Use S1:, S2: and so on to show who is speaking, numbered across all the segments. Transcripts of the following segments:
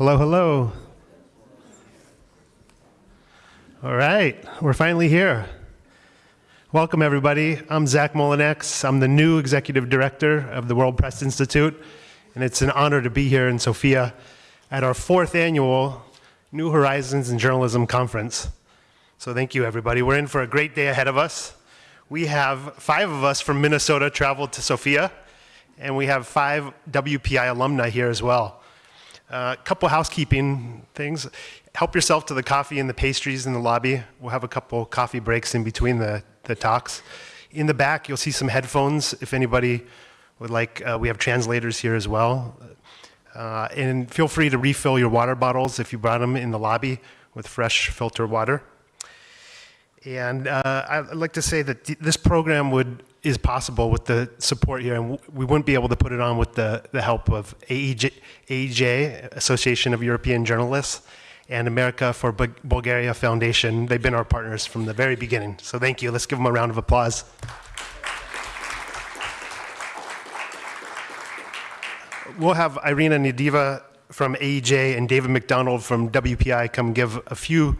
S1: Hello, hello. All right, we're finally here. Welcome, everybody. I'm Zach Molinex. I'm the new Executive Director of the World Press Institute, and it's an honor to be here in Sofia at our 4th annual New Horizons in Journalism Conference. So thank you, everybody. We're in for a great day ahead of us. We have 5 of us from Minnesota traveled to Sofia, and we have 5 WPI alumni here as well. A couple housekeeping things. Help yourself to the coffee and the pastries in the lobby. We'll have a couple coffee breaks in between the talks. In the back, you'll see some headphones if anybody would like. We have translators here as well. And feel free to refill your water bottles if you brought them in the lobby with fresh filtered water. And I'd like to say that this program is possible with the support here, and we wouldn't be able to put it on with the help of AEJ, Association of European Journalists, and America for Bulgaria Foundation. They've been our partners from the very beginning. So thank you. Let's give them a round of applause. We'll have Irina Nediva from AEJ and David McDonald from WPI come give a few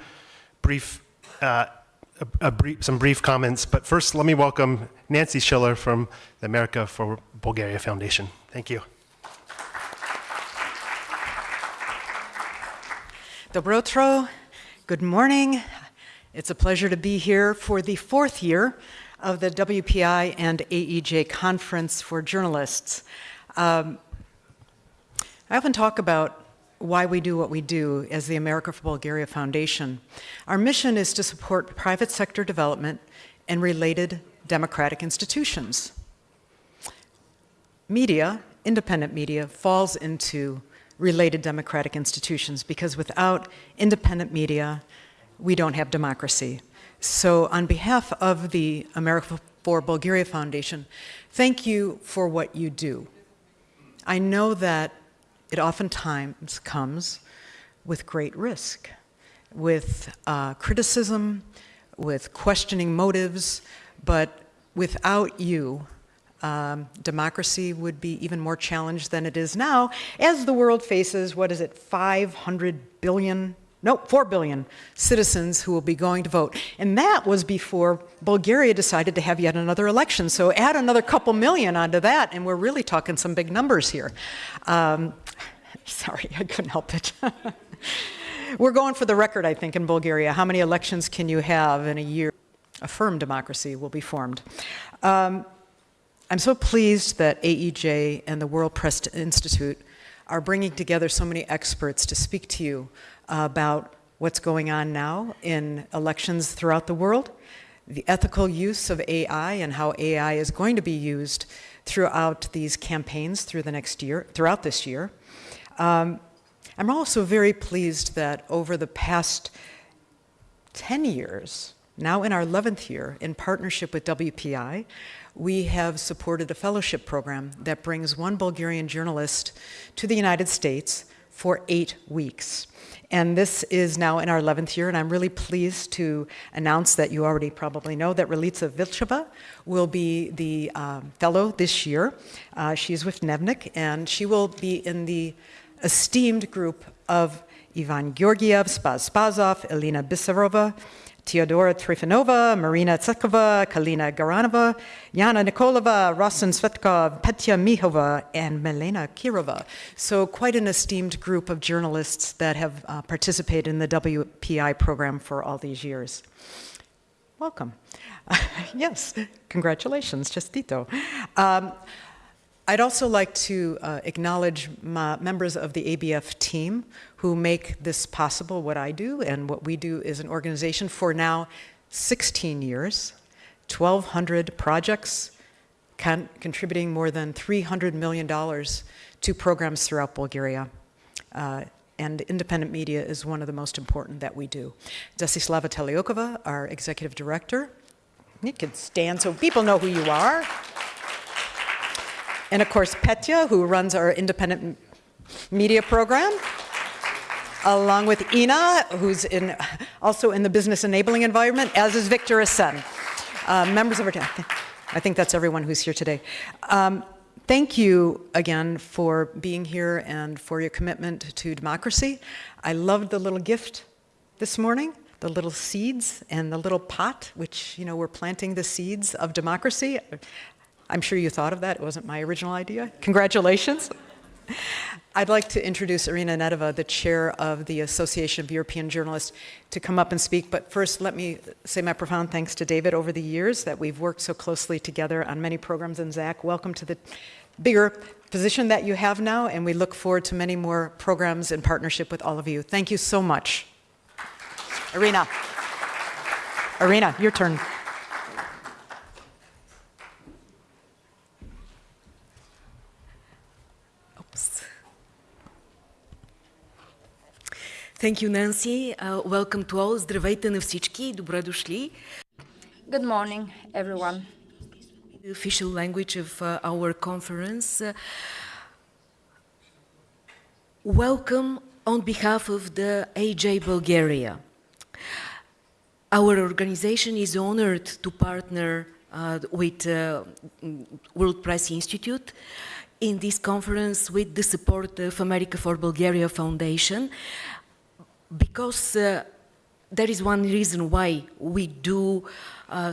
S1: some brief comments. But first, let me welcome Nancy Schiller from the America for Bulgaria Foundation. Thank you.
S2: Dobro utro. Good morning. It's a pleasure to be here for the 4th year of the WPI and AEJ Conference for Journalists. I often talk about why we do what we do as the America for Bulgaria Foundation. Our mission is to support private sector development and related democratic institutions. Media, independent media, falls into related democratic institutions because without independent media, we don't have democracy. So on behalf of the America for Bulgaria Foundation, thank you for what you do. I know that it oftentimes comes with great risk, with criticism, with questioning motives, but without you, democracy would be even more challenged than it is now, as the world faces, 4 billion citizens who will be going to vote. And that was before Bulgaria decided to have yet another election. So add another couple million onto that, and we're really talking some big numbers here. Sorry, I couldn't help it. We're going for the record, I think, in Bulgaria. How many elections can you have in a year? A firm democracy will be formed. I'm so pleased that AEJ and the World Press Institute are bringing together so many experts to speak to you about what's going on now in elections throughout the world, the ethical use of AI and how AI is going to be used throughout these campaigns throughout this year. I'm also very pleased that over the past 10 years, now in our 11th year, in partnership with WPI, we have supported a fellowship program that brings one Bulgarian journalist to the United States for 8 weeks. And this is now in our 11th year, and I'm really pleased to announce that you already probably know that Relitsa Vilcheva will be the fellow this year. She's with Nevnik, and she will be in the esteemed group of Ivan Georgiev, Spaz Spazov, Elena Bisarova, Teodora Trifonova, Marina Tsekova, Kalina Garanova, Yana Nikolova, Rosen Svetkov, Petya Mihova, and Milena Kirova. So quite an esteemed group of journalists that have participated in the WPI program for all these years. Welcome. Yes, congratulations, Chestito. I'd also like to acknowledge members of the ABF team who make this possible, what I do, and what we do is an organization for now 16 years, 1,200 projects, contributing more than $300 million to programs throughout Bulgaria. And independent media is one of the most important that we do. Desislava Teliokova, our executive director. You can stand so people know who you are. And of course, Petya, who runs our independent media program, along with Ina, who's also in the business enabling environment, as is Victor Asen. Members of our team. I think that's everyone who's here today. Thank you again for being here and for your commitment to democracy. I loved the little gift this morning, the little seeds and the little pot, which, you know, we're planting the seeds of democracy. I'm sure you thought of that. It wasn't my original idea. Congratulations. I'd like to introduce Irina Nedova, the chair of the Association of European Journalists, to come up and speak. But first, let me say my profound thanks to David over the years that we've worked so closely together on many programs. And Zach, welcome to the bigger position that you have now. And we look forward to many more programs in partnership with all of you. Thank you so much. Irina. Irina, your turn.
S3: Thank you, Nancy. Welcome to all. Здравейте на всички. Добре дошли.
S4: Good morning, everyone.
S3: The official language of our conference. Welcome on behalf of the AJ Bulgaria. Our organization is honored to partner with World Press Institute in this conference with the support of America for Bulgaria Foundation, because there is one reason why we do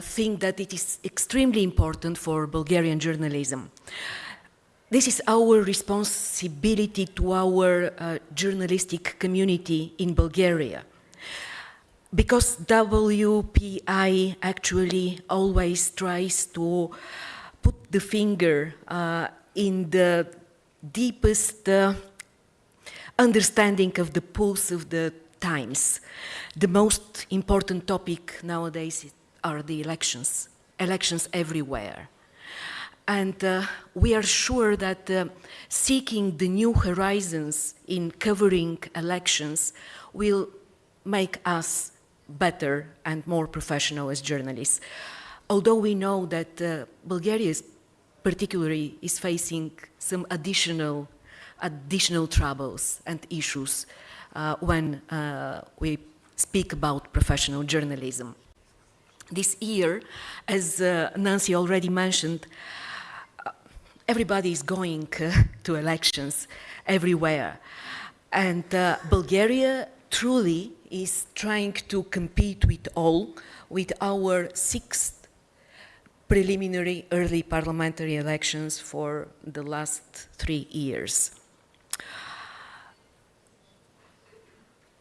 S3: think that it is extremely important for Bulgarian journalism. This is our responsibility to our journalistic community in Bulgaria, because WPI actually always tries to put the finger in the deepest understanding of the pulse of the times. The most important topic nowadays are the elections, elections everywhere. And we are sure that seeking the new horizons in covering elections will make us better and more professional as journalists. Although we know that Bulgaria particularly is facing some additional troubles and issues when we speak about professional journalism. This year, as Nancy already mentioned, everybody is going to elections everywhere. And Bulgaria truly is trying to compete with all, with our 6th preliminary early parliamentary elections for the last 3 years.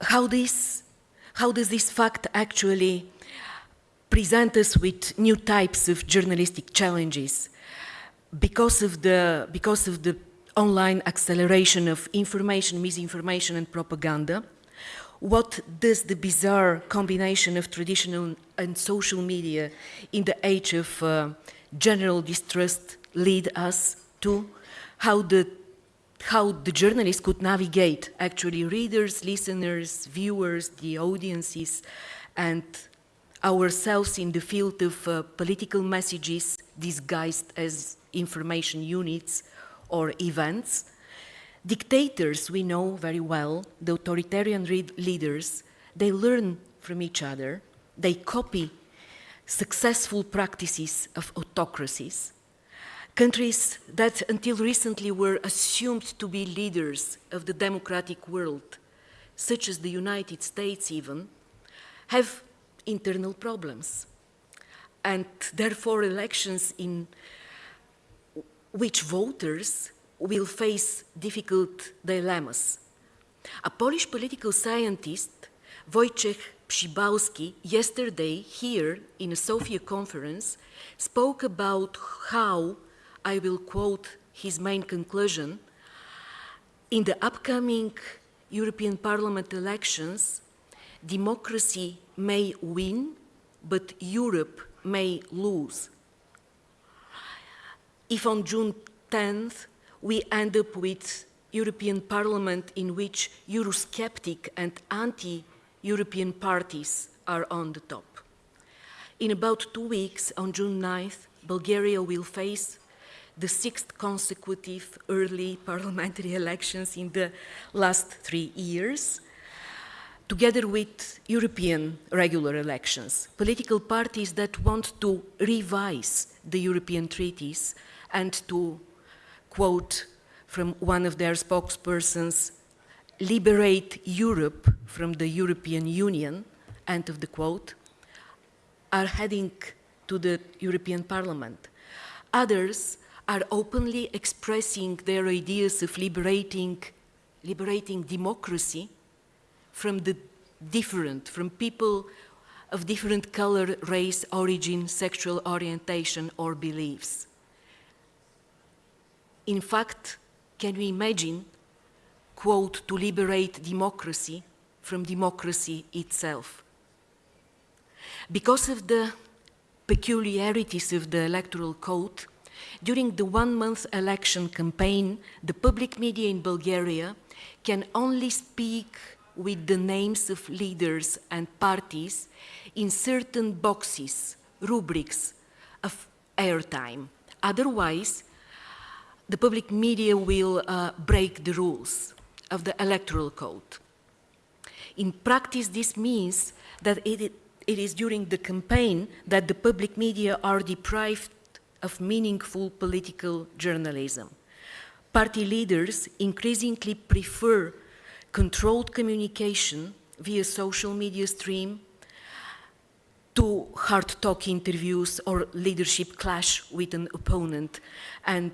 S3: How does this fact actually present us with new types of journalistic challenges? Because of the online acceleration of information, misinformation and propaganda, what does the bizarre combination of traditional and social media in the age of general distrust lead us to? How the journalists could navigate actually readers, listeners, viewers, the audiences, and ourselves in the field of political messages disguised as information units or events. Dictators, we know very well, the authoritarian leaders, they learn from each other, they copy successful practices of autocracies. Countries that until recently were assumed to be leaders of the democratic world, such as the United States even, have internal problems. And therefore elections in which voters will face difficult dilemmas. A Polish political scientist, Wojciech Przybałski, yesterday here in a Sofia conference, spoke about how, I will quote his main conclusion, in the upcoming European Parliament elections, democracy may win, but Europe may lose. If on June 10th we end up with European Parliament in which Eurosceptic and anti-European parties are on the top. In about 2 weeks, on June 9th, Bulgaria will face the 6th consecutive early parliamentary elections in the last 3 years, together with European regular elections. Political parties that want to revise the European treaties and to quote from one of their spokespersons, "Liberate Europe from the European Union," end of the quote, are heading to the European Parliament. Others are openly expressing their ideas of liberating democracy from the different, from people of different color, race, origin, sexual orientation, or beliefs. In fact, can we imagine, quote, "to liberate democracy from democracy itself"? Because of the peculiarities of the electoral code, during the one-month election campaign, the public media in Bulgaria can only speak with the names of leaders and parties in certain boxes, rubrics of airtime. Otherwise, the public media will break the rules of the electoral code. In practice, this means that it is during the campaign that the public media are deprived of meaningful political journalism. Party leaders increasingly prefer controlled communication via social media stream to hard talk interviews or leadership clash with an opponent, and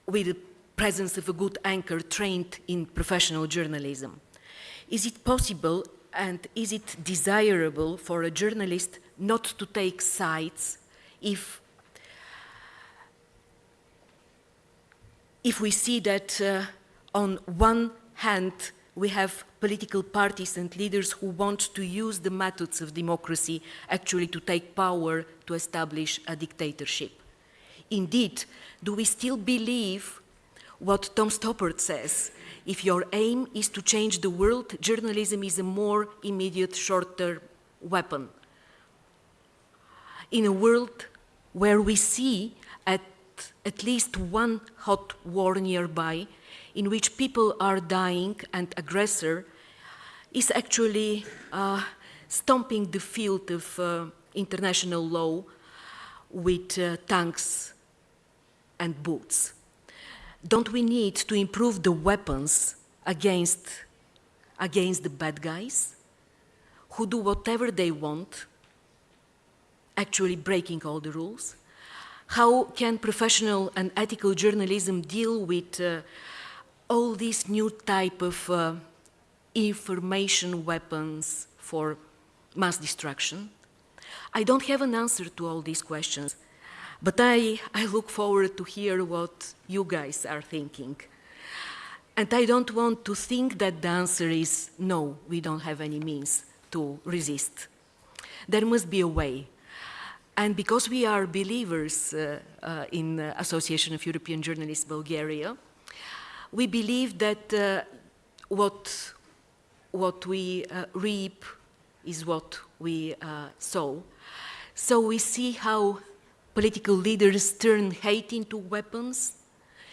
S3: with the presence of a good anchor trained in professional journalism. Is it possible and is it desirable for a journalist not to take sides if we see that on one hand we have political parties and leaders who want to use the methods of democracy actually to take power to establish a dictatorship? Indeed, do we still believe what Tom Stoppard says? If your aim is to change the world, journalism is a more immediate, short-term weapon. In a world where we see at least one hot war nearby, in which people are dying and aggressor is actually stomping the field of international law with tanks and boots. Don't we need to improve the weapons against the bad guys who do whatever they want, actually breaking all the rules? How can professional and ethical journalism deal with all these new type of information weapons for mass destruction? I don't have an answer to all these questions, but I look forward to hear what you guys are thinking. And I don't want to think that the answer is no, we don't have any means to resist. There must be a way. And because we are believers in the Association of European Journalists Bulgaria, we believe that what we reap is what we sow. So we see how political leaders turn hate into weapons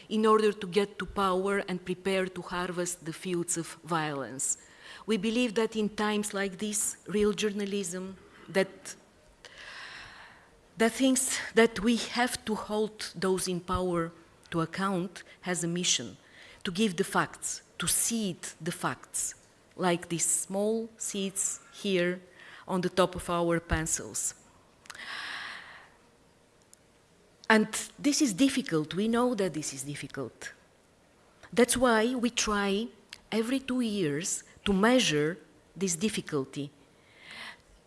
S3: in order to get to power and prepare to harvest the fields of violence. We believe that in times like this, real journalism, that thinks that we have to hold those in power to account, has a mission to give the facts, to seed the facts, like these small seeds here on the top of our pencils. And this is difficult. We know that this is difficult. That's why we try every 2 years to measure this difficulty,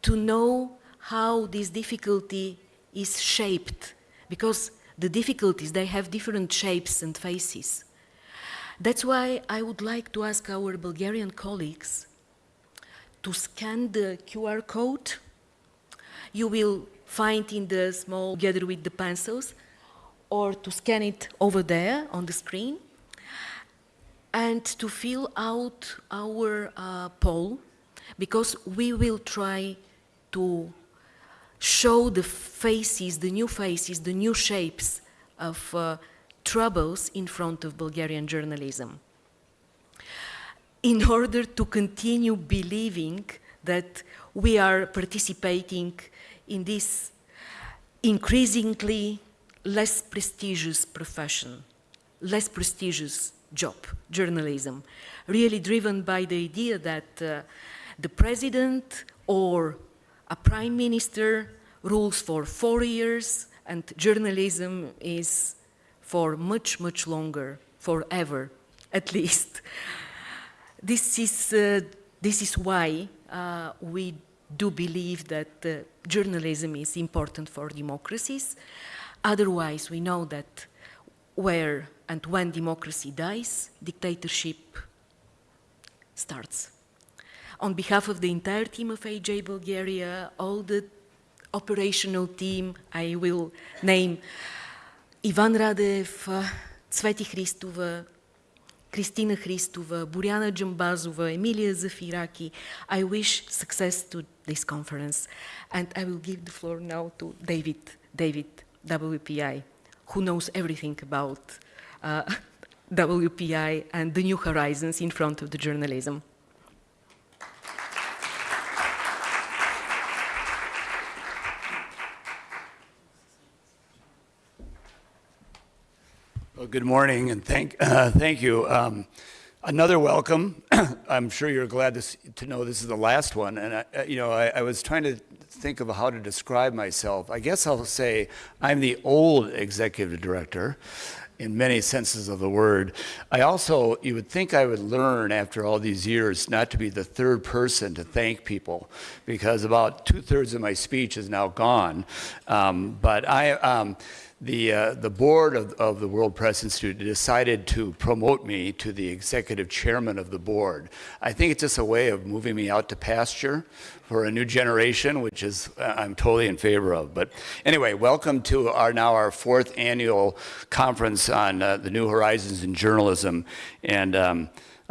S3: to know how this difficulty is shaped, because the difficulties, they have different shapes and faces. That's why I would like to ask our Bulgarian colleagues to scan the QR code. You will find in the small, together with the pencils, or to scan it over there on the screen, and to fill out our poll, because we will try to show the faces, the new shapes of troubles in front of Bulgarian journalism, in order to continue believing that we are participating in this increasingly less prestigious profession. less prestigious job, journalism, really driven by the idea that the president or a prime minister rules for 4 years and journalism is for much, much longer, forever, at least. This is why we do believe that journalism is important for democracies. Otherwise, we know that where and when democracy dies, dictatorship starts. On behalf of the entire team of AJ Bulgaria, all the operational team, I will name Иван Радев, Цвети Христова, Кристина Христова, Боряна Джамбазова, Емилия Зафираки. I wish success to this conference. And I will give the floor now to David, WPI, who knows everything about WPI and the new horizons in front of the journalism.
S5: Well, good morning, and thank you. Another welcome. I'm sure you're glad to know this is the last one. And I was trying to think of how to describe myself. I guess I'll say I'm the old executive director, in many senses of the word. You would think I would learn after all these years not to be the third person to thank people, because about 2/3 of my speech is now gone. The board of the World Press Institute decided to promote me to the executive chairman of the board. I think it's just a way of moving me out to pasture for a new generation, which is I'm totally in favor of. But anyway, welcome to our fourth annual conference on the new horizons in journalism. And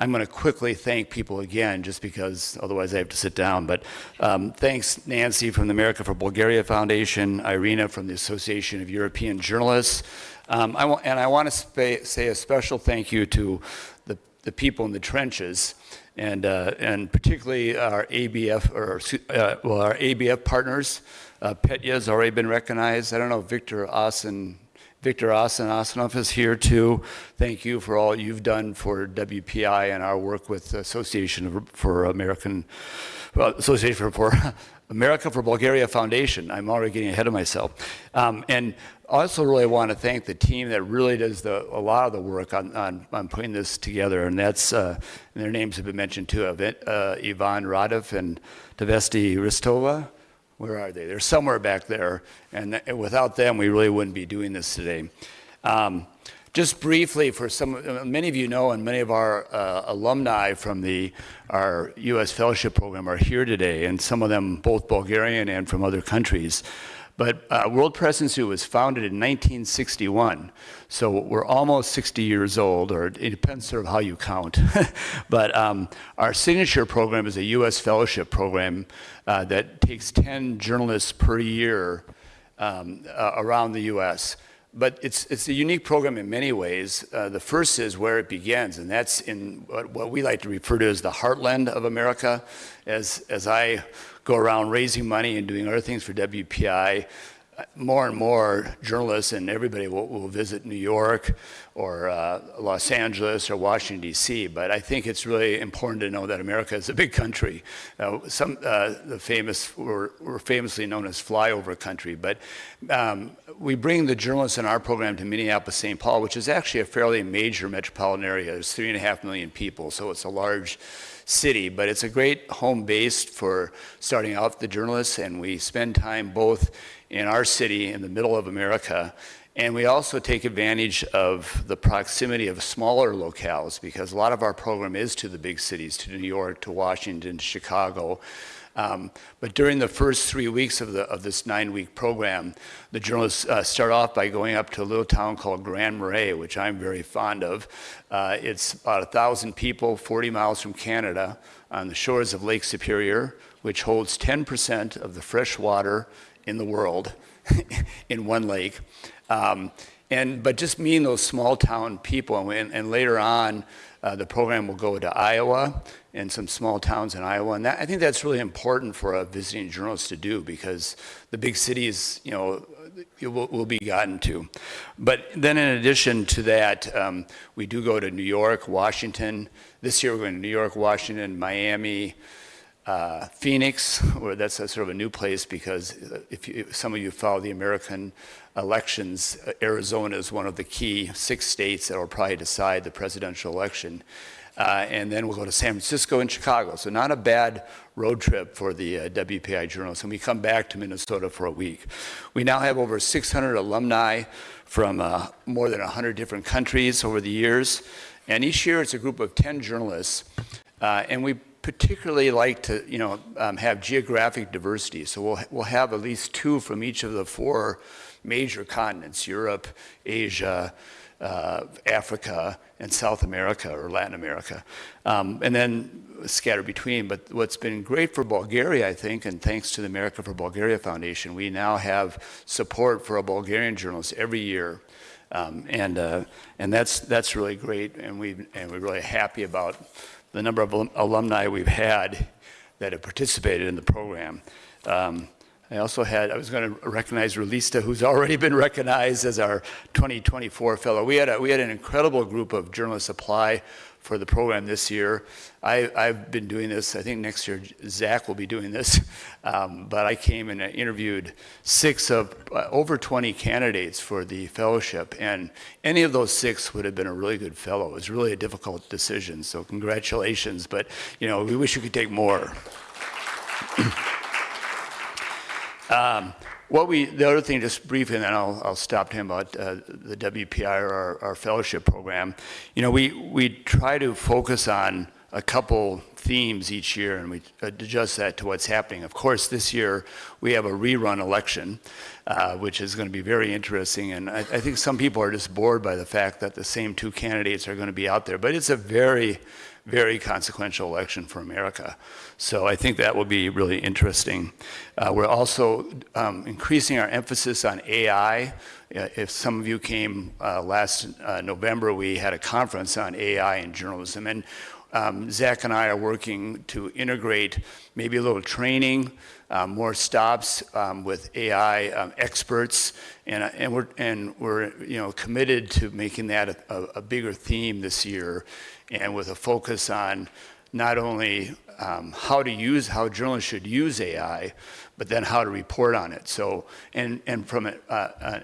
S5: I'm going to quickly thank people again, just because otherwise I have to sit down. But thanks, Nancy from the America for Bulgaria Foundation, Irina from the Association of European Journalists. I want to say a special thank you to the people in the trenches, and particularly our ABF our ABF partners. Petya has already been recognized. I don't know if Victor Asanov is here too. Thank you for all you've done for WPI and our work with the Association for America for Bulgaria Foundation. I'm already getting ahead of myself. And also really want to thank the team that really does a lot of the work on putting this together. And that's, and their names have been mentioned too, Ivan Radev and Tavesti Ristova. Where are they? They're somewhere back there, and without them, we really wouldn't be doing this today. Just briefly, many of you know, and many of our alumni from our U.S. fellowship program are here today, and some of them both Bulgarian and from other countries. But World Press Institute was founded in 1961, so we're almost 60 years old, or it depends sort of how you count. But our signature program is a U.S. fellowship program that takes 10 journalists per year around the U.S. But it's a unique program in many ways. The first is where it begins, and that's in what we like to refer to as the heartland of America. As I go around raising money and doing other things for WPI, more and more journalists and everybody will visit New York or Los Angeles or Washington, D.C. But I think it's really important to know that America is a big country. We're famously known as flyover country. But we bring the journalists in our program to Minneapolis, St. Paul, which is actually a fairly major metropolitan area. There's 3.5 million people, so it's a large city, but it's a great home base for starting out the journalists, and we spend time both in our city in the middle of America, and we also take advantage of the proximity of smaller locales, because a lot of our program is to the big cities, to New York, to Washington, to Chicago. But during the first 3 weeks of this 9-week program, the journalists start off by going up to a little town called Grand Marais, which I'm very fond of. It's about 1,000 people, 40 miles from Canada, on the shores of Lake Superior, which holds 10% of the fresh water in the world in one lake. But just meeting those small town people, and later on, the program will go to Iowa and some small towns in Iowa. And I think that's really important for a visiting journalist to do, because the big cities, will be gotten to. But then in addition to that, we do go to New York, Washington. This year we're going to New York, Washington, Miami, Phoenix, where that's a sort of a new place because if some of you follow the American elections, Arizona is one of the key 6 states that will probably decide the presidential election. And then we'll go to San Francisco and Chicago. So not a bad road trip for the WPI journalists. And we come back to Minnesota for a week. We now have over 600 alumni from more than 100 different countries over the years. And each year it's a group of 10 journalists. And we particularly like to, have geographic diversity. So we'll have at least 2 from each of the 4 major continents: Europe, Asia, Africa, and South America or Latin America, and then scattered between. But what's been great for Bulgaria, I think, and thanks to the America for Bulgaria Foundation, we now have support for a Bulgarian journalist every year, and that's really great, and we're really happy about the number of alumni we've had that have participated in the program. I was going to recognize Relista, who's already been recognized as our 2024 fellow. We had an incredible group of journalists apply for the program this year. I've been doing this. I think next year Zach will be doing this. But I came and interviewed 6 of over 20 candidates for the fellowship, and any of those 6 would have been a really good fellow. It was really a difficult decision. So congratulations. But we wish you could take more. The other thing, just briefly, and then I'll stop him about the WPI or our fellowship program. We try to focus on a couple themes each year, and we adjust that to what's happening. Of course, this year we have a rerun election, which is going to be very interesting. And I think some people are just bored by the fact that the same 2 candidates are going to be out there. But it's a very, very consequential election for America. So I think that will be really interesting. We're also increasing our emphasis on AI. If some of you came last November, we had a conference on AI in journalism. And Zach and I are working to integrate maybe a little training, more stops with AI experts, and we're committed to making that a bigger theme this year, and with a focus on not only how journalists should use AI, but then how to report on it. So, and from an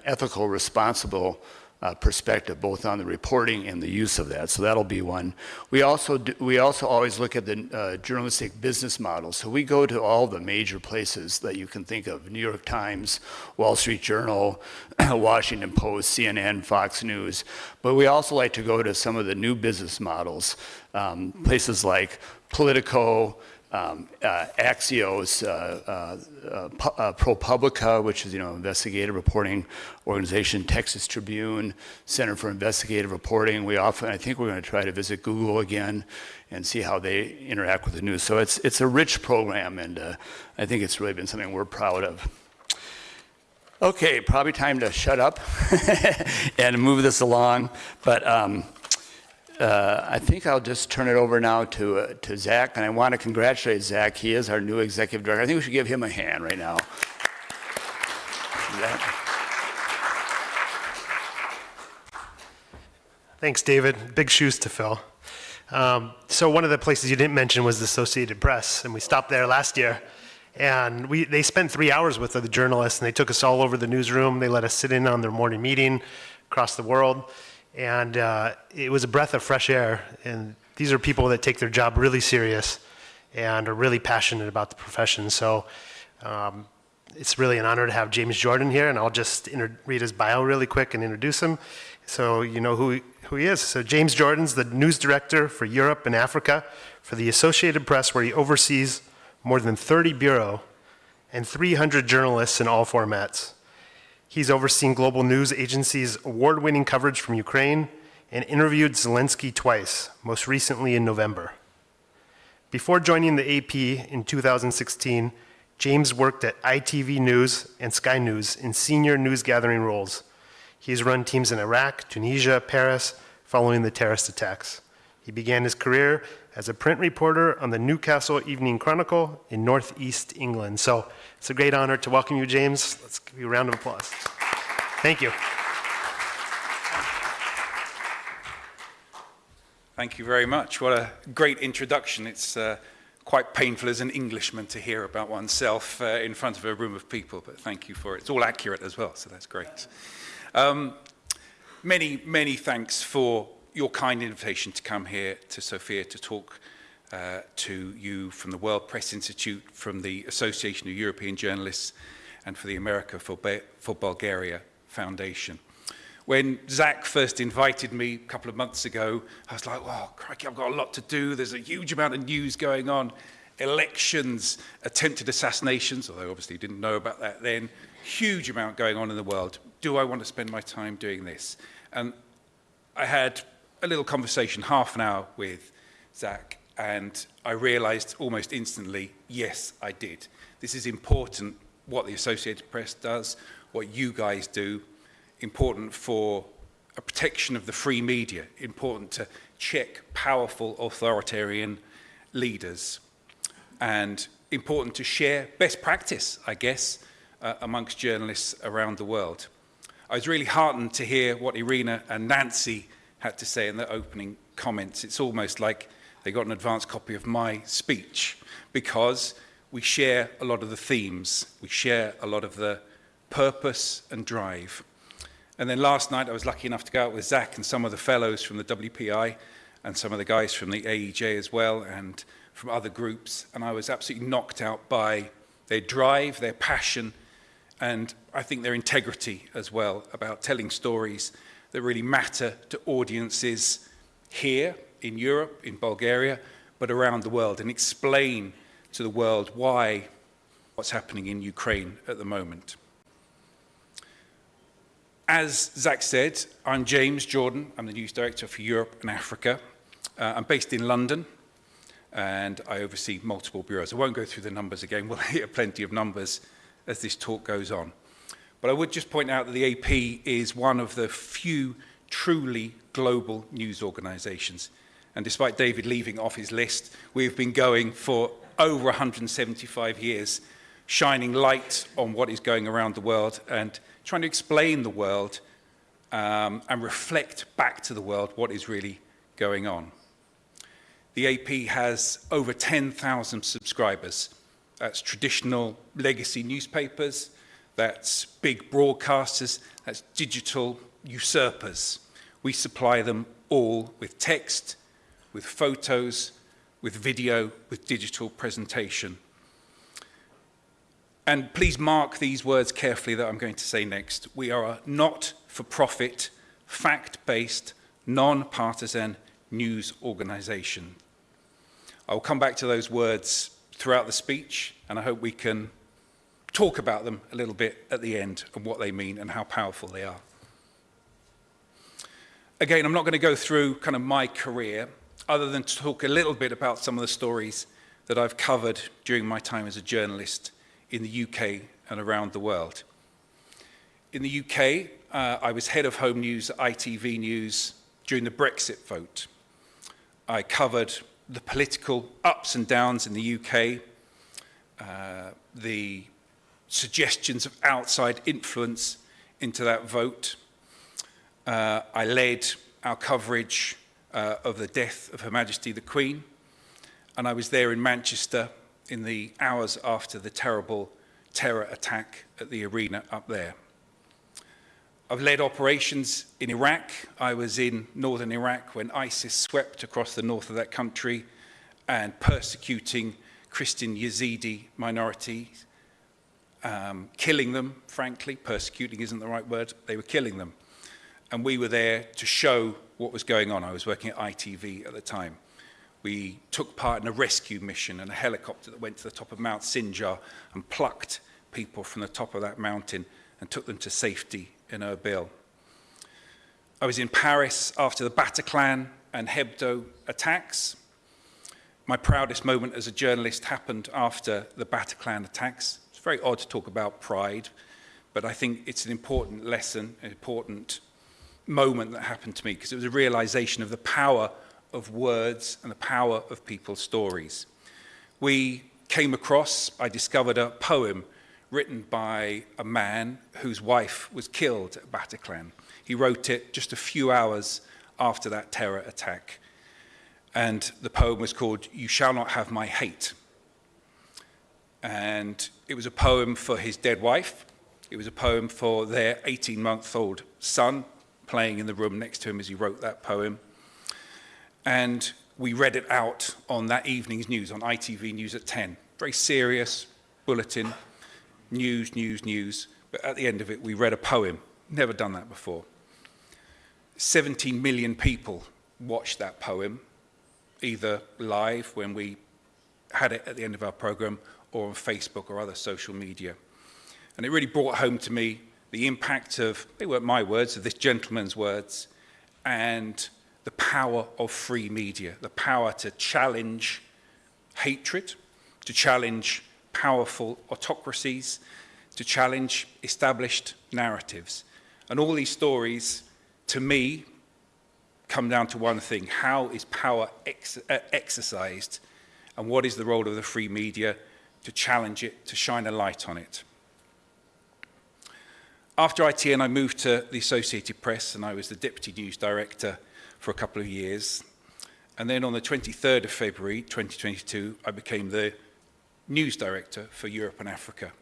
S5: ethical, responsible perspective, both on the reporting and the use of that. So that'll be one. We also always look at the journalistic business model. So we go to all the major places that you can think of: New York Times, Wall Street Journal, Washington Post, CNN, Fox News. But we also like to go to some of the new business models, places like Politico, Axios, ProPublica, which is investigative reporting organization, Texas Tribune, Center for Investigative Reporting. I think we're going to try to visit Google again and see how they interact with the news. So it's a rich program, and I think it's really been something we're proud of. Okay, probably time to shut up and move this along, but I think I'll just turn it over now to Zach, and I want to congratulate Zach. He is our new executive director. I think we should give him a hand right now.
S1: Thanks, David. Big shoes to fill. So one of the places you didn't mention was the Associated Press, and we stopped there last year. And they spent 3 hours with the journalists, and they took us all over the newsroom. They let us sit in on their morning meeting across the world. And it was a breath of fresh air. And these are people that take their job really serious and are really passionate about the profession. So it's really an honor to have James Jordan here. And I'll just read his bio really quick and introduce him so you know who he is. So James Jordan's the news director for Europe and Africa for the Associated Press, where he oversees more than 30 bureaux and 300 journalists in all formats. He's overseen global news agencies' award-winning coverage from Ukraine and interviewed Zelensky twice, most recently in November. Before joining the AP in 2016, James worked at ITV News and Sky News in senior news gathering roles. He's run teams in Iraq, Tunisia, Paris, following the terrorist attacks. He began his career as a print reporter on the Newcastle Evening Chronicle in Northeast England. So it's a great honor to welcome you, James. Let's give you a round of applause. Thank you.
S6: Thank you very much. What a great introduction. It's quite painful as an Englishman to hear about oneself in front of a room of people, but thank you for it. It's all accurate as well, so that's great. Many thanks for your kind invitation to come here to Sofia to talk to you from the World Press Institute, from the Association of European Journalists, and for the America for Bulgaria Foundation. When Zach first invited me a couple of months ago, I was like, oh, crikey, I've got a lot to do. There's a huge amount of news going on. Elections, attempted assassinations, although obviously didn't know about that then. Huge amount going on in the world. Do I want to spend my time doing this? And I had a little conversation, half an hour with Zach, and I realized almost instantly, yes, I did. This is important, what the Associated Press does, what you guys do, important for a protection of the free media, important to check powerful authoritarian leaders, and important to share best practice, I guess, amongst journalists around the world. I was really heartened to hear what Irina and Nancy had to say in their opening comments. It's almost like they got an advance copy of my speech, because we share a lot of the themes, we share a lot of the purpose and drive. And then last night I was lucky enough to go out with Zach and some of the fellows from the WPI and some of the guys from the AEJ as well, and from other groups, and I was absolutely knocked out by their drive, their passion, and I think their integrity as well, about telling stories that really matter to audiences here in Europe, in Bulgaria, but around the world, and explain to the world what's happening in Ukraine at the moment. As Zach said, I'm James Jordan. I'm the news director for Europe and Africa. I'm based in London, and I oversee multiple bureaus. I won't go through the numbers again. We'll hear plenty of numbers as this talk goes on. But I would just point out that the AP is one of the few truly global news organizations. And despite David leaving off his list, we've been going for over 175 years, shining light on what is going around the world and trying to explain the world and reflect back to the world what is really going on. The AP has over 10,000 subscribers. That's traditional legacy newspapers, that's big broadcasters, that's digital usurpers. We supply them all with text, with photos, with video, with digital presentation. And please mark these words carefully that I'm going to say next. We are a not-for-profit, fact-based, non-partisan news organization. I'll come back to those words throughout the speech, and I hope we can talk about them a little bit at the end and what they mean and how powerful they are. Again, I'm not going to go through kind of my career, other than to talk a little bit about some of the stories that I've covered during my time as a journalist in the UK and around the world. In the UK, I was head of home news at ITV News during the Brexit vote. I covered the political ups and downs in the UK, the suggestions of outside influence into that vote. I led our coverage of the death of Her Majesty the Queen, and I was there in Manchester in the hours after the terrible terror attack at the arena up there. I've led operations in Iraq. I was in northern Iraq when ISIS swept across the north of that country and persecuting Christian Yazidi minorities, killing them, frankly. Persecuting isn't the right word. They were killing them. And we were there to show what was going on. I was working at ITV at the time. We took part in a rescue mission and a helicopter that went to the top of Mount Sinjar and plucked people from the top of that mountain and took them to safety in Erbil. I was in Paris after the Bataclan and Hebdo attacks. My proudest moment as a journalist happened after the Bataclan attacks. It's very odd to talk about pride, but I think it's an important lesson, an important moment that happened to me, because it was a realization of the power of words and the power of people's stories. We came across, I discovered a poem written by a man whose wife was killed at Bataclan. He wrote it just a few hours after that terror attack. And the poem was called "You Shall Not Have My Hate." And it was a poem for his dead wife. It was a poem for their 18-month-old son playing in the room next to him as he wrote that poem. And we read it out on that evening's news, on ITV News at 10. Very serious bulletin, news. But at the end of it, we read a poem. Never done that before. 17 million people watched that poem, either live when we had it at the end of our program, or on Facebook or other social media. And it really brought home to me the impact of, they weren't my words, of this gentleman's words, and the power of free media, the power to challenge hatred, to challenge powerful autocracies, to challenge established narratives. And all these stories, to me, come down to one thing: how is power exercised, and what is the role of the free media to challenge it, to shine a light on it? After ITN, I moved to the Associated Press, and I was the Deputy News Director for a couple of years. And then on the 23rd of February 2022, I became the News Director for Europe and Africa.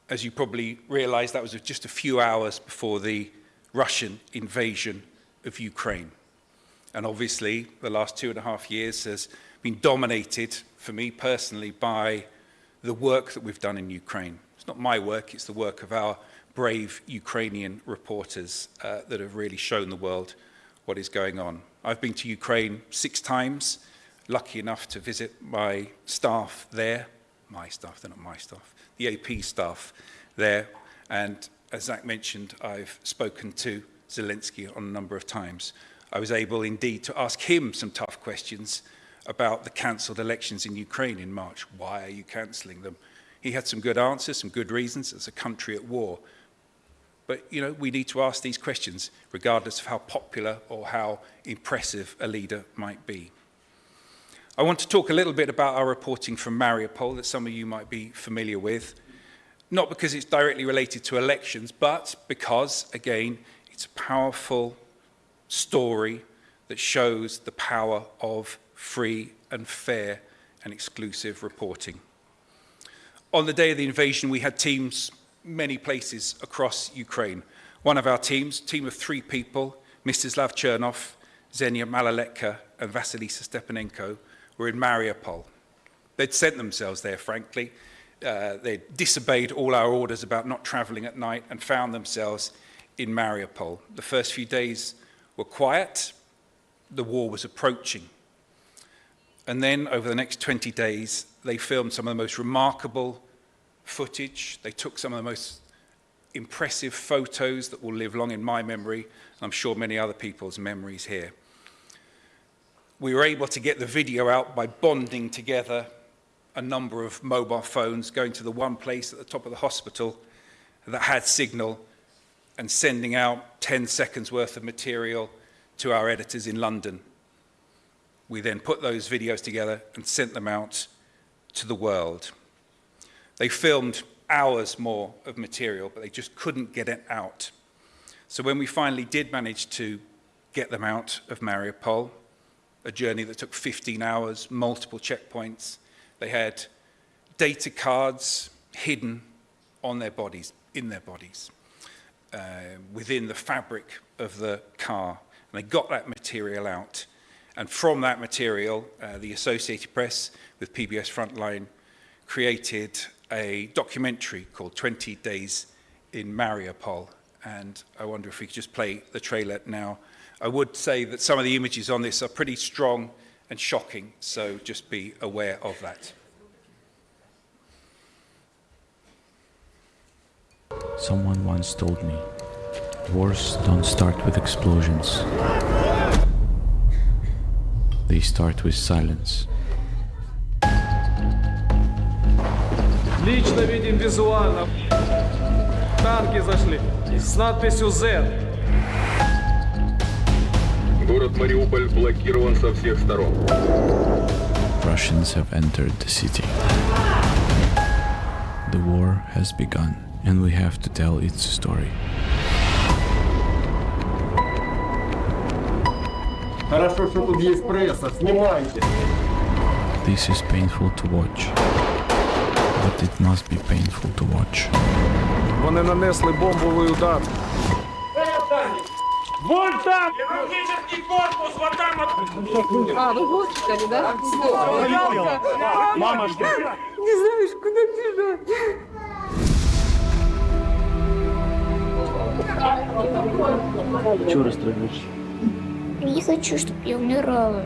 S6: As you probably realize, that was just a few hours before the Russian invasion of Ukraine. And obviously, the last 2.5 years has been dominated, for me personally, by the work that we've done in Ukraine. It's not my work, it's the work of our brave Ukrainian reporters that have really shown the world what is going on. I've been to Ukraine 6 times, lucky enough to visit my staff there. My staff, they're not my staff. The AP staff there. And as Zach mentioned, I've spoken to Zelensky on a number of times. I was able indeed to ask him some tough questions about the cancelled elections in Ukraine in March. Why are you cancelling them? He had some good answers, some good reasons. It's a country at war. But, you know, we need to ask these questions, regardless of how popular or how impressive a leader might be. I want to talk a little bit about our reporting from Mariupol that some of you might be familiar with. Not because it's directly related to elections, but because, again, it's a powerful story that shows the power of free and fair and exclusive reporting. On the day of the invasion, we had teams many places across Ukraine. One of our teams, team of 3 people, Mstislav Chernov, Zhenya Malaletka, and Vasilisa Stepanenko, were in Mariupol. They'd sent themselves there, frankly. They'd disobeyed all our orders about not traveling at night and found themselves in Mariupol. The first few days were quiet. The war was approaching. And then, over the next 20 days, they filmed some of the most remarkable footage. They took some of the most impressive photos that will live long in my memory, and I'm sure many other people's memories here. We were able to get the video out by bonding together a number of mobile phones, going to the one place at the top of the hospital that had signal, and sending out 10 seconds worth of material to our editors in London. We then put those videos together and sent them out to the world. They filmed hours more of material, but they just couldn't get it out. So when we finally did manage to get them out of Mariupol, a journey that took 15 hours, multiple checkpoints, they had data cards hidden on their bodies, in their bodies, within the fabric of the car. And they got that material out. And from that material, the Associated Press, with PBS Frontline, created a documentary called 20 Days in Mariupol. And I wonder if we could just play the trailer now. I would say that some of the images on this are pretty strong and shocking, so just be aware of that.
S7: Someone once told me, wars don't start with explosions. They start with silence.
S8: Лично видим визуально. Танки зашли с надписью Z.
S9: Город Мариуполь блокирован со всех сторон.
S7: Russians have entered the city. The war has begun, and we have to tell its story.
S8: Хорошо, что тут есть пресса. Снимайте.
S7: This is painful to watch, but it must be painful to watch.
S8: Вони нанесли бомбовий удар. Вон там! Хирургический корпус, вот там вот!
S10: А, вы госпитале, да?
S8: Мамочка!
S10: Не знаешь, куда бежать.
S11: Чего расстраиваешься?
S12: Не хочу, чтобы я умирала.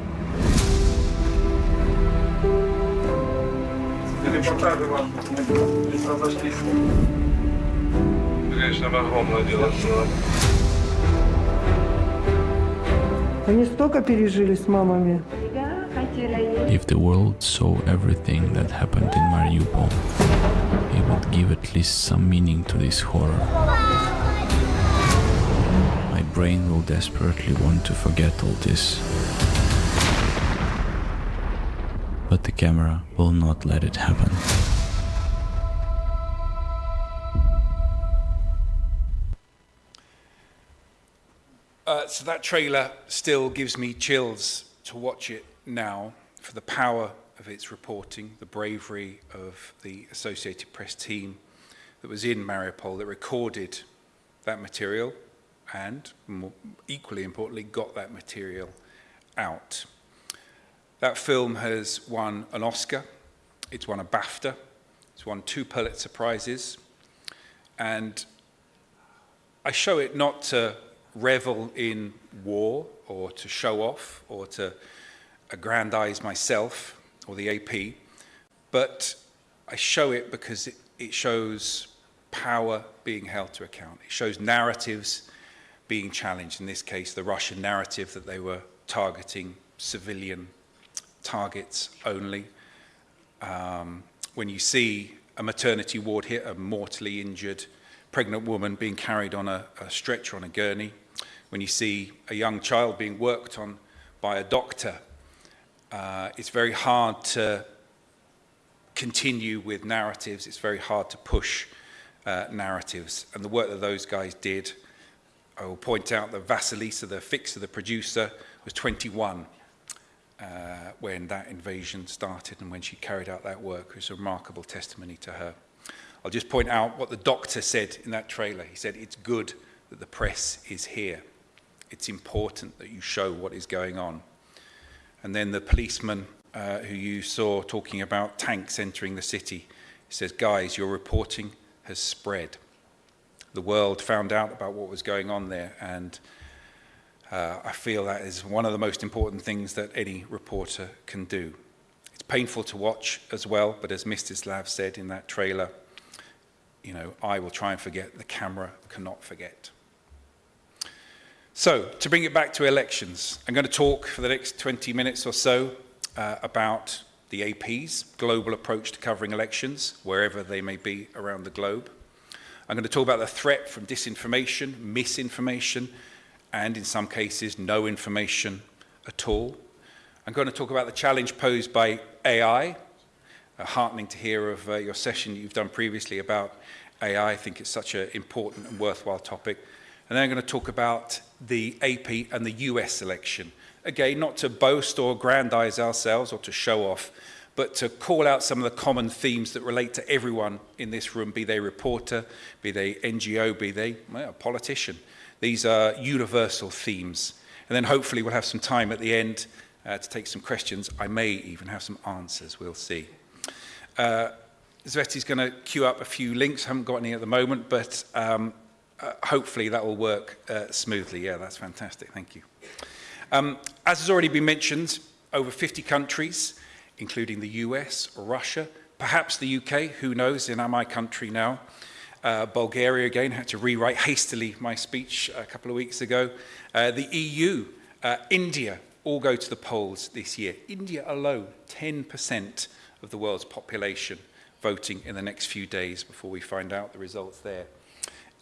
S8: Репортажи ваши разошлись. Конечно, огромное дело.
S10: Они столько пережили с мамами.
S7: If the world saw everything that happened in Mariupol, it would give at least some meaning to this horror. My brain will desperately want to forget all this, but the camera will not let it happen.
S6: So that trailer still gives me chills to watch it now for the power of its reporting, the bravery of the Associated Press team that was in Mariupol that recorded that material and, equally importantly, got that material out. That film has won an Oscar, it's won a BAFTA, it's won 2 Pulitzer Prizes, and I show it not to revel in war or to show off or to aggrandize myself or the AP, but I show it because it shows power being held to account. It shows narratives being challenged, in this case the Russian narrative that they were targeting civilian targets only. When you see a maternity ward hit, a mortally injured pregnant woman being carried on a stretcher on a gurney, when you see a young child being worked on by a doctor, it's very hard to continue with narratives, it's very hard to push narratives. And the work that those guys did, I will point out that Vasilisa, the fixer, the producer, was 21 when that invasion started and when she carried out that work. It was a remarkable testimony to her. I'll just point out what the doctor said in that trailer. He said, it's good that the press is here. It's important that you show what is going on. And then the policeman who you saw talking about tanks entering the city, he says, guys, your reporting has spread. The world found out about what was going on there, and I feel that is one of the most important things that any reporter can do. It's painful to watch as well, but as Mstislav said in that trailer, you know, I will try and forget, the camera cannot forget. So, to bring it back to elections, I'm going to talk for the next 20 minutes or so about the AP's global approach to covering elections, wherever they may be around the globe. I'm going to talk about the threat from disinformation, misinformation, and in some cases, no information at all. I'm going to talk about the challenge posed by AI. Heartening to hear of your session you've done previously about AI. I think it's such an important and worthwhile topic. And then I'm going to talk about the AP and the US election. Again, not to boast or aggrandize ourselves or to show off, but to call out some of the common themes that relate to everyone in this room, be they reporter, be they NGO, be they a politician. These are universal themes. And then hopefully we'll have some time at the end to take some questions. I may even have some answers, we'll see. Zveti's going to queue up a few links. I haven't got any at the moment, but hopefully that will work smoothly. Yeah, that's fantastic. Thank you. As has already been mentioned, over 50 countries, including the US, Russia, perhaps the UK, who knows, in my country now. Bulgaria, again, had to rewrite hastily my speech a couple of weeks ago. The EU, India, all go to the polls this year. India alone, 10% of the world's population voting in the next few days before we find out the results there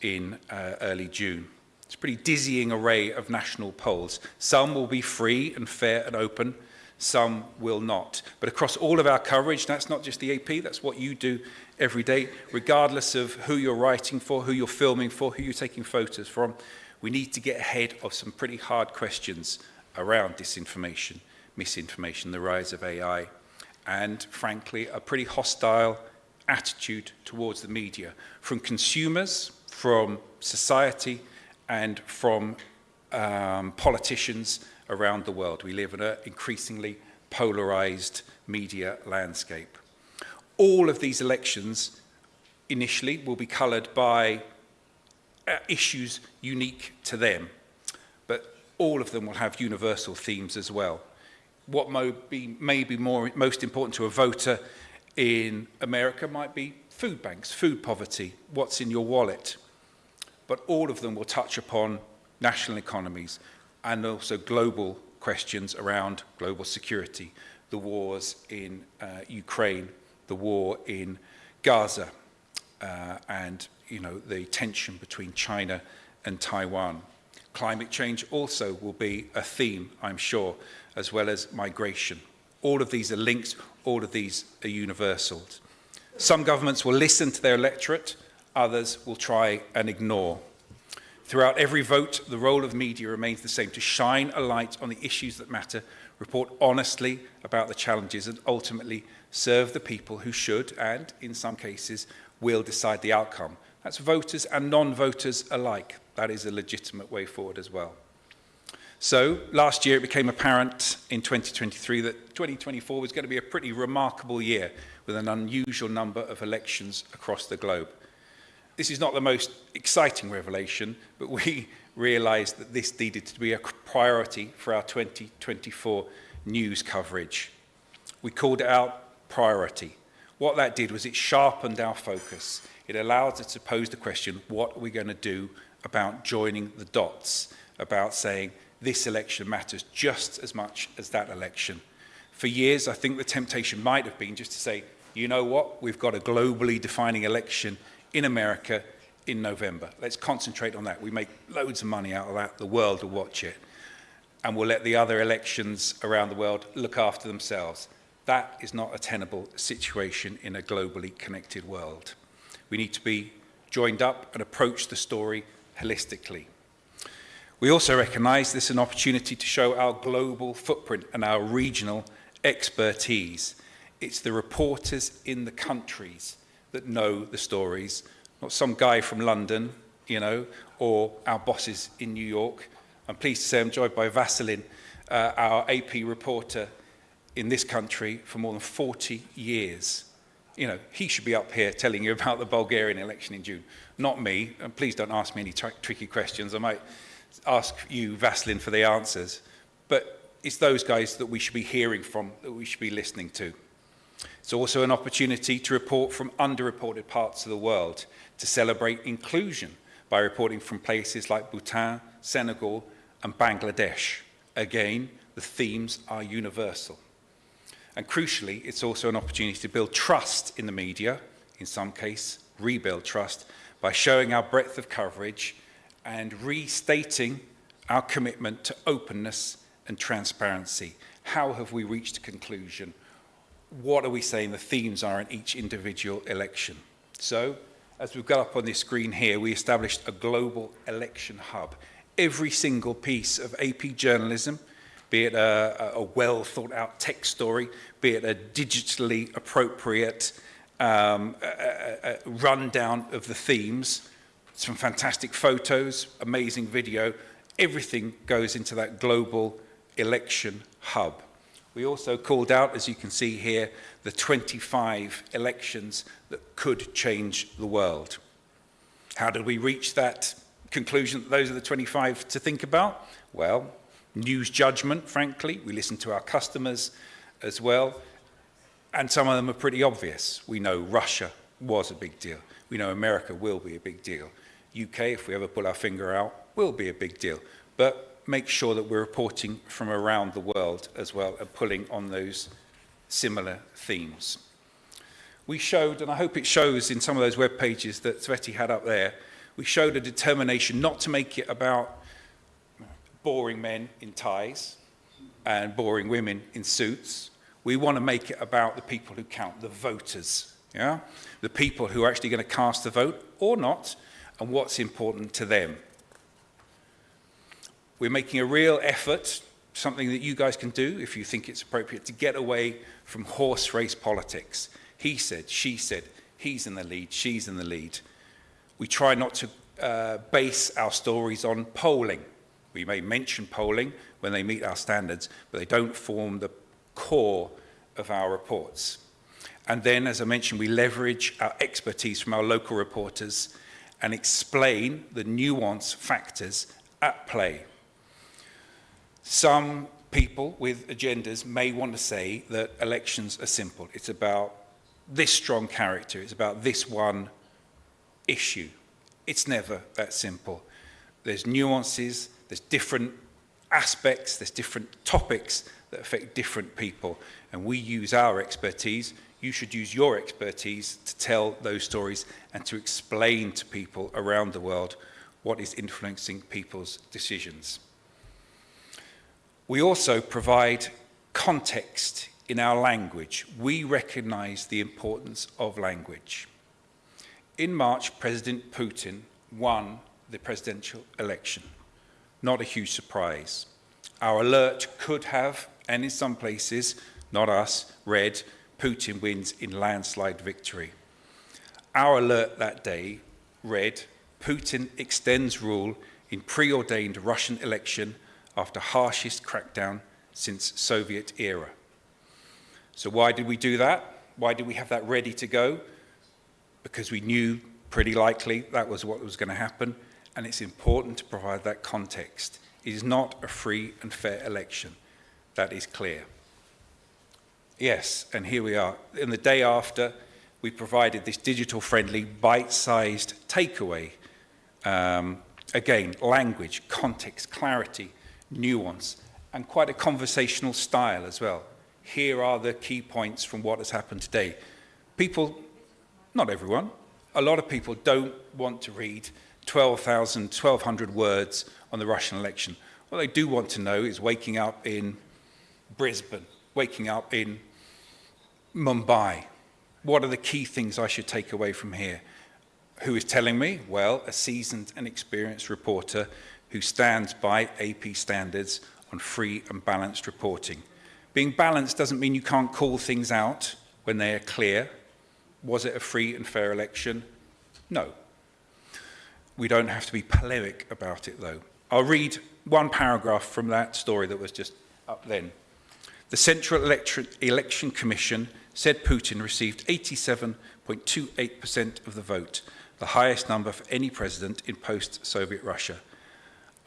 S6: in early June. It's a pretty dizzying array of national polls. Some will be free and fair and open. some will not. But across all of our coverage, that's not just the AP, that's what you do every day, regardless of who you're writing for, who you're filming for, who you're taking photos from, we need to get ahead of some pretty hard questions around disinformation, misinformation, the rise of AI, and frankly, a pretty hostile attitude towards the media from consumers, from society, and from politicians around the world. We live in an increasingly polarized media landscape. All of these elections initially will be colored by issues unique to them, but all of them will have universal themes as well. What may be most important to a voter in America might be food banks, food poverty, what's in your wallet. But all of them will touch upon national economies and also global questions around global security, the wars in Ukraine, the war in Gaza, and the tension between China and Taiwan. Climate change also will be a theme, I'm sure, as well as migration. All of these are linked, all of these are universals. Some governments will listen to their electorate, others will try and ignore. Throughout every vote, the role of media remains the same, to shine a light on the issues that matter, report honestly about the challenges, and ultimately serve the people who should, and in some cases, will decide the outcome. That's voters and non-voters alike. That is a legitimate way forward as well. So last year it became apparent in 2023 that 2024 was going to be a pretty remarkable year with an unusual number of elections across the globe. This is not the most exciting revelation, but we realized that this needed to be a priority for our 2024 news coverage. We called it out priority. What that did was it sharpened our focus. It allowed us to pose the question, what are we going to do about joining the dots, about saying this election matters just as much as that election. For years, I think the temptation might have been just to say, you know what, we've got a globally defining election in America in November. Let's concentrate on that. We make loads of money out of that. The world will watch it. And we'll let the other elections around the world look after themselves. That is not a tenable situation in a globally connected world. We need to be joined up and approach the story holistically. We also recognize this is an opportunity to show our global footprint and our regional expertise. It's the reporters in the countries that know the stories, not some guy from London, or our bosses in New York. I'm pleased to say I'm joined by Vasilin, our AP reporter in this country for more than 40 years. He should be up here telling you about the Bulgarian election in June, not me. And please don't ask me any tricky questions. I might ask you, Vasilin, for the answers. But it's those guys that we should be hearing from, that we should be listening to. It's also an opportunity to report from underreported parts of the world, to celebrate inclusion by reporting from places like Bhutan, Senegal, and Bangladesh. Again, the themes are universal. And crucially, it's also an opportunity to build trust in the media, in some case, rebuild trust, by showing our breadth of coverage and restating our commitment to openness and transparency. How have we reached a conclusion? What are we saying the themes are in each individual election? So, as we've got up on this screen here, we established a global election hub. Every single piece of AP journalism, be it a well-thought-out tech story, be it a digitally appropriate rundown of the themes, some fantastic photos, amazing video, everything goes into that global election hub. We also called out, as you can see here, the 25 elections that could change the world. How did we reach that conclusion that those are the 25 to think about? Well, news judgment, frankly. We listen to our customers as well. And some of them are pretty obvious. We know Russia was a big deal. We know America will be a big deal. UK, if we ever pull our finger out, will be a big deal. But make sure that we're reporting from around the world as well and pulling on those similar themes. We showed, and I hope it shows in some of those web pages that Sveti had up there, we showed a determination not to make it about boring men in ties, and boring women in suits. We want to make it about the people who count, the voters, yeah? The people who are actually going to cast the vote or not, and what's important to them. We're making a real effort, something that you guys can do if you think it's appropriate, to get away from horse race politics. He said, she said, he's in the lead, she's in the lead. We try not to base our stories on polling. We may mention polling when they meet our standards, but they don't form the core of our reports. And then, as I mentioned, we leverage our expertise from our local reporters and explain the nuanced factors at play. Some people with agendas may want to say that elections are simple. It's about this strong character. It's about this one issue. It's never that simple. There's nuances, there's different aspects, there's different topics that affect different people. And we use our expertise. You should use your expertise to tell those stories and to explain to people around the world what is influencing people's decisions. We also provide context in our language. We recognize the importance of language. In March, President Putin won the presidential election. Not a huge surprise. Our alert could have, and in some places, not us, read, Putin wins in landslide victory. Our alert that day read, Putin extends rule in preordained Russian election after harshest crackdown since Soviet era. So why did we do that? Why did we have that ready to go? Because we knew pretty likely that was what was going to happen, and it's important to provide that context. It is not a free and fair election. That is clear. Yes, and here we are. In the day after, we provided this digital-friendly, bite-sized takeaway. Again, language, context, clarity, nuance, and quite a conversational style as well. Here are the key points from what has happened today. People, not everyone, a lot of people don't want to read 1,200 words on the Russian election. What they do want to know is waking up in Brisbane, waking up in Mumbai. What are the key things I should take away from here? Who is telling me? Well, a seasoned and experienced reporter who stands by AP standards on free and balanced reporting. Being balanced doesn't mean you can't call things out when they are clear. Was it a free and fair election? No. We don't have to be polemic about it, though. I'll read one paragraph from that story that was just up then. The Central Election Commission said Putin received 87.28% of the vote, the highest number for any president in post-Soviet Russia.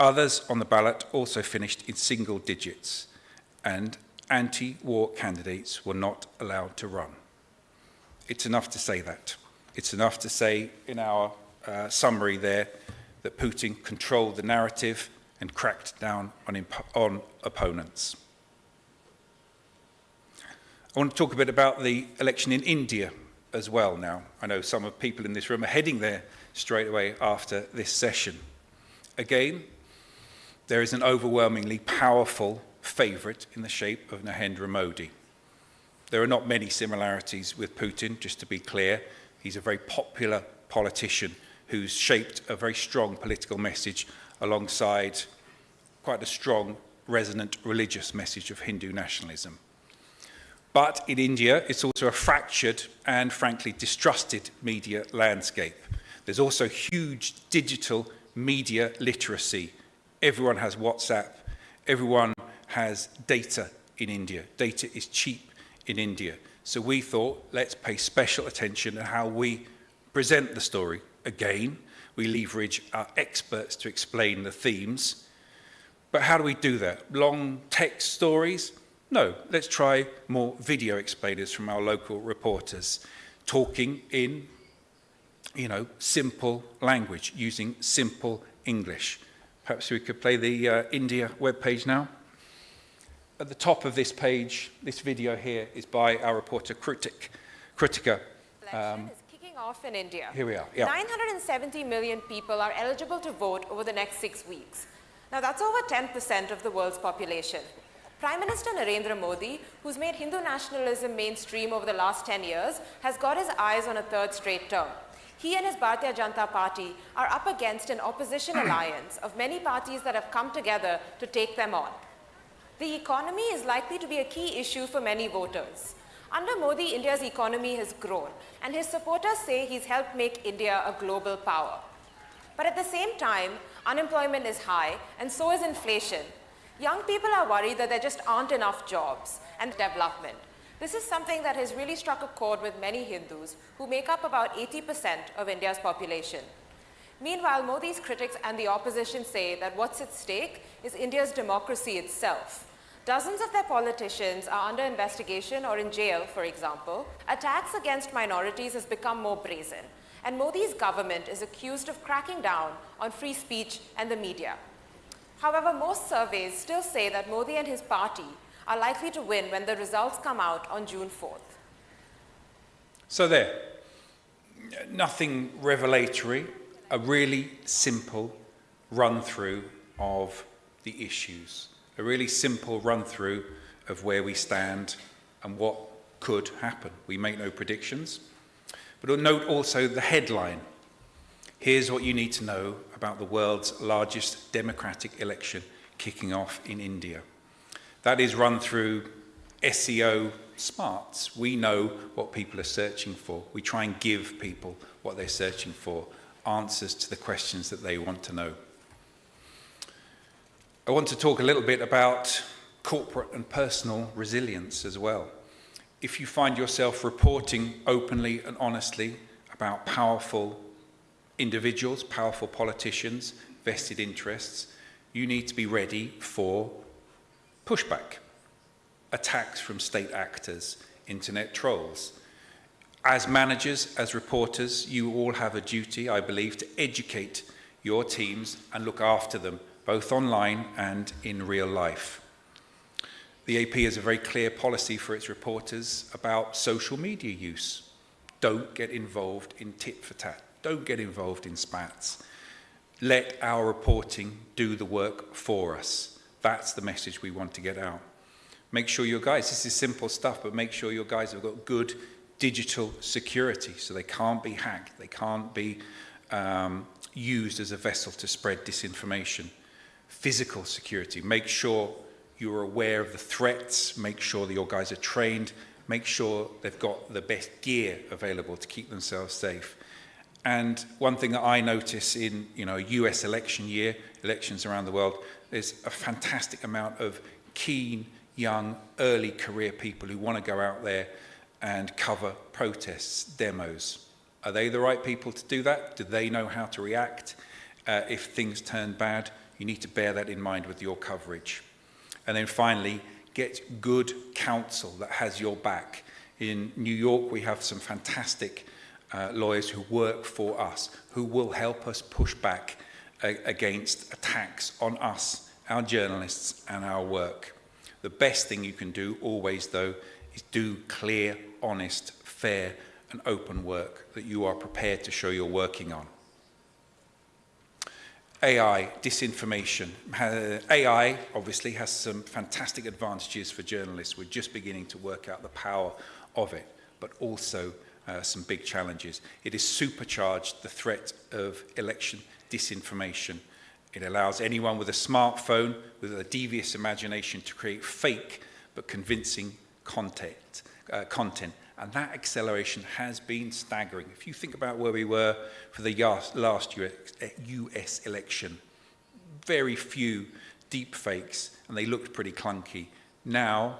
S6: Others on the ballot also finished in single digits, and anti-war candidates were not allowed to run. It's enough to say that. It's enough to say in our summary there that Putin controlled the narrative and cracked down on opponents. I want to talk a bit about the election in India as well now. I know some of the people in this room are heading there straight away after this session. Again, there is an overwhelmingly powerful favourite in the shape of Narendra Modi. There are not many similarities with Putin, just to be clear. He's a very popular politician who's shaped a very strong political message alongside quite a strong, resonant religious message of Hindu nationalism. But in India, it's also a fractured and, frankly, distrusted media landscape. There's also huge digital media literacy. Everyone has WhatsApp. Everyone has data in India. Data is cheap in India. So we thought, let's pay special attention to how we present the story. Again, we leverage our experts to explain the themes. But how do we do that? Long text stories? No, let's try more video explainers from our local reporters, talking in, simple language, using simple English. Perhaps we could play the India webpage now. At the top of this page, this video here is by our reporter Kritika.
S13: Election is kicking off in India.
S6: Here we are. Yeah.
S13: 970 million people are eligible to vote over the next 6 weeks. Now that's over 10% of the world's population. Prime Minister Narendra Modi, who's made Hindu nationalism mainstream over the last 10 years, has got his eyes on a third straight term. He and his Bharatiya Janata Party are up against an opposition alliance of many parties that have come together to take them on. The economy is likely to be a key issue for many voters. Under Modi, India's economy has grown, and his supporters say he's helped make India a global power. But at the same time, unemployment is high, and so is inflation. Young people are worried that there just aren't enough jobs and development. This is something that has really struck a chord with many Hindus, who make up about 80% of India's population. Meanwhile, Modi's critics and the opposition say that what's at stake is India's democracy itself. Dozens of their politicians are under investigation or in jail, for example. Attacks against minorities has become more brazen, and Modi's government is accused of cracking down on free speech and the media. However, most surveys still say that Modi and his party are likely to win when the results come out on June 4th.
S6: So there, nothing revelatory, a really simple run-through of the issues, a really simple run-through of where we stand and what could happen. We make no predictions, but note also the headline. Here's what you need to know about the world's largest democratic election kicking off in India. That is run through SEO smarts. We know what people are searching for. We try and give people what they're searching for, answers to the questions that they want to know. I want to talk a little bit about corporate and personal resilience as well. If you find yourself reporting openly and honestly about powerful individuals, powerful politicians, vested interests, you need to be ready for pushback, attacks from state actors, internet trolls. As managers, as reporters, you all have a duty, I believe, to educate your teams and look after them, both online and in real life. The AP has a very clear policy for its reporters about social media use. Don't get involved in tit-for-tat. Don't get involved in spats. Let our reporting do the work for us. That's the message we want to get out. Make sure your guys, this is simple stuff, but make sure your guys have got good digital security so they can't be hacked, they can't be used as a vessel to spread disinformation. Physical security, make sure you're aware of the threats, make sure that your guys are trained, make sure they've got the best gear available to keep themselves safe. And one thing that I notice in a US election year, elections around the world, there's a fantastic amount of keen, young, early career people who want to go out there and cover protests, demos. Are they the right people to do that? Do they know how to react if things turn bad? You need to bear that in mind with your coverage. And then finally, get good counsel that has your back. In New York, we have some fantastic lawyers who work for us, who will help us push back against attacks on us, our journalists, and our work. The best thing you can do always, though, is do clear, honest, fair, and open work that you are prepared to show you're working on. AI, disinformation. AI obviously has some fantastic advantages for journalists. We're just beginning to work out the power of it, but also some big challenges. It has supercharged the threat of election disinformation. It allows anyone with a smartphone, with a devious imagination, to create fake but convincing content. And that acceleration has been staggering. If you think about where we were for the last US election, very few deep fakes, and they looked pretty clunky. Now,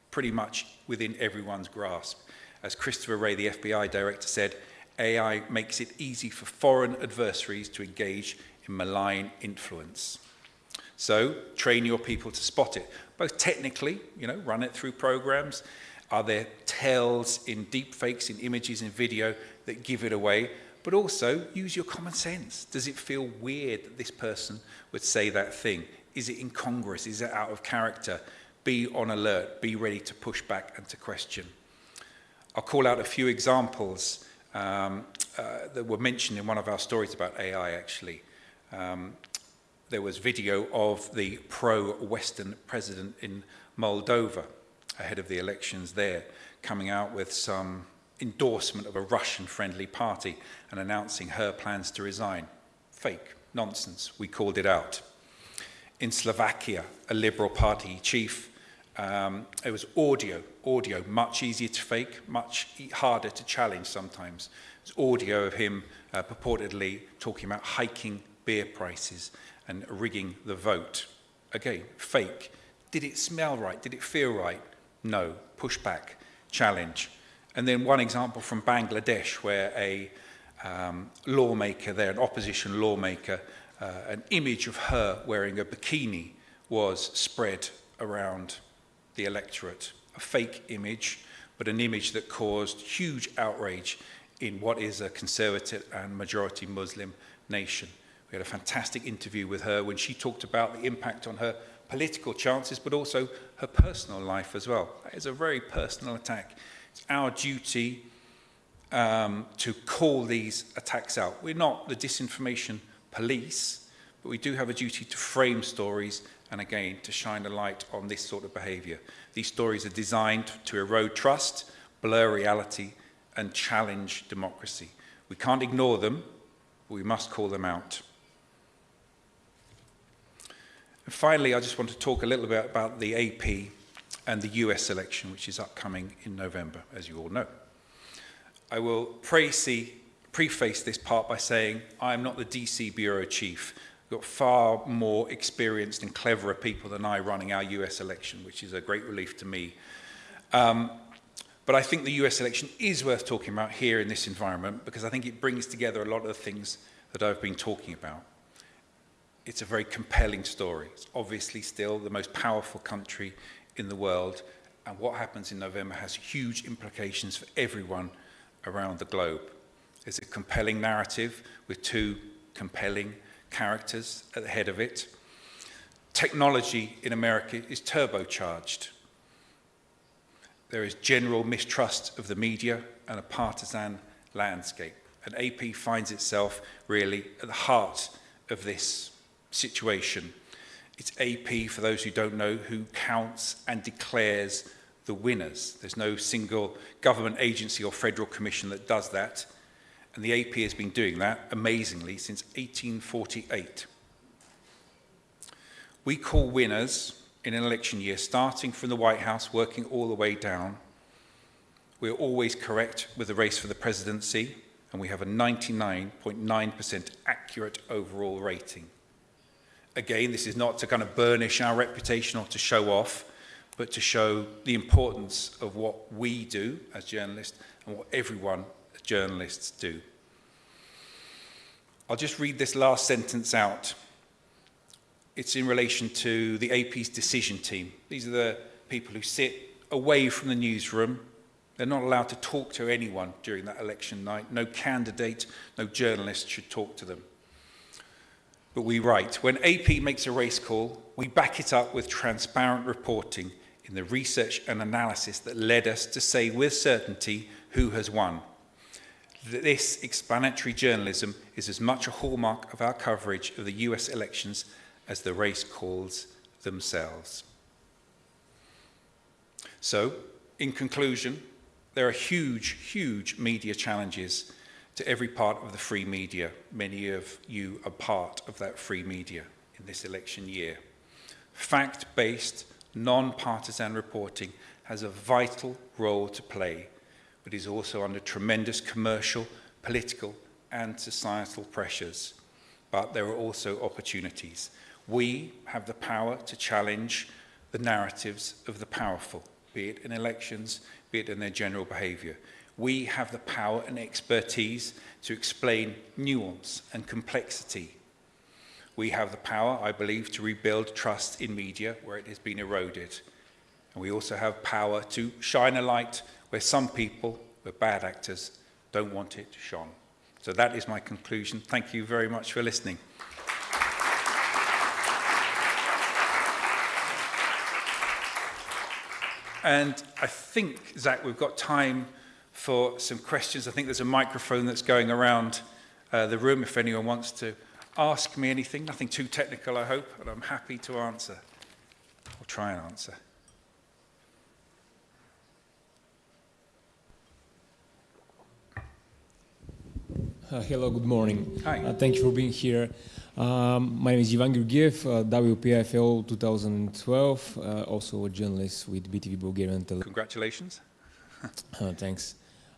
S6: pretty much within everyone's grasp. As Christopher Wray, the FBI director, said, AI makes it easy for foreign adversaries to engage in malign influence. So train your people to spot it, both technically, run it through programs. Are there tells in deepfakes, in images, in video that give it away? But also use your common sense. Does it feel weird that this person would say that thing? Is it incongruous? Is it out of character? Be on alert, be ready to push back and to question. I'll call out a few examples that were mentioned in one of our stories about AI, actually. There was video of the pro-Western president in Moldova ahead of the elections there, coming out with some endorsement of a Russian-friendly party and announcing her plans to resign. Fake, nonsense, we called it out. In Slovakia, a Liberal Party chief, it was audio, much easier to fake, much harder to challenge sometimes. It was audio of him purportedly talking about hiking beer prices and rigging the vote. Again, fake. Did it smell right? Did it feel right? No. Pushback, challenge. And then one example from Bangladesh where a lawmaker there, an opposition lawmaker, an image of her wearing a bikini was spread around the electorate. A fake image, but an image that caused huge outrage in what is a conservative and majority Muslim nation. We had a fantastic interview with her when she talked about the impact on her political chances, but also her personal life as well. That is a very personal attack. It's our duty to call these attacks out. We're not the disinformation police, but we do have a duty to frame stories and again to shine a light on this sort of behaviour. These stories are designed to erode trust, blur reality and challenge democracy. We can't ignore them, but we must call them out. And finally, I just want to talk a little bit about the AP and the US election, which is upcoming in November, as you all know. I will preface this part by saying I am not the DC Bureau Chief. We've got far more experienced and cleverer people than I running our US election, which is a great relief to me. But I think the US election is worth talking about here in this environment because I think it brings together a lot of the things that I've been talking about. It's a very compelling story. It's obviously still the most powerful country in the world, and what happens in November has huge implications for everyone around the globe. There's a compelling narrative with two compelling characters at the head of it. Technology in America is turbocharged. There is general mistrust of the media and a partisan landscape. And AP finds itself really at the heart of this situation. It's AP, for those who don't know, who counts and declares the winners. There's no single government agency or federal commission that does that. And the AP has been doing that, amazingly, since 1848. We call winners in an election year, starting from the White House, working all the way down. We're always correct with the race for the presidency, and we have a 99.9% accurate overall rating. Again, this is not to kind of burnish our reputation or to show off, but to show the importance of what we do as journalists and what everyone as journalists do. I'll just read this last sentence out. It's in relation to the AP's decision team. These are the people who sit away from the newsroom. They're not allowed to talk to anyone during that election night. No candidate, no journalist should talk to them. But we write, when AP makes a race call, we back it up with transparent reporting in the research and analysis that led us to say with certainty who has won. This explanatory journalism is as much a hallmark of our coverage of the US elections as the race calls themselves. So, in conclusion, there are huge media challenges to every part of the free media. Many of you are part of that free media in this election year. Fact-based, non-partisan reporting has a vital role to play, but is also under tremendous commercial, political, and societal pressures. But there are also opportunities. We have the power to challenge the narratives of the powerful, be it in elections, be it in their general behavior. We have the power and expertise to explain nuance and complexity. We have the power, I believe, to rebuild trust in media where it has been eroded. And we also have power to shine a light where some people, where bad actors, don't want it shone. So that is my conclusion. Thank you very much for listening. And I think, Zach, we've got time for some questions. I think there's a microphone that's going around the room if anyone wants to ask me anything. Nothing too technical, I hope, but I'm happy to answer, or try and answer.
S14: Hello, good morning.
S6: Hi.
S14: Thank you for being here. My name is Ivan Georgiev, WPFL 2012, also a journalist with BTV Bulgarian Television.
S6: Congratulations.
S14: Thanks.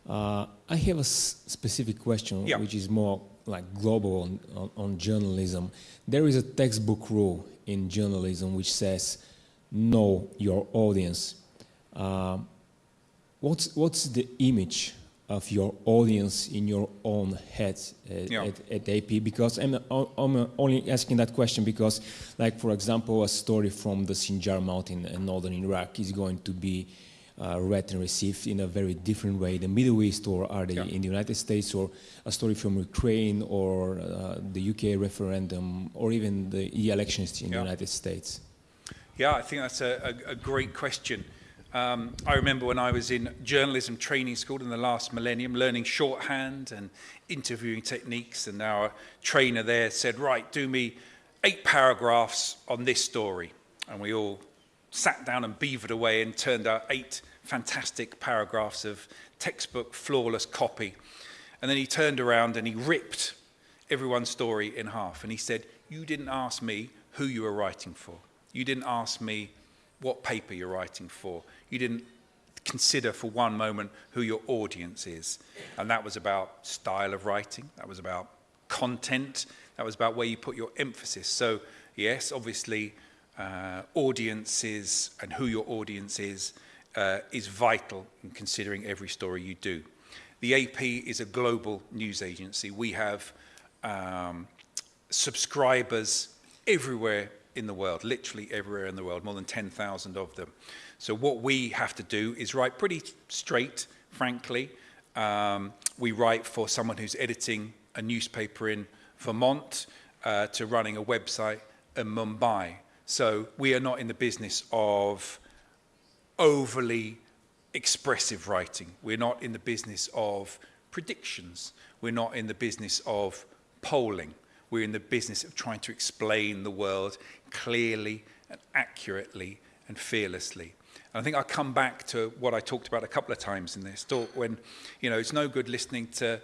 S14: I have a specific question, which is more like global on journalism. There is a textbook rule in journalism which says, know your audience. What's the image of your audience in your own head at AP? Because I'm only asking that question because, like, for example, a story from the Sinjar Mountain in northern Iraq is going to be read and received in a very different way in the Middle East, or are they in the United States, or a story from Ukraine, or the UK referendum, or even the elections in the United States?
S6: Yeah, I think that's a great question. I remember when I was in journalism training school in the last millennium, learning shorthand and interviewing techniques, and our trainer there said, right, do me 8 paragraphs on this story. And we all sat down and beavered away and turned out 8 fantastic paragraphs of textbook flawless copy. And then he turned around and he ripped everyone's story in half. And he said, you didn't ask me who you were writing for. You didn't ask me what paper you're writing for. You didn't consider for one moment who your audience is. And that was about style of writing. That was about content. That was about where you put your emphasis. So yes, obviously, audiences and who your audience is vital in considering every story you do. The AP is a global news agency. We have subscribers everywhere in the world, literally everywhere in the world, more than 10,000 of them. So what we have to do is write pretty straight, frankly. We write for someone who's editing a newspaper in Vermont to running a website in Mumbai. So we are not in the business of overly expressive writing. We're not in the business of predictions. We're not in the business of polling. We're in the business of trying to explain the world clearly and accurately and fearlessly. And I think I'll come back to what I talked about a couple of times in this talk when, you know, it's no good listening to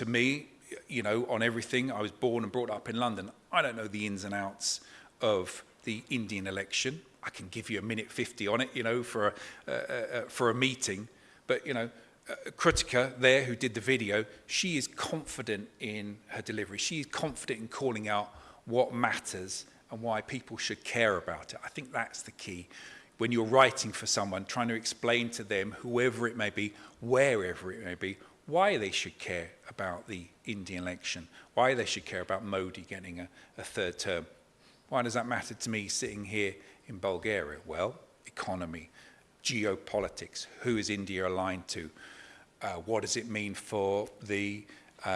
S6: me, you know, on everything. I was born and brought up in London. I don't know the ins and outs of the Indian election. I can give you a minute 50 on it, you know, for a meeting. But, you know, Kritika there, who did the video, she is confident in her delivery. She is confident in calling out what matters and why people should care about it. I think that's the key. When you're writing for someone, trying to explain to them, whoever it may be, wherever it may be, why they should care about the Indian election, why they should care about Modi getting a third term. Why does that matter to me sitting here in Bulgaria? Well, economy, geopolitics, who is India aligned to? What does it mean for the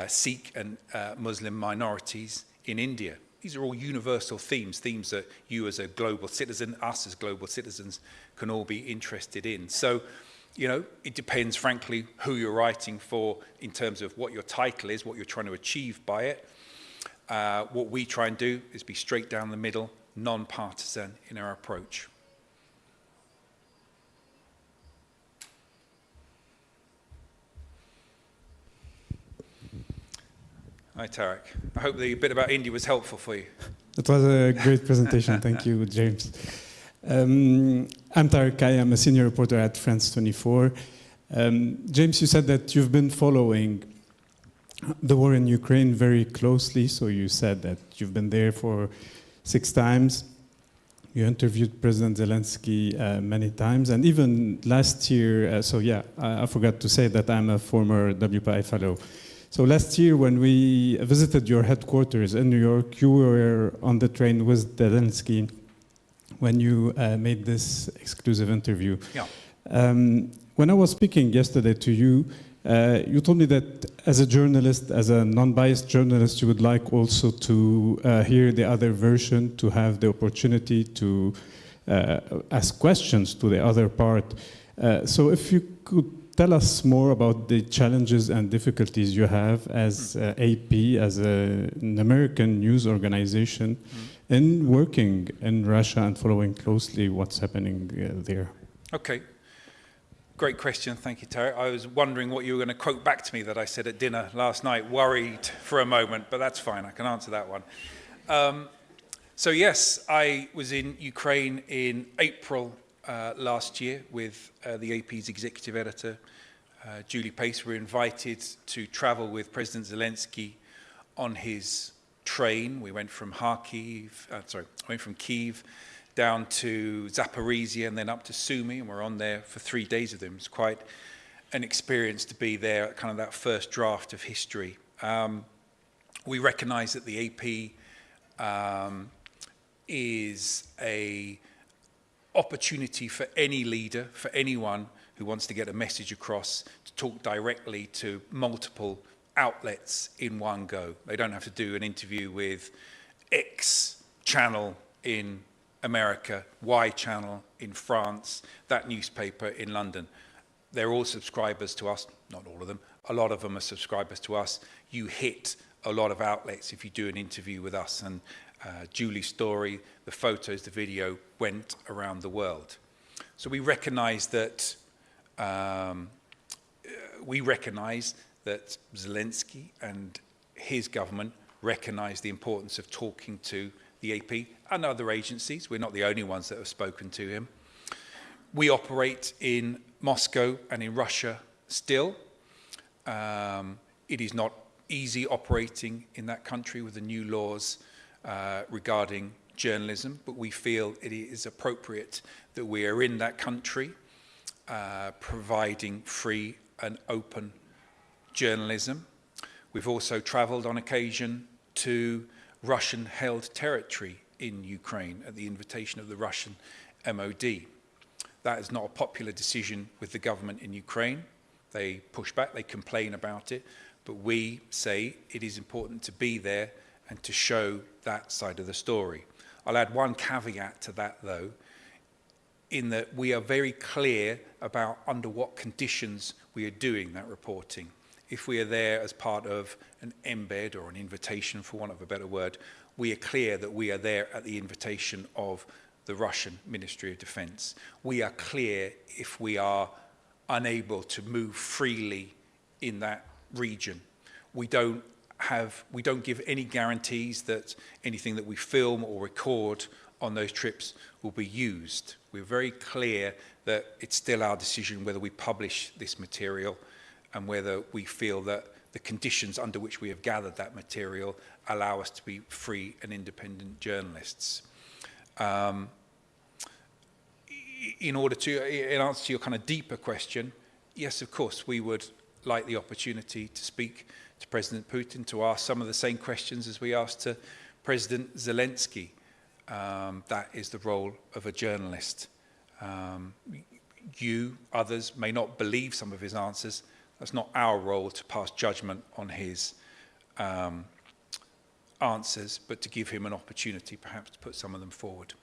S6: Sikh and Muslim minorities in India? These are all universal themes that you as a global citizen, us as global citizens, can all be interested in. So, you know, it depends, frankly, who you're writing for in terms of what your title is, what you're trying to achieve by it. What we try and do is be straight down the middle, non-partisan in our approach. Hi, Tarek. I hope the bit about India was helpful for you.
S15: It was a great presentation. Thank you, James. I'm Tarek. I am a senior reporter at France 24. James, you said that you've been following the war in Ukraine very closely. So you said that you've been there for 6 times. You interviewed President Zelensky many times. And even last year, I forgot to say that I'm a former WPI fellow. So last year, when we visited your headquarters in New York, you were on the train with Zelensky when you made this exclusive interview.
S6: Yeah.
S15: When I was speaking yesterday to you, you told me that as a journalist, as a non-biased journalist, you would like also to hear the other version, to have the opportunity to ask questions to the other part. So if you could tell us more about the challenges and difficulties you have as AP, as an American news organization, in working in Russia and following closely what's happening there.
S6: Okay. great question. Thank you, Tarek. I was wondering what you were going to quote back to me that I said at dinner last night, worried for a moment, but that's fine. I can answer that one. So yes, I was in Ukraine in April last year with the AP's executive editor, Julie Pace. We were invited to travel with President Zelensky on his train. We went from Kyiv down to Zaporizhia and then up to Sumy, and we're on there for 3 days with him. It's quite an experience to be there, kind of that first draft of history. We recognize that the AP is a opportunity for any leader, for anyone who wants to get a message across, to talk directly to multiple outlets in one go. They don't have to do an interview with X channel in America, Y channel in France, that newspaper in London. They're all subscribers to us, not all of them. A lot of them are subscribers to us. You hit a lot of outlets if you do an interview with us. And Julie's story, the photos, the video went around the world. So we recognize that Zelensky and his government recognize the importance of talking to the AP and other agencies. We're not the only ones that have spoken to him. We operate in Moscow and in Russia still. It is not easy operating in that country with the new laws regarding journalism, but we feel it is appropriate that we are in that country providing free and open journalism. We've also traveled on occasion to Russian-held territory in Ukraine at the invitation of the Russian MOD. That is not a popular decision with the government in Ukraine. They push back, they complain about it, but we say it is important to be there and to show that side of the story. I'll add one caveat to that, though, in that we are very clear about under what conditions we are doing that reporting. If we are there as part of an embed or an invitation, for want of a better word, we are clear that we are there at the invitation of the Russian Ministry of Defense. We are clear if we are unable to move freely in that region. We don't give any guarantees that anything that we film or record on those trips will be used. We're very clear that it's still our decision whether we publish this material and whether we feel that the conditions under which we have gathered that material allow us to be free and independent journalists. In answer to your kind of deeper question, yes, of course, we would like the opportunity to speak to President Putin, to ask some of the same questions as we asked to President Zelensky. That is the role of a journalist. You, others, may not believe some of his answers. That's not our role to pass judgment on his answers, but to give him an opportunity perhaps to put some of them forward.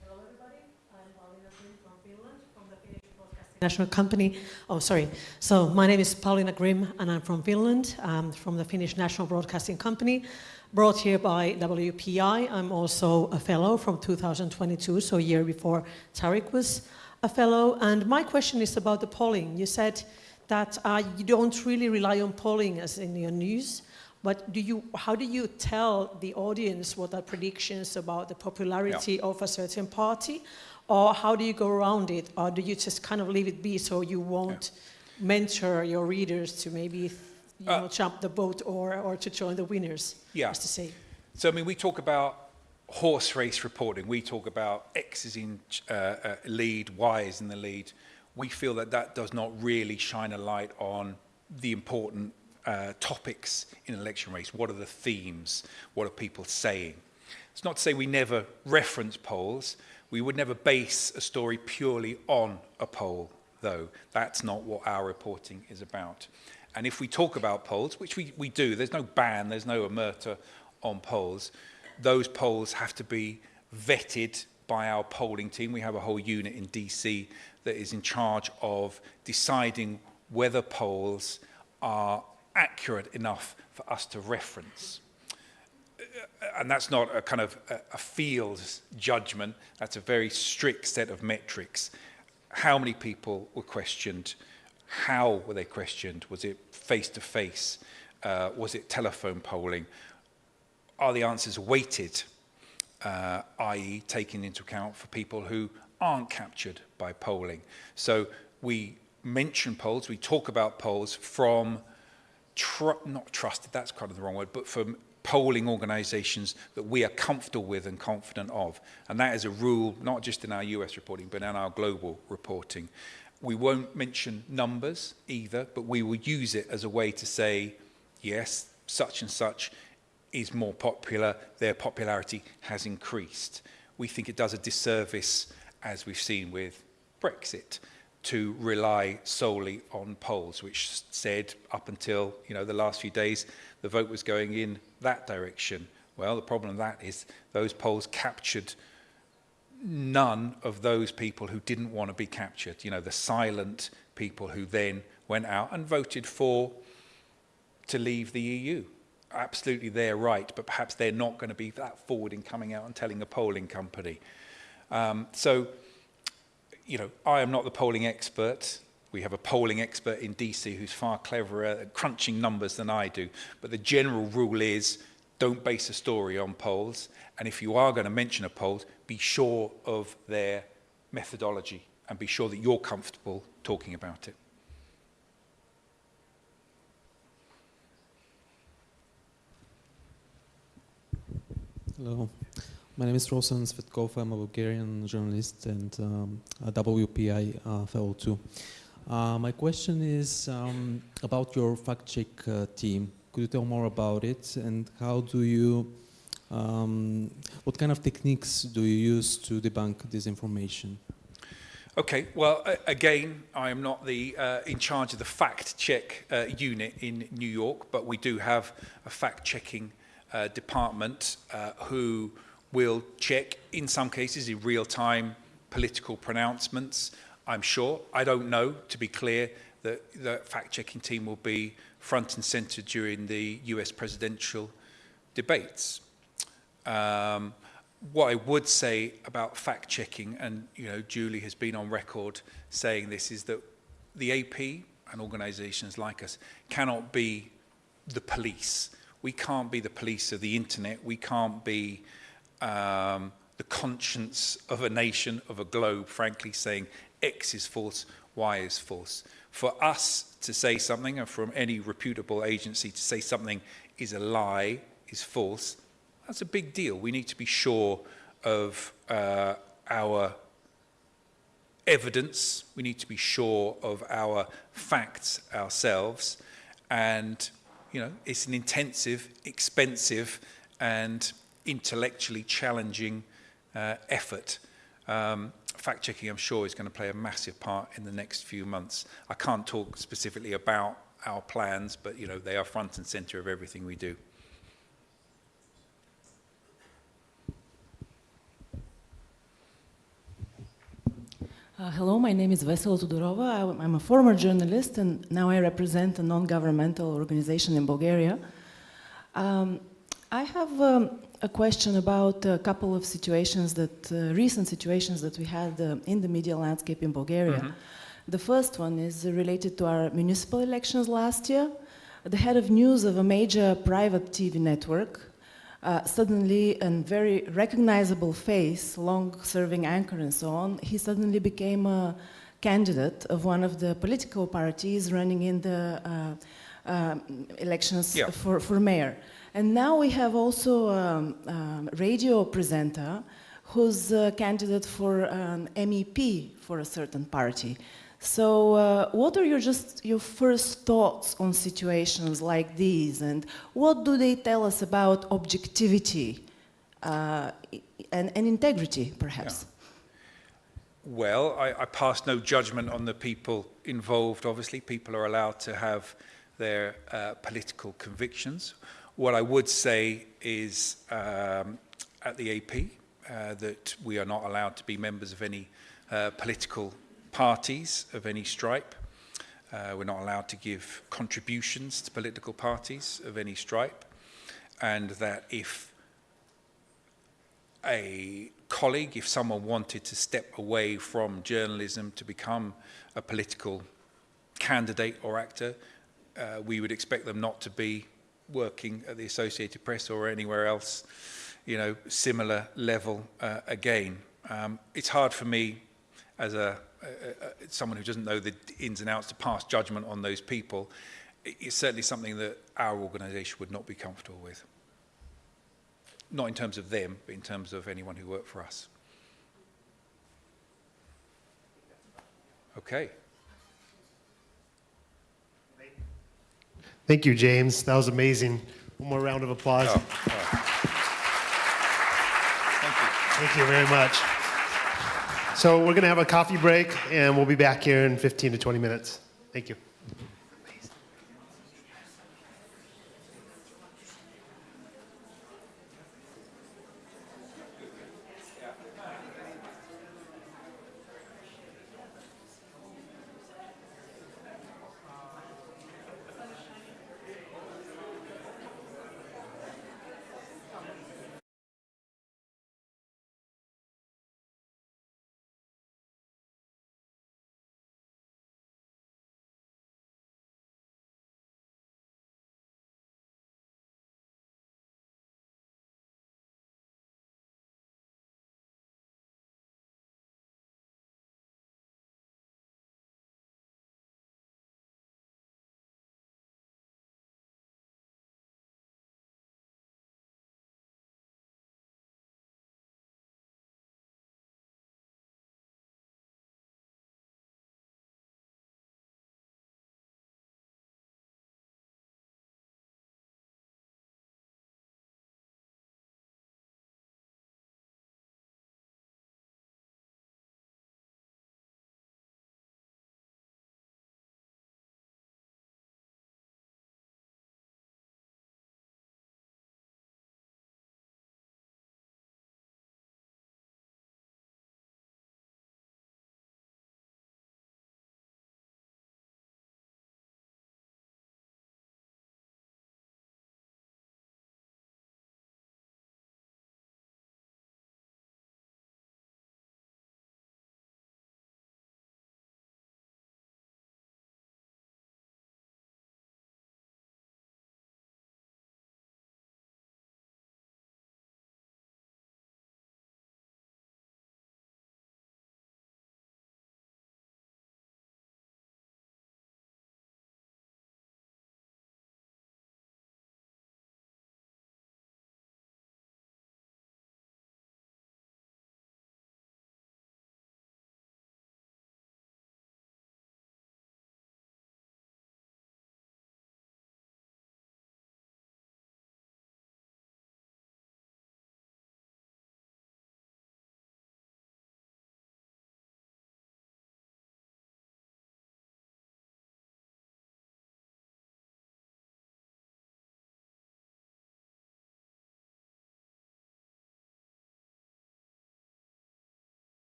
S16: Hello everybody, I'm Paulina Grimm from Finland, from the Finnish Broadcasting National Company. Oh, sorry. So my name is Paulina Grimm and I'm from Finland, from the Finnish National Broadcasting Company. Brought here by WPI. I'm also a fellow from 2022, so a year before Tarek was a fellow. And my question is about the polling. You said that you don't really rely on polling as in your news, but how do you tell the audience what are predictions about the popularity of a certain party? Or how do you go around it? Or do you just kind of leave it be so you won't mentor your readers to maybe jump the boat or to join the winners?
S6: Yeah.
S16: To say.
S6: So, I mean, we talk about horse race reporting. We talk about X is in lead, Y is in the lead. We feel that that does not really shine a light on the important topics in an election race. What are the themes? What are people saying? It's not to say we never reference polls. We would never base a story purely on a poll, though. That's not what our reporting is about. And if we talk about polls, which we do, there's no ban, there's no omerta on polls, those polls have to be vetted by our polling team. We have a whole unit in DC that is in charge of deciding whether polls are accurate enough for us to reference. and that's not a kind of a field judgment, that's a very strict set of metrics. How many people were questioned? How were they questioned? Was it face-to-face? Was it telephone polling? Are the answers weighted, i.e. taken into account for people who aren't captured by polling? So we mention polls, we talk about polls from, not trusted, that's kind of the wrong word, but from polling organisations that we are comfortable with and confident of. And that is a rule, not just in our US reporting, but in our global reporting. We won't mention numbers either, but we will use it as a way to say, yes, such and such is more popular, their popularity has increased. We think it does a disservice, as we've seen with Brexit, to rely solely on polls, which said up until the last few days the vote was going in that direction. Well, the problem with that is those polls captured none of those people who didn't want to be captured, the silent people who then went out and voted to leave the EU. Absolutely their right, but perhaps they're not going to be that forward in coming out and telling a polling company. So, I am not the polling expert. We have a polling expert in DC who's far cleverer at crunching numbers than I do. But the general rule is, don't base a story on polls. And if you are going to mention a poll, be sure of their methodology and be sure that you're comfortable talking about it.
S17: Hello, my name is Rosan Svetkov. I'm a Bulgarian journalist and a WPI fellow too. My question is about your fact-check team. Could you tell more about it, and how do you, what kind of techniques do you use to debunk disinformation?
S6: Okay, well, again, I am not in charge of the fact-check unit in New York, but we do have a fact-checking department who will check, in some cases, in real time, political pronouncements. I'm sure, I don't know, to be clear, that the fact-checking team will be front and center during the US presidential debates. What I would say about fact-checking, and Julie has been on record saying this, is that the AP and organizations like us cannot be the police. We can't be the police of the internet. We can't be the conscience of a nation, of a globe, frankly, saying X is false, Y is false. For us to say something, and from any reputable agency to say something is a lie, is false, that's a big deal. We need to be sure of our evidence. We need to be sure of our facts ourselves. And, it's an intensive, expensive, and intellectually challenging effort. Fact-checking, I'm sure, is going to play a massive part in the next few months. I can't talk specifically about our plans, but they are front and center of everything we do.
S18: Hello, my name is Vesela Tudorova. I'm a former journalist, and now I represent a non-governmental organization in Bulgaria. I have a question about a couple of situations recent situations that we had in the media landscape in Bulgaria. The first one is related to our municipal elections last year. The head of news of a major private TV network, suddenly a very recognizable face, long-serving anchor and so on, he suddenly became a candidate of one of the political parties running in the elections for mayor. And now we have also a radio presenter who's a candidate for an MEP for a certain party. So what are your first thoughts on situations like these, and what do they tell us about objectivity and integrity, perhaps?
S6: Yeah. Well, I pass no judgment on the people involved. Obviously, people are allowed to have their political convictions. What I would say is at the AP that we are not allowed to be members of any political parties of any stripe. We're not allowed to give contributions to political parties of any stripe. and that if a colleague, if someone wanted to step away from journalism to become a political candidate or actor, we would expect them not to be working at the Associated Press or anywhere else, similar level again. It's hard for me as someone who doesn't know the ins and outs to pass judgment on those people. It's certainly something that our organisation would not be comfortable with. Not in terms of them, but in terms of anyone who worked for us. Okay.
S1: Thank you, James. That was amazing. One more round of applause.
S6: Oh.
S1: Thank you very much. So we're going to have a coffee break, and we'll be back here in 15 to 20 minutes. Thank you.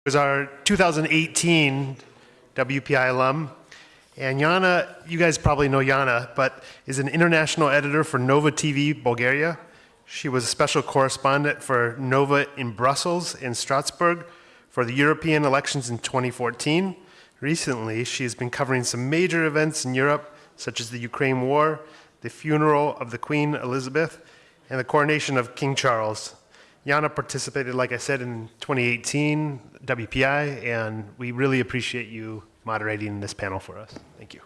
S1: was our 2018 WPI alum. And Yana, you guys probably know Yana, but is an international editor for Nova TV Bulgaria. She was a special correspondent for Nova in Brussels and Strasbourg for the European elections in 2014. Recently, she has been covering some major events in Europe, such as the Ukraine war, the funeral of the Queen Elizabeth, and the coronation of King Charles. Yana participated, like I said, in 2018 WPI, and we really appreciate you moderating this panel for us. Thank you.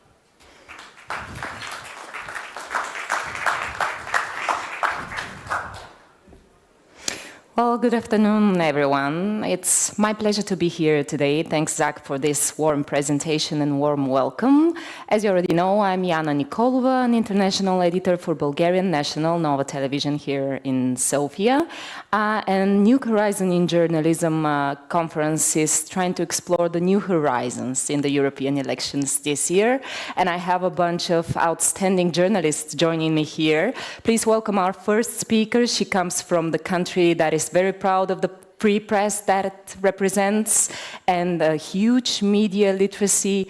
S19: Well, good afternoon, everyone. It's my pleasure to be here today. Thanks, Zach, for this warm presentation and warm welcome. As you already know, I'm Yana Nikolova, an international editor for Bulgarian National Nova Television here in Sofia. And New Horizon in Journalism conference is trying to explore the new horizons in the European elections this year. And I have a bunch of outstanding journalists joining me here. Please welcome our first speaker. She comes from the country that is very proud of the free press that it represents and a huge media literacy.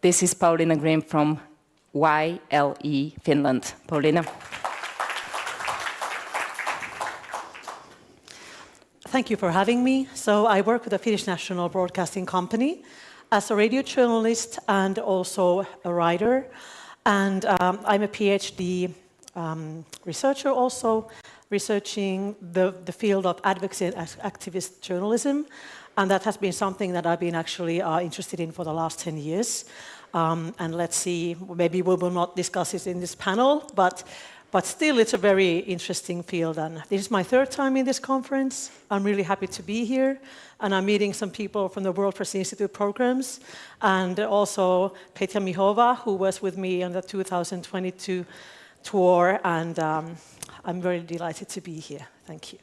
S19: This is Paulina Grimm from YLE, Finland. Paulina.
S16: Thank you for having me. So I work with the Finnish National Broadcasting Company as a radio journalist and also a writer. And I'm a PhD researcher also, researching the field of advocacy and activist journalism. And that has been something that I've been actually interested in for the last 10 years. And let's see, maybe we will not discuss it in this panel, but still it's a very interesting field. And this is my third time in this conference. I'm really happy to be here. And I'm meeting some people from the World Press Institute programs. And also Petya Mihova, who was with me on the 2022 tour. And I'm very delighted to be here. Thank you.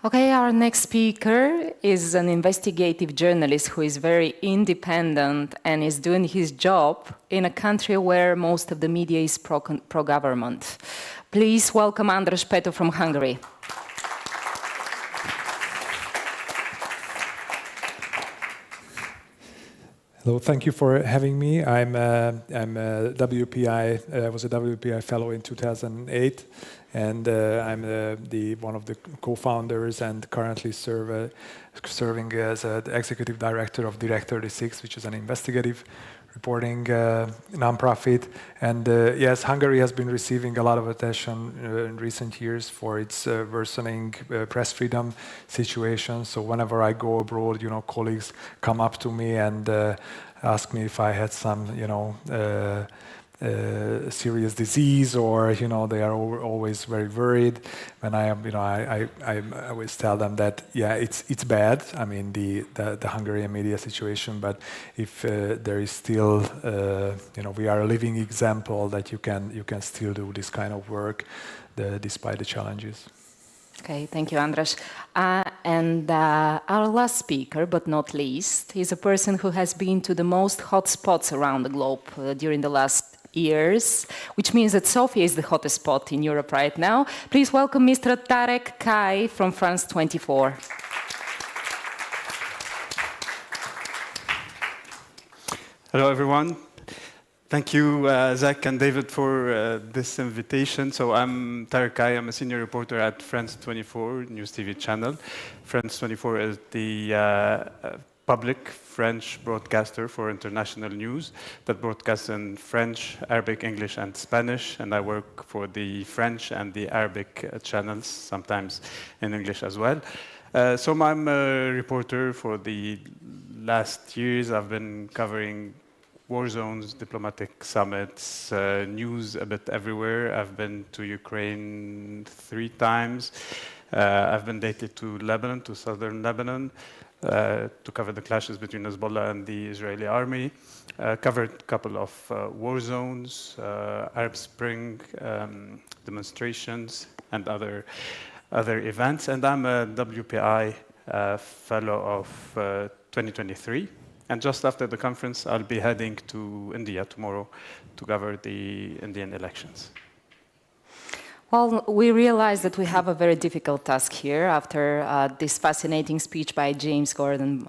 S19: Okay, our next speaker is an investigative journalist who is very independent and is doing his job in a country where most of the media is pro-government. Please welcome Andras Peto from Hungary.
S20: Hello, thank you for having me. I'm a WPI. I was a WPI fellow in 2008, and I'm one of the co-founders and currently serving as the executive director of Direct36, which is an investigative reporting nonprofit. And yes, Hungary has been receiving a lot of attention in recent years for its worsening press freedom situation. So whenever I go abroad, colleagues come up to me and ask me if I had some, serious disease, or they are always very worried. When I am, I always tell them that it's bad. I mean the Hungarian media situation, but if there is still, we are a living example that you can still do this kind of work despite the challenges.
S19: Okay, thank you, Andras. And our last speaker, but not least, is a person who has been to the most hot spots around the globe during the last years, which means that Sofia is the hottest spot in Europe right now. Please welcome Mr. Tarek Kai from France 24.
S21: Hello, everyone. Thank you, Zach and David, for this invitation. So I'm Tarek Kai. I'm a senior reporter at France 24 News TV channel. France 24 is the public French broadcaster for international news that broadcasts in French, Arabic, English, and Spanish. And I work for the French and the Arabic channels, sometimes in English as well. So I'm a reporter for the last years. I've been covering war zones, diplomatic summits, news a bit everywhere. I've been to Ukraine 3 times. I've been dated to Lebanon, to southern Lebanon, to cover the clashes between Hezbollah and the Israeli army. Covered a couple of war zones, Arab Spring demonstrations, and other events. And I'm a WPI fellow of 2023. And just after the conference, I'll be heading to India tomorrow to cover the Indian elections.
S19: Well, we realize that we have a very difficult task here after this fascinating speech by James Gordon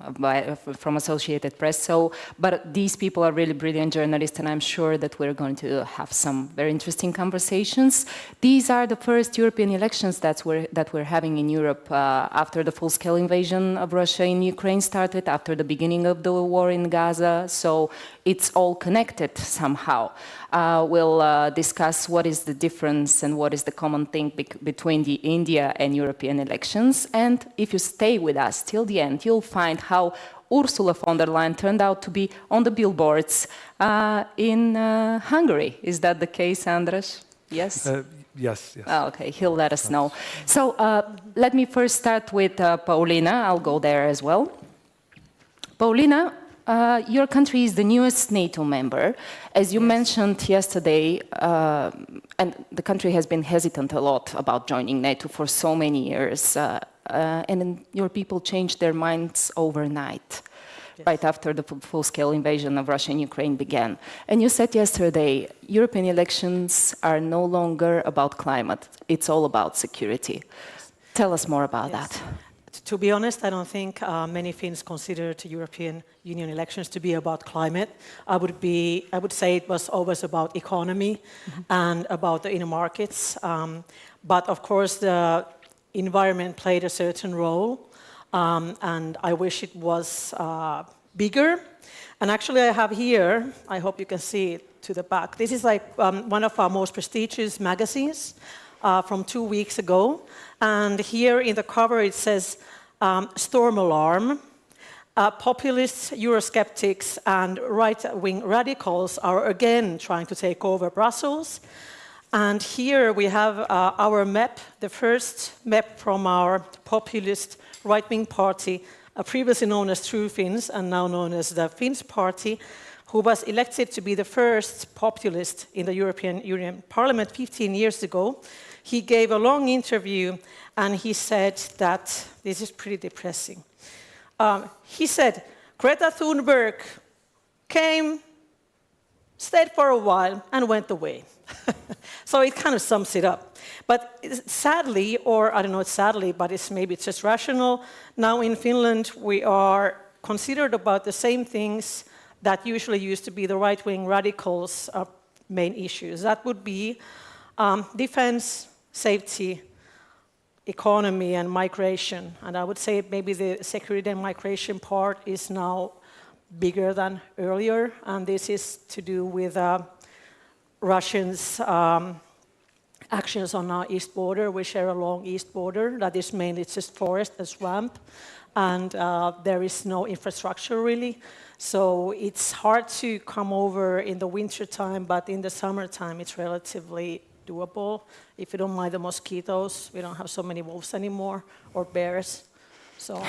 S19: from Associated Press. But these people are really brilliant journalists, and I'm sure that we're going to have some very interesting conversations. These are the first European elections that we're having in Europe after the full-scale invasion of Russia in Ukraine started, after the beginning of the war in Gaza. So it's all connected somehow. We'll discuss what is the difference and what is the common thing between the India and European elections. And if you stay with us till the end, you'll find how Ursula von der Leyen turned out to be on the billboards in Hungary. Is that the case, Andras? Yes?
S20: Yes.
S19: Oh, okay, he'll let us know. So let me first start with Paulina. I'll go there as well. Paulina, your country is the newest NATO member. As you mentioned yesterday, and the country has been hesitant a lot about joining NATO for so many years, and then your people changed their minds overnight, right after the full-scale invasion of Russia and Ukraine began. And you said yesterday, European elections are no longer about climate, it's all about security. Tell us more about that.
S16: To be honest, I don't think many Finns consider the European Union elections to be about climate. I would say it was always about economy and about the inner markets. But of course, the environment played a certain role, and I wish it was bigger. And actually, I have here, I hope you can see it to the back. This is like one of our most prestigious magazines from 2 weeks ago. And here in the cover, it says, storm alarm. Populists, Eurosceptics, and right-wing radicals are again trying to take over Brussels. And here we have our map, the first map from our populist right-wing party, previously known as True Finns and now known as the Finns Party, who was elected to be the first populist in the European Union Parliament 15 years ago. He gave a long interview and he said that, this is pretty depressing. He said, Greta Thunberg came, stayed for a while and went away. So it kind of sums it up. But sadly, or I don't know, it's sadly, but maybe it's just rational. Now in Finland, we are considered about the same things that usually used to be the right-wing radicals' main issues. That would be defense, safety, economy, and migration. And I would say maybe the security and migration part is now bigger than earlier. And this is to do with Russians' actions on our east border. We share a long east border that is mainly just forest and swamp. And there is no infrastructure really. So it's hard to come over in the winter time, but in the summertime it's relatively doable. If you don't mind the mosquitoes, we don't have so many wolves anymore, or bears. So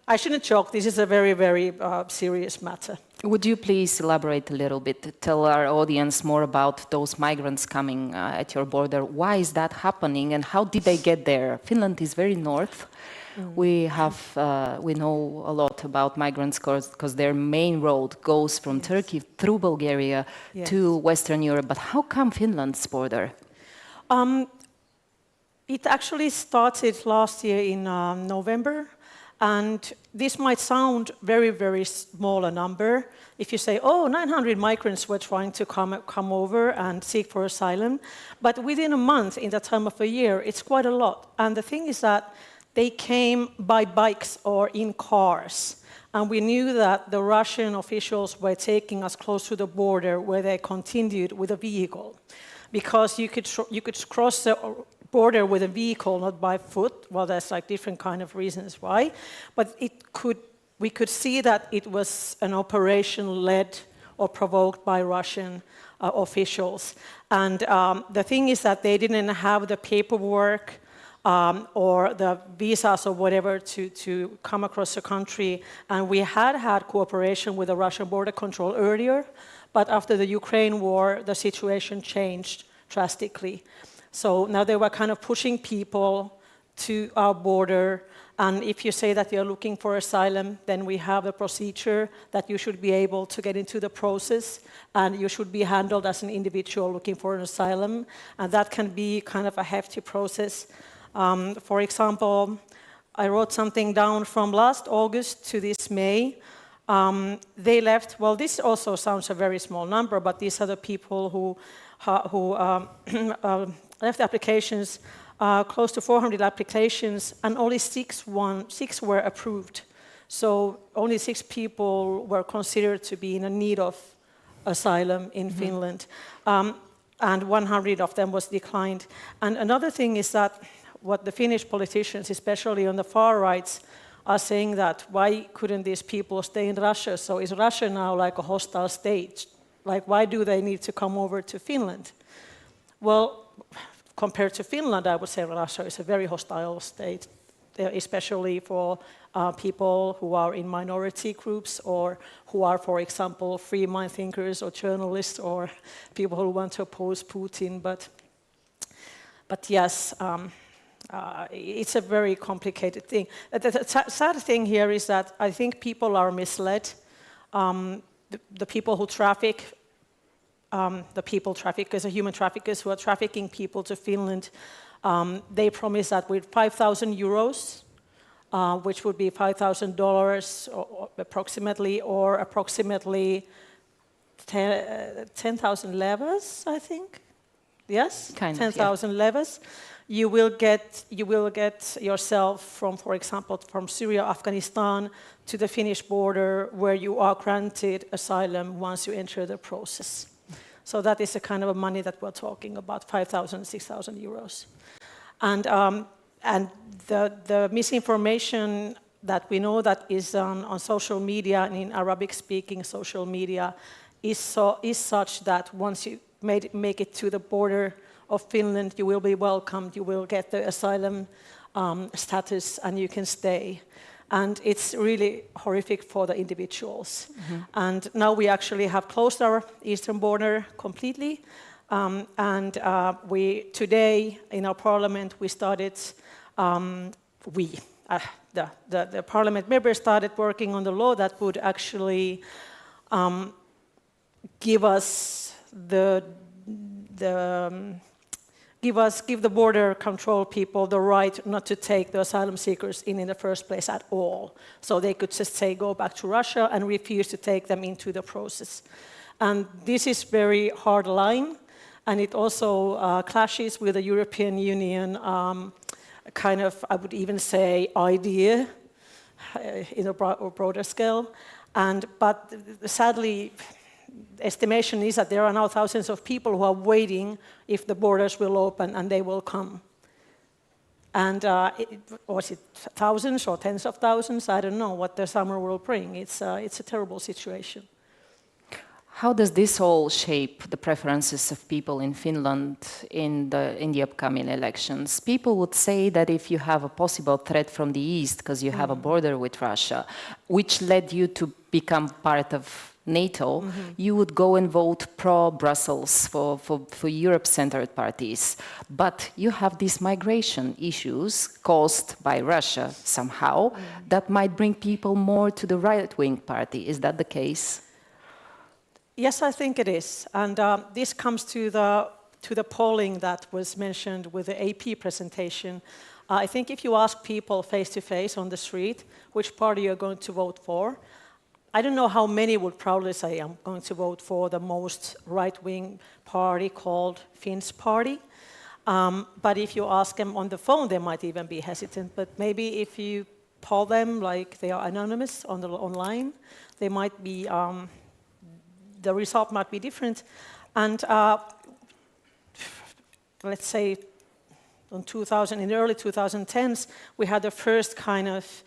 S16: I shouldn't joke, this is a very, very serious matter.
S19: Would you please elaborate a little bit, tell our audience more about those migrants coming at your border? Why is that happening and how did they get there? Finland is very north. We know a lot about migrants because their main road goes from Turkey through Bulgaria to Western Europe. But how come Finland's border?
S16: It actually started last year in November. And this might sound very, very small a number. If you say, oh, 900 migrants were trying to come over and seek for asylum. But within a month, in that time of a year, it's quite a lot. And the thing is that they came by bikes or in cars. And we knew that the Russian officials were taking us close to the border where they continued with a vehicle. Because you could cross the border with a vehicle, not by foot. Well, there's like different kind of reasons why. But we could see that it was an operation led or provoked by Russian officials. And the thing is that they didn't have the paperwork or the visas or whatever to come across the country. And we had cooperation with the Russian border control earlier, but after the Ukraine war, the situation changed drastically. So now they were kind of pushing people to our border. And if you say that you're looking for asylum, then we have a procedure that you should be able to get into the process, and you should be handled as an individual looking for an asylum. And that can be kind of a hefty process. For example, I wrote something down from last August to this May. They left, well, this also sounds a very small number, but these are the people who left applications, close to 400 applications, and only six were approved. So only 6 people were considered to be in need of asylum in Finland, and 100 of them was declined. And another thing is that what the Finnish politicians, especially on the far rights, are saying that why couldn't these people stay in Russia? So is Russia now like a hostile state? Like, why do they need to come over to Finland? Well, compared to Finland, I would say Russia is a very hostile state, especially for people who are in minority groups or who are, for example, free mind thinkers or journalists or people who want to oppose Putin. But yes, it's a very complicated thing. The sad thing here is that I think people are misled. The people who traffic, the people traffickers, the human traffickers who are trafficking people to Finland, they promise that with 5,000 euros, which would be $5,000 or approximately 10,000 levas, I think. Yes, 10,000 levas. You will get yourself from, for example, from Syria, Afghanistan to the Finnish border, where you are granted asylum once you enter the process. So that is the kind of money that we're talking about, 5,000, 6,000 euros. And the misinformation that we know that is on social media and in Arabic-speaking social media is such that once you make it to the border of Finland, you will be welcomed, you will get the asylum status, and you can stay. And it's really horrific for the individuals. And now we actually have closed our eastern border completely. Today in our parliament, we started, the parliament members started working on the law that would actually give the border control people the right not to take the asylum seekers in the first place at all. So they could just say, go back to Russia and refuse to take them into the process. And this is very hard line, and it also clashes with the European Union kind of, I would even say, idea in a broader scale. But sadly, estimation is that there are now thousands of people who are waiting if the borders will open, and they will come. And was it thousands or tens of thousands? I don't know what the summer will bring. It's a terrible situation.
S19: How does this all shape the preferences of people in Finland in the upcoming elections? People would say that if you have a possible threat from the east, because you have a border with Russia, which led you to become part of NATO, you would go and vote pro-Brussels for Europe-centered parties. But you have these migration issues caused by Russia somehow that might bring people more to the right-wing party. Is that the case?
S16: Yes, I think it is. And this comes to the polling that was mentioned with the AP presentation. I think if you ask people face-to-face on the street which party you're going to vote for, I don't know how many would proudly say, I'm going to vote for the most right-wing party called Finns Party. But if you ask them on the phone, they might even be hesitant. But maybe if you poll them, like they are anonymous online, they might be, the result might be different. And let's say in the early 2010s, we had the first kind of,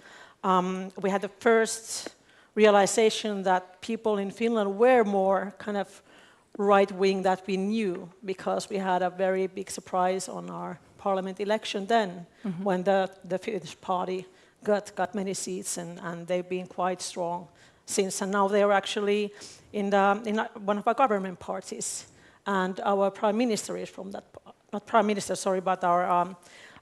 S16: realization that people in Finland were more kind of right-wing that we knew, because we had a very big surprise on our parliament election then, when the Finnish party got many seats, and they've been quite strong since. And now they're actually in one of our government parties, and our prime minister is from that. Not prime minister, sorry, but our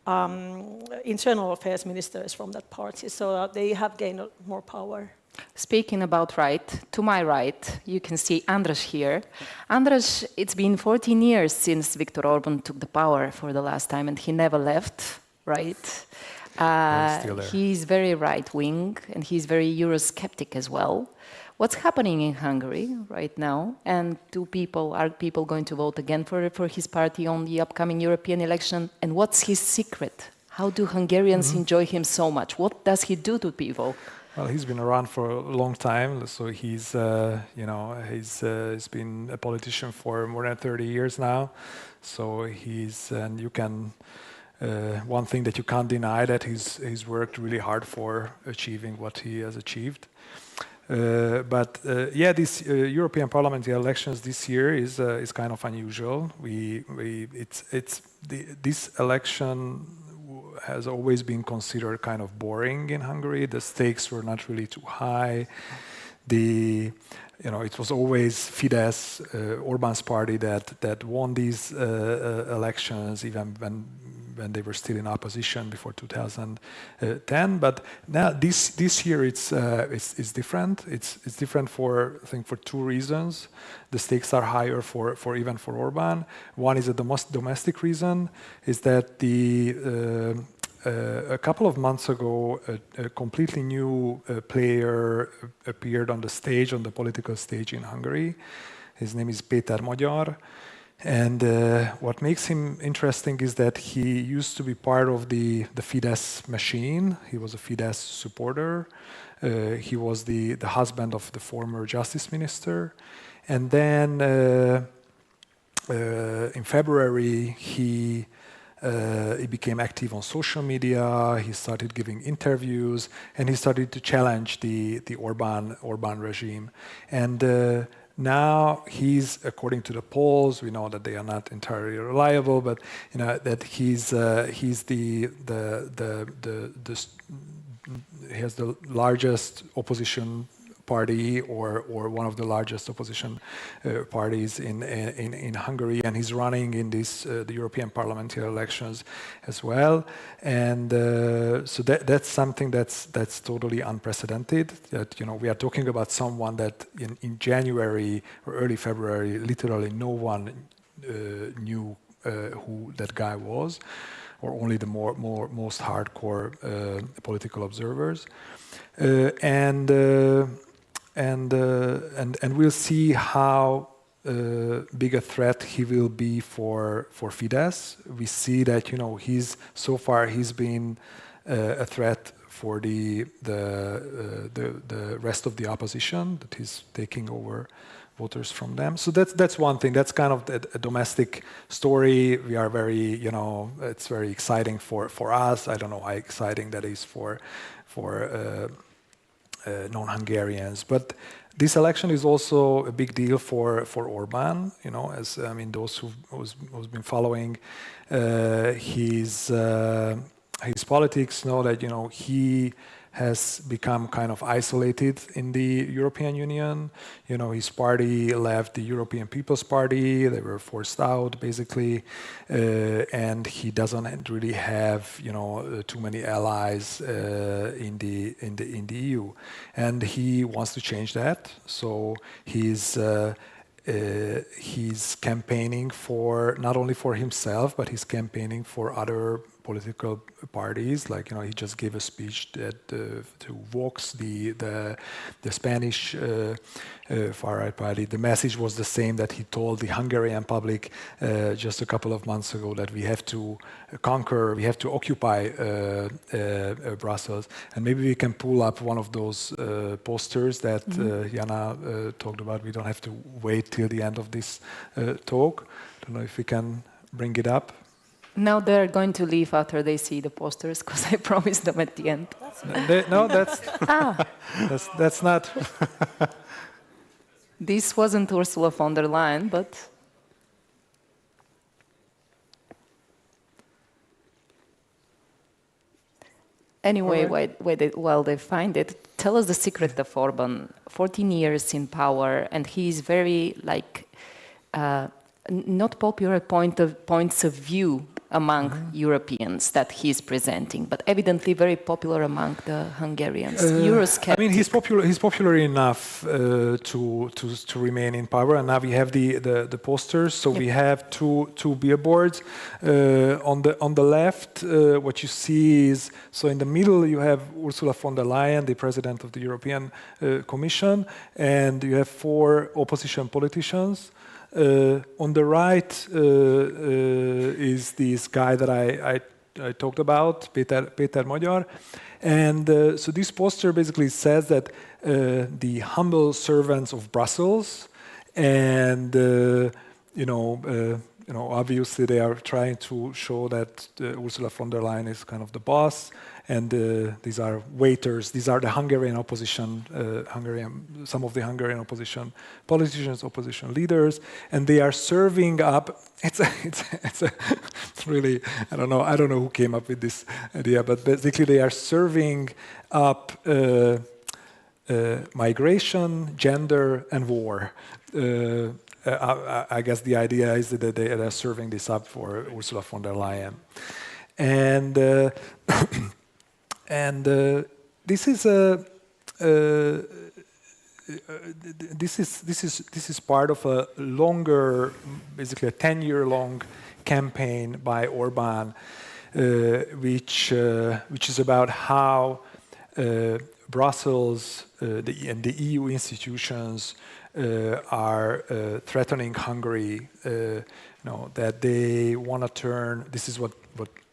S16: internal affairs ministers from that party. So they have gained more power.
S19: Speaking about right, to my right, you can see Andras here. Andras, it's been 14 years since Viktor Orban took the power for the last time, and he never left, right? He's very right-wing, and he's very Eurosceptic as well. What's happening in Hungary right now? And are people going to vote again for his party on the upcoming European election? And what's his secret? How do Hungarians enjoy him so much? What does he do to people?
S20: Well, he's been around for a long time, so he's been a politician for more than 30 years now. So and you can, one thing that you can't deny that he's worked really hard for achieving what he has achieved. These European parliamentary elections this year is kind of unusual. This election has always been considered kind of boring in Hungary. The stakes were not really too high. It was always Fidesz, Orbán's party, that won these elections, even when they were still in opposition before 2010. But now this year it's different. It's different for two reasons. The stakes are higher for Orbán. One is a domestic reason, is that a couple of months ago, a completely new player appeared on the political stage in Hungary. His name is Péter Magyar. And what makes him interesting is that he used to be part of the Fidesz machine. He was a Fidesz supporter. He was the husband of the former justice minister. And then in February, he became active on social media. He started giving interviews, and he started to challenge the Orbán regime. And now he's, according to the polls, we know that they are not entirely reliable, but that he has the largest opposition party or one of the largest opposition parties in Hungary, and he's running in the European parliamentary elections as well. And so that's something that's totally unprecedented. That we are talking about someone that in January or early February, literally no one knew who that guy was, or only the most hardcore political observers, and we'll see how big a threat he will be for Fidesz. We see that so far he's been a threat for the rest of the opposition, that he's taking over voters from them. So that's one thing. That's kind of a domestic story. We are very, it's very exciting for us. I don't know how exciting that is for non-Hungarians. But this election is also a big deal for Orbán. Those who's been following his politics know that he has become kind of isolated in the European Union. His party left the European People's Party. They were forced out, basically, and he doesn't really have, too many allies in the EU, and he wants to change that. So he's campaigning for not only for himself, but he's campaigning for other political parties. Like he just gave a speech to Vox, the Spanish far-right party. The message was the same that he told the Hungarian public just a couple of months ago, that we have to conquer, we have to occupy Brussels. And maybe we can pull up one of those posters that Jana talked about. We don't have to wait till the end of this talk. I don't know if we can bring it up.
S19: Now they're going to leave after they see the posters, because I promised them at the end.
S20: That's not.
S19: This wasn't Ursula von der Leyen, but anyway, while they find it, tell us the secret of Orban. 14 years in power, and he's very not popular points of view among Europeans that he's presenting, but evidently very popular among the Hungarians. Eurosceptic.
S20: I mean, he's popular enough to remain in power, and now we have the posters. So we have two billboards on the left. What you see is, so in the middle you have Ursula von der Leyen, the president of the European Commission, and you have 4 opposition politicians. On the right is this guy that I talked about, Péter Magyar. And so this poster basically says that the humble servants of Brussels, and obviously they are trying to show that Ursula von der Leyen is kind of the boss, and these are waiters. These are the Hungarian opposition, some of the Hungarian opposition politicians, opposition leaders, and they are serving up. It's really, I don't know who came up with this idea, but basically they are serving up migration, gender, and war. I guess the idea is that they are serving this up for Ursula von der Leyen, and this is part of a longer, basically a 10-year-long campaign by Orbán, which is about how Brussels and the EU institutions are threatening Hungary. That they want to turn. This is what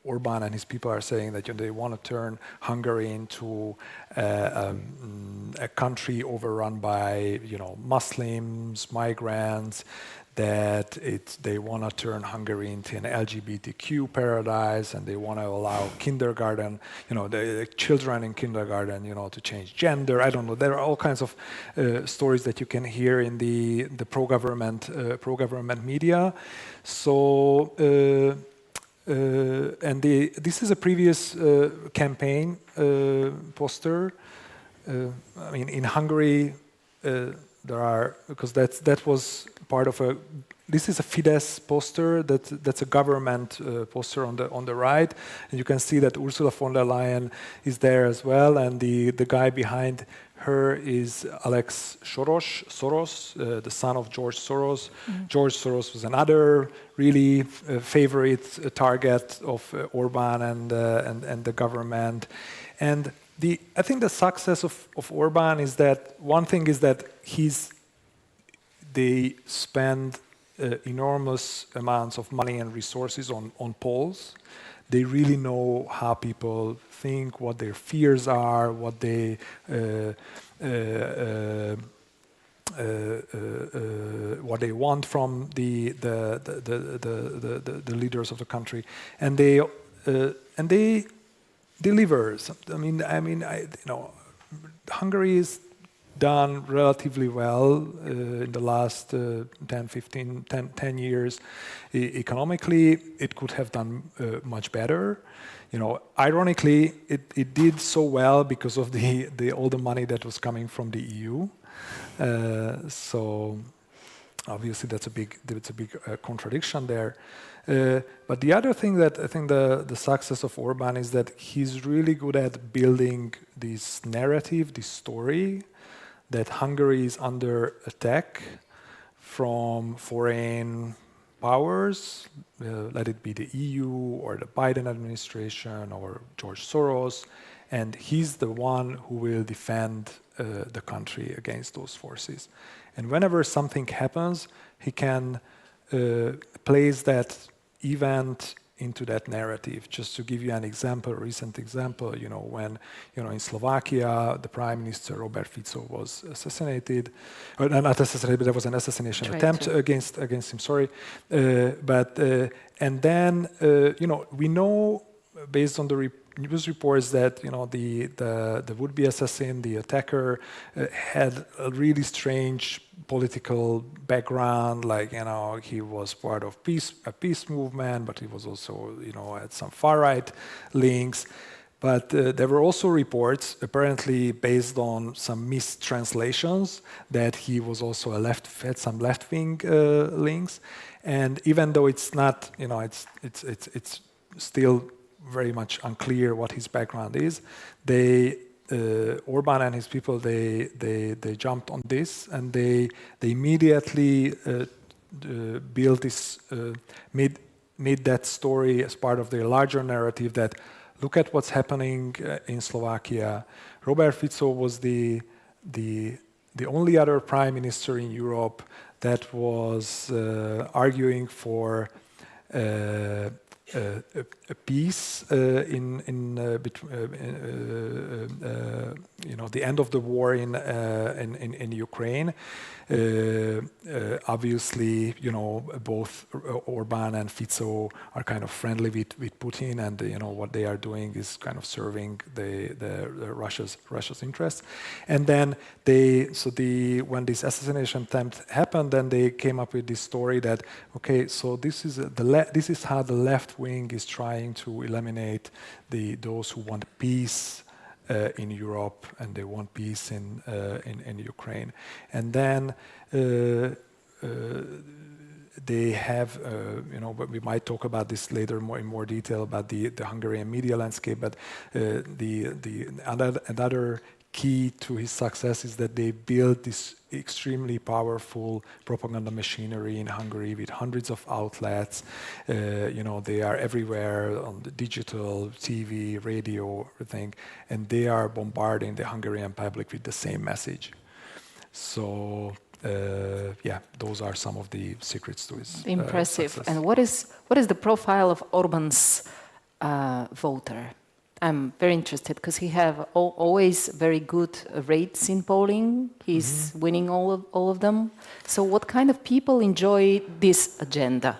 S20: Orbán and his people are saying, that they want to turn Hungary into a country overrun by Muslims, migrants. That they want to turn Hungary into an LGBTQ paradise, and they want to allow kindergarten, the children in kindergarten, to change gender. I don't know. There are all kinds of stories that you can hear in the pro-government media. So, this is a previous campaign poster. I mean, in Hungary, there are, because that was part of a. This is a Fidesz poster. That's a government poster on the right, and you can see that Ursula von der Leyen is there as well, and the guy behind her is Alex Soros, the son of George Soros. George Soros was another really favorite target of Orbán and the government. And I think the success of Orbán is that one thing is that they spend enormous amounts of money and resources on polls. They really know how people think, what their fears are, what they want from the leaders of the country, and they deliver. I mean, Hungary is done relatively well in the last 10 years. Economically, it could have done much better. Ironically, it did so well because of all the money that was coming from the EU. So obviously that's a big contradiction there. But the other thing that I think the success of Orbán is that he's really good at building this narrative, this story, that Hungary is under attack from foreign powers, let it be the EU or the Biden administration or George Soros, and he's the one who will defend the country against those forces. And whenever something happens, he can place that event into that narrative. Just to give you an example, a recent example, when in Slovakia the Prime Minister Robert Fico was assassinated, or not assassinated, but there was an assassination attempt against him. Sorry, and then we know based on the news reports that the would-be assassin, the attacker, had a really strange political background. Like he was part of a peace movement, but he was also had some far-right links. But there were also reports, apparently based on some mistranslations, that he was also had some left-wing links. And even though it's not, it's still very much unclear what his background is. Orban and his people, they jumped on this, and they immediately built this, made that story as part of their larger narrative that look at what's happening in Slovakia. Robert Fico was the only other prime minister in Europe that was arguing for a peace the end of the war in Ukraine. Obviously, both Orban and Fico are kind of friendly with Putin, and what they are doing is kind of serving the Russia's interests. And then when this assassination attempt happened, then they came up with this story that so this is how the left wing is trying to eliminate those who want peace in Europe, and they want peace in Ukraine. And then they have, but we might talk about this later in more detail about the Hungarian media landscape. But another key to his success is that they built this extremely powerful propaganda machinery in Hungary with hundreds of outlets. They are everywhere on the digital, TV, radio, everything, and they are bombarding the Hungarian public with the same message. So, those are some of the secrets to his
S19: impressive.
S20: success.
S19: And what is the profile of Orban's voter? I'm very interested because he have always very good rates in polling. He's winning all of them. So what kind of people enjoy this agenda?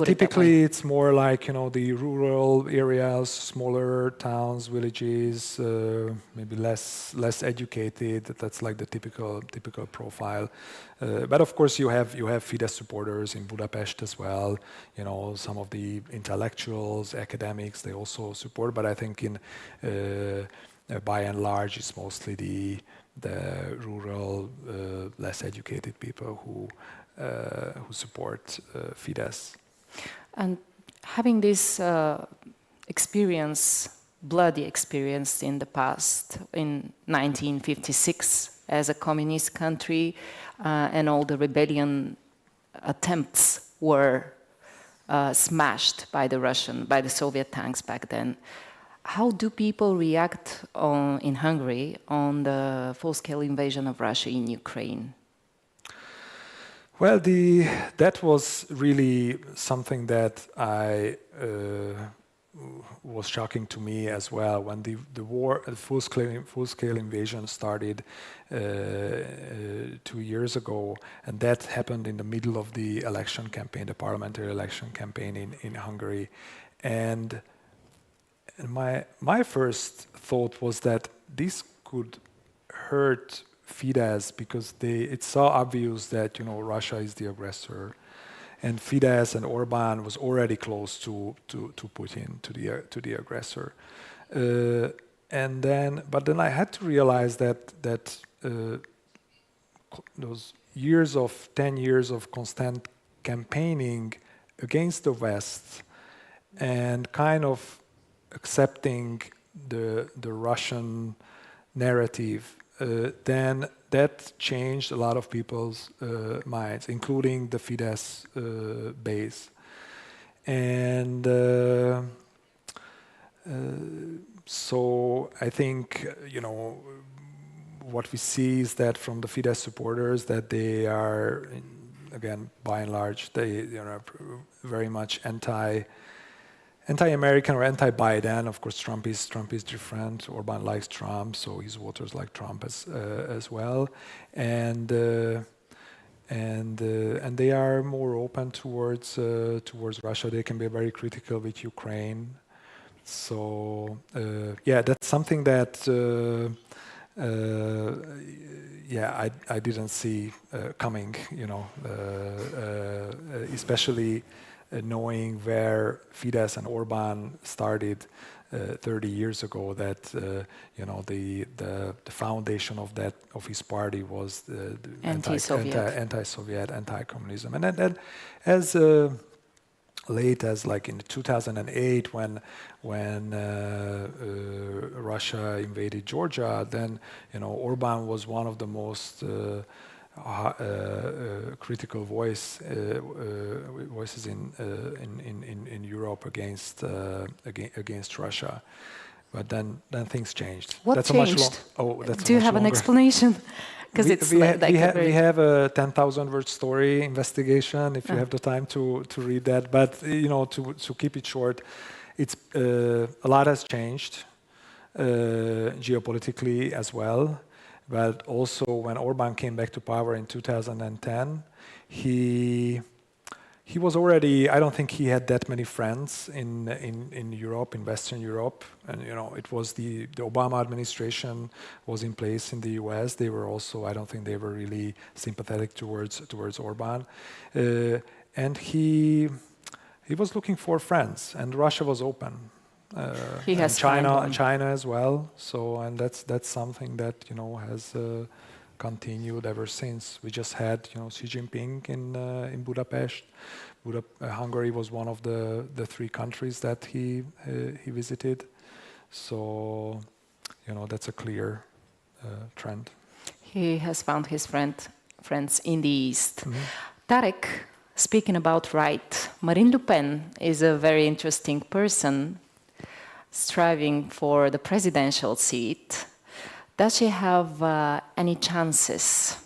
S20: Typically it's more like the rural areas, smaller towns, villages, maybe less educated. That's like the typical profile. But of course you have Fidesz supporters in Budapest as well. Some of the intellectuals, academics, they also support. But I think by and large it's mostly the rural, less educated people who support Fidesz.
S19: And having this bloody experience in the past, in 1956, as a communist country, and all the rebellion attempts were smashed by the Soviet tanks back then. How do people react in Hungary on the full-scale invasion of Russia in Ukraine?
S20: Well, that was really something that was shocking to me as well. When the full-scale invasion started 2 years ago, and that happened in the middle of the election campaign, the parliamentary election campaign in Hungary, and my first thought was that this could hurt Fidesz because it's so obvious that Russia is the aggressor, and Fidesz and Orban was already close to Putin, to the aggressor, but then I had to realize that those 10 years of constant campaigning against the West and kind of accepting the Russian narrative. Then that changed a lot of people's minds, including the Fidesz base. And so I think, what we see is that from the Fidesz supporters that they are, again, by and large, they very much anti-American or anti-Biden. Of course, Trump is different. Orban likes Trump, so his voters like Trump as well, and they are more open towards Russia. They can be very critical with Ukraine. So that's something that I didn't see coming. Especially knowing where Fidesz and Orban started 30 years ago, that the foundation of his party was the anti-Soviet, anti-communism, and then as late as like in 2008 when Russia invaded Georgia. Then Orban was one of the most critical voices in Europe against Russia. But then things changed.
S19: What changed?
S20: That's
S19: Do you have an explanation? Because
S20: we have a 10,000-word story investigation. If you have the time to read that, but to keep it short, it's a lot has changed geopolitically as well. But also, when Orban came back to power in 2010, he was already. I don't think he had that many friends in Europe, in Western Europe, and it was the Obama administration was in place in the U.S. They were also. I don't think they were really sympathetic towards Orban, and he was looking for friends, and Russia was open.
S19: He has
S20: China as well. So, and that's something that has continued ever since. We just had Xi Jinping in Budapest. Hungary was one of the 3 countries that he visited. So, that's a clear trend.
S19: He has found his friends in the East. Tarek, speaking about right, Marine Le Pen is a very interesting person striving for the presidential seat. Does she have any chances?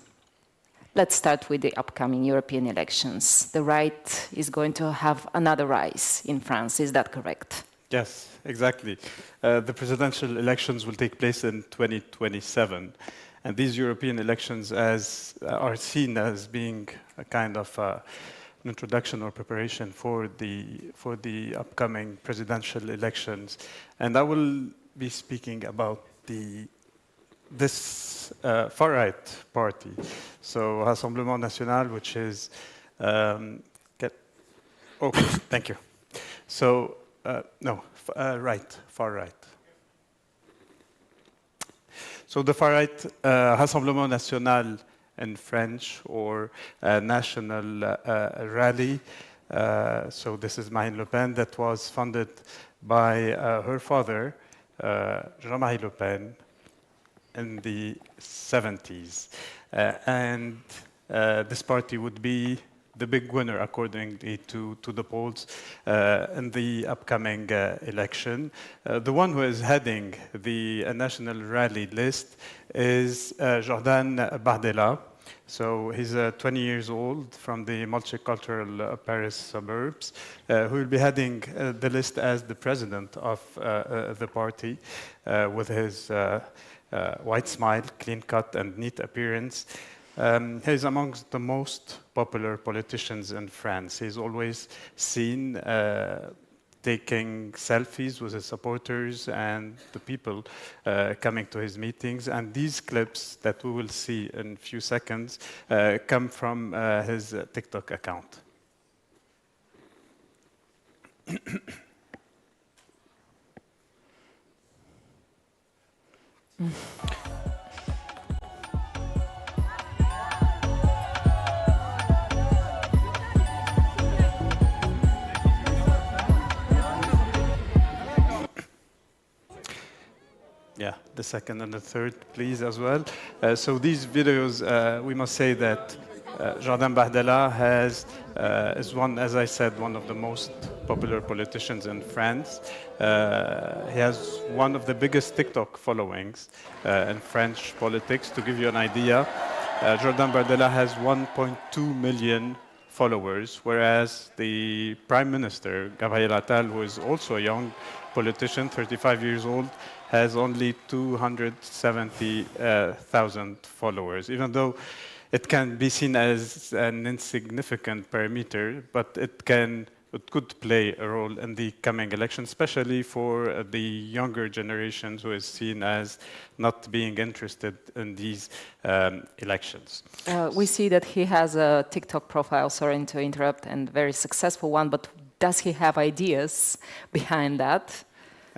S19: Let's start with the upcoming European elections. The right is going to have another rise in France, is that correct?
S21: Yes, exactly. The presidential elections will take place in 2027. And these European elections are seen as being a kind of introduction or preparation for the upcoming presidential elections, and I will be speaking about this far-right party, so Rassemblement National, which is thank you. So far right. So the far-right Rassemblement National in French, or National Rally. So this is Marine Le Pen, that was funded by her father, Jean-Marie Le Pen, in the 70s. And this party would be the big winner, according to the polls, in the upcoming election. The one who is heading the National Rally list is Jordan Bardella. So he's 20 years old from the multicultural Paris suburbs, who will be heading the list as the president of the party, with his white smile, clean cut, and neat appearance. He's amongst the most popular politicians in France. He's always seen taking selfies with his supporters and the people coming to his meetings. And these clips that we will see in a few seconds come from his TikTok account. Yeah, the second and the third, please, as well. So these videos, we must say that Jordan Bardella is one, as I said, one of the most popular politicians in France. He has one of the biggest TikTok followings in French politics. To give you an idea, Jordan Bardella has 1.2 million followers, whereas the Prime Minister, Gabriel Attal, who is also a young politician, 35 years old, has only 270,000 followers, even though it can be seen as an insignificant parameter, but it could play a role in the coming election, especially for the younger generations, who is seen as not being interested in these elections.
S19: We see that he has a TikTok profile, sorry to interrupt, and very successful one, but does he have ideas behind that?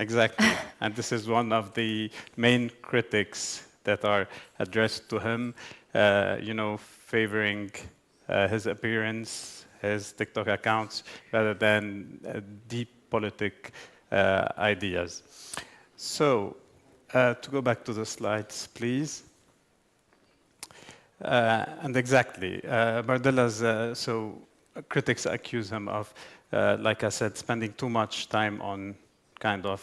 S21: Exactly, and this is one of the main critics that are addressed to him, favoring his appearance, his TikTok accounts rather than deep politic ideas. So, to go back to the slides, please. And exactly, Bardella's, so critics accuse him of, like I said, spending too much time on kind of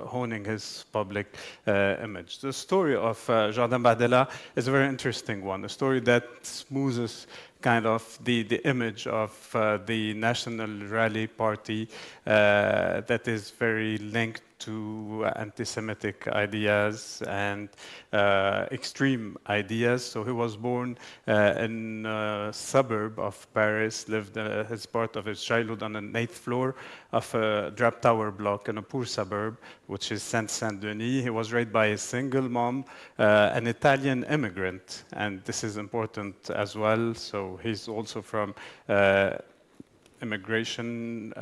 S21: honing his public image. The story of Jordan Bardella is a very interesting one, a story that smoothes kind of the image of the National Rally Party that is very linked to anti-Semitic ideas and extreme ideas. So he was born in a suburb of Paris, lived his part of his childhood on the 8th floor of a drop tower block in a poor suburb, which is Saint-Denis. He was raised by a single mom, an Italian immigrant, and this is important as well. So he's also from immigration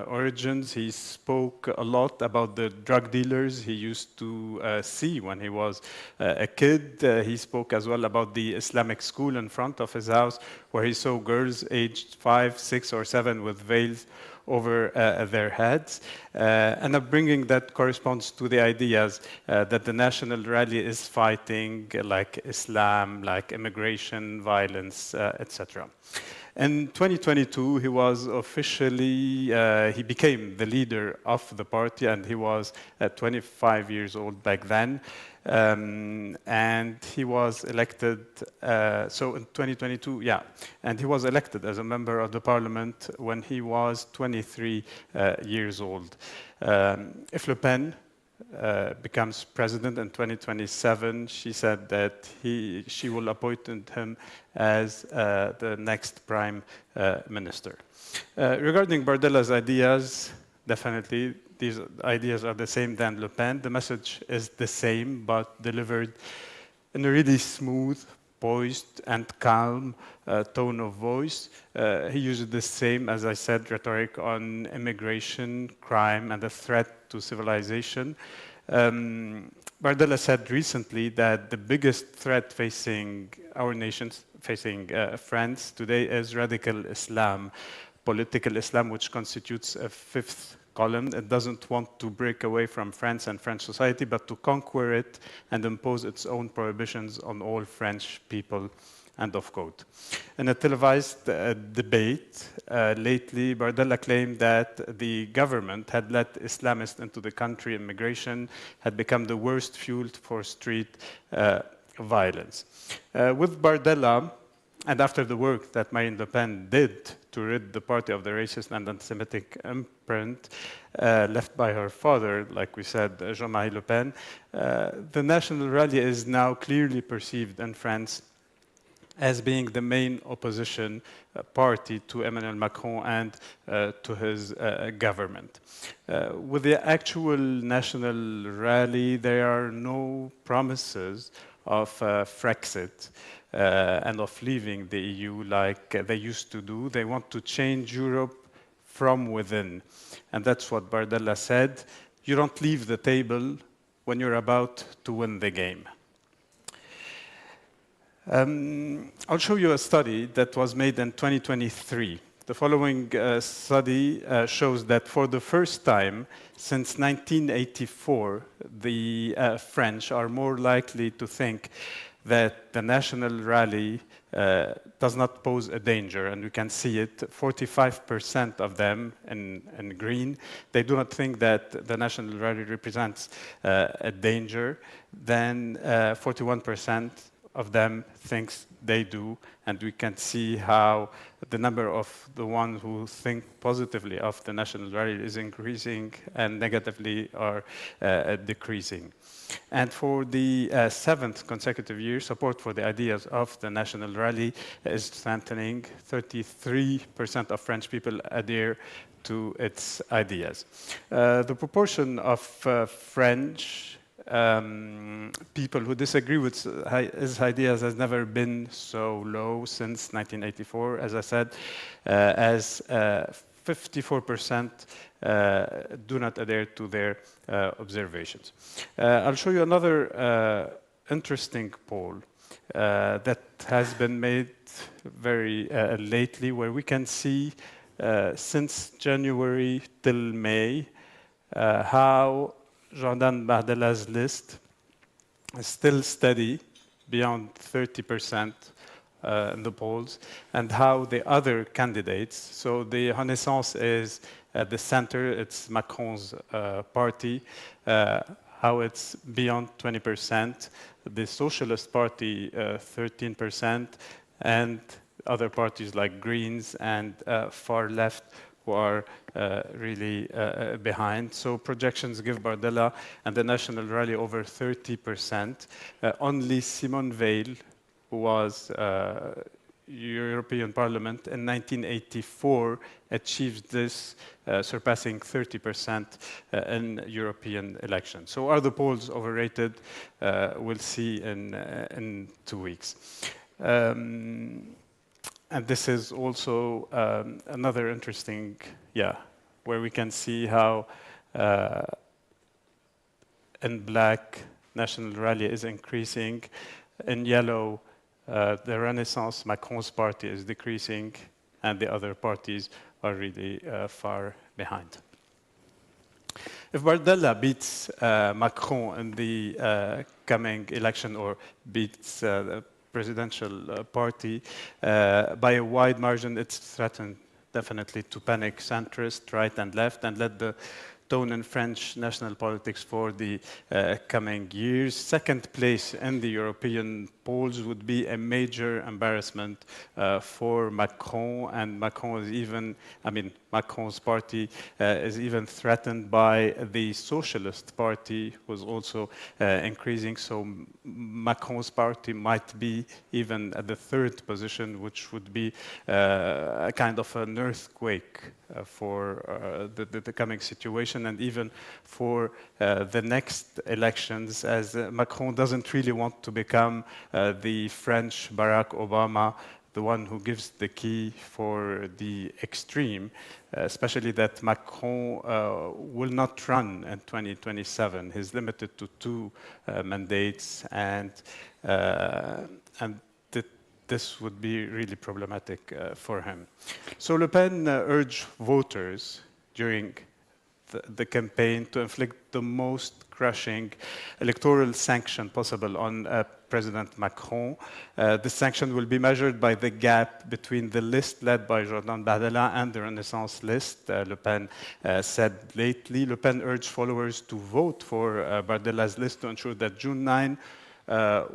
S21: origins. He spoke a lot about the drug dealers he used to see when he was a kid. He spoke as well about the Islamic school in front of his house, where he saw girls aged 5, 6, or 7 with veils over their heads. An upbringing that corresponds to the ideas that the National Rally is fighting, like Islam, like immigration, violence, etc. In 2022, he was officially, he became the leader of the party, and he was 25 years old back then. And he was elected, so in 2022, yeah, and he was elected as a member of the parliament when he was 23 years old. If Le Pen becomes president in 2027, she said that she will appoint him as the next prime minister. Regarding Bardella's ideas, definitely these ideas are the same than Le Pen. The message is the same, but delivered in a really smooth, poised, and calm tone of voice. He uses the same, as I said, rhetoric on immigration, crime, and the threat to civilization. Bardella said recently that the biggest threat facing our nations, facing France today, is radical Islam, political Islam, which constitutes a fifth column. It doesn't want to break away from France and French society, but to conquer it and impose its own prohibitions on all French people. End of quote. In a televised debate lately, Bardella claimed that the government had let Islamists into the country. Immigration had become the worst fuel for street violence. With Bardella, and after the work that Marine Le Pen did to rid the party of the racist and anti-Semitic imprint left by her father, like we said, Jean-Marie Le Pen, the National Rally is now clearly perceived in France as being the main opposition party to Emmanuel Macron and to his government. With the actual National Rally, there are no promises of Frexit and of leaving the EU like they used to do. They want to change Europe from within. And that's what Bardella said. You don't leave the table when you're about to win the game. I'll show you a study that was made in 2023. The following study shows that for the first time since 1984, the French are more likely to think that the National Rally does not pose a danger, and you can see it, 45% of them in green, they do not think that the National Rally represents a danger. Then 41% of them thinks they do, and we can see how the number of the ones who think positively of the National Rally is increasing and negatively are decreasing. And for the 7th consecutive year, support for the ideas of the National Rally is strengthening. 33% of French people adhere to its ideas. The proportion of French people who disagree with his ideas has never been so low since 1984, as I said, as 54% do not adhere to their observations. I'll show you another interesting poll that has been made very lately, where we can see since January till May how Jordan Bardela's list is still steady beyond 30% in the polls, and how the other candidates, so the Renaissance is at the center, it's Macron's party, how it's beyond 20%, the Socialist Party 13%, and other parties like Greens and far left who are really behind. So projections give Bardella and the National Rally over 30%. Only Simone Veil, who was European Parliament in 1984, achieved this, surpassing 30% in European elections. So are the polls overrated? We'll see in 2 weeks. And this is also another interesting, where we can see how in black, National Rally is increasing. In yellow, the Renaissance, Macron's party, is decreasing, and the other parties are really far behind. If Bardella beats Macron in the coming election, or beats the presidential party by a wide margin, it's threatened definitely to panic centrist, right and left, and let the tone in French national politics for the coming years. Second place in the European polls would be a major embarrassment for Macron, and Macron is even, Macron's party is even threatened by the Socialist Party, who's also increasing. So Macron's party might be even at the third position, which would be a kind of an earthquake for the coming situation, and even for the next elections, as Macron doesn't really want to become the French Barack Obama, the one who gives the key for the extreme, especially that Macron will not run in 2027. He's limited to 2 mandates, and this would be really problematic for him. So Le Pen urged voters during the campaign to inflict the most crushing electoral sanction possible on President Macron. This sanction will be measured by the gap between the list led by Jordan Bardella and the Renaissance list, Le Pen said lately. Le Pen urged followers to vote for Bardella's list to ensure that June 9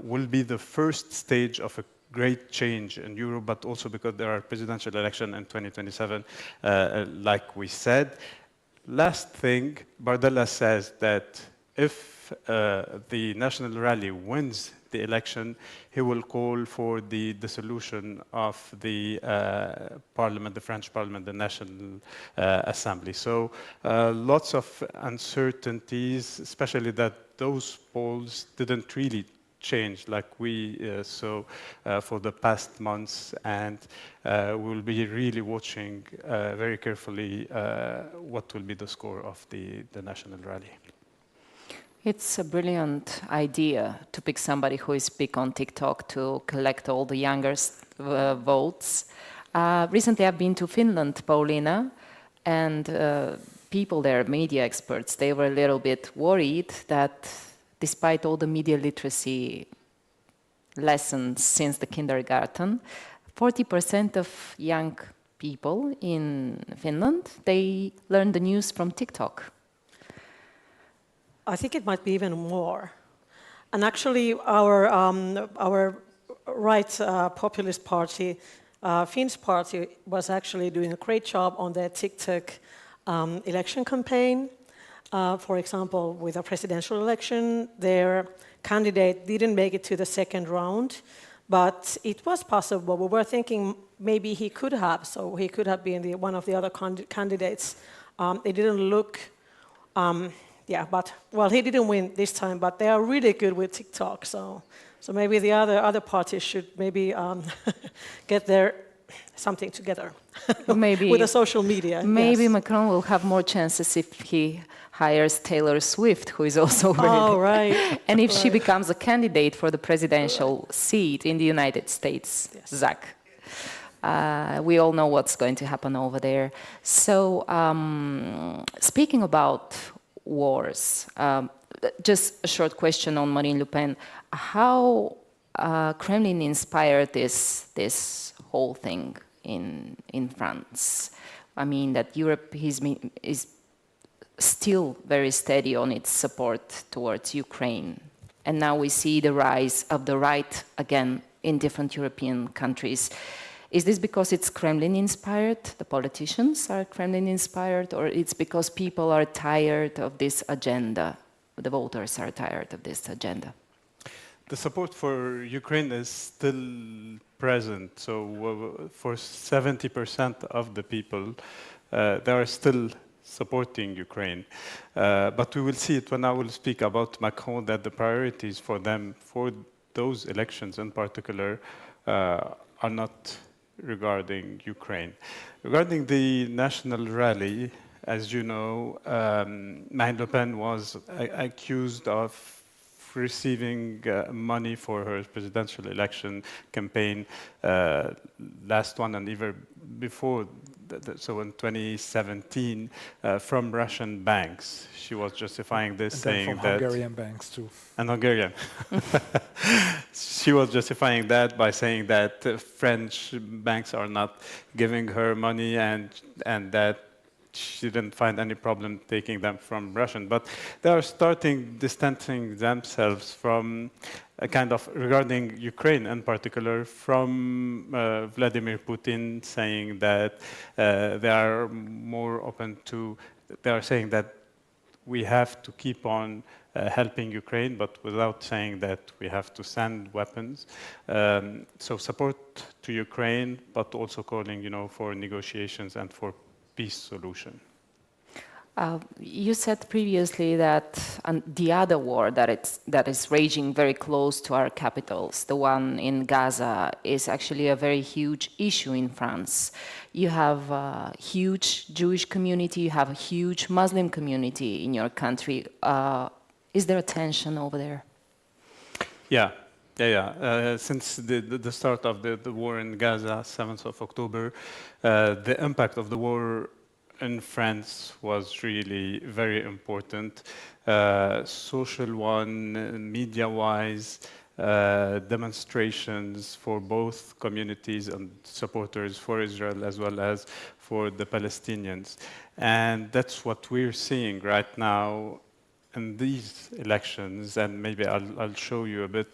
S21: will be the first stage of a great change in Europe, but also because there are presidential elections in 2027, like we said. Last thing, Bardella says that if the National Rally wins the election, he will call for the dissolution of the parliament, the French parliament, the National Assembly. So lots of uncertainties, especially that those polls didn't really change like we saw for the past months, and we'll be really watching very carefully what will be the score of the National Rally.
S19: It's a brilliant idea to pick somebody who is big on TikTok to collect all the youngest votes. Recently I've been to Finland, Paulina, and people there, media experts, they were a little bit worried that despite all the media literacy lessons since the kindergarten, 40% of young people in Finland, they learn the news from TikTok.
S16: I think it might be even more. And actually, our right populist party, Finns party, was actually doing a great job on their TikTok election campaign. For example, with a presidential election, their candidate didn't make it to the second round, but it was possible. We were thinking maybe he could have, so he could have been one of the other candidates. It didn't look, but, well, he didn't win this time, but they are really good with TikTok, so maybe the other parties should maybe get their something together
S19: maybe,
S16: with the social media.
S19: Maybe
S16: yes.
S19: Macron will have more chances if he hires Taylor Swift, who is also really
S16: right.
S19: And if she becomes a candidate for the presidential seat in the United States,
S16: yes.
S19: Zach. We all know what's going to happen over there. So, speaking about wars, just a short question on Marine Le Pen. How Kremlin inspired this whole thing in France? I mean, that Europe is still very steady on its support towards Ukraine. And now we see the rise of the right again in different European countries. Is this because it's Kremlin-inspired, the politicians are Kremlin-inspired, or it's because people are tired of this agenda, the voters are tired of this agenda?
S21: The support for Ukraine is still present. So for 70% of the people, they are still supporting Ukraine. But we will see it when I will speak about Macron, that the priorities for them, for those elections in particular, are not regarding Ukraine. Regarding the national rally, as you know, Marine Le Pen was accused of receiving money for her presidential election campaign, last one and even before, so in 2017, from Russian banks. She was justifying this,
S20: and
S21: saying
S20: from
S21: that...
S20: Hungarian banks too.
S21: And Hungarian. She was justifying that by saying that French banks are not giving her money and that she didn't find any problem taking them from Russian. But they are starting distancing themselves from a kind of, regarding Ukraine in particular, from Vladimir Putin, saying that they are more open to, they are saying that we have to keep on helping Ukraine, but without saying that we have to send weapons. So support to Ukraine, but also calling, for negotiations and for peace solution.
S19: You said previously that the other war that is raging very close to our capitals, the one in Gaza, is actually a very huge issue in France. You have a huge Jewish community, you have a huge Muslim community in your country. Is there a tension over there?
S21: Yeah. Since the start of the war in Gaza, 7th of October, the impact of the war in France was really very important. Social one, media-wise, demonstrations for both communities and supporters for Israel as well as for the Palestinians. And that's what we're seeing right now in these elections, and maybe I'll show you a bit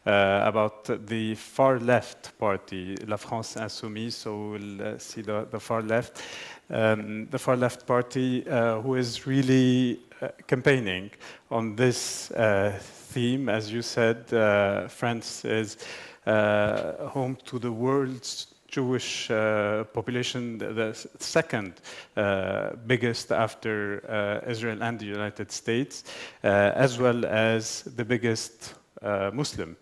S21: about the far left party, La France Insoumise, so we'll see the far left. The far left party who is really campaigning on this theme. As you said, France is home to the world's Jewish population, the second biggest after Israel and the United States, as well as the biggest Muslim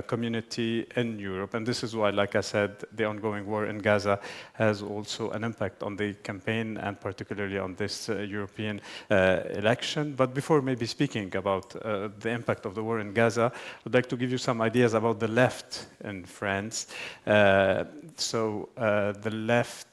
S21: community in Europe. And this is why, like I said, the ongoing war in Gaza has also an impact on the campaign and particularly on this European election. But before maybe speaking about the impact of the war in Gaza, I'd like to give you some ideas about the left in France. So the left,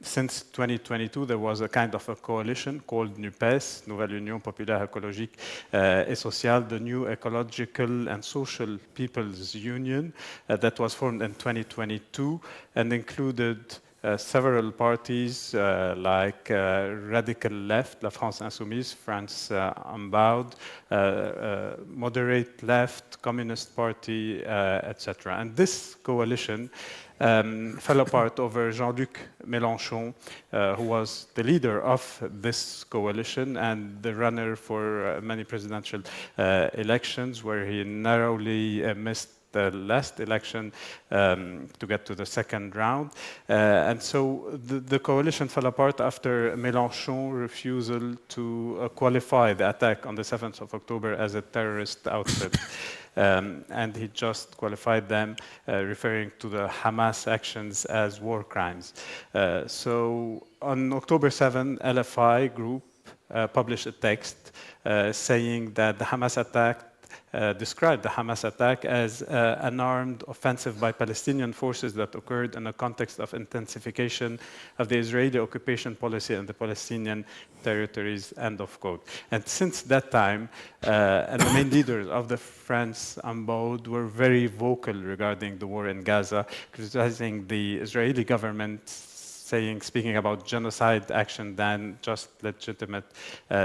S21: since 2022, there was a kind of a coalition called NUPES, Nouvelle Union Populaire Écologique et Sociale, the New Ecological and Social People's Union, that was formed in 2022 and included several parties like Radical Left, La France Insoumise, France Unbowed, Moderate Left, Communist Party, etc. And this coalition fell apart over Jean-Luc Mélenchon, who was the leader of this coalition and the runner for many presidential elections, where he narrowly missed the last election to get to the second round. And so the coalition fell apart after Mélenchon's refusal to qualify the attack on the 7th of October as a terrorist outfit. And he just qualified them, referring to the Hamas actions as war crimes. So on October 7, LFI group published a text saying that the Hamas attack described the Hamas attack as an armed offensive by Palestinian forces that occurred in a context of intensification of the Israeli occupation policy and the Palestinian territories, end of quote. And since that time, and the main leaders of the France embassy were very vocal regarding the war in Gaza, criticizing the Israeli government, speaking about genocide action than just legitimate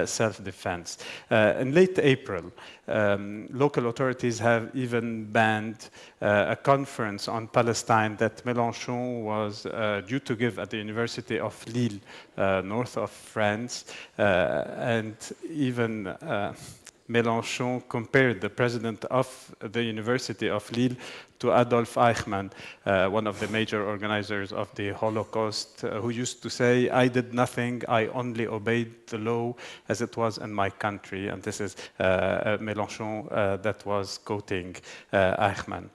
S21: self-defense. In late April, local authorities have even banned a conference on Palestine that Mélenchon was due to give at the University of Lille, north of France, and even Mélenchon compared the president of the University of Lille to Adolf Eichmann, one of the major organizers of the Holocaust, who used to say, "I did nothing, I only obeyed the law as it was in my country." And this is Mélenchon that was quoting Eichmann.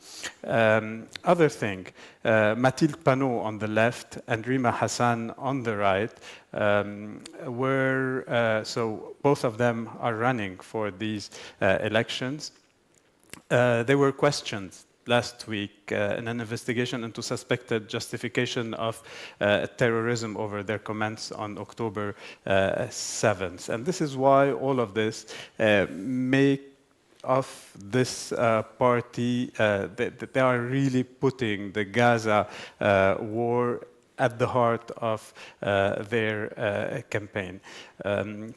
S21: Other thing, Mathilde Panot on the left and Rima Hassan on the right so both of them are running for these elections. They were questioned last week in an investigation into suspected justification of terrorism over their comments on October 7th. And this is why all of this make of this party, they are really putting the Gaza war at the heart of their campaign.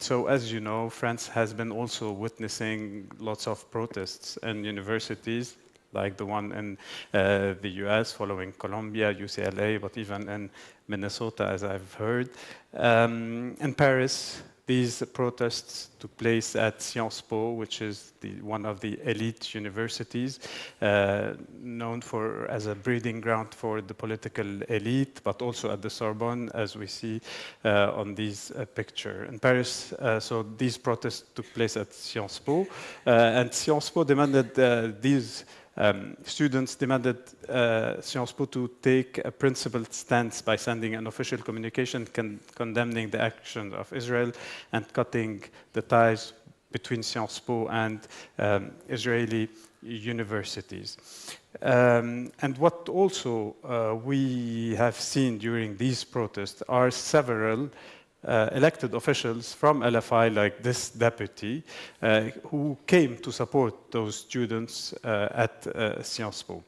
S21: So as you know, France has been also witnessing lots of protests in universities, like the one in the US following Columbia, UCLA, but even in Minnesota, as I've heard. In Paris, these protests took place at Sciences Po, which is one of the elite universities, known as a breeding ground for the political elite, but also at the Sorbonne, as we see on this picture. In Paris, so these protests took place at Sciences Po, and Sciences Po demanded these students demanded Sciences Po to take a principled stance by sending an official communication condemning the actions of Israel and cutting the ties between Sciences Po and Israeli universities. And what also we have seen during these protests are several elected officials from LFI, like this deputy, who came to support those students at Sciences Po.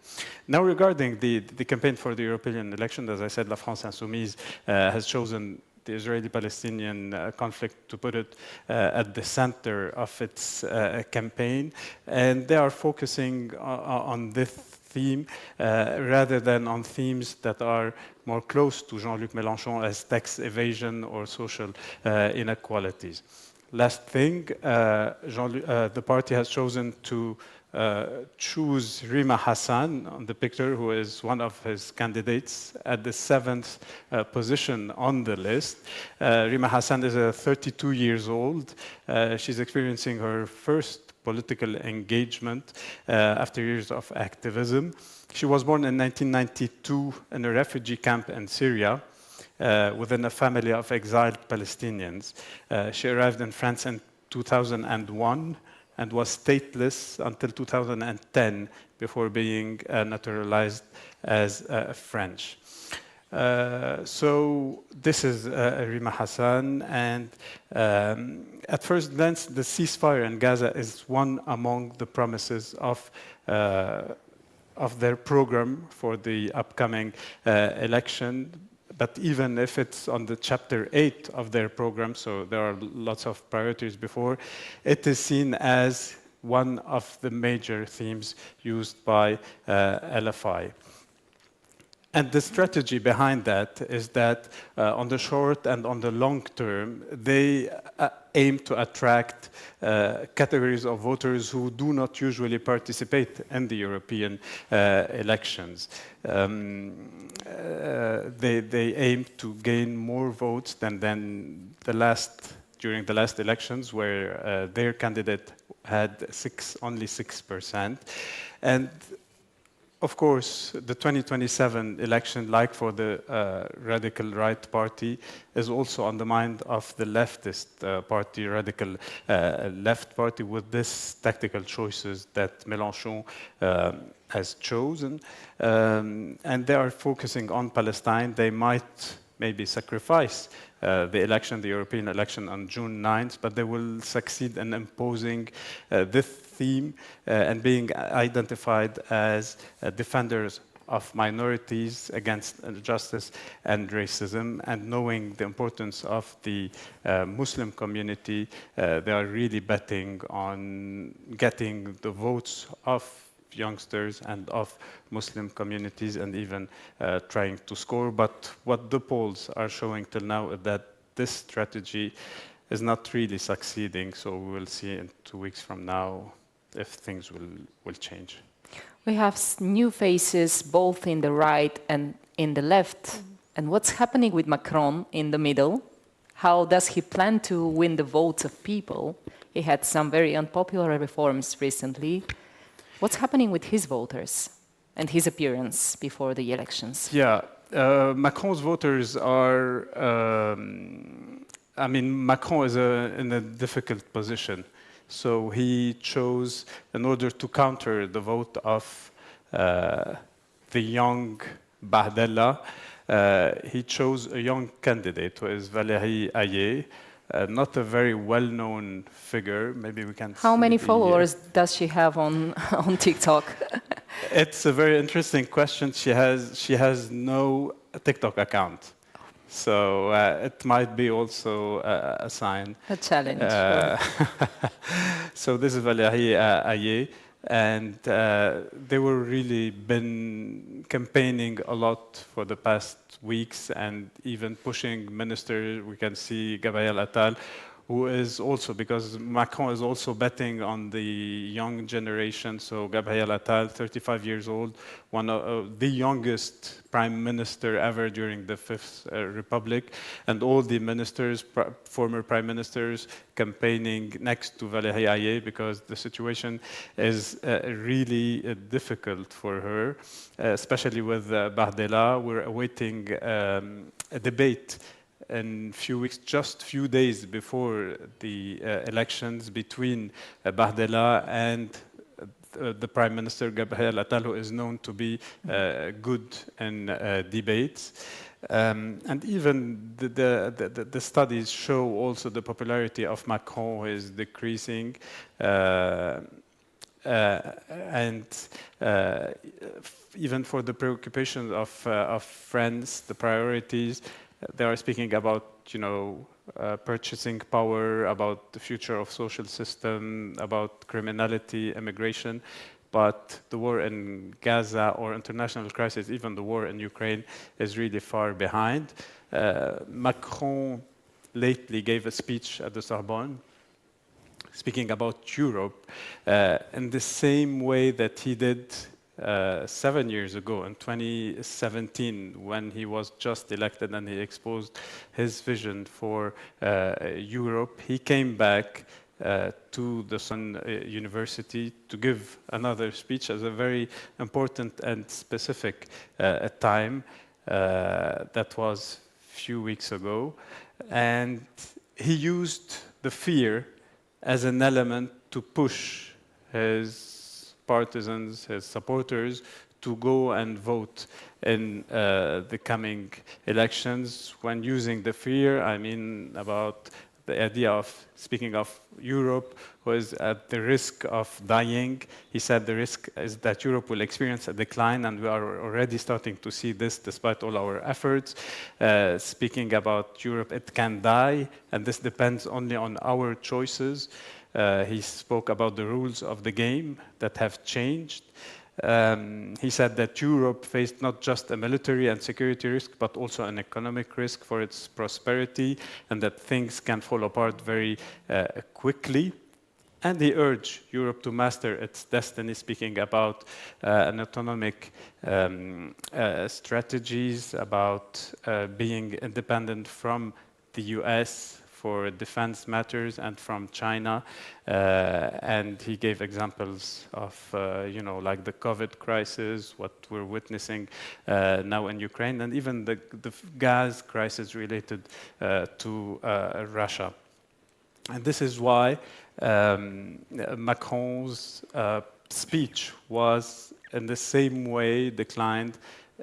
S21: Now, regarding the campaign for the European election, as I said, La France Insoumise has chosen the Israeli-Palestinian conflict to put it at the center of its campaign, and they are focusing on this theme rather than on themes that are more close to Jean-Luc Mélenchon as tax evasion or social inequalities. Last thing, the party has chosen to choose Rima Hassan on the picture, who is one of his candidates, at the 7th position on the list. Rima Hassan is 32 years old. She's experiencing her first political engagement after years of activism. She was born in 1992 in a refugee camp in Syria within a family of exiled Palestinians. She arrived in France in 2001 and was stateless until 2010 before being naturalized as French. So this is Rima Hassan, and at first glance, the ceasefire in Gaza is one among the promises of their program for the upcoming election. But even if it's on the chapter 8 of their program, so there are lots of priorities before, it is seen as one of the major themes used by LFI. And the strategy behind that is that on the short and on the long term, they aim to attract categories of voters who do not usually participate in the European elections. They aim to gain more votes than during the last elections, where their candidate had only 6%. And of course, the 2027 election, like for the radical right party, is also on the mind of the leftist party, radical left party, with these tactical choices that Mélenchon has chosen. And they are focusing on Palestine. They might maybe sacrifice the election, the European election on June 9th, but they will succeed in imposing this theme and being identified as defenders of minorities against injustice and racism, and knowing the importance of the Muslim community, they are really betting on getting the votes of youngsters and of Muslim communities, and even trying to score. But what the polls are showing till now is that this strategy is not really succeeding. So we will see in 2 weeks from now if things will change.
S19: We have new faces both in the right and in the left. And what's happening with Macron in the middle? How does he plan to win the votes of people? He had some very unpopular reforms recently. What's happening with his voters and his appearance before the elections?
S21: Yeah, Macron's voters are, I mean, Macron is in a difficult position. So he chose, in order to counter the vote of the young Bahdella, he chose a young candidate who is Valérie Ayé, not a very well-known figure. Maybe we can.
S19: How many followers does she have on TikTok?
S21: It's a very interesting question. She has no TikTok account. So it might be also a sign.
S19: A challenge.
S21: So this is Valérie Ayé, and they were really been campaigning a lot for the past weeks, and even pushing ministers. We can see Gabriel Attal, who is also, because Macron is also betting on the young generation. So Gabriel Attal, 35 years old, one of the youngest prime minister ever during the Fifth Republic, and all the ministers, former prime ministers, campaigning next to Valérie Ayé, because the situation is really difficult for her, especially with Bardella. We're awaiting a debate in few weeks, just few days before the elections, between Bardella and the Prime Minister Gabriel Attal, who is known to be good in debates. And even the studies show also the popularity of Macron is decreasing. And even for the preoccupations of France, the priorities, they are speaking about, purchasing power, about the future of social system, about criminality, immigration. But the war in Gaza or international crisis, even the war in Ukraine, is really far behind. Macron lately gave a speech at the Sorbonne, speaking about Europe in the same way that he did 7 years ago, in 2017, when he was just elected and he exposed his vision for Europe. He came back to the Sun University to give another speech as a very important and specific time. That was a few weeks ago. And he used the fear as an element to push his partisans, his supporters, to go and vote in the coming elections. When using the fear, I mean about the idea of speaking of Europe, who is at the risk of dying. He said the risk is that Europe will experience a decline, and we are already starting to see this despite all our efforts. Speaking about Europe, it can die, and this depends only on our choices. He spoke about the rules of the game that have changed. He said that Europe faced not just a military and security risk, but also an economic risk for its prosperity, and that things can fall apart very quickly. And he urged Europe to master its destiny, speaking about an autonomic strategies, about being independent from the US for defense matters and from China. And he gave examples of, like the COVID crisis, what we're witnessing now in Ukraine, and even the gas crisis related to Russia. And this is why Macron's speech was in the same way declined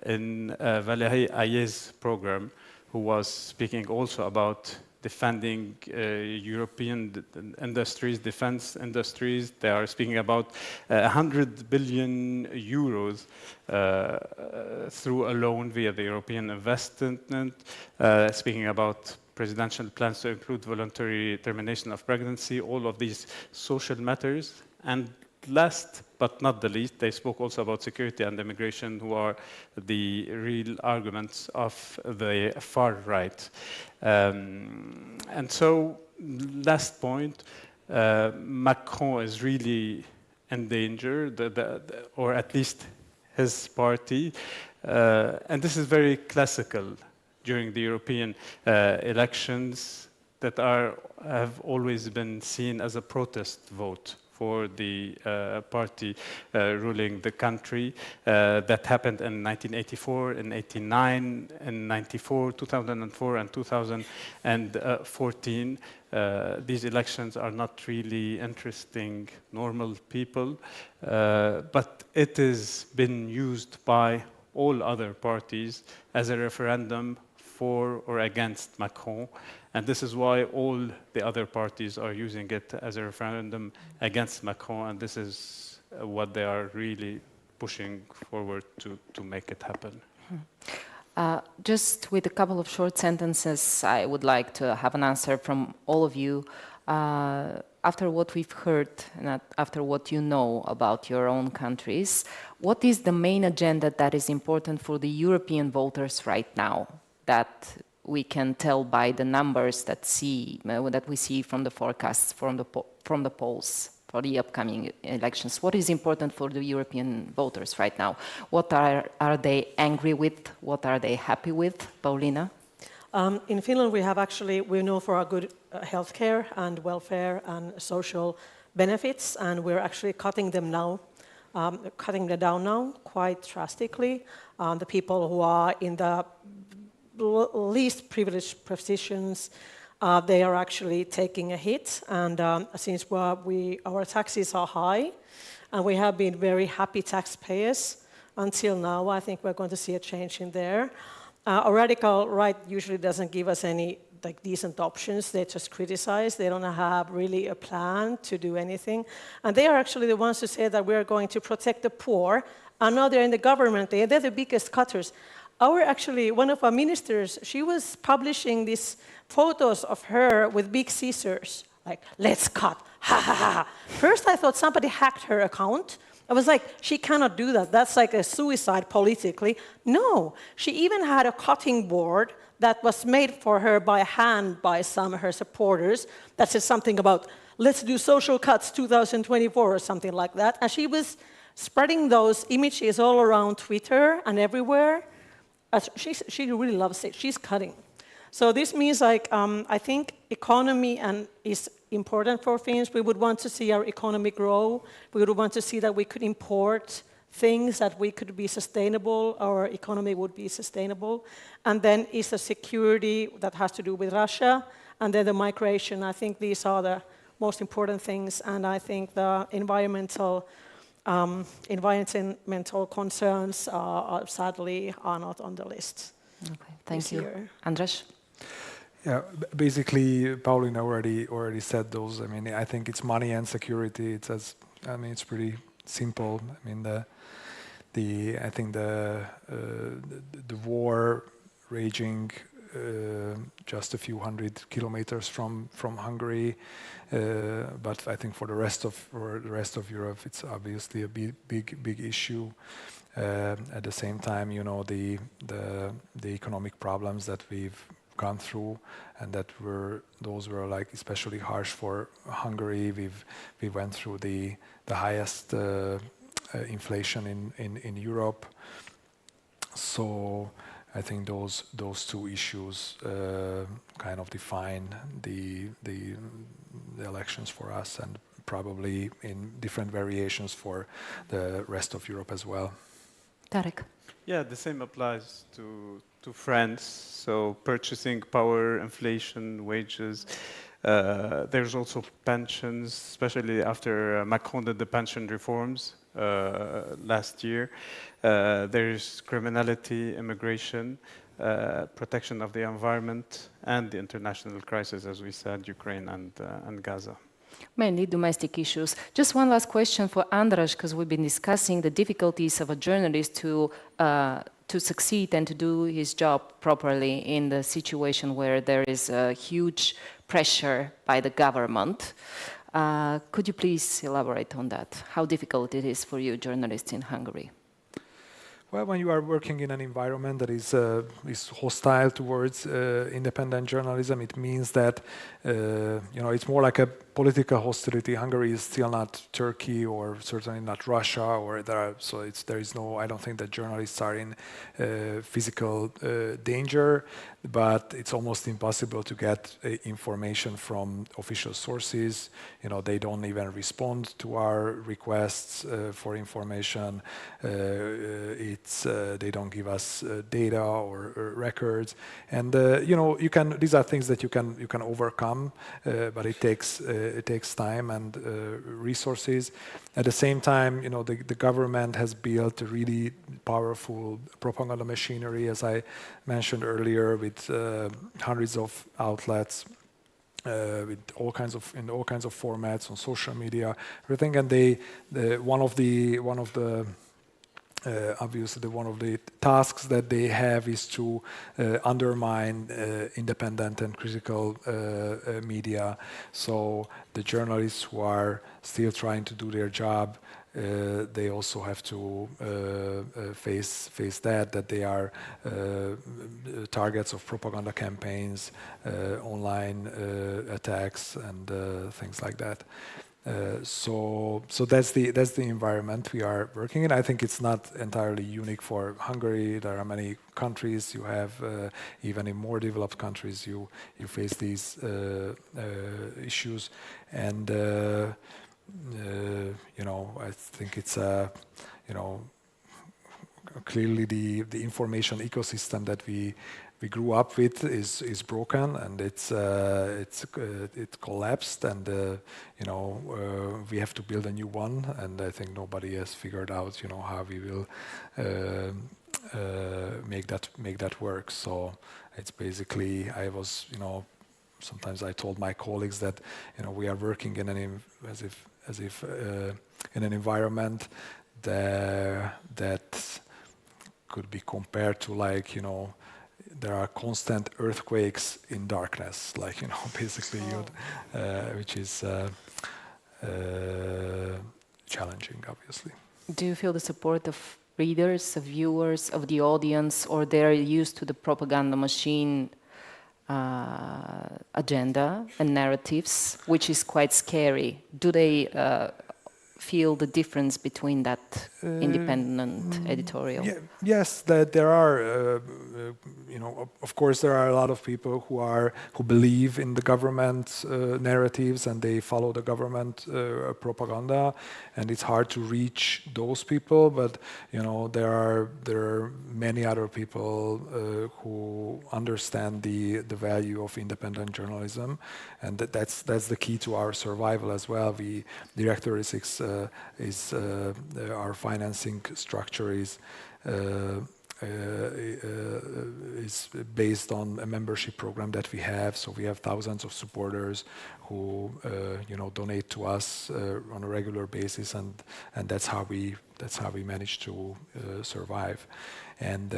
S21: in Valérie Hayé's program, who was speaking also about defending European industries, defense industries. They are speaking about 100 billion euros through a loan via the European investment, speaking about presidential plans to include voluntary termination of pregnancy, all of these social matters. And last but not the least, they spoke also about security and immigration, who are the real arguments of the far right. And so, last point, Macron is really in danger, or at least his party. And this is very classical during the European elections that have always been seen as a protest vote for the party ruling the country. That happened in 1984, in 89, in 94, 2004, and 2014. These elections are not really interesting normal people, but it has been used by all other parties as a referendum for or against Macron. And this is why all the other parties are using it as a referendum against Macron, and this is what they are really pushing forward to make it happen.
S19: Just with a couple of short sentences, I would like to have an answer from all of you. After what we've heard and after what you know about your own countries, what is the main agenda that is important for the European voters right now, that we can tell by the numbers that we see from the forecasts, from the polls for the upcoming elections? What is important for the European voters right now? What are they angry with? What are they happy with? Paulina?
S16: In Finland, we know for our good healthcare and welfare and social benefits, and we're actually cutting them down now quite drastically. The people who are in the least privileged positions, they are actually taking a hit, and since our taxes are high, and we have been very happy taxpayers until now, I think we're going to see a change in there. A radical right usually doesn't give us any decent options. They just criticize. They don't have really a plan to do anything, and they are actually the ones who say that we're going to protect the poor, and now they're in the government. They're the biggest cutters. One of our ministers, she was publishing these photos of her with big scissors, like, let's cut, ha ha ha. First I thought somebody hacked her account. I was like, she cannot do that. That's like a suicide politically. No, she even had a cutting board that was made for her by hand by some of her supporters that said something about, let's do social cuts 2024 or something like that. And she was spreading those images all around Twitter and everywhere. She really loves it. She's cutting. So this means, I think economy is important for Finns. We would want to see our economy grow. We would want to see that we could import things that we could be sustainable. Our economy would be sustainable. And then is the security that has to do with Russia, and then the migration. I think these are the most important things. And I think the environmental concerns sadly are not on the list.
S19: Okay, thank you. Andras?
S20: Yeah, basically, Paulina already said those. I mean, I think it's money and security. It's pretty simple. I mean, I think the war raging just a few hundred kilometers from Hungary, but I think for the rest of Europe, it's obviously a big issue. At the same time, the economic problems that we've gone through, and those were like especially harsh for Hungary. We went through the highest inflation in Europe. So I think those two issues kind of define the elections for us, and probably in different variations for the rest of Europe as well.
S19: Tarek.
S21: Yeah, the same applies to France. So purchasing power, inflation, wages. There's also pensions, especially after Macron did the pension reforms last year. There's criminality, immigration, protection of the environment, and the international crisis, as we said, Ukraine and Gaza.
S19: Mainly domestic issues. Just one last question for Andras, because we've been discussing the difficulties of a journalist to succeed and to do his job properly in the situation where there is a huge pressure by the government. Could you please elaborate on that? How difficult it is for you journalists in Hungary?
S20: Well, when you are working in an environment that is hostile towards independent journalism, it means that it's more like a political hostility. Hungary is still not Turkey, or certainly not Russia, or there is no. I don't think that journalists are in physical danger, but it's almost impossible to get information from official sources. They don't even respond to our requests for information. They don't give us data or records, and these are things that you can overcome, but it takes time and resources. At the same time, the government has built a really powerful propaganda machinery, as I mentioned earlier, with hundreds of outlets. With all kinds of formats on social media, everything, and obviously one of the tasks that they have is to undermine independent and critical media. So the journalists who are still trying to do their job, they also have to face that they are targets of propaganda campaigns, online attacks, and things like that. So that's the environment we are working in. I think it's not entirely unique for Hungary. There are many countries. You have even in more developed countries you face these issues, and I think it's clearly the information ecosystem that we grew up with is broken, and it collapsed, and we have to build a new one, and I think nobody has figured out how we will make that work. So it's basically sometimes I told my colleagues that we are working in as if in an environment that could be compared to there are constant earthquakes in darkness, basically, which is challenging, obviously.
S19: Do you feel the support of readers, of viewers, of the audience, or they're used to the propaganda machine agenda and narratives, which is quite scary? Do they feel the difference between that independent editorial?
S20: Yes, that there are. Of course, there are a lot of people who believe in the government narratives, and they follow the government propaganda, and it's hard to reach those people. But there are many other people who understand the value of independent journalism, and that's the key to our survival as well. Direct 36 is our financing structure is based on a membership program that we have. So we have thousands of supporters who donate to us on a regular basis, and that's how we manage to survive. And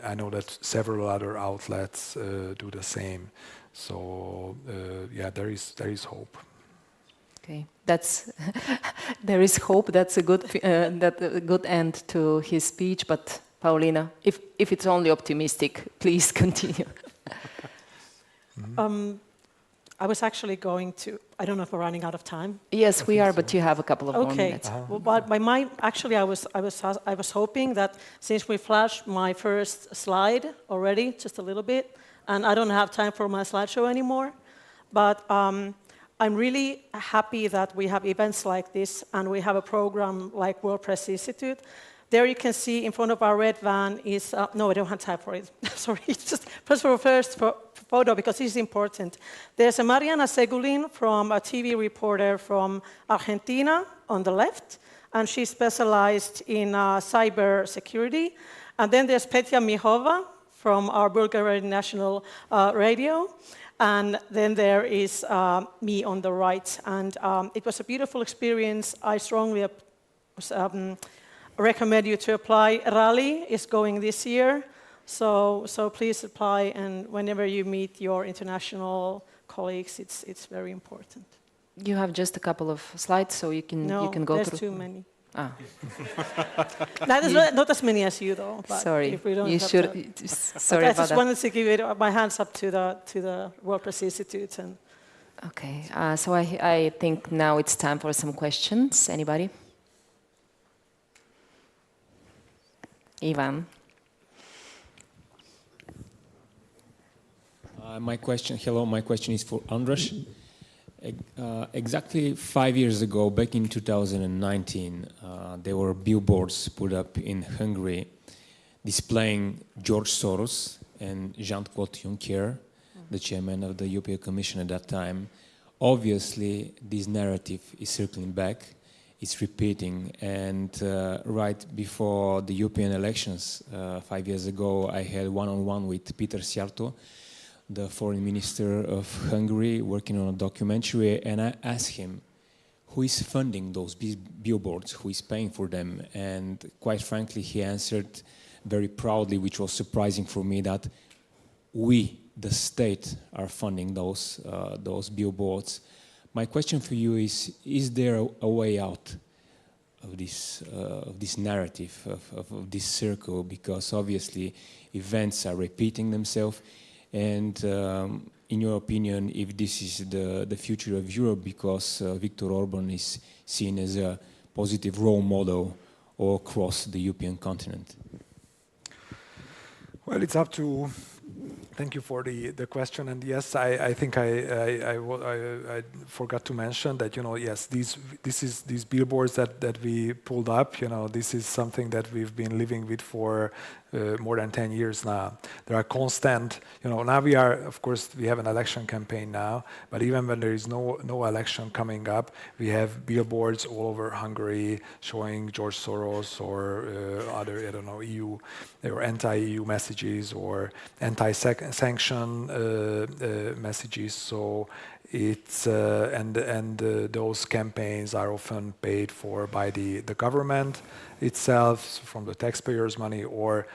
S20: I know that several other outlets do the same. So there is hope.
S19: Okay, there is hope. That's a good end to his speech. But Paulina, if it's only optimistic, please continue.
S16: I was actually going to, I don't know if we're running out of time.
S19: Yes, we are, but you have a couple of more minutes.
S16: Well, but by my, actually, I was hoping that since we flashed my first slide already, just a little bit, and I don't have time for my slideshow anymore, but I'm really happy that we have events like this, and we have a program like World Press Institute. There you can see in front of our red van is, no, I don't have time for it. Sorry, just first photo, because this is important. There's a Mariana Segulin, from a TV reporter from Argentina on the left, and she's specialized in cyber security. And then there's Petya Mihova from our Bulgarian National Radio. And then there is me on the right. And it was a beautiful experience. I strongly recommend you to apply. Rally is going this year, so please apply, and whenever you meet your international colleagues, it's very important.
S19: You have just a couple of slides, so you can go through.
S16: No, there's too many.
S19: Ah.
S16: That is not as many as you, though. But
S19: sorry,
S16: if we don't
S19: you should. Sorry
S16: I
S19: about
S16: just
S19: that.
S16: wanted to give it my hands up to the World Press Institute. And
S19: okay, so I think now it's time for some questions. Anybody? Ivan.
S14: My question is for Andras. Exactly 5 years ago, back in 2019, there were billboards put up in Hungary displaying George Soros and Jean-Claude Juncker, the chairman of the European Commission at that time. Obviously, this narrative is circling back. It's repeating, and right before the European elections 5 years ago, I had one-on-one with Peter Szijjártó, the foreign minister of Hungary, working on a documentary, and I asked him, who is funding those billboards, who is paying for them? And quite frankly, he answered very proudly, which was surprising for me, that we, the state, are funding those billboards. My question for you is there a way out of this narrative, of this circle? Because obviously events are repeating themselves, and in your opinion, if this is the future of Europe, because Viktor Orban is seen as a positive role model all across the European continent?
S20: Well, it's up to. Thank you for the question, and yes, I think I forgot to mention that, yes, these billboards that we pulled up, this is something that we've been living with for more than 10 years now. There are constant, now we have an election campaign now, but even when there is no election coming up, we have billboards all over Hungary showing George Soros or other, EU or anti-EU messages or anti-sanction messages. So it's and those campaigns are often paid for by the government itself, from the taxpayers' money, or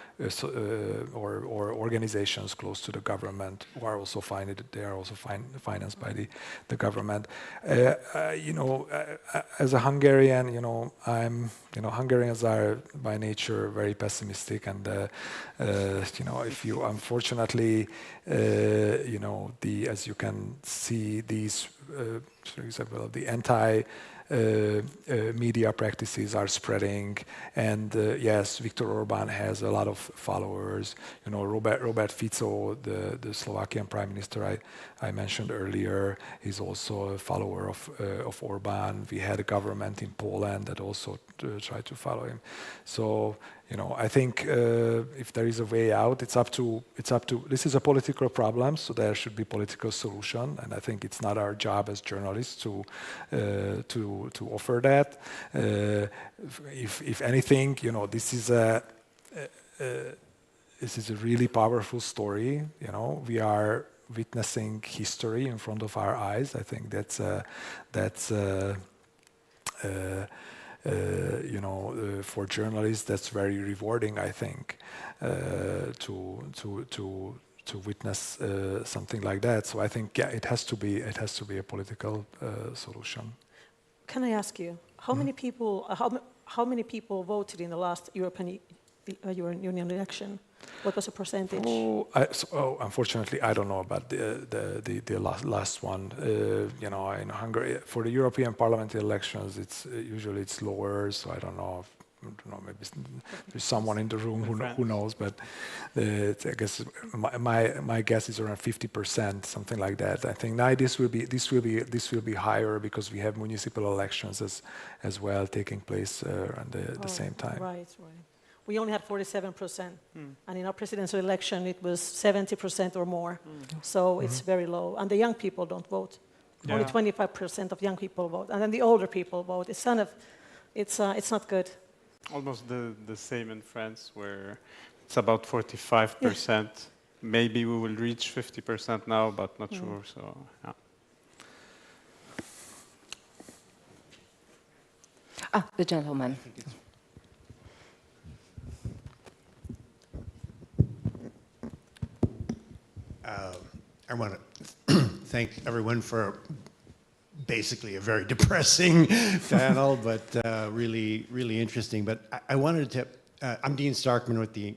S20: organizations close to the government who are also financed by the government. As a Hungarian, Hungarians are by nature very pessimistic, and if you unfortunately, as you can see, these, for example, the media practices are spreading, and yes, Viktor Orban has a lot of followers. Robert Fico, the Slovakian prime minister I mentioned earlier, is also a follower of Orban. We had a government in Poland that also tried to follow him. So I think if there is a way out, it's up to. This is a political problem, so there should be political solution, and I think it's not our job as journalists to offer that. If anything, this is a really powerful story. We are witnessing history in front of our eyes. I think for journalists, that's very rewarding. I think to witness something like that. So I think it has to be a political solution.
S16: Can I ask you how many people voted in the last European Union election? What was the percentage?
S20: Unfortunately, I don't know about the last one. You know, in Hungary, for the European Parliament elections, it's usually it's lower. So I don't know. Maybe there's someone in the room who knows, but I guess my guess is around 50%, something like that. I think now this will be higher because we have municipal elections as well taking place at the same time.
S16: Right. We only had 47%, and in our presidential election it was 70% or more. So it's very low, and the young people don't vote. Yeah. Only 25% of young people vote, and then the older people vote. It's kind of, it's not good.
S21: Almost the same in France, where it's about 45%. Yeah. Maybe we will reach 50% now, but not sure. So, yeah.
S19: The gentleman.
S2: I want to thank everyone for basically a very depressing panel, but really, really interesting. But I wanted to, I'm Dean Starkman with the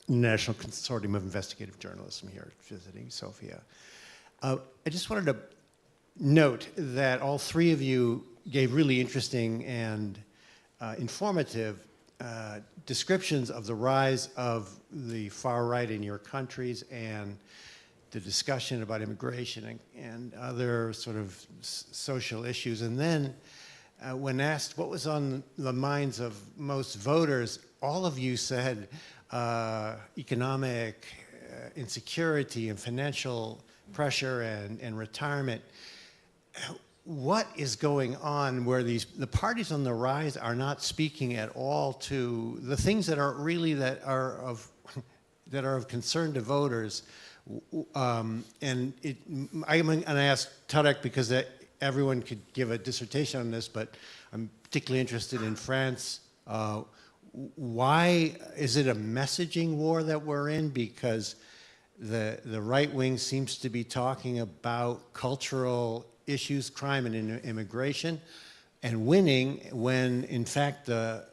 S2: International Consortium of Investigative Journalism here visiting Sofia. I just wanted to note that all three of you gave really interesting and informative descriptions of the rise of the far right in your countries and the discussion about immigration and other sort of social issues. And then when asked what was on the minds of most voters, all of you said economic insecurity and financial pressure and retirement. What is going on where the parties on the rise are not speaking at all to the things that are really that are of concern to voters? And I'm going to ask Tarek because everyone could give a dissertation on this, but I'm particularly interested in France. Why is it a messaging war that we're in? Because the right wing seems to be talking about cultural issues, crime and immigration, and winning when, in fact, the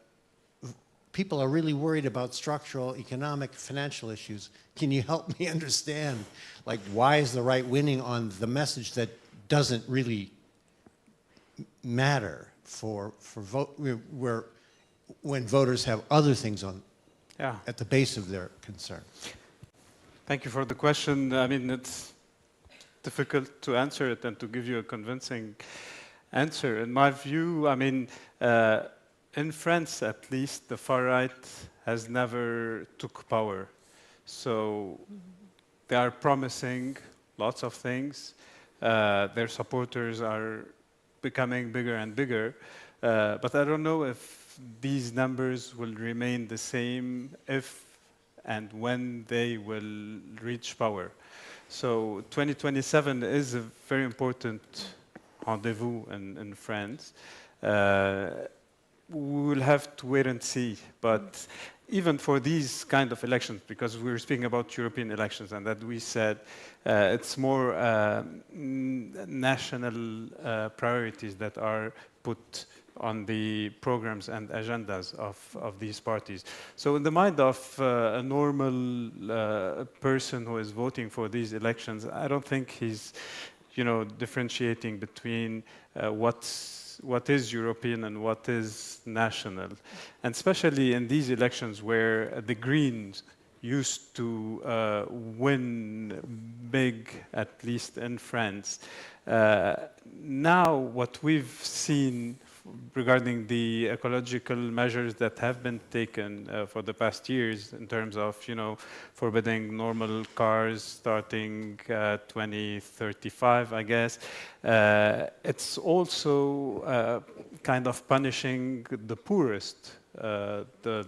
S2: people are really worried about structural, economic, financial issues. Can you help me understand, like, why is the right winning on the message that doesn't really matter for vote, where when voters have other things on at the base of their concern?
S21: Thank you for the question. I mean, it's difficult to answer it and to give you a convincing answer. In my view, I mean, in France, at least, the far right has never took power. So they are promising lots of things. Their supporters are becoming bigger and bigger. But I don't know if these numbers will remain the same if and when they will reach power. So 2027 is a very important rendezvous in France. We will have to wait and see. But even for these kind of elections, because we were speaking about European elections and that we said it's more national priorities that are put on the programs and agendas of these parties. So in the mind of a normal person who is voting for these elections, I don't think he's, differentiating between what is European and what is national. And especially in these elections where the Greens used to win big, at least in France. Now what we've seen regarding the ecological measures that have been taken for the past years in terms of, forbidding normal cars starting 2035, I guess. It's also kind of punishing the poorest, the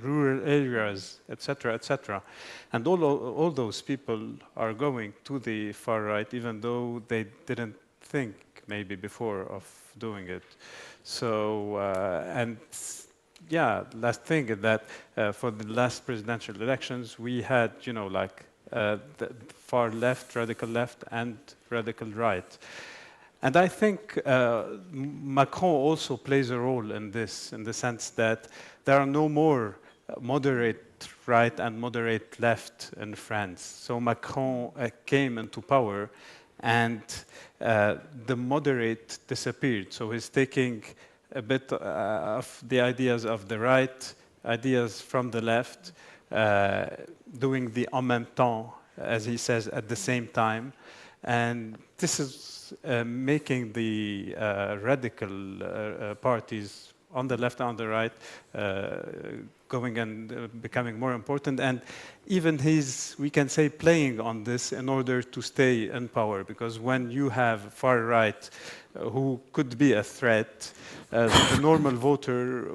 S21: rural areas, etc., etc. And all those people are going to the far right, even though they didn't think maybe before of doing it. So, and yeah, last thing is that for the last presidential elections, we had, the far left, and radical right. And I think Macron also plays a role in this, in the sense that there are no more moderate right and moderate left in France. So Macron came into power, and the moderate disappeared. So he's taking a bit of the ideas of the right, ideas from the left, doing the en même temps, as he says, at the same time. And this is making the radical parties on the left and on the right going and becoming more important. And even he's, we can say, playing on this in order to stay in power. Because when you have far right who could be a threat, the normal voter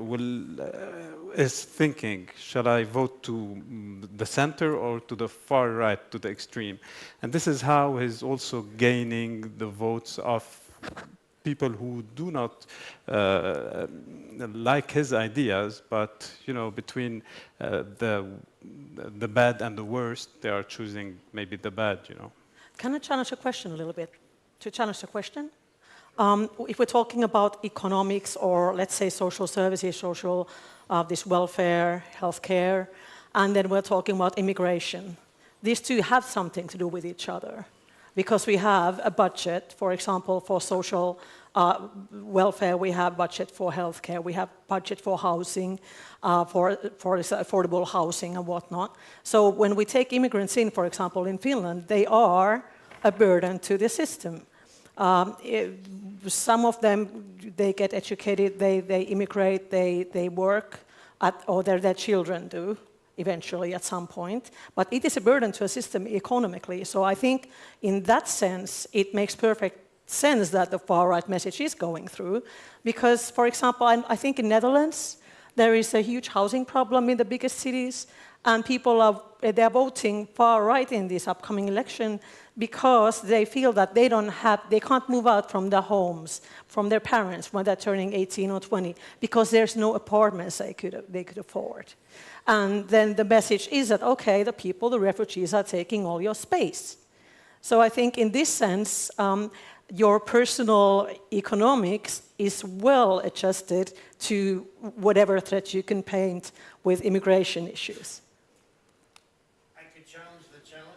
S21: is thinking, shall I vote to the center or to the far right, to the extreme? And this is how he's also gaining the votes of people who do not like his ideas, but between the bad and the worst, they are choosing maybe the bad.
S16: Can I challenge a question a little bit? To challenge the question, if we're talking about economics or let's say social services, this welfare, healthcare, and then we're talking about immigration, these two have something to do with each other. Because we have a budget, for example, for social welfare, we have budget for healthcare, we have budget for housing, for affordable housing and whatnot. So when we take immigrants in, for example, in Finland, they are a burden to the system. Some of them, they get educated, they immigrate, they work, or their children do. Eventually at some point, but it is a burden to a system economically. So I think in that sense, it makes perfect sense that the far-right message is going through, because, for example, I think in Netherlands, there is a huge housing problem in the biggest cities, and people they're voting far-right in this upcoming election because they feel that they can't move out from their homes, from their parents when they're turning 18 or 20, because there's no apartments they could afford. And then the message is that, okay, the refugees are taking all your space. So I think in this sense, your personal economics is well adjusted to whatever threat you can paint with immigration issues.
S2: I could challenge the challenge.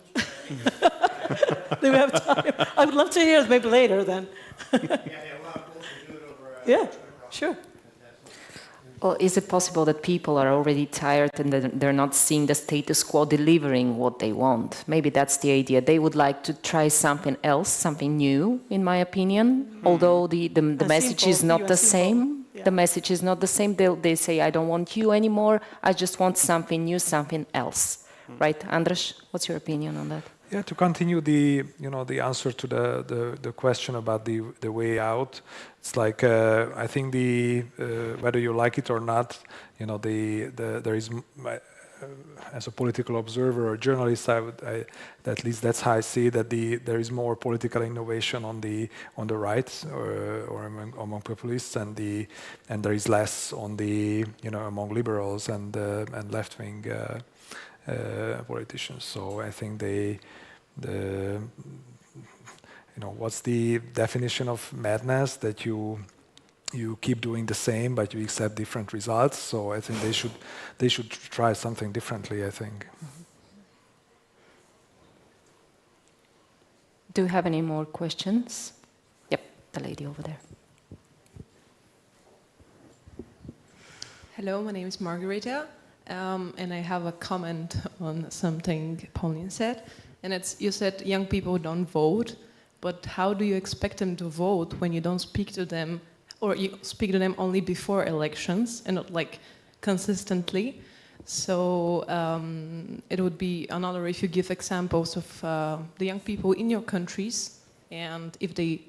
S16: Do we have time? I would love to hear it maybe later then.
S2: We'll do it over.
S16: Yeah, sure.
S19: Well, is it possible that people are already tired and that they're not seeing the status quo delivering what they want? Maybe that's the idea. They would like to try something else, something new, in my opinion. Although the message is not the same. Yeah. The message is not the same. They say, I don't want you anymore. I just want something new, something else. Right, Andras? What's your opinion on that?
S20: Yeah, to continue the answer to the question about the way out, it's like I think whether you like it or not, there is as a political observer or journalist, at least that's how I see that there is more political innovation on the right or among populists, and there is less on the among liberals and left wing politicians. So I think what's the definition of madness? That you keep doing the same, but you accept different results. So I think they should try something differently, I think.
S19: Do you have any more questions? Yep, the lady over there.
S4: Hello, my name is Margareta, and I have a comment on something Pauline said. And it's, you said young people don't vote, but how do you expect them to vote when you don't speak to them, or you speak to them only before elections and not like consistently? So it would be another if you give examples of the young people in your countries, and if they,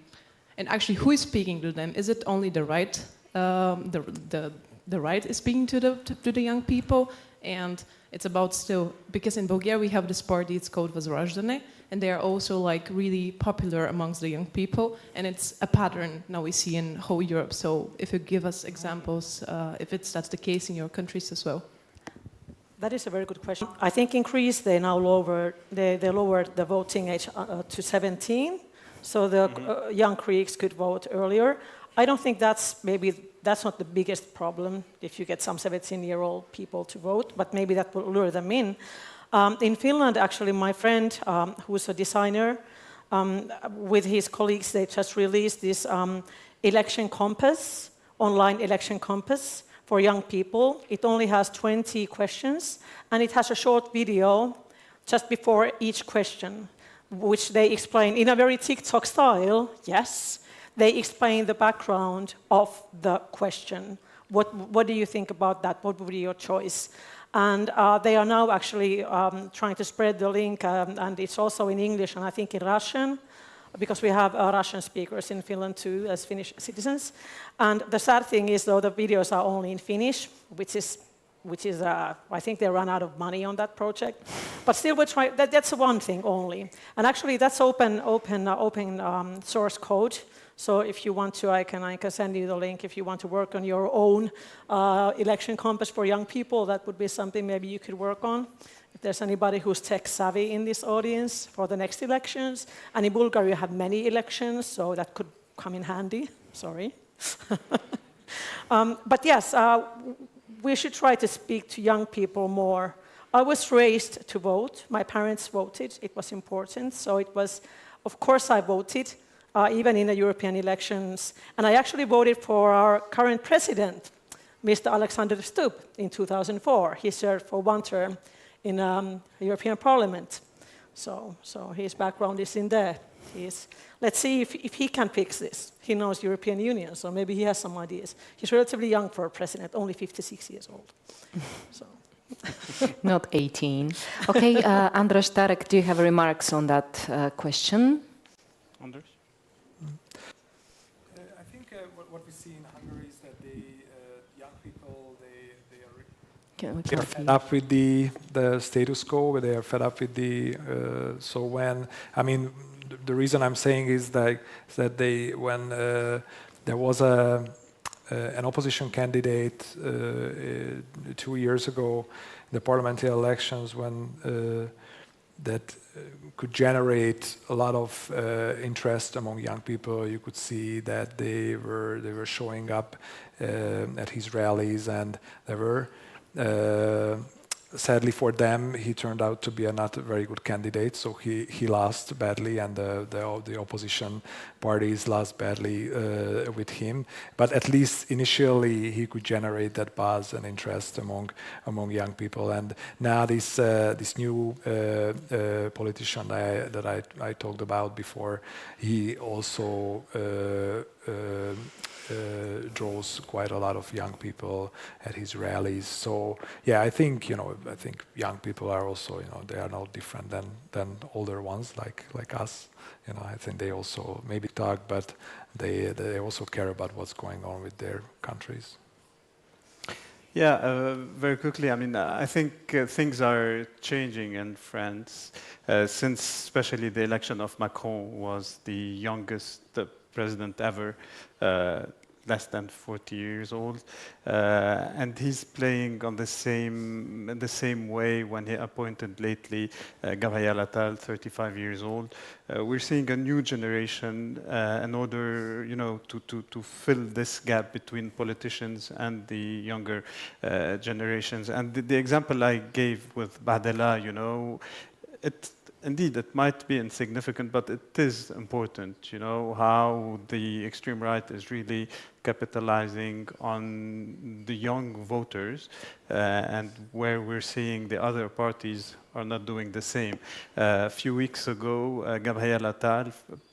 S4: and actually who is speaking to them? Is it only the right, the right is speaking to the young people? And it's about still, because in Bulgaria we have this party, it's called Возрождение, and they are also like really popular amongst the young people, and it's a pattern now we see in whole Europe. So if you give us examples, if that's the case in your countries as well.
S16: That is a very good question. I think in Greece they now lowered the voting age to 17, so the young Greeks could vote earlier. I don't think that's maybe that's not the biggest problem if you get some 17-year-old people to vote, but maybe that will lure them in. In Finland, actually, my friend, who's a designer, with his colleagues, they just released this election compass, online election compass for young people. It only has 20 questions, and it has a short video just before each question, which they explain in a very TikTok style, yes. They explain the background of the question. What do you think about that? What would be your choice? And they are now actually trying to spread the link, and it's also in English and I think in Russian, because we have Russian speakers in Finland too, as Finnish citizens. And the sad thing is, though, the videos are only in Finnish, which is I think they ran out of money on that project. But still, we're trying. That's one thing only. And actually, that's open source code. So if you want to, I can send you the link. If you want to work on your own election compass for young people, that would be something maybe you could work on. If there's anybody who's tech savvy in this audience for the next elections. And in Bulgaria, you have many elections, so that could come in handy. Sorry. But yes, we should try to speak to young people more. I was raised to vote. My parents voted. It was important. So it was, of course, I voted. Even in the European elections. And I actually voted for our current president, Mr. Alexander Stubb, in 2004. He served for one term in the European Parliament. So his background is in there. Let's see if he can fix this. He knows European Union, so maybe he has some ideas. He's relatively young for a president, only 56 years old. So.
S19: Not 18. Okay, Andras, Tarek, do you have remarks on that question?
S21: Anders?
S20: What we see in Hungary is that the young people, they
S19: are
S20: fed up with the status quo, they are fed up with the, so when, I mean, the reason I'm saying is that when there was an opposition candidate 2 years ago in the parliamentary elections when that could generate a lot of interest among young people. You could see that they were showing up at his rallies, and they were. Sadly for them, he turned out to be not a very good candidate, so he lost badly, and the opposition parties lost badly with him. But at least initially, he could generate that buzz and interest among young people. And now this new politician that I talked about before, he also draws quite a lot of young people at his rallies. So yeah, I think young people are also, they are no different than older ones like us. I think they also maybe talk, but they also care about what's going on with their countries.
S21: Yeah, very quickly. I mean, I think things are changing in France since, especially the election of Macron was the youngest president ever, less than 40 years old, and he's playing on the same way when he appointed lately Gabriel Attal, 35 years old. We're seeing a new generation in order, to fill this gap between politicians and the younger generations. And the example I gave with Badela, Indeed, it might be insignificant, but it is important, how the extreme right is really capitalizing on the young voters, and where we're seeing the other parties are not doing the same. A few weeks ago, Gabriel Attal,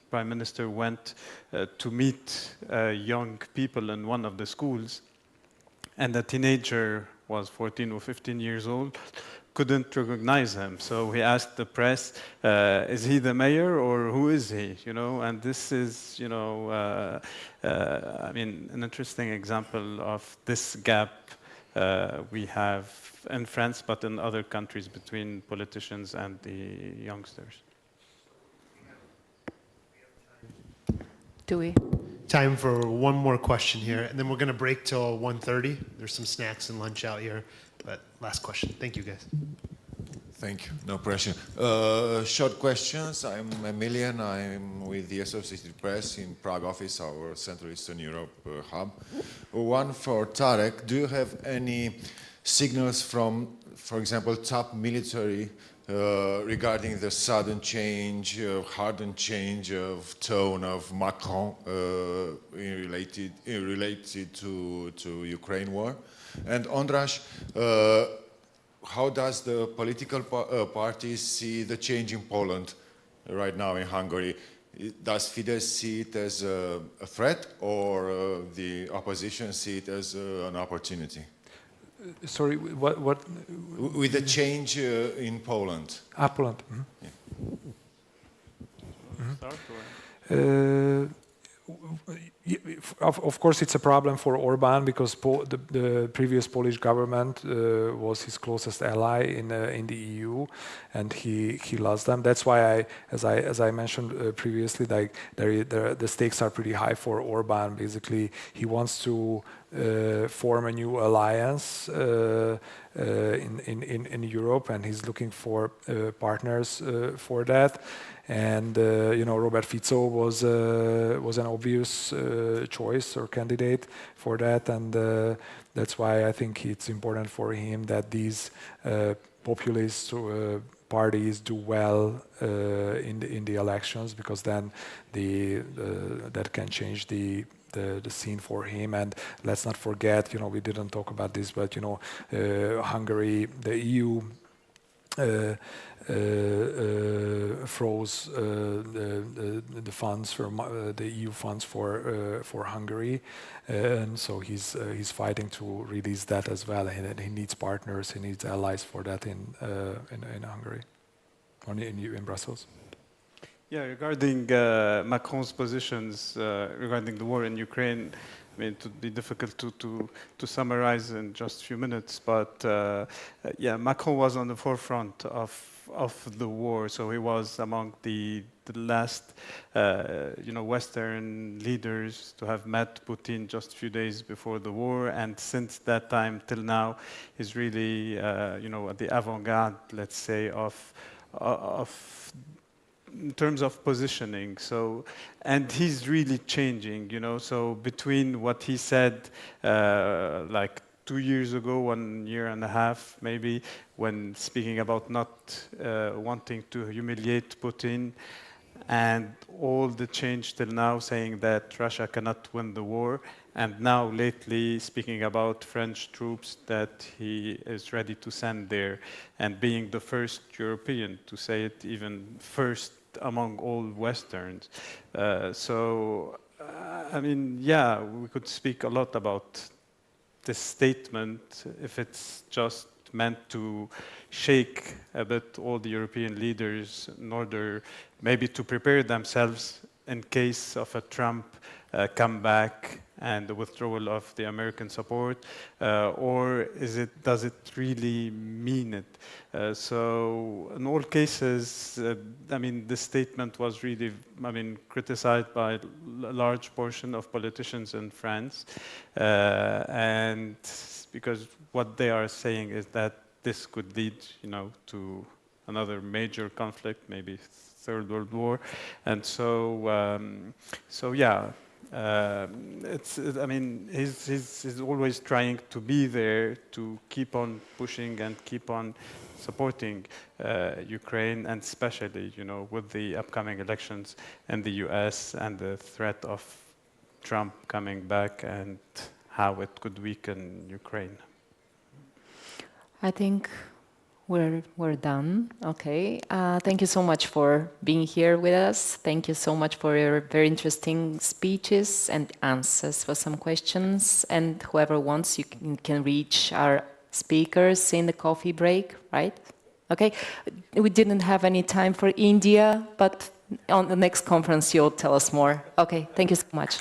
S21: Prime Minister, went to meet young people in one of the schools, and the teenager was 14 or 15 years old, couldn't recognize him. So he asked the press, is he the mayor or who is he? And this is, I mean, an interesting example of this gap we have in France, but in other countries between politicians and the youngsters.
S19: Do we?
S1: Time for one more question here, and then we're going to break till 1:30. There's some snacks and lunch out here, but last question. Thank you, guys.
S3: Thank you. No pressure. Short questions. I'm Emilian. I'm with the Associated Press in Prague office, our Central Eastern Europe hub. One for Tarek. Do you have any signals from, for example, top military regarding the sudden change, hardened change of tone of Macron related to Ukraine war? And Ondras, how does the political parties see the change in Poland right now in Hungary? Does Fidesz see it as a threat, or the opposition see it as an opportunity?
S20: Sorry, what?
S3: With the change in Poland.
S20: Poland. Mm-hmm.
S21: Yeah.
S20: Mm-hmm. Of course, it's a problem for Orban because the previous Polish government was his closest ally in the EU, and he lost them. That's why as I mentioned previously, like the stakes are pretty high for Orban. Basically, he wants to form a new alliance in Europe, and he's looking for partners for that. And Robert Fico was an obvious choice or candidate for that, and that's why I think it's important for him that these populist parties do well in the elections, because then that can change the scene for him. And let's not forget, we didn't talk about this, but Hungary, the EU froze the funds for the EU funds for Hungary, and so he's fighting to release that as well. And he needs partners, he needs allies for that in Hungary, or in Brussels.
S21: Yeah, regarding Macron's positions regarding the war in Ukraine, I mean, it would be difficult to summarize in just a few minutes, but yeah, Macron was on the forefront of the war, so he was among the last, Western leaders to have met Putin just a few days before the war, and since that time till now, he's really, at the avant-garde, let's say, of in terms of positioning. So, and he's really changing, so between what he said like 2 years ago, 1 year and a half maybe, when speaking about not wanting to humiliate Putin, and all the change till now saying that Russia cannot win the war, and now lately speaking about French troops that he is ready to send there, and being the first European to say it, even first among all Westerns. I mean, yeah, we could speak a lot about this statement if it's just meant to shake a bit all the European leaders in order maybe to prepare themselves in case of a Trump comeback and the withdrawal of the American support, or does it really mean it? So in all cases, I mean, this statement was really, criticized by a large portion of politicians in France, and because what they are saying is that this could lead, to another major conflict, maybe Third World War, and so yeah. He's always trying to be there to keep on pushing and keep on supporting Ukraine, and especially, with the upcoming elections in the US and the threat of Trump coming back and how it could weaken Ukraine.
S19: I think we're done. Okay. Thank you so much for being here with us. Thank you so much for your very interesting speeches and answers for some questions. And whoever wants, you can reach our speakers in the coffee break, right? Okay. We didn't have any time for India, but on the next conference, you'll tell us more. Okay. Thank you so much.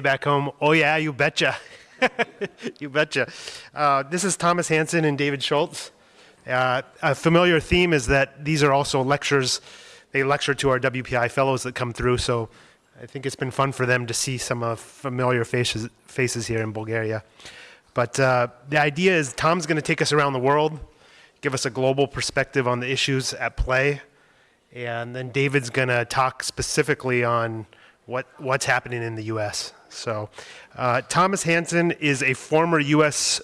S1: Back home. Oh yeah, you betcha. You betcha. This is Thomas Hansen and David Schultz. A familiar theme is that these are also lectures. They lecture to our WPI fellows that come through, so I think it's been fun for them to see some familiar faces here in Bulgaria. But the idea is Tom's going to take us around the world, give us a global perspective on the issues at play, and then David's going to talk specifically on what's happening in the U.S. So Thomas Hansen is a former U.S.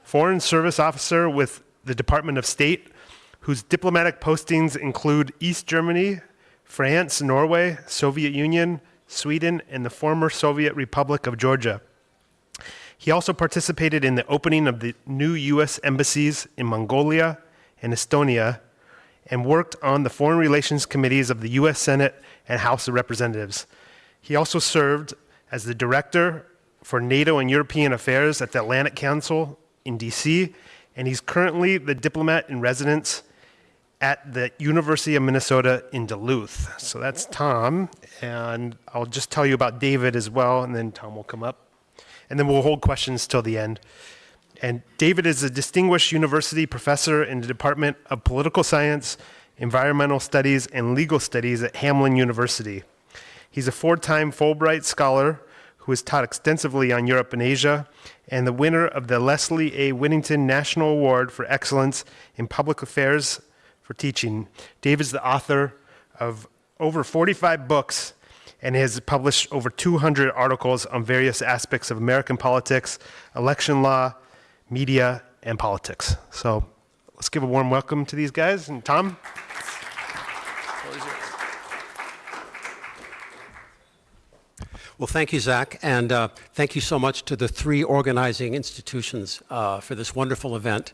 S1: Foreign Service officer with the Department of State, whose diplomatic postings include East Germany, France, Norway, Soviet Union, Sweden, and the former Soviet Republic of Georgia. He also participated in the opening of the new U.S. embassies in Mongolia and Estonia, and worked on the Foreign Relations Committees of the U.S. Senate and House of Representatives. He also served as the Director for NATO and European Affairs at the Atlantic Council in D.C., and he's currently the diplomat in residence at the University of Minnesota in Duluth. So that's Tom, and I'll just tell you about David as well, and then Tom will come up. And then we'll hold questions till the end. And David is a distinguished university professor in the Department of Political Science, Environmental Studies, and Legal Studies at Hamline University. He's a four-time Fulbright scholar who has taught extensively on Europe and Asia, and the winner of the Leslie A. Whittington National Award for Excellence in Public Affairs for Teaching. Dave is the author of over 45 books and has published over 200 articles on various aspects of American politics, election law, media, and politics. So let's give a warm welcome to these guys. And Tom?
S5: Well, thank you, Zach, and thank you so much to the three organizing institutions for this wonderful event.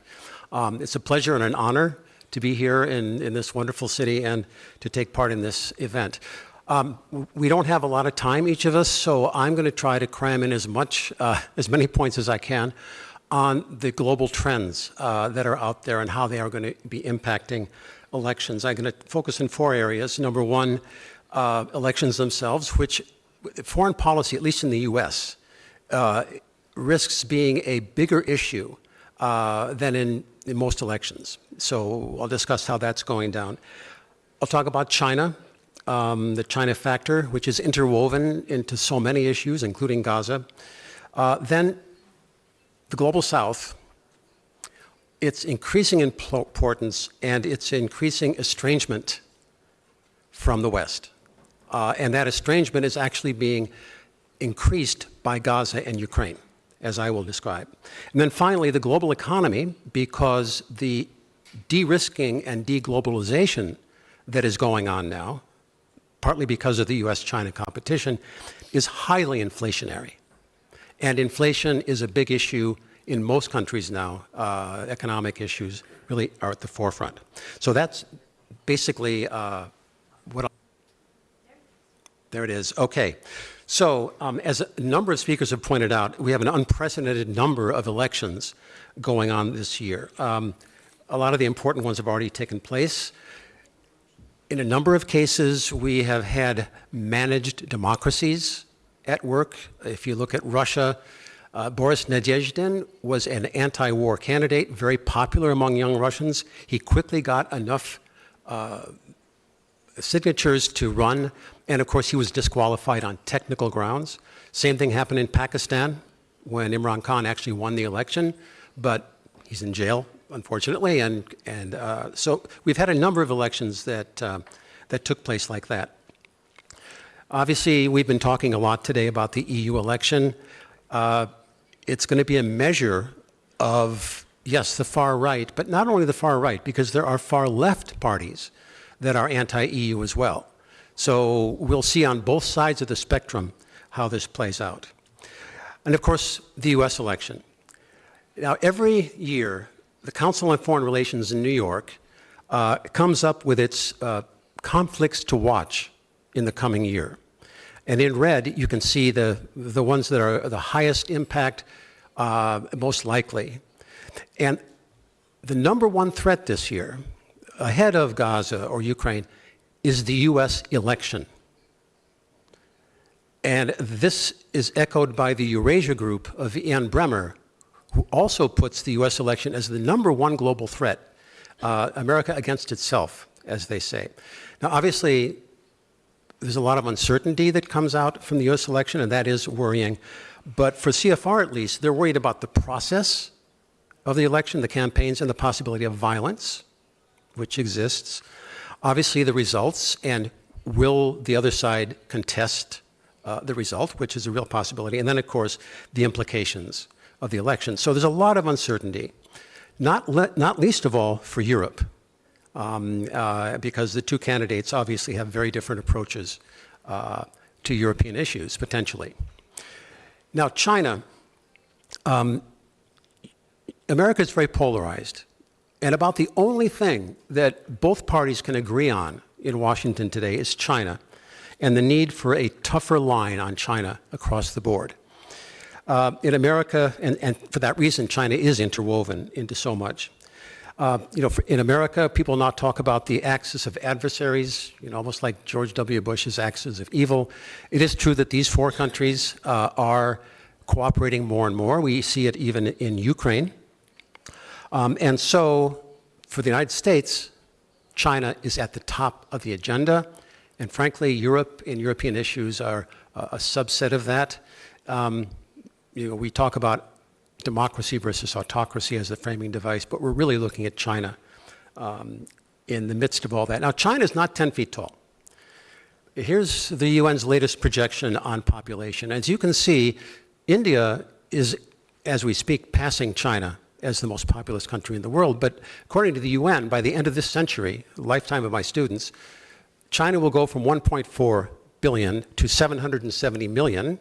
S5: It's a pleasure and an honor to be here in this wonderful city and to take part in this event. We don't have a lot of time, each of us, so I'm going to try to cram in as many points as I can on the global trends that are out there and how they are going to be impacting elections. I'm going to focus in four areas. Number one, elections themselves, which foreign policy, at least in the U.S., risks being a bigger issue than in most elections. So I'll discuss how that's going down. I'll talk about China, the China factor, which is interwoven into so many issues, including Gaza. Then the Global South, its increasing importance and its increasing estrangement from the West. And that estrangement is actually being increased by Gaza and Ukraine, as I will describe. And then finally, the global economy, because the de-risking and de-globalization that is going on now, partly because of the US-China competition, is highly inflationary. And inflation is a big issue in most countries now. Economic issues really are at the forefront. So that's basically what there it is. Okay. So as a number of speakers have pointed out, we have an unprecedented number of elections going on this year. A lot of the important ones have already taken place. In a number of cases, we have had managed democracies at work. If you look at Russia, Boris Nadezhdin was an anti-war candidate, very popular among young Russians. He quickly got enough signatures to run, and of course he was disqualified on technical grounds. Same thing happened in Pakistan when Imran Khan actually won the election, but he's in jail, unfortunately, and so we've had a number of elections that took place like that. Obviously, we've been talking a lot today about the EU election. It's going to be a measure of, yes, the far right, but not only the far right, because there are far left parties that are anti-EU as well. So we'll see on both sides of the spectrum how this plays out. And of course, the US election. Now, every year, the Council on Foreign Relations in New York comes up with its conflicts to watch in the coming year. And in red, you can see the ones that are the highest impact, most likely. And the number one threat this year, ahead of Gaza or Ukraine, is the US election. And this is echoed by the Eurasia Group of Ian Bremmer, who also puts the US election as the #1 global threat, America against itself, as they say. Now, obviously, there's a lot of uncertainty that comes out from the US election, and that is worrying. But for CFR, at least, they're worried about the process of the election, the campaigns, and the possibility of violence, which exists. Obviously, the results, and will the other side contest the result, which is a real possibility. And then, of course, the implications of the election. So there's a lot of uncertainty, not least of all for Europe, because the two candidates obviously have very different approaches to European issues, potentially. Now, China, America is very polarized. And about the only thing that both parties can agree on in Washington today is China and the need for a tougher line on China across the board. In America, and for that reason, China is interwoven into so much. In America, people now talk about the axis of adversaries, almost like George W. Bush's axis of evil. It is true that these four countries are cooperating more and more. We see it even in Ukraine. And so, for the United States, China is at the top of the agenda. And frankly, Europe and European issues are a subset of that. We talk about democracy versus autocracy as the framing device, but we're really looking at China in the midst of all that. Now, China is not 10 feet tall. Here's the UN's latest projection on population. As you can see, India is, as we speak, passing China as the most populous country in the world. But according to the UN, by the end of this century, the lifetime of my students, China will go from 1.4 billion to 770 million.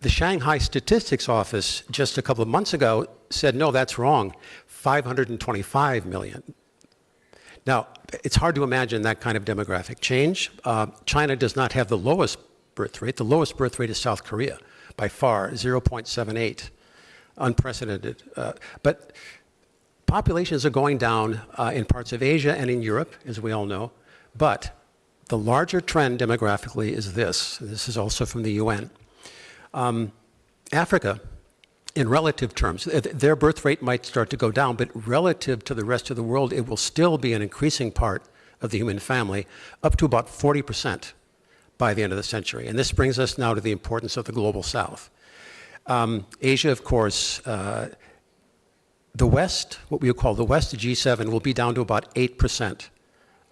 S5: The Shanghai Statistics Office just a couple of months ago said, no, that's wrong, 525 million. Now, it's hard to imagine that kind of demographic change. China does not have the lowest birth rate. The lowest birth rate is South Korea, by far, 0.78, unprecedented. But populations are going down in parts of Asia and in Europe, as we all know. But the larger trend demographically is this. This is also from the UN. Africa, in relative terms, their birth rate might start to go down, but relative to the rest of the world, it will still be an increasing part of the human family, up to about 40% by the end of the century. And this brings us now to the importance of the global south. Asia, of course, the West, what we would call the West, the G7, will be down to about 8%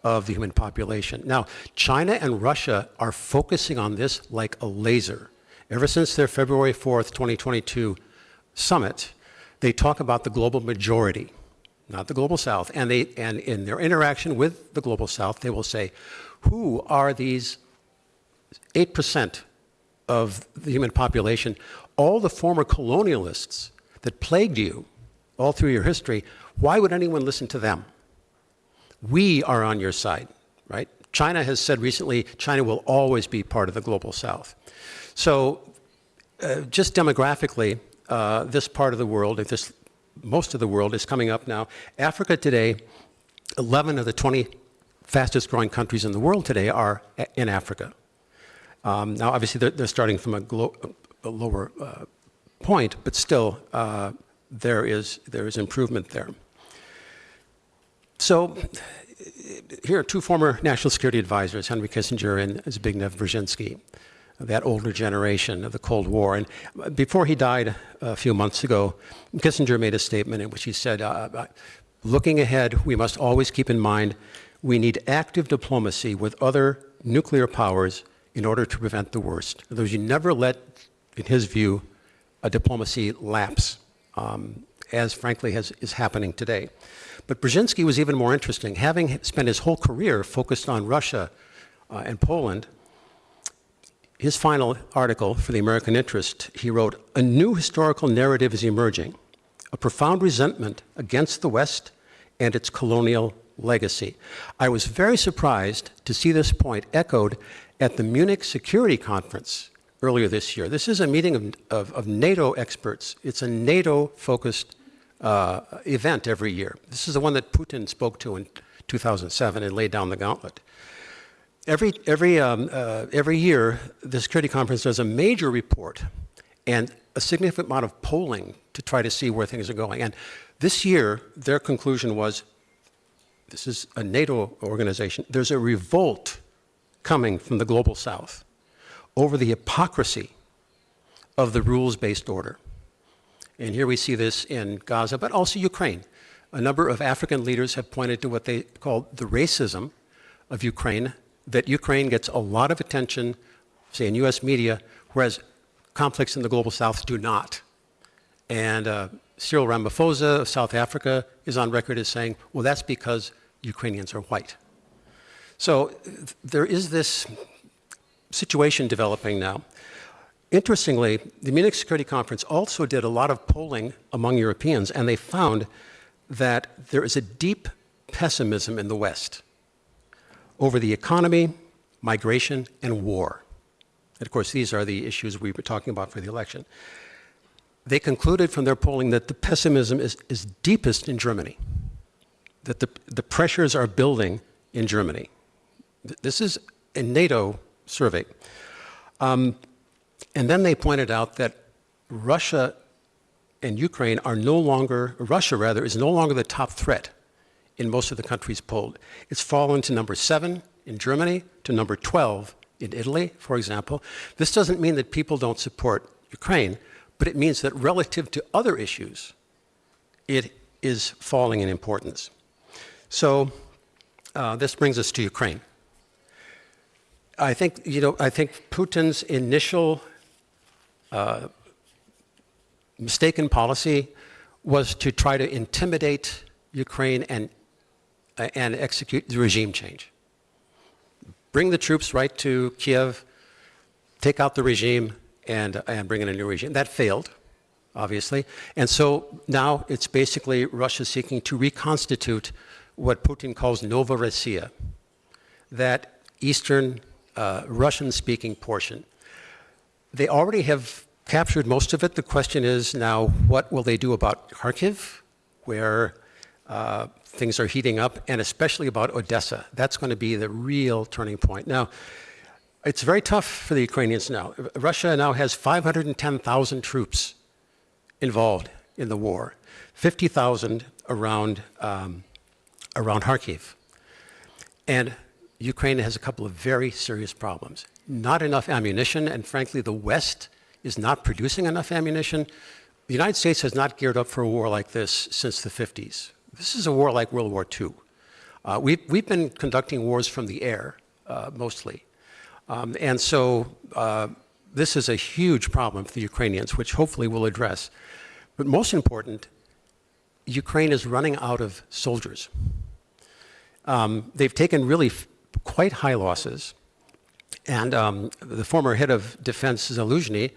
S5: of the human population. Now, China and Russia are focusing on this like a laser. Ever since their February 4th, 2022 summit, they talk about the global majority, not the global south. And in their interaction with the global south, they will say, who are these 8% of the human population? All the former colonialists that plagued you all through your history, why would anyone listen to them? We are on your side, right? China has said recently, China will always be part of the global south. So just demographically, this part of the world, most of the world is coming up now. Africa today, 11 of the 20 fastest growing countries in the world today are in Africa. Now, obviously, they're starting from a lower point, but still, there is improvement there. So here are two former national security advisors, Henry Kissinger and Zbigniew Brzezinski, that older generation of the Cold War. And before he died a few months ago, Kissinger made a statement in which he said, looking ahead, we must always keep in mind we need active diplomacy with other nuclear powers in order to prevent the worst. In other words, you never let, in his view, a diplomacy lapse, as frankly is happening today. But Brzezinski was even more interesting. Having spent his whole career focused on Russia and Poland, his final article for the American Interest, he wrote, "A new historical narrative is emerging, a profound resentment against the West and its colonial legacy." I was very surprised to see this point echoed at the Munich Security Conference earlier this year. This is a meeting of NATO experts. It's a NATO-focused event every year. This is the one that Putin spoke to in 2007 and laid down the gauntlet. every year, the Security Conference does a major report and a significant amount of polling to try to see where things are going. And this year, their conclusion was, this is a NATO organization, there's a revolt coming from the global south over the hypocrisy of the rules-based order. And here we see this in Gaza, but also Ukraine. A number of African leaders have pointed to what they call the racism of Ukraine, that Ukraine gets a lot of attention, say in US media, whereas conflicts in the global south do not. And Cyril Ramaphosa of South Africa is on record as saying, well, that's because Ukrainians are white. So there is this situation developing now. Interestingly, the Munich Security Conference also did a lot of polling among Europeans, and they found that there is a deep pessimism in the West over the economy, migration, and war. And of course, these are the issues we were talking about for the election. They concluded from their polling that the pessimism is deepest in Germany, that the pressures are building in Germany. This is a NATO survey. And then they pointed out that Russia and Ukraine are no longer, Russia rather, is no longer the top threat in most of the countries polled. It's fallen to number 7 in Germany, to number 12 in Italy, for example. This doesn't mean that people don't support Ukraine, but it means that relative to other issues, it is falling in importance. So this brings us to Ukraine. I think Putin's initial mistaken policy was to try to intimidate Ukraine and execute the regime change. Bring the troops right to Kiev, take out the regime, and bring in a new regime. That failed, obviously. And so now it's basically Russia seeking to reconstitute what Putin calls Novorossiya, that eastern Russian-speaking portion. They already have captured most of it. The question is now, what will they do about Kharkiv, where things are heating up, and especially about Odessa. That's going to be the real turning point. Now, it's very tough for the Ukrainians now. Russia now has 510,000 troops involved in the war, 50,000 around Kharkiv. And Ukraine has a couple of very serious problems. Not enough ammunition, and frankly, the West is not producing enough ammunition. The United States has not geared up for a war like this since the 50s. This is a war like World War II. We've been conducting wars from the air, mostly. And so this is a huge problem for the Ukrainians, which hopefully we'll address. But most important, Ukraine is running out of soldiers. They've taken really quite high losses. And the former head of defense, Zaluzhny,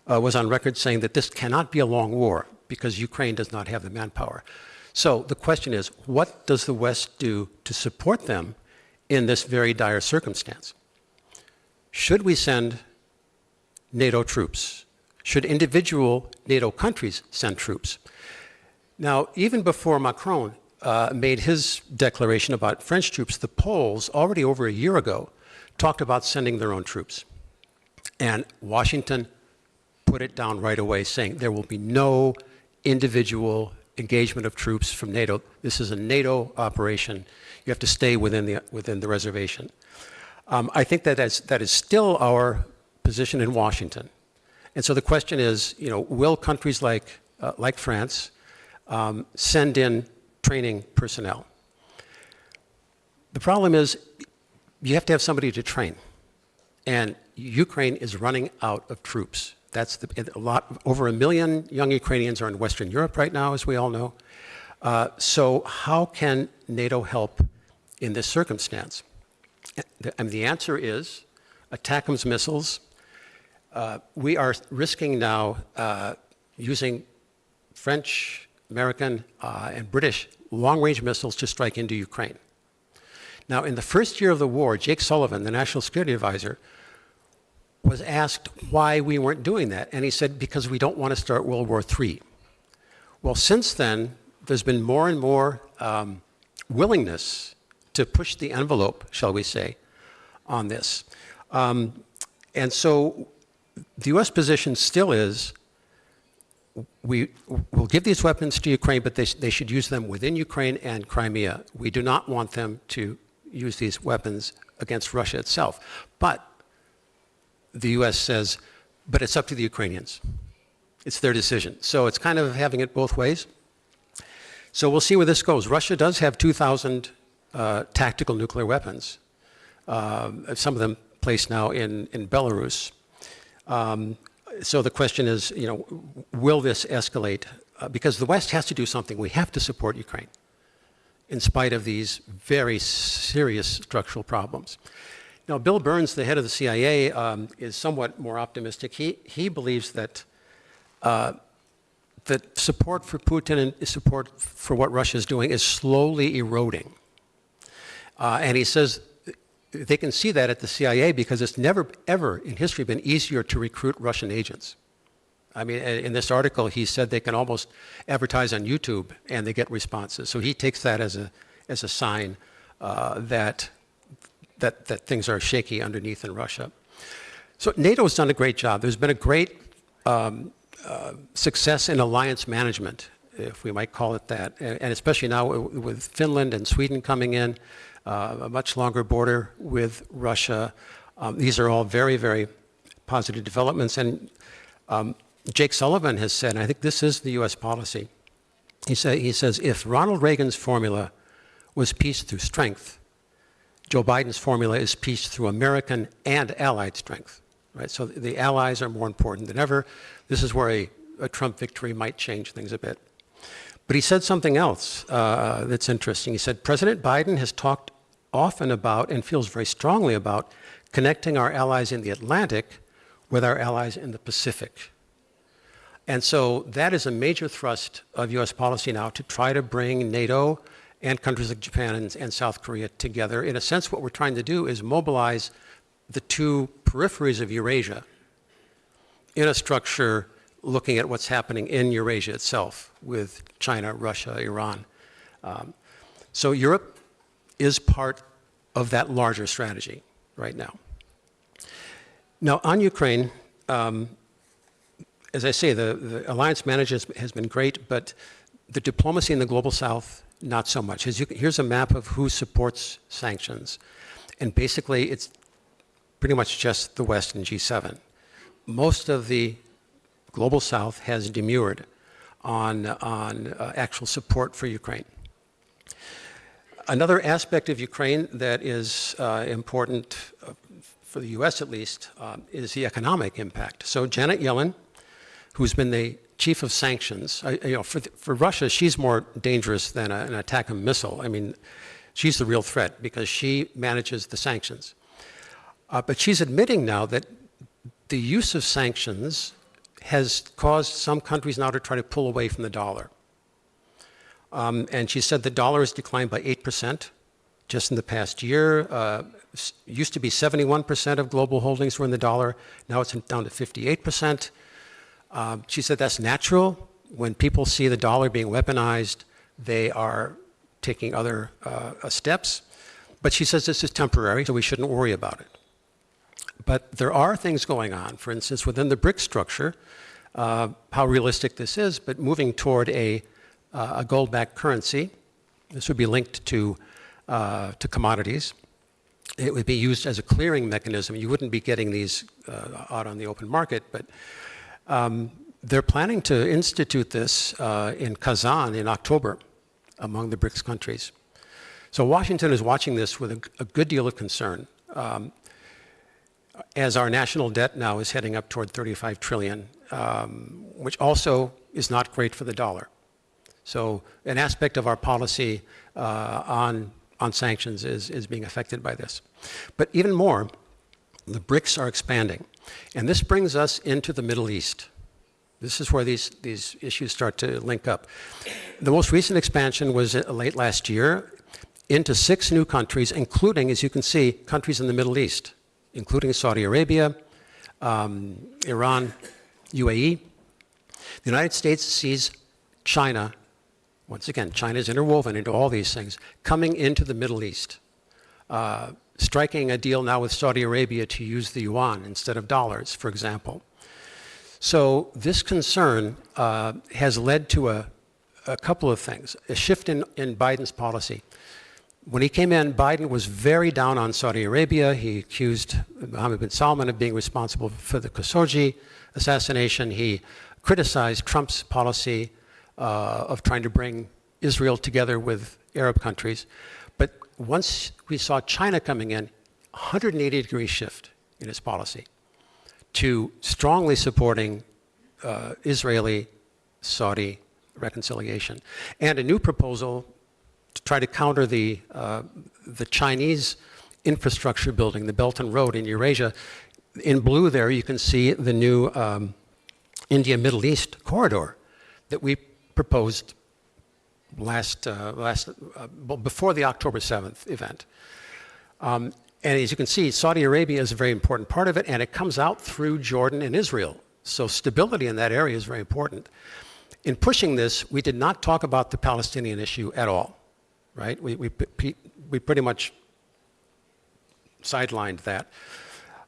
S5: was on record saying that this cannot be a long war because Ukraine does not have the manpower. So the question is, what does the West do to support them in this very dire circumstance? Should we send NATO troops? Should individual NATO countries send troops? Now, even before Macron made his declaration about French troops, the Poles, already over a year ago, talked about sending their own troops. And Washington put it down right away, saying there will be no individual engagement of troops from NATO. This is a NATO operation. You have to stay within the reservation. I think that is still our position in Washington. And so the question is, will countries like France send in training personnel? The problem is you have to have somebody to train. And Ukraine is running out of troops. That's over 1 million young Ukrainians are in Western Europe right now, as we all know. So how can NATO help in this circumstance? And the answer is ATACMS missiles. We are risking now using French, American, and British long-range missiles to strike into Ukraine. Now, in the first year of the war, Jake Sullivan, the National Security Advisor, was asked why we weren't doing that. And he said, because we don't want to start World War III. Well, since then, there's been more and more willingness to push the envelope, shall we say, on this. And so the U.S. position still is, we will give these weapons to Ukraine, but they should use them within Ukraine and Crimea. We do not want them to use these weapons against Russia itself. But the U.S. says, but it's up to the Ukrainians. It's their decision. So it's kind of having it both ways. So we'll see where this goes. Russia does have 2,000 tactical nuclear weapons, some of them placed now in Belarus. So the question is, will this escalate? Because the West has to do something. We have to support Ukraine in spite of these very serious structural problems. Now, Bill Burns, the head of the CIA, is somewhat more optimistic. He believes that that support for Putin and support for what Russia is doing is slowly eroding. And he says they can see that at the CIA because it's never, ever in history been easier to recruit Russian agents. I mean, in this article, he said they can almost advertise on YouTube and they get responses. So he takes that as a sign that things are shaky underneath in Russia. So NATO's done a great job. There's been a great success in alliance management, if we might call it that, and especially now with Finland and Sweden coming in, a much longer border with Russia. These are all very, very positive developments. And Jake Sullivan has said, and I think this is the U.S. policy, he says, if Ronald Reagan's formula was peace through strength, Joe Biden's formula is peace through American and allied strength. Right? So the allies are more important than ever. This is where a Trump victory might change things a bit. But he said something else that's interesting. He said, President Biden has talked often about and feels very strongly about connecting our allies in the Atlantic with our allies in the Pacific. And so that is a major thrust of U.S. policy now, to try to bring NATO and countries like Japan and South Korea together. In a sense, what we're trying to do is mobilize the two peripheries of Eurasia in a structure looking at what's happening in Eurasia itself with China, Russia, Iran. So Europe is part of that larger strategy right now. Now, on Ukraine, as I say, the alliance management has been great, but the diplomacy in the global south, not so much. Here's a map of who supports sanctions. And basically, it's pretty much just the West and G7. Most of the global south has demurred on actual support for Ukraine. Another aspect of Ukraine that is important, for the US at least, is the economic impact. So Janet Yellen, who's been the chief of sanctions, for Russia, she's more dangerous than an ATACMS missile. I mean, she's the real threat because she manages the sanctions. But she's admitting now that the use of sanctions has caused some countries now to try to pull away from the dollar. And she said the dollar has declined by 8% just in the past year. Used to be 71% of global holdings were in the dollar. Now it's down to 58%. She said that's natural. When people see the dollar being weaponized, they are taking other steps. But she says this is temporary, so we shouldn't worry about it. But there are things going on, for instance, within the BRICS structure, how realistic this is, but moving toward a gold-backed currency. This would be linked to commodities. It would be used as a clearing mechanism. You wouldn't be getting these out on the open market, but they're planning to institute this in Kazan in October among the BRICS countries. So Washington is watching this with a good deal of concern. As our national debt now is heading up toward 35 trillion, which also is not great for the dollar. So an aspect of our policy on sanctions is being affected by this. But even more, the BRICS are expanding. And this brings us into the Middle East. This is where these issues start to link up. The most recent expansion was late last year into 6 new countries, including, as you can see, countries in the Middle East, including Saudi Arabia, Iran, UAE. The United States sees China, once again, China is interwoven into all these things, coming into the Middle East. striking a deal now with Saudi Arabia to use the yuan instead of dollars, for example. So this concern has led to a couple of things. A shift in Biden's policy. When he came in, Biden was very down on Saudi Arabia. He accused Mohammed bin Salman of being responsible for the Khashoggi assassination. He criticized Trump's policy of trying to bring Israel together with Arab countries. But once we saw China coming in, 180-degree shift in its policy to strongly supporting Israeli-Saudi reconciliation, and a new proposal to try to counter the Chinese infrastructure building, the Belt and Road in Eurasia. In blue there, you can see the new India-Middle East corridor that we proposed before the October 7th event. And as you can see, Saudi Arabia is a very important part of it, and it comes out through Jordan and Israel. So stability in that area is very important. In pushing this, we did not talk about the Palestinian issue at all, right? We pretty much sidelined that.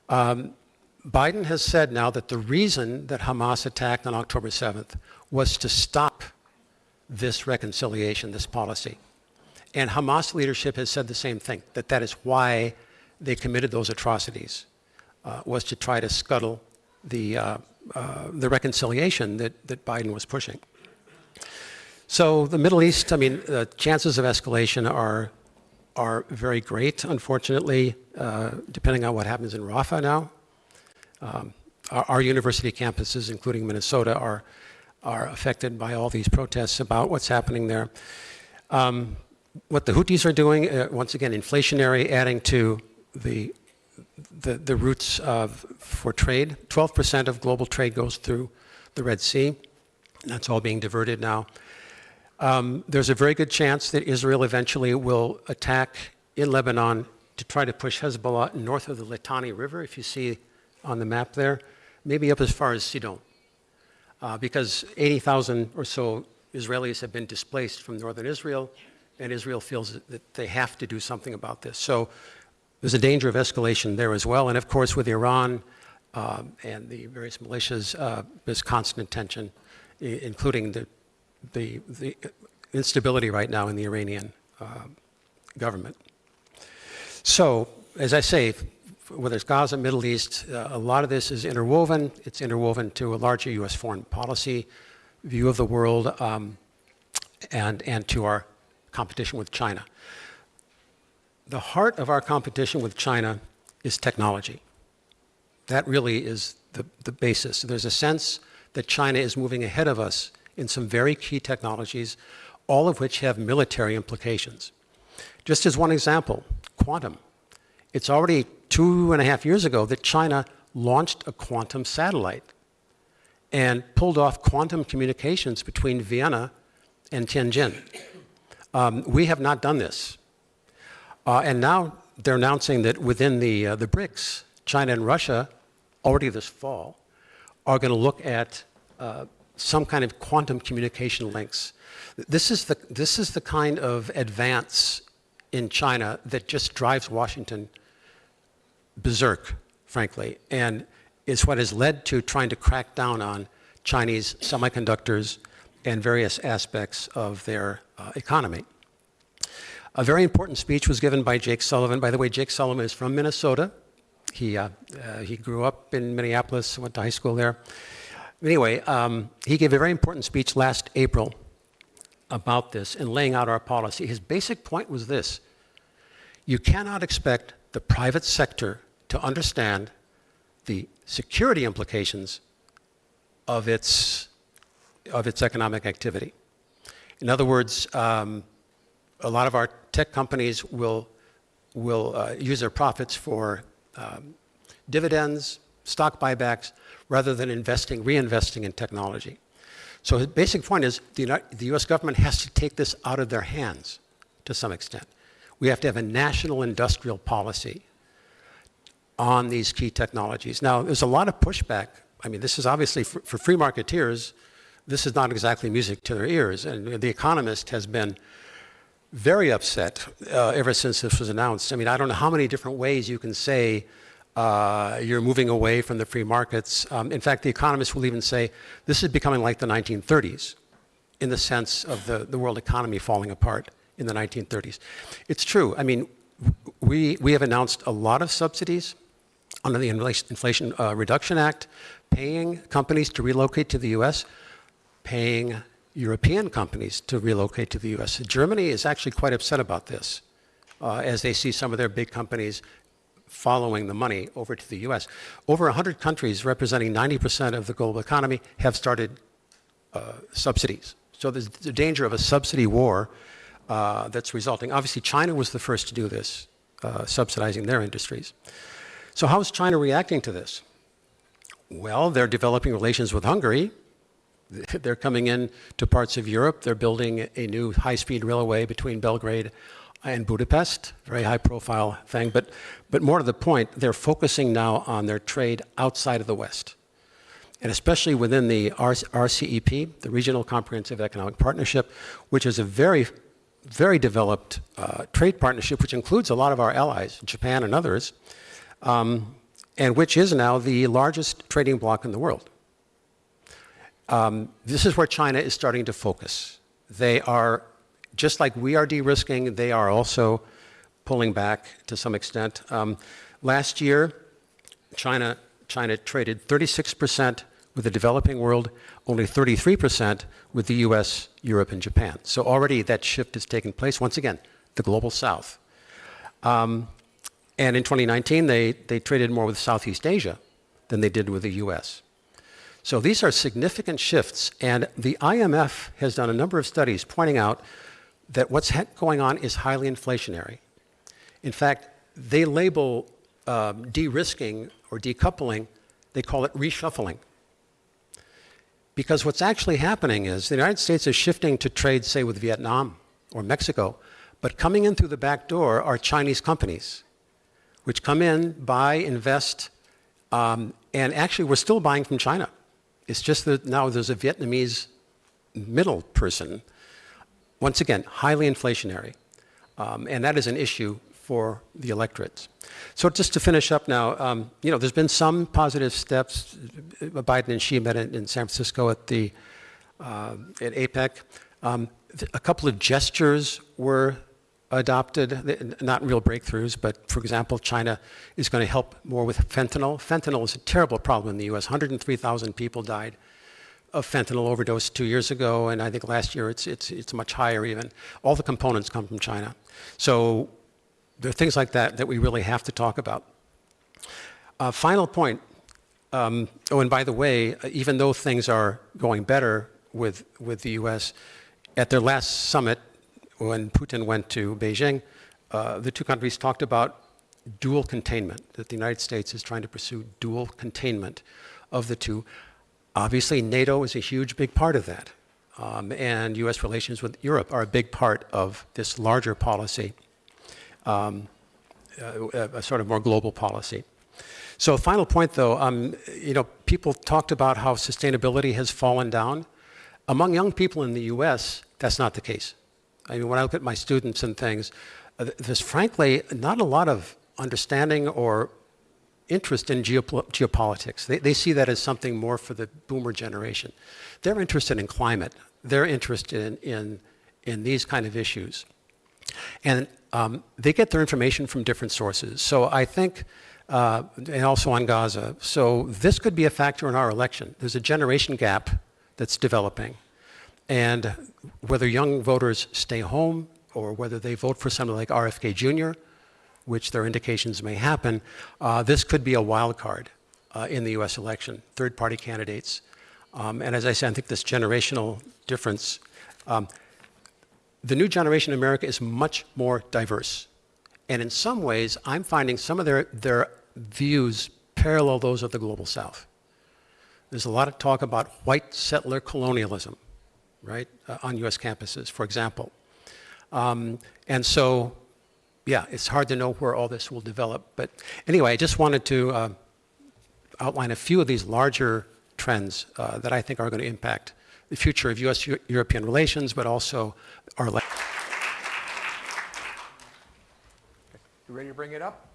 S5: Biden has said now that the reason that Hamas attacked on October 7th was to stop this reconciliation, this policy. And Hamas leadership has said the same thing, that is why they committed those atrocities, was to try to scuttle the reconciliation that Biden was pushing. So the Middle East, I mean, the chances of escalation are very great, unfortunately, depending on what happens in Rafah now. Our university campuses, including Minnesota, are affected by all these protests about what's happening there. What the Houthis are doing, once again, inflationary, adding to the routes for trade. 12% of global trade goes through the Red Sea. That's all being diverted now. There's a very good chance that Israel eventually will attack in Lebanon to try to push Hezbollah north of the Litani River, if you see on the map there, maybe up as far as Sidon. Because 80,000 or so Israelis have been displaced from northern Israel, and Israel feels that they have to do something about this. So there's a danger of escalation there as well. And of course, with Iran and the various militias, there's constant tension, including the instability right now in the Iranian government. So, as I say, whether it's Gaza, Middle East, a lot of this is interwoven. It's interwoven to a larger U.S. foreign policy view of the world and to our competition with China. The heart of our competition with China is technology. That really is the basis. There's a sense that China is moving ahead of us in some very key technologies, all of which have military implications. Just as one example, quantum. It's already 2.5 years ago that China launched a quantum satellite and pulled off quantum communications between Vienna and Tianjin. We have not done this. And now they're announcing that within the BRICS, China and Russia, already this fall, are going to look at some kind of quantum communication links. This is the kind of advance in China that just drives Washington berserk, frankly, and is what has led to trying to crack down on Chinese semiconductors and various aspects of their economy. A very important speech was given by Jake Sullivan. By the way, Jake Sullivan is from Minnesota. He grew up in Minneapolis, went to high school there. Anyway, he gave a very important speech last April about this and laying out our policy. His basic point was this: you cannot expect the private sector to understand the security implications of its economic activity. In other words, a lot of our tech companies will use their profits for dividends, stock buybacks, rather than reinvesting in technology. So his basic point is the US government has to take this out of their hands to some extent. We have to have a national industrial policy on these key technologies. Now, there's a lot of pushback. I mean, this is obviously, for free marketeers, this is not exactly music to their ears. And The Economist has been very upset ever since this was announced. I mean, I don't know how many different ways you can say you're moving away from the free markets. In fact, the economists will even say this is becoming like the 1930s in the sense of the world economy falling apart in the 1930s. It's true. I mean, we have announced a lot of subsidies under the Inflation Reduction Act, paying companies to relocate to the US, paying European companies to relocate to the US. Germany is actually quite upset about this, as they see some of their big companies following the money over to the US. Over 100 countries representing 90% of the global economy have started subsidies. So there's the danger of a subsidy war that's resulting. Obviously, China was the first to do this, subsidizing their industries. So how is China reacting to this? Well, they're developing relations with Hungary. They're coming in to parts of Europe. They're building a new high-speed railway between Belgrade and Budapest, very high-profile thing. But more to the point, they're focusing now on their trade outside of the West, and especially within the RCEP, the Regional Comprehensive Economic Partnership, which is a very, very developed trade partnership, which includes a lot of our allies, Japan and others, and which is now the largest trading bloc in the world. This is where China is starting to focus. They are, just like we are de-risking, they are also pulling back to some extent. Last year, China traded 36% with the developing world, only 33% with the US, Europe, and Japan. So already that shift has taken place. Once again, the global south. And in 2019, they traded more with Southeast Asia than they did with the US. So these are significant shifts, and the IMF has done a number of studies pointing out that what's going on is highly inflationary. In fact, they label de-risking or decoupling, they call it reshuffling. Because what's actually happening is the United States is shifting to trade, say, with Vietnam or Mexico, but coming in through the back door are Chinese companies, which come in, buy, invest, and actually we're still buying from China. It's just that now there's a Vietnamese middle person. Once again, highly inflationary. And that is an issue for the electorates. So just to finish up now, there's been some positive steps. Biden and Xi met in San Francisco at APEC. A couple of gestures were adopted, not real breakthroughs, but for example, China is going to help more with fentanyl. Fentanyl is a terrible problem in the US. 103,000 people died of fentanyl overdose 2 years ago, and I think last year it's much higher even. All the components come from China. So there are things like that we really have to talk about. Final point, and by the way, even though things are going better with the US, at their last summit, when Putin went to Beijing, the two countries talked about dual containment, that the United States is trying to pursue dual containment of the two. Obviously, NATO is a huge, big part of that. And US relations with Europe are a big part of this larger policy, a sort of more global policy. So final point though, people talked about how sustainability has fallen down. Among young people in the US, that's not the case. I mean, when I look at my students and things, there's frankly not a lot of understanding or interest in geopolitics. They see that as something more for the boomer generation. They're interested in climate. They're interested in these kind of issues. And they get their information from different sources. So I think, and also on Gaza, so this could be a factor in our election. There's a generation gap that's developing. And whether young voters stay home or whether they vote for somebody like RFK Jr., which there are indications may happen, this could be a wild card in the US election, third-party candidates. And as I said, I think this generational difference, the new generation in America is much more diverse. And in some ways, I'm finding some of their views parallel those of the global South. There's a lot of talk about white settler colonialism, right, on US campuses, for example. And so, yeah, it's hard to know where all this will develop. But anyway, I just wanted to outline a few of these larger trends that I think are going to impact the future of US-European relations, but also our
S9: You ready to bring it up?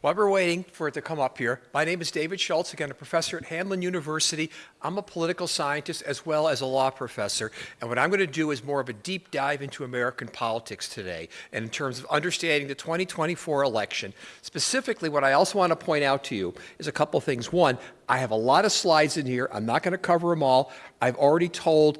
S9: While we're waiting for it to come up here, my name is David Schultz, again, a professor at Hamline University. I'm a political scientist as well as a law professor, and what I'm going to do is more of a deep dive into American politics today, and in terms of understanding the 2024 election. Specifically, what I also want to point out to you is a couple things. One, I have a lot of slides in here. I'm not going to cover them all. I've already told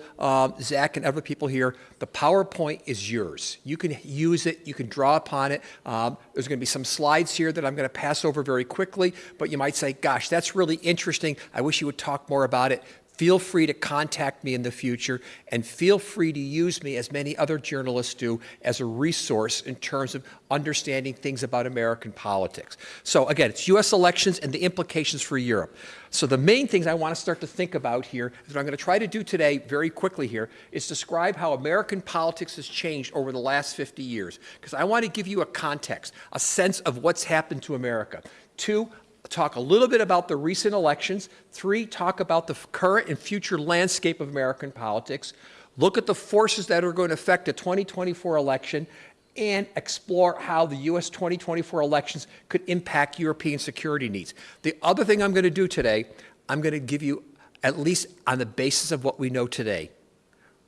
S9: Zach and other people here, the PowerPoint is yours. You can use it. You can draw upon it. There's going to be some slides here that I'm going to pass over very quickly, but you might say, gosh, that's really interesting. I wish you would talk more about it. Feel free to contact me in the future, and feel free to use me, as many other journalists do, as a resource in terms of understanding things about American politics. So again, it's U.S. elections and the implications for Europe. So the main things I want to start to think about here, is what I'm going to try to do today very quickly here, is describe how American politics has changed over the last 50 years. Because I want to give you a context, a sense of what's happened to America. Two, talk a little bit about the recent elections. Three, talk about the current and future landscape of American politics. Look at the forces that are going to affect the 2024 election, and explore how the U.S. 2024 elections could impact European security needs. The other thing I'm going to do today, I'm going to give you, at least on the basis of what we know today,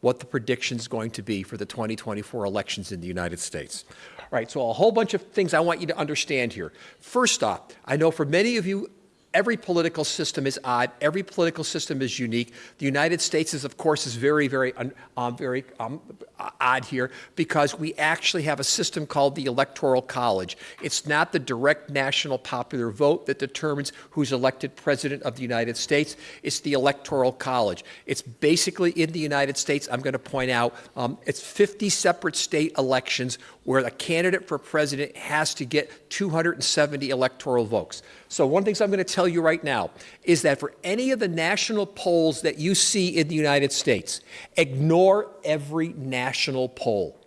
S9: what the prediction is going to be for the 2024 elections in the United States. All right, so a whole bunch of things I want you to understand here. First off, I know for many of you, every political system is odd. Every political system is unique. The United States is, of course, very odd here, because we actually have a system called the Electoral College. It's not the direct national popular vote that determines who's elected president of the United States. It's the Electoral College. It's basically, in the United States, I'm going to point out, it's 50 separate state elections where the candidate for president has to get 270 electoral votes. So one of the things I'm going to tell you right now is that for any of the national polls that you see in the United States, ignore every national poll.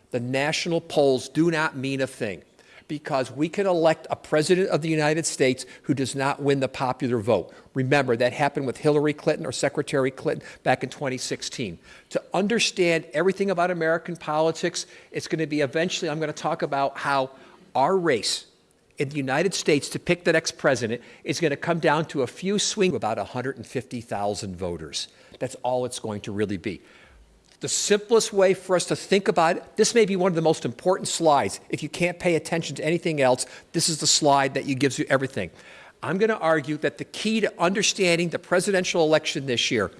S9: The national polls do not mean a thing, because we can elect a president of the United States who does not win the popular vote. Remember, that happened with Hillary Clinton or Secretary Clinton back in 2016. To understand everything about American politics, it's going to be eventually, I'm going to talk about how our race in the United States to pick the next president is going to come down to a few swing, about 150,000 voters. That's all it's going to really be. The simplest way for us to think about it, this may be one of the most important slides. If you can't pay attention to anything else, this is the slide that gives you everything. I'm going to argue that the key to understanding the presidential election this year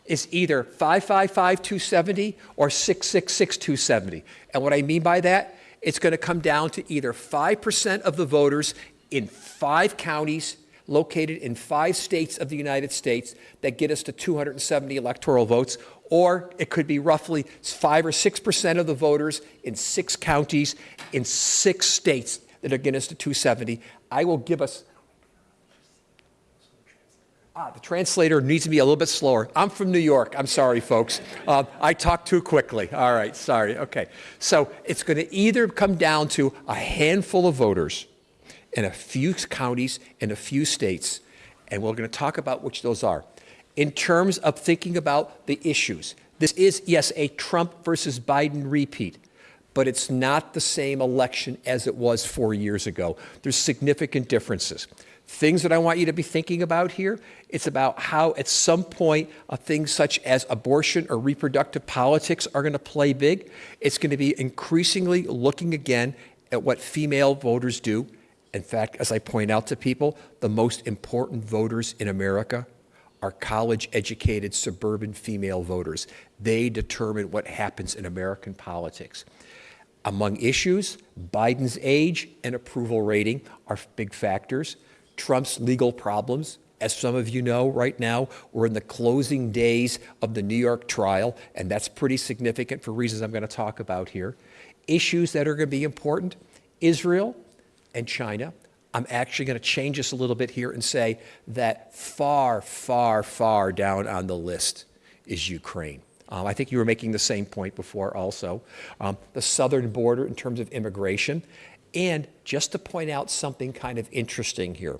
S9: is either 555-270 or 666-270. And what I mean by that, it's going to come down to either 5% of the voters in 5 counties located in 5 states of the United States that get us to 270 electoral votes, or it could be roughly 5 or 6% of the voters in 6 counties in 6 states that are getting us to 270. I will give us... the translator needs to be a little bit slower. I'm from New York. I'm sorry, folks. I talk too quickly. All right, sorry. Okay. So it's going to either come down to a handful of voters in a few counties in a few states, and we're going to talk about which those are. In terms of thinking about the issues, this is, yes, a Trump versus Biden repeat, but it's not the same election as it was 4 years ago. There's significant differences. Things that I want you to be thinking about here, it's about how at some point things such as abortion or reproductive politics are going to play big. It's going to be increasingly looking again at what female voters do. In fact, as I point out to people, the most important voters in America are college-educated suburban female voters. They determine what happens in American politics. Among issues, Biden's age and approval rating are big factors. Trump's legal problems. As some of you know, right now, we're in the closing days of the New York trial, and that's pretty significant for reasons I'm going to talk about here. Issues that are going to be important, Israel and China. I'm actually going to change this a little bit here and say that far, far, far down on the list is Ukraine. I think you were making the same point before also. The southern border in terms of immigration. And just to point out something kind of interesting here,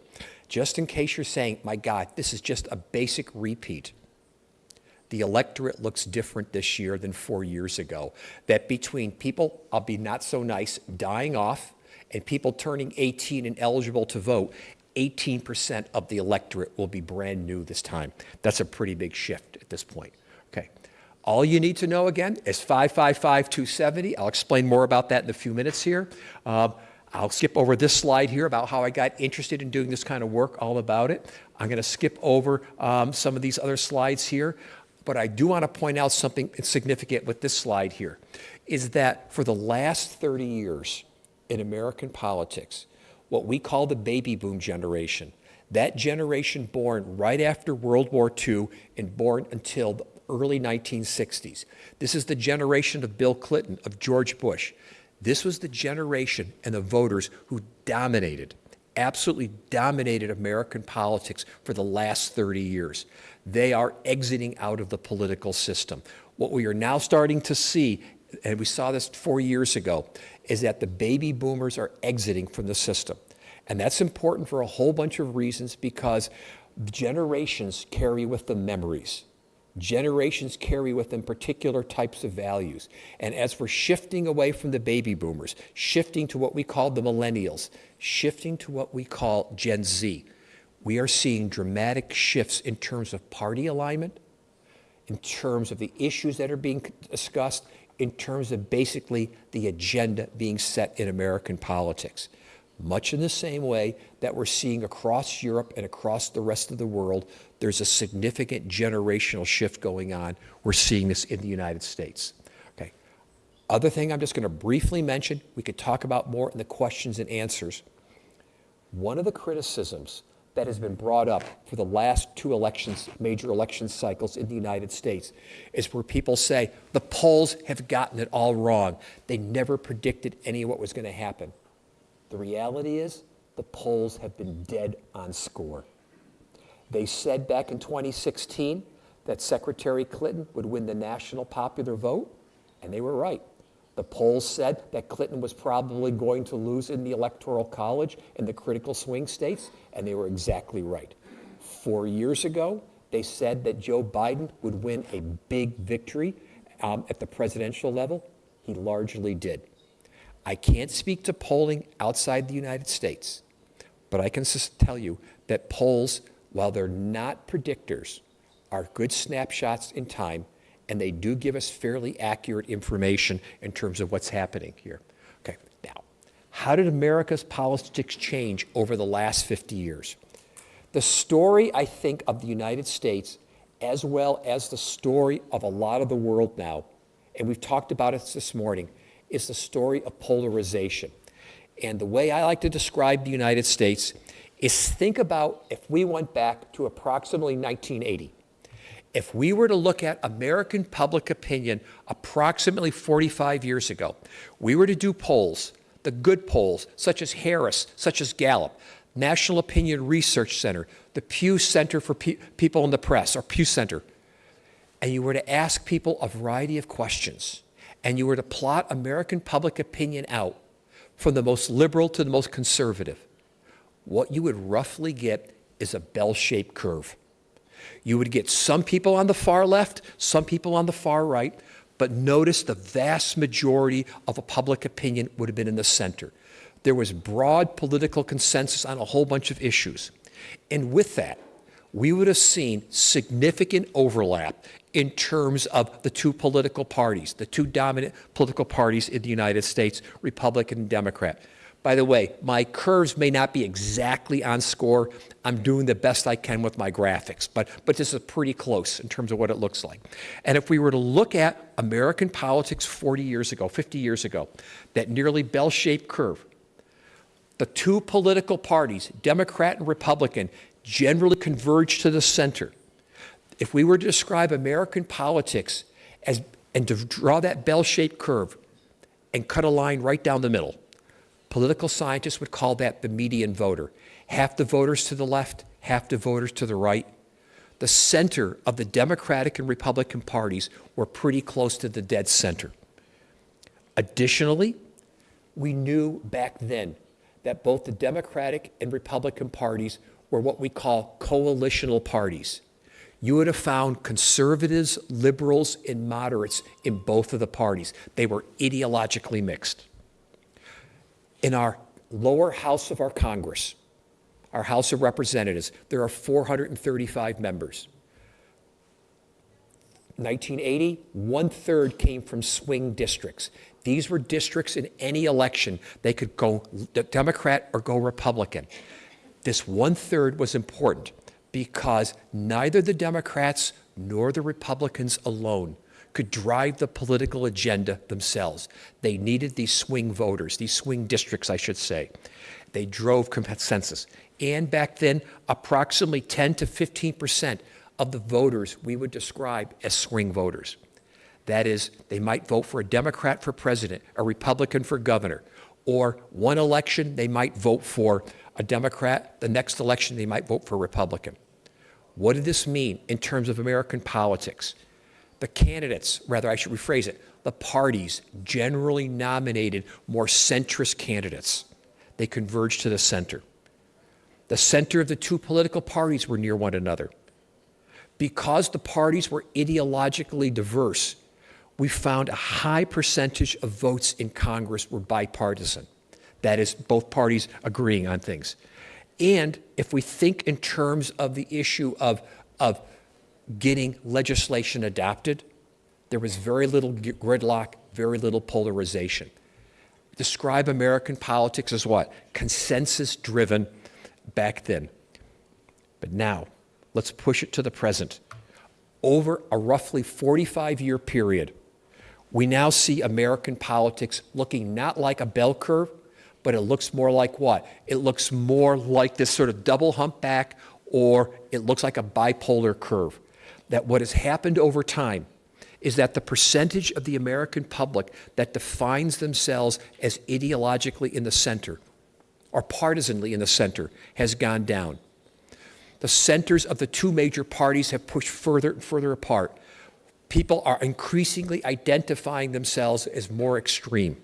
S9: just in case you're saying, my God, this is just a basic repeat. the electorate looks different this year than 4 years ago. That between people, I'll be not so nice, dying off, and people turning 18 and eligible to vote, 18% of the electorate will be brand new this time. That's a pretty big shift at this point. Okay. All you need to know, again, is 555-270. I'll explain more about that in a few minutes here. I'll skip over this slide here about how I got interested in doing this kind of work, all about it. I'm going to skip over some of these other slides here. But I do want to point out something significant with this slide here, is that for the last 30 years in American politics, what we call the baby boom generation, that generation born right after World War II and born until the early 1960s. This is the generation of Bill Clinton, of George Bush. This was the generation and the voters who dominated, absolutely dominated American politics for the last 30 years. They are exiting out of the political system. What we are now starting to see, and we saw this 4 years ago, is that the baby boomers are exiting from the system. And that's important for a whole bunch of reasons, because generations carry with them memories. Generations carry with them particular types of values. And as we're shifting away from the baby boomers, shifting to what we call the millennials, shifting to what we call Gen Z, we are seeing dramatic shifts in terms of party alignment, in terms of the issues that are being discussed, in terms of basically the agenda being set in American politics. Much in the same way that we're seeing across Europe and across the rest of the world, there's a significant generational shift going on. We're seeing this in the United States. Okay. Other thing I'm just going to briefly mention, we could talk about more in the questions and answers. One of the criticisms that has been brought up for the last two elections, major election cycles in the United States, is where people say the polls have gotten it all wrong. They never predicted any of what was going to happen. The reality is the polls have been dead on score. They said back in 2016 that Secretary Clinton would win the national popular vote, and they were right. The polls said that Clinton was probably going to lose in the Electoral College in the critical swing states, and they were exactly right. 4 years ago, they said that Joe Biden would win a big victory at the presidential level. He largely did. I can't speak to polling outside the United States, but I can just tell you that polls, while they're not predictors, are good snapshots in time, and they do give us fairly accurate information in terms of what's happening here. Okay, now, how did America's politics change over the last 50 years? The story, I think, of the United States, as well as the story of a lot of the world now, and we've talked about it this morning, is the story of polarization. And the way I like to describe the United States is, think about if we went back to approximately 1980. If we were to look at American public opinion approximately 45 years ago, we were to do polls, the good polls, such as Harris, such as Gallup, National Opinion Research Center, the Pew Center for People in the Press, or Pew Center, and you were to ask people a variety of questions, and you were to plot American public opinion out from the most liberal to the most conservative, what you would roughly get is a bell-shaped curve. You would get some people on the far left, some people on the far right, but notice the vast majority of a public opinion would have been in the center. There was broad political consensus on a whole bunch of issues. And with that, we would have seen significant overlap in terms of the two political parties, the two dominant political parties in the United States, Republican and Democrat. By the way, my curves may not be exactly on score. I'm doing the best I can with my graphics, but this is pretty close in terms of what it looks like. And if we were to look at American politics 40 years ago, 50 years ago, that nearly bell-shaped curve, the two political parties, Democrat and Republican, generally converge to the center. If we were to describe American politics and to draw that bell-shaped curve and cut a line right down the middle, political scientists would call that the median voter. Half the voters to the left, half the voters to the right. The center of the Democratic and Republican parties were pretty close to the dead center. Additionally, we knew back then that both the Democratic and Republican parties were what we call coalitional parties.
S11: you would have found conservatives, liberals, and moderates in both of the parties. They were ideologically mixed. In our lower house of our Congress, our House of Representatives, there are 435 members. 1980, 1/3 came from swing districts. These were districts in any election. They could go Democrat or go Republican. This 1/3 was important because neither the Democrats nor the Republicans alone could drive the political agenda themselves. They needed these swing voters, these swing districts, I should say. They drove consensus. And back then, approximately 10 to 15% of the voters we would describe as swing voters. That is, they might vote for a Democrat for president, a Republican for governor, or one election they might vote for a Democrat, the next election they might vote for a Republican. What did this mean in terms of American politics? The candidates, rather I should rephrase it, the parties generally nominated more centrist candidates. They converged to the center. The center of the two political parties were near one another. Because the parties were ideologically diverse, we found a high percentage of votes in Congress were bipartisan. That is, both parties agreeing on things. And if we think in terms of the issue of getting legislation adopted, there was very little gridlock, very little polarization. Describe American politics as what? Consensus-driven back then. But now, let's push it to the present. Over a roughly 45-year period, we now see American politics looking not like a bell curve, but it looks more like what? It looks more like this sort of double humpback, or it looks like a bipolar curve. That what has happened over time is that the percentage of the American public that defines themselves as ideologically in the center, or partisanly in the center, has gone down. The centers of the two major parties have pushed further and further apart. People are increasingly identifying themselves as more extreme.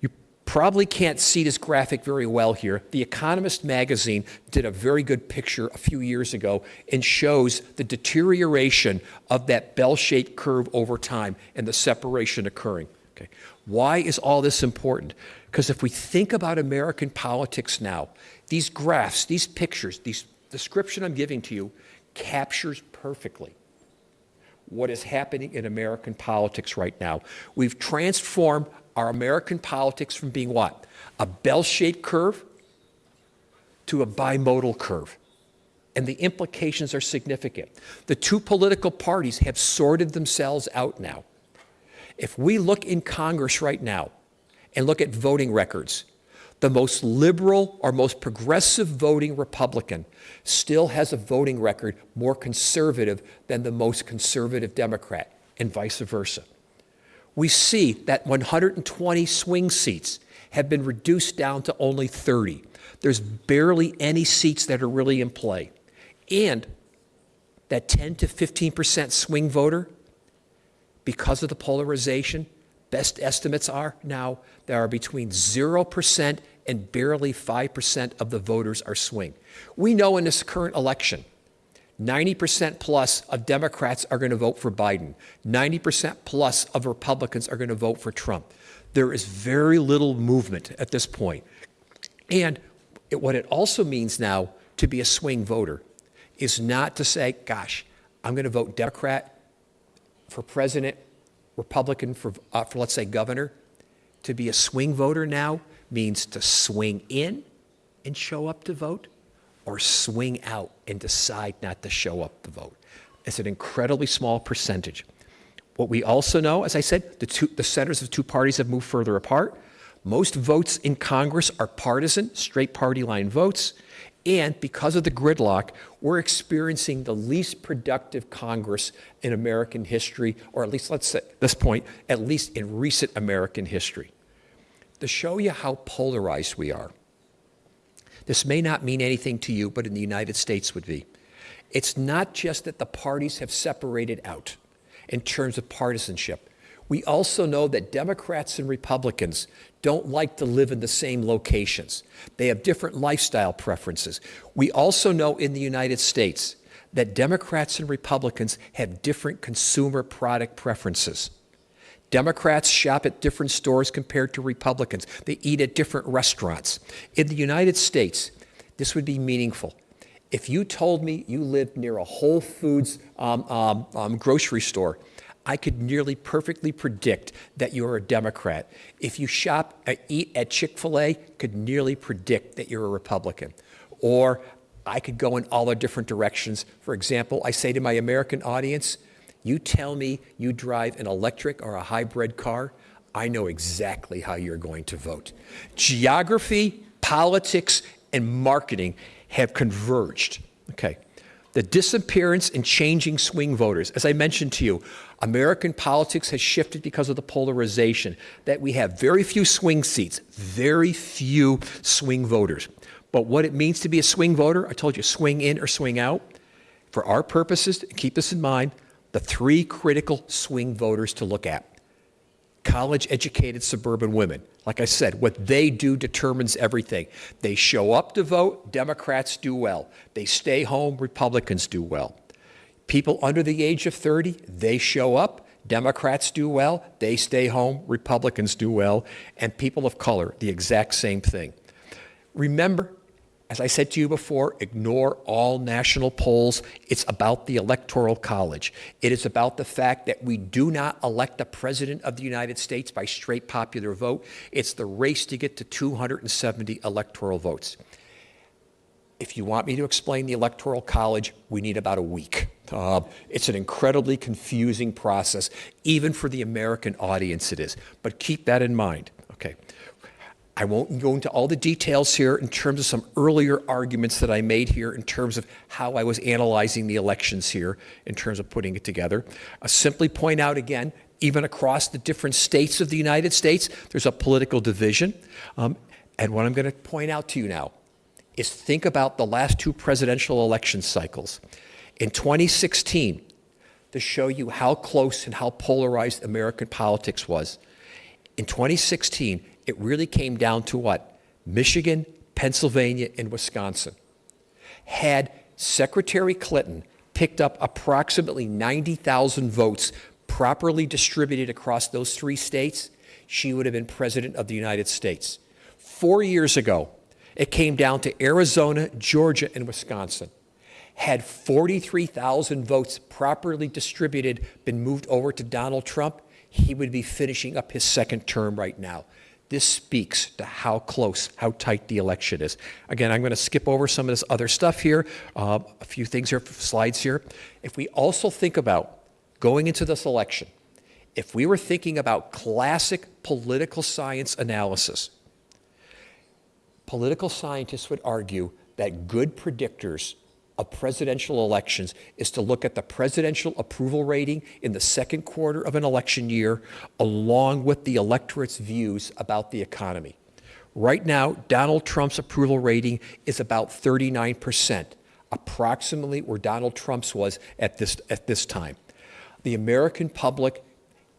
S11: You probably can't see this graphic very well here. The Economist magazine did a very good picture a few years ago and shows the deterioration of that bell-shaped curve over time and the separation occurring. Okay. Why is all this important? Because if we think about American politics now, these graphs, these pictures, this description I'm giving to you captures perfectly what is happening in American politics right now. We've transformed our American politics from being what? A bell-shaped curve to a bimodal curve. And the implications are significant. The two political parties have sorted themselves out now. If we look in Congress right now and look at voting records, the most liberal or most progressive voting Republican still has a voting record more conservative than the most conservative Democrat, and vice versa. We see that 120 swing seats have been reduced down to only 30. There's barely any seats that are really in play. And that 10 to 15% swing voter, because of the polarization, best estimates are now there are between 0% and barely 5% of the voters are swing. We know in this current election, 90% plus of Democrats are going to vote for Biden. 90% plus of Republicans are going to vote for Trump. There is very little movement at this point. And what it also means now to be a swing voter is not to say, gosh, I'm going to vote Democrat for president, Republican for let's say, governor. To be a swing voter now means to swing in and show up to vote, or swing out and decide not to show up to vote. It's an incredibly small percentage. What we also know, as I said, the centers of two parties have moved further apart. Most votes in Congress are partisan, straight party line votes. And because of the gridlock, we're experiencing the least productive Congress in American history, or at least, let's say, at this point, at least in recent American history. To show you how polarized we are, this may not mean anything to you, but in the United States would be. It's not just that the parties have separated out in terms of partisanship. We also know that Democrats and Republicans don't like to live in the same locations. They have different lifestyle preferences. We also know in the United States that Democrats and Republicans have different consumer product preferences. Democrats shop at different stores compared to Republicans. They eat at different restaurants. In the United States, this would be meaningful. If you told me you lived near a Whole Foods grocery store, I could nearly perfectly predict that you're a Democrat. If you eat at Chick-fil-A, could nearly predict that you're a Republican. Or I could go in all the different directions. For example, I say to my American audience, you tell me you drive an electric or a hybrid car, I know exactly how you're going to vote. Geography, politics, and marketing have converged. Okay. The disappearance and changing swing voters. As I mentioned to you, American politics has shifted because of the polarization, that we have very few swing seats, very few swing voters. But what it means to be a swing voter, I told you, swing in or swing out. For our purposes, keep this in mind, the three critical swing voters to look at. College-educated suburban women. Like I said, what they do determines everything. They show up to vote, Democrats do well. They stay home, Republicans do well. People under the age of 30, they show up, Democrats do well, they stay home, Republicans do well, and people of color, the exact same thing. Remember, as I said to you before, ignore all national polls. It's about the Electoral College. It is about the fact that we do not elect the President of the United States by straight popular vote. It's the race to get to 270 electoral votes. If you want me to explain the Electoral College, we need about a week. It's an incredibly confusing process, even for the American audience it is. But keep that in mind. Okay. I won't go into all the details here in terms of some earlier arguments that I made here in terms of how I was analyzing the elections here in terms of putting it together. I'll simply point out again, even across the different states of the United States, there's a political division. And what I'm going to point out to you now is think about the last two presidential election cycles. In 2016, to show you how close and how polarized American politics was, in 2016, it really came down to what? Michigan, Pennsylvania, and Wisconsin. Had Secretary Clinton picked up approximately 90,000 votes properly distributed across those three states, she would have been President of the United States. 4 years ago, it came down to Arizona, Georgia, and Wisconsin. Had 43,000 votes properly distributed been moved over to Donald Trump, he would be finishing up his second term right now. This speaks to how close, how tight the election is. Again, I'm going to skip over some of this other stuff here, a few things here, slides here. If we also think about going into this election, if we were thinking about classic political science analysis, political scientists would argue that good predictors of presidential elections is to look at the presidential approval rating in the second quarter of an election year, along with the electorate's views about the economy. Right now, Donald Trump's approval rating is about 39%, approximately where Donald Trump's was at this time. The American public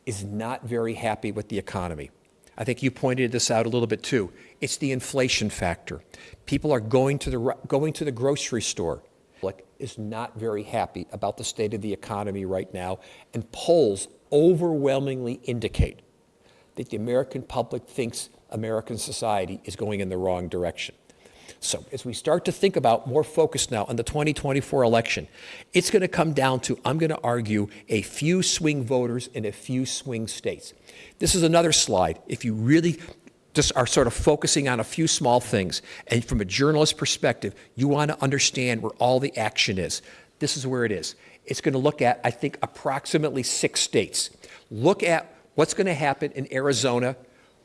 S11: is not very happy with the economy. I think you pointed this out a little bit too. It's the inflation factor. People are going to the grocery store. Is not very happy about the state of the economy right now, and polls overwhelmingly indicate that the American public thinks American society is going in the wrong direction. So as we start to think about more focus now on the 2024 election, it's going to come down to, I'm going to argue, a few swing voters in a few swing states. This is another slide. If you really just are sort of focusing on a few small things, and from a journalist perspective, you want to understand where all the action is. This is where it is. It's going to look at, I think, approximately 6 states. Look at what's going to happen in Arizona,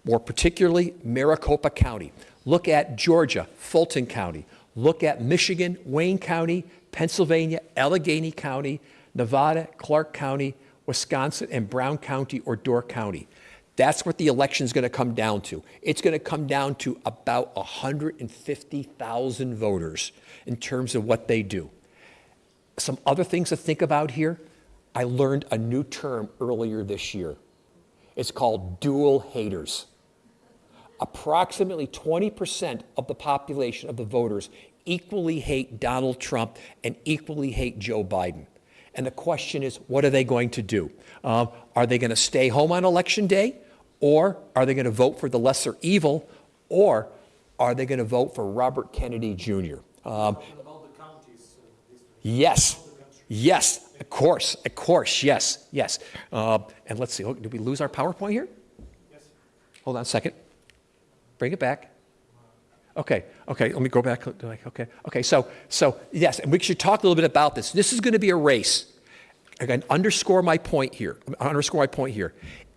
S11: more particularly Maricopa County. Look at Georgia, Fulton County. Look at Michigan, Wayne County, Pennsylvania, Allegheny County, Nevada, Clark County, Wisconsin, and Brown County or Door County. That's what the election is going to come down to. It's going to come down to about 150,000 voters in terms of what they do. Some other things to think about here. I learned a new term earlier this year. It's called dual haters. approximately 20% of the population of the voters equally hate Donald Trump and equally hate Joe Biden. And the question is, what are they going to do? Are they going to stay home on Election Day? Or are they going to vote for the lesser evil? Or are they going to vote for Robert Kennedy Jr.? Yes, yes, of course, yes, yes. And let's see, did we lose our PowerPoint here? Yes. Hold on a second. Bring it back. Okay, let me go back. Okay, so yes, and we should talk a little bit about this. This is going to be a race. Again, underscore my point here.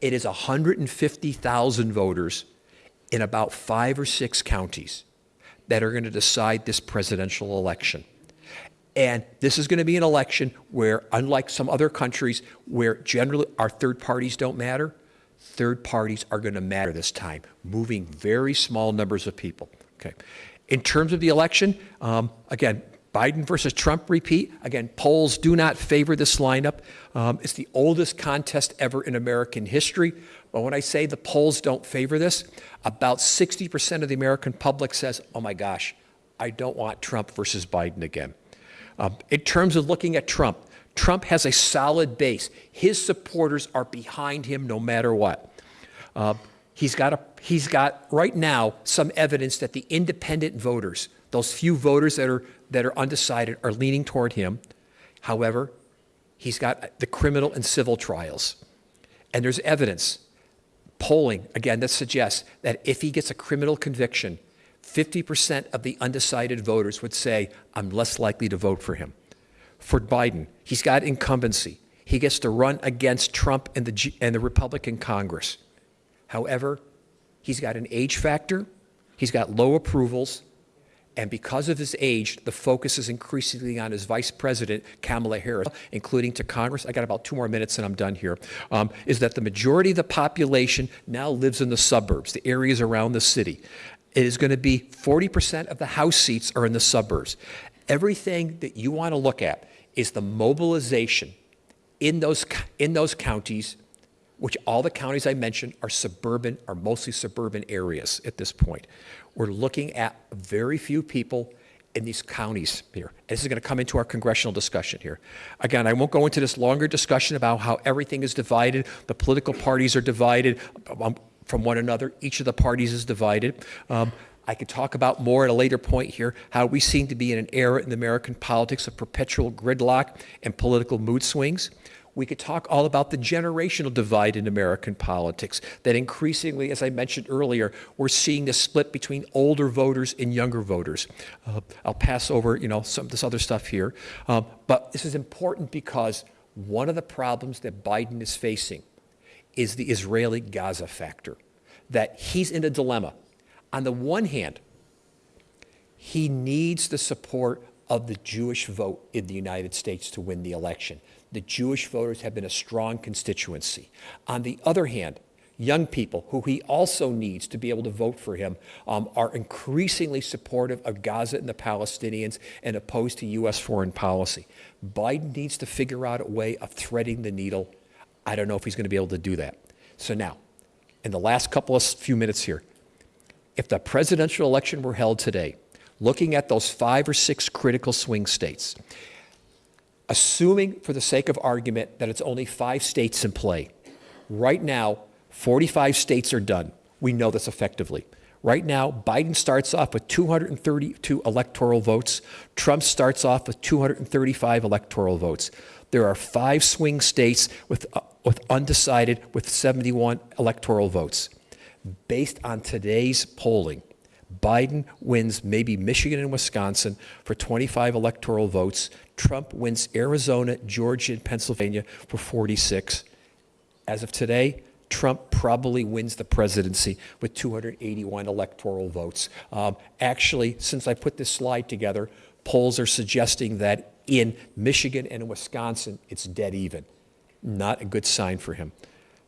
S11: It is 150,000 voters in about 5 or 6 counties that are going to decide this presidential election. And this is going to be an election where, unlike some other countries where generally our third parties don't matter, third parties are going to matter this time, moving very small numbers of people. Okay. In terms of the election, again, Biden versus Trump repeat. Again, polls do not favor this lineup. It's the oldest contest ever in American history. But when I say the polls don't favor this, about 60% of the American public says, oh my gosh, I don't want Trump versus Biden again. In terms of looking at Trump, Trump has a solid base. His supporters are behind him no matter what. He's got right now some evidence that the independent voters, those few voters that are undecided, are leaning toward him. However, he's got the criminal and civil trials. And there's evidence, polling, again, that suggests that if he gets a criminal conviction, 50% of the undecided voters would say, I'm less likely to vote for him. For Biden, he's got incumbency. He gets to run against Trump and the Republican Congress. However, he's got an age factor, he's got low approvals, and because of his age, the focus is increasingly on his vice president, Kamala Harris, including to Congress. I got about 2 more minutes and I'm done here. Is that the majority of the population now lives in the suburbs, the areas around the city. It is going to be 40% of the House seats are in the suburbs. Everything that you want to look at is the mobilization in those counties, which all the counties I mentioned are mostly suburban areas at this point. We're looking at very few people in these counties here. And this is going to come into our congressional discussion here. Again, I won't go into this longer discussion about how everything is divided. The political parties are divided from one another. Each of the parties is divided. I could talk about more at a later point here, how we seem to be in an era in American politics of perpetual gridlock and political mood swings. We could talk all about the generational divide in American politics, that increasingly, as I mentioned earlier, we're seeing this split between older voters and younger voters. I'll pass over, some of this other stuff here. But this is important because one of the problems that Biden is facing is the Israeli-Gaza factor, that he's in a dilemma. On the one hand, he needs the support of the Jewish vote in the United States to win the election. The Jewish voters have been a strong constituency. On the other hand, young people who he also needs to be able to vote for him are increasingly supportive of Gaza and the Palestinians and opposed to U.S. foreign policy. Biden needs to figure out a way of threading the needle. I don't know if he's going to be able to do that. So now, in the last few minutes here, if the presidential election were held today, looking at those 5 or 6 critical swing states, assuming for the sake of argument that it's only 5 states in play, right now, 45 states are done. We know this effectively. Right now, Biden starts off with 232 electoral votes. Trump starts off with 235 electoral votes. There are 5 swing states with undecided with 71 electoral votes. Based on today's polling, Biden wins maybe Michigan and Wisconsin for 25 electoral votes. Trump wins Arizona, Georgia, and Pennsylvania for 46. As of today, Trump probably wins the presidency with 281 electoral votes. Actually, since I put this slide together, polls are suggesting that in Michigan and in Wisconsin, it's dead even. Not a good sign for him.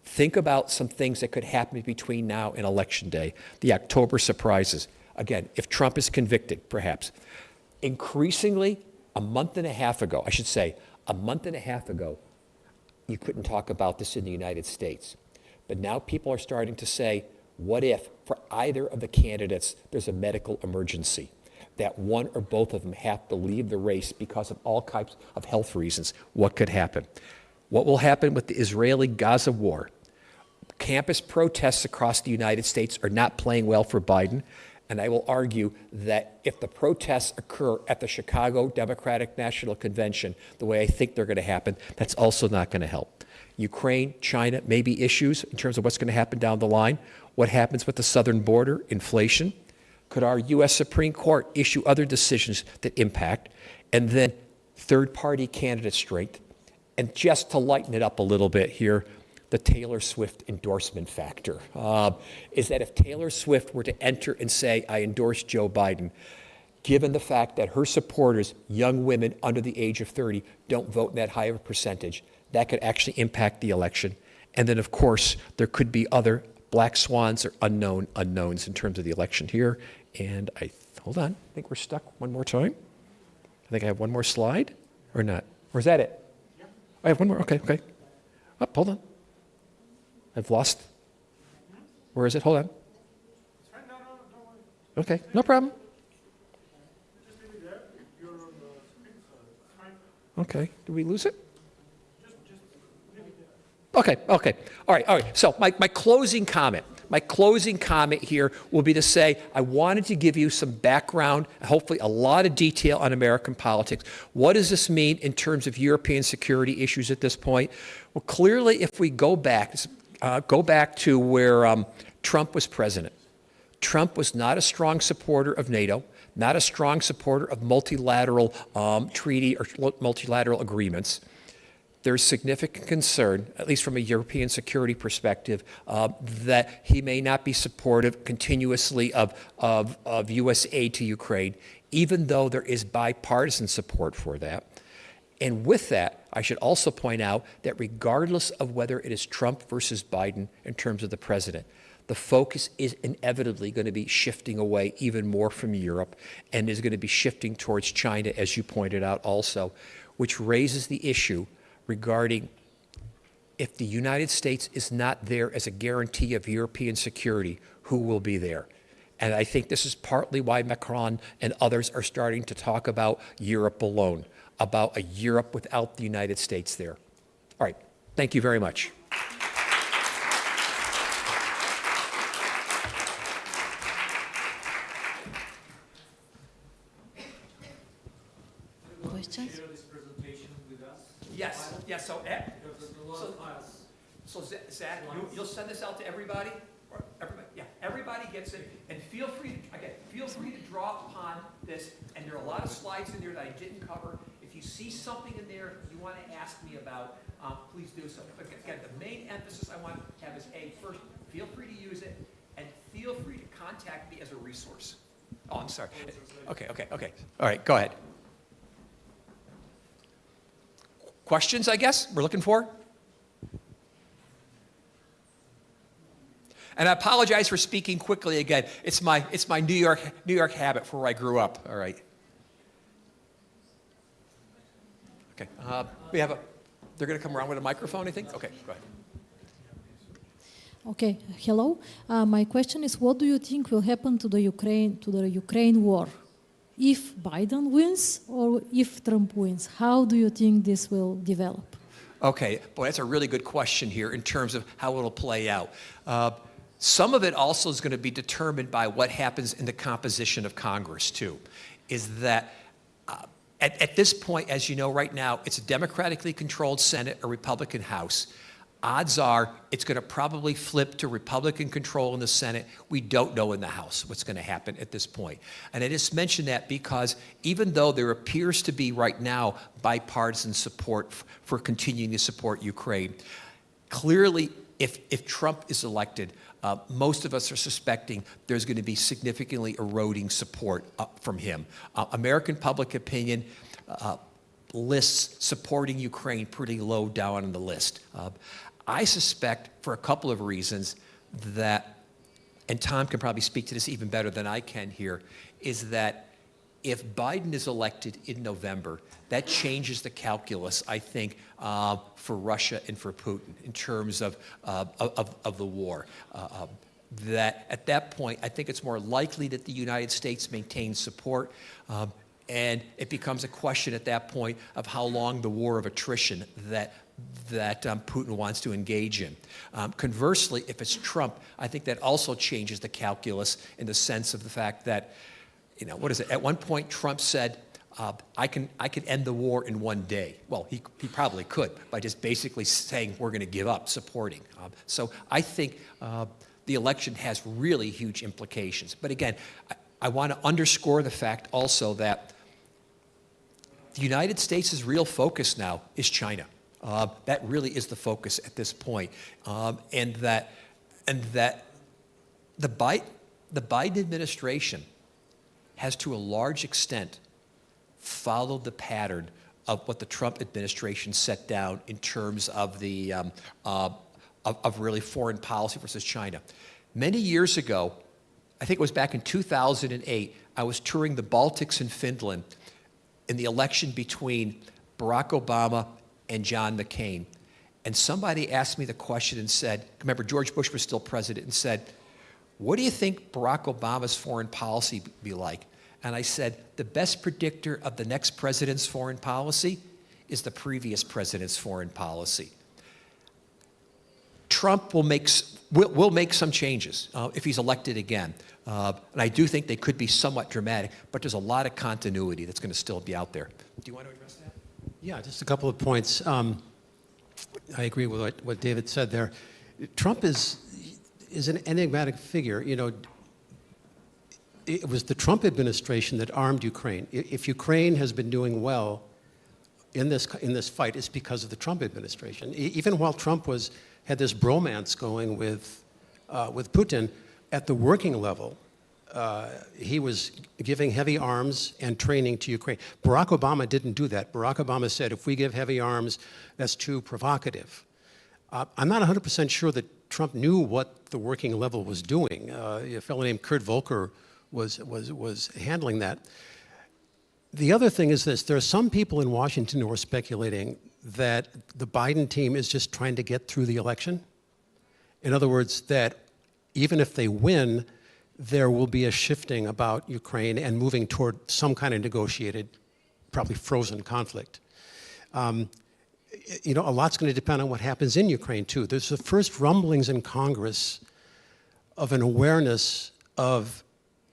S11: Think about some things that could happen between now and Election Day. The October surprises. Again, if Trump is convicted, perhaps. Increasingly, a month and a half ago, you couldn't talk about this in the United States. But now people are starting to say, What if, for either of the candidates, there's a medical emergency, that one or both of them have to leave the race because of all types of health reasons? What could happen? What will happen with the Israeli-Gaza war? Campus protests across the United States are not playing well for Biden, and I will argue that if the protests occur at the Chicago Democratic National Convention the way I think they're going to happen, that's also not going to help. Ukraine, China may be issues in terms of what's going to happen down the line. What happens with the southern border, inflation? Could our U.S. Supreme Court issue other decisions that impact? And then third-party candidate strength. And just to lighten it up a little bit here, the Taylor Swift endorsement factor is that if Taylor Swift were to enter and say, I endorse Joe Biden, given the fact that her supporters, young women under the age of 30, don't vote in that high of a percentage, that could actually impact the election. And then, of course, there could be other black swans or unknowns in terms of the election here. And hold on, I think we're stuck one more time. I think I have one more slide, or not? Or is that it? I have one more, okay. Oh, hold on. I've lost. Where is it? Hold on. Okay, no problem. Okay, did we lose it? Okay. All right. So my closing comment here will be to say I wanted to give you some background, hopefully a lot of detail on American politics. What does this mean in terms of European security issues at this point? Well, clearly, if we go back to where Trump was president, Trump was not a strong supporter of NATO, not a strong supporter of multilateral treaty or multilateral agreements. There's significant concern, at least from a European security perspective, that he may not be supportive continuously of U.S. aid to Ukraine, even though there is bipartisan support for that. And with that, I should also point out that regardless of whether it is Trump versus Biden in terms of the president, the focus is inevitably going to be shifting away even more from Europe and is going to be shifting towards China, as you pointed out also, which raises the issue regarding if the United States is not there as a guarantee of European security, who will be there? And I think this is partly why Macron and others are starting to talk about Europe alone, about a Europe without the United States there. All right, thank you very much.
S12: Questions?
S11: Yes. So Zach, you'll send this out to everybody. Everybody gets it, and feel free to draw upon this. And there are a lot of slides in there that I didn't cover. If you see something in there you want to ask me about, please do so. But again, the main emphasis I want to have is first, feel free to use it, and feel free to contact me as a resource. Oh, I'm sorry. Okay. All right, go ahead. Questions, I guess, we're looking for? And I apologize for speaking quickly again. It's my New York habit for where I grew up. All right. Okay. They're going to come around with a microphone, I think? Okay, go ahead.
S12: Okay, hello. My question is, what do you think will happen to the Ukraine war? If Biden wins or if Trump wins, how do you think this will develop?
S11: Okay, boy, that's a really good question here in terms of how it'll play out. Some of it also is going to be determined by what happens in the composition of Congress, too. Is that at this point, as you know, right now, it's a democratically controlled Senate, a Republican House. Odds are it's going to probably flip to Republican control in the Senate. We don't know in the House what's going to happen at this point. And I just mention that because even though there appears to be right now bipartisan support for continuing to support Ukraine, clearly if Trump is elected, most of us are suspecting there's going to be significantly eroding support from him. American public opinion lists supporting Ukraine pretty low down on the list. I suspect, for a couple of reasons, that, and Tom can probably speak to this even better than I can here, is that if Biden is elected in November, that changes the calculus, I think, for Russia and for Putin in terms of the war. that at that point, I think it's more likely that the United States maintains support, and it becomes a question at that point of how long the war of attrition that Putin wants to engage in. Conversely, if it's Trump, I think that also changes the calculus in the sense of the fact that, what is it? At one point, Trump said, I can end the war in one day. Well, he probably could by just basically saying we're going to give up supporting. So I think the election has really huge implications. But again, I want to underscore the fact also that the United States' real focus now is China. That really is the focus at this point, and that the Biden administration has, to a large extent, followed the pattern of what the Trump administration set down in terms of the of really foreign policy versus China. Many years ago, I think it was back in 2008, I was touring the Baltics and Finland in the election between Barack Obama and John McCain. And somebody asked me the question and said, remember, George Bush was still president, and said, what do you think Barack Obama's foreign policy be like? And I said, the best predictor of the next president's foreign policy is the previous president's foreign policy. Trump will make some changes if he's elected again. And I do think they could be somewhat dramatic, but there's a lot of continuity that's going to still be out there. Do you want to address that?
S5: Yeah, just a couple of points. I agree with what David said there. Trump is an enigmatic figure. It was the Trump administration that armed Ukraine. If Ukraine has been doing well in this fight, it's because of the Trump administration. Even while Trump had this bromance going with Putin, at the working level, he was giving heavy arms and training to Ukraine. Barack Obama didn't do that. Barack Obama said, if we give heavy arms, that's too provocative. I'm not 100% sure that Trump knew what the working level was doing. A fellow named Kurt Volker was handling that. The other thing is this: there are some people in Washington who are speculating that the Biden team is just trying to get through the election. In other words, that even if they win, there will be a shifting about Ukraine and moving toward some kind of negotiated, probably frozen conflict. A lot's going to depend on what happens in Ukraine, too. There's the first rumblings in Congress of an awareness of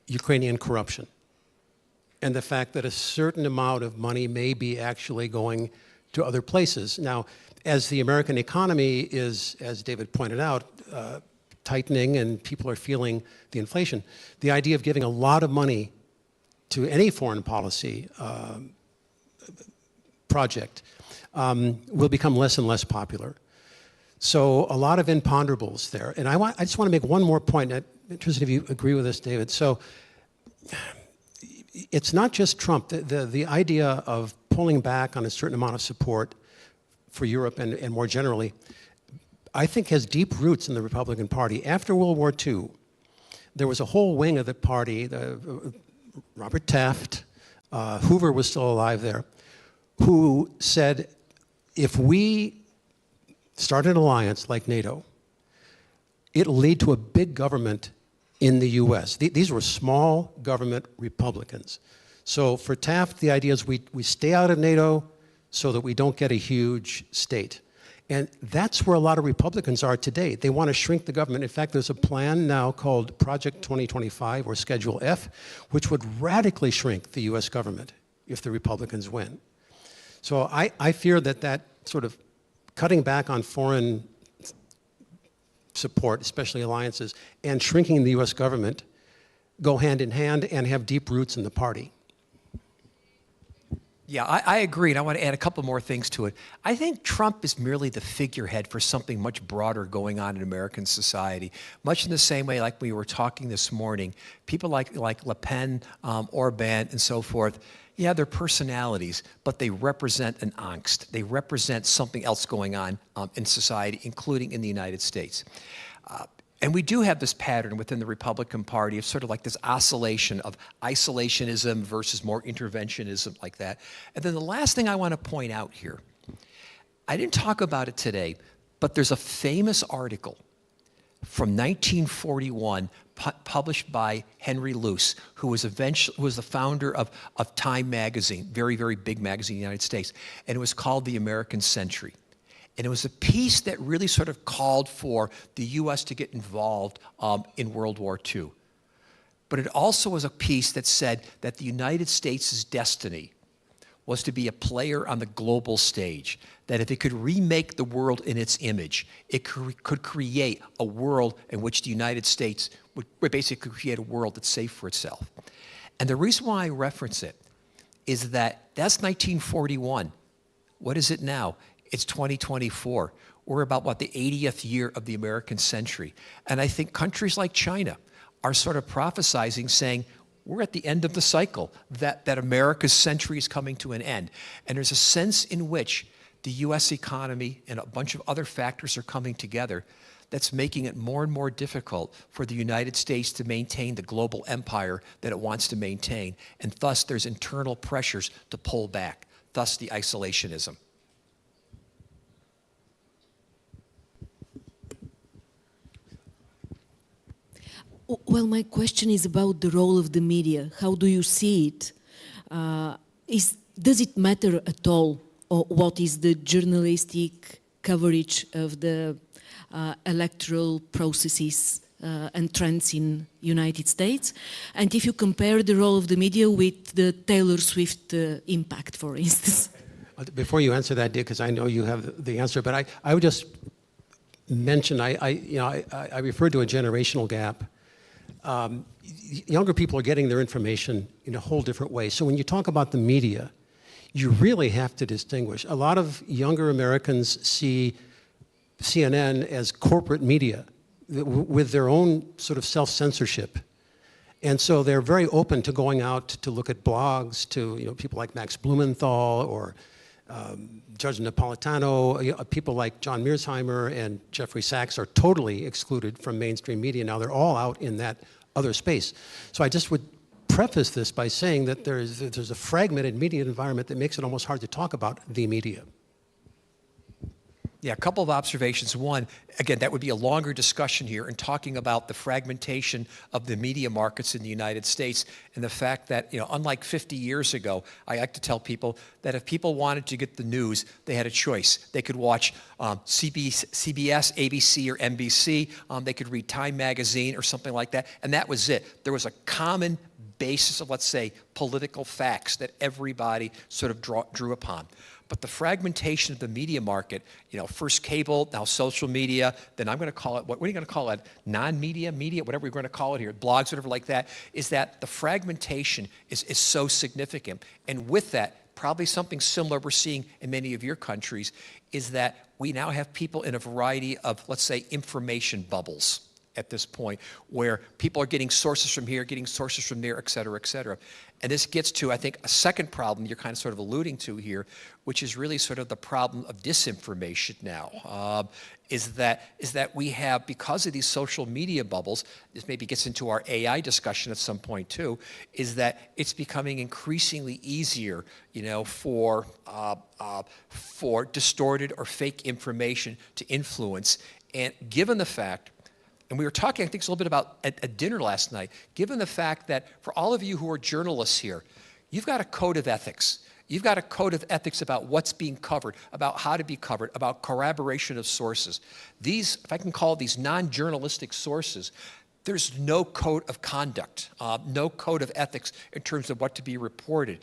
S5: Ukrainian corruption and the fact that a certain amount of money may be actually going to other places. Now, as the American economy is, as David pointed out, tightening and people are feeling the inflation, the idea of giving a lot of money to any foreign policy project will become less and less popular. So a lot of imponderables there. And I just want to make one more point. I'm interested if you agree with this, David. So it's not just Trump. The idea of pulling back on a certain amount of support for Europe and more generally, I think has deep roots in the Republican Party. After World War II, there was a whole wing of the party, Robert Taft, Hoover was still alive there, who said, if we start an alliance like NATO, it'll lead to a big government in the US. These were small government Republicans. So for Taft, the idea is we stay out of NATO so that we don't get a huge state. And that's where a lot of Republicans are today. They want to shrink the government. In fact, there's a plan now called Project 2025, or Schedule F, which would radically shrink the US government if the Republicans win. So I fear that sort of cutting back on foreign support, especially alliances, and shrinking the US government go hand in hand and have deep roots in the party.
S11: Yeah, I agree, and I want to add a couple more things to it. I think Trump is merely the figurehead for something much broader going on in American society, much in the same way like we were talking this morning. People like Le Pen, Orban, and so forth, yeah, they're personalities, but they represent an angst. They represent something else going on in society, including in the United States. And we do have this pattern within the Republican Party of sort of like this oscillation of isolationism versus more interventionism like that. And then the last thing I want to point out here, I didn't talk about it today, but there's a famous article from 1941, published by Henry Luce, who was the founder of Time magazine, very, very big magazine in the United States, and it was called The American Century. And it was a piece that really sort of called for the U.S. to get involved in World War II. But it also was a piece that said that the United States' destiny was to be a player on the global stage, that if it could remake the world in its image, it could create a world in which the United States would basically create a world that's safe for itself. And the reason why I reference it is that that's 1941. What is it now? It's 2024. We're about, the 80th year of the American century. And I think countries like China are sort of prophesizing, saying, we're at the end of the cycle, that America's century is coming to an end. And there's a sense in which the US economy and a bunch of other factors are coming together that's making it more and more difficult for the United States to maintain the global empire that it wants to maintain. And thus, there's internal pressures to pull back, thus the isolationism.
S8: Well, my question is about the role of the media. How do you see it? Does it matter at all, or what is the journalistic coverage of the electoral processes and trends in United States? And if you compare the role of the media with the Taylor Swift impact, for instance?
S5: Before you answer that, because I know you have the answer, but I would just mention, I referred to a generational gap. Younger people are getting their information in a whole different way. So when you talk about the media, you really have to distinguish. A lot of younger Americans see CNN as corporate media with their own sort of self-censorship. And so they're very open to going out to look at blogs, to people like Max Blumenthal or Judge Napolitano. People like John Mearsheimer and Jeffrey Sachs are totally excluded from mainstream media now. They're all out in that other space. So I just would preface this by saying that there's a fragmented media environment that makes it almost hard to talk about the media.
S11: Yeah, a couple of observations. One, again, that would be a longer discussion here in talking about the fragmentation of the media markets in the United States and the fact that, unlike 50 years ago, I like to tell people that if people wanted to get the news, they had a choice. They could watch CBS, ABC, or NBC. They could read Time magazine or something like that, and that was it. There was a common basis of, let's say, political facts that everybody sort of drew upon. But the fragmentation of the media market, first cable, now social media, then I'm going to call it, what are you going to call it? Non-media, media, whatever you're going to call it here, blogs, whatever like that, is that the fragmentation is so significant. And with that, probably something similar we're seeing in many of your countries, is that we now have people in a variety of, let's say, information bubbles at this point, where people are getting sources from here, getting sources from there, et cetera, et cetera. And this gets to, I think, a second problem you're kind of sort of alluding to here, which is really sort of the problem of disinformation now, is that we have, because of these social media bubbles, this maybe gets into our AI discussion at some point too, is that it's becoming increasingly easier, for distorted or fake information to influence. And given the fact, and we were talking, I think, a little bit about at dinner last night, given the fact that for all of you who are journalists here, you've got a code of ethics. You've got a code of ethics about what's being covered, about how to be covered, about corroboration of sources. These, if I can call these non-journalistic sources, there's no code of conduct, no code of ethics in terms of what to be reported.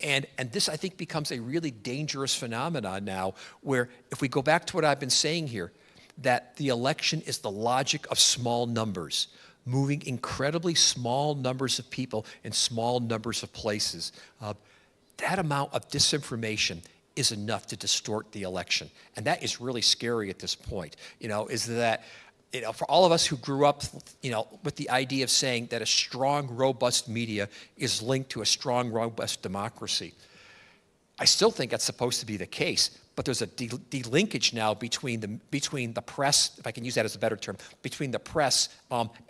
S11: And this, I think, becomes a really dangerous phenomenon now, where if we go back to what I've been saying here, that the election is the logic of small numbers, moving incredibly small numbers of people in small numbers of places. That amount of disinformation is enough to distort the election. And that is really scary at this point, is that, for all of us who grew up, with the idea of saying that a strong, robust media is linked to a strong, robust democracy, I still think that's supposed to be the case. But there's a delinkage now between the press, if I can use that as a better term, between the press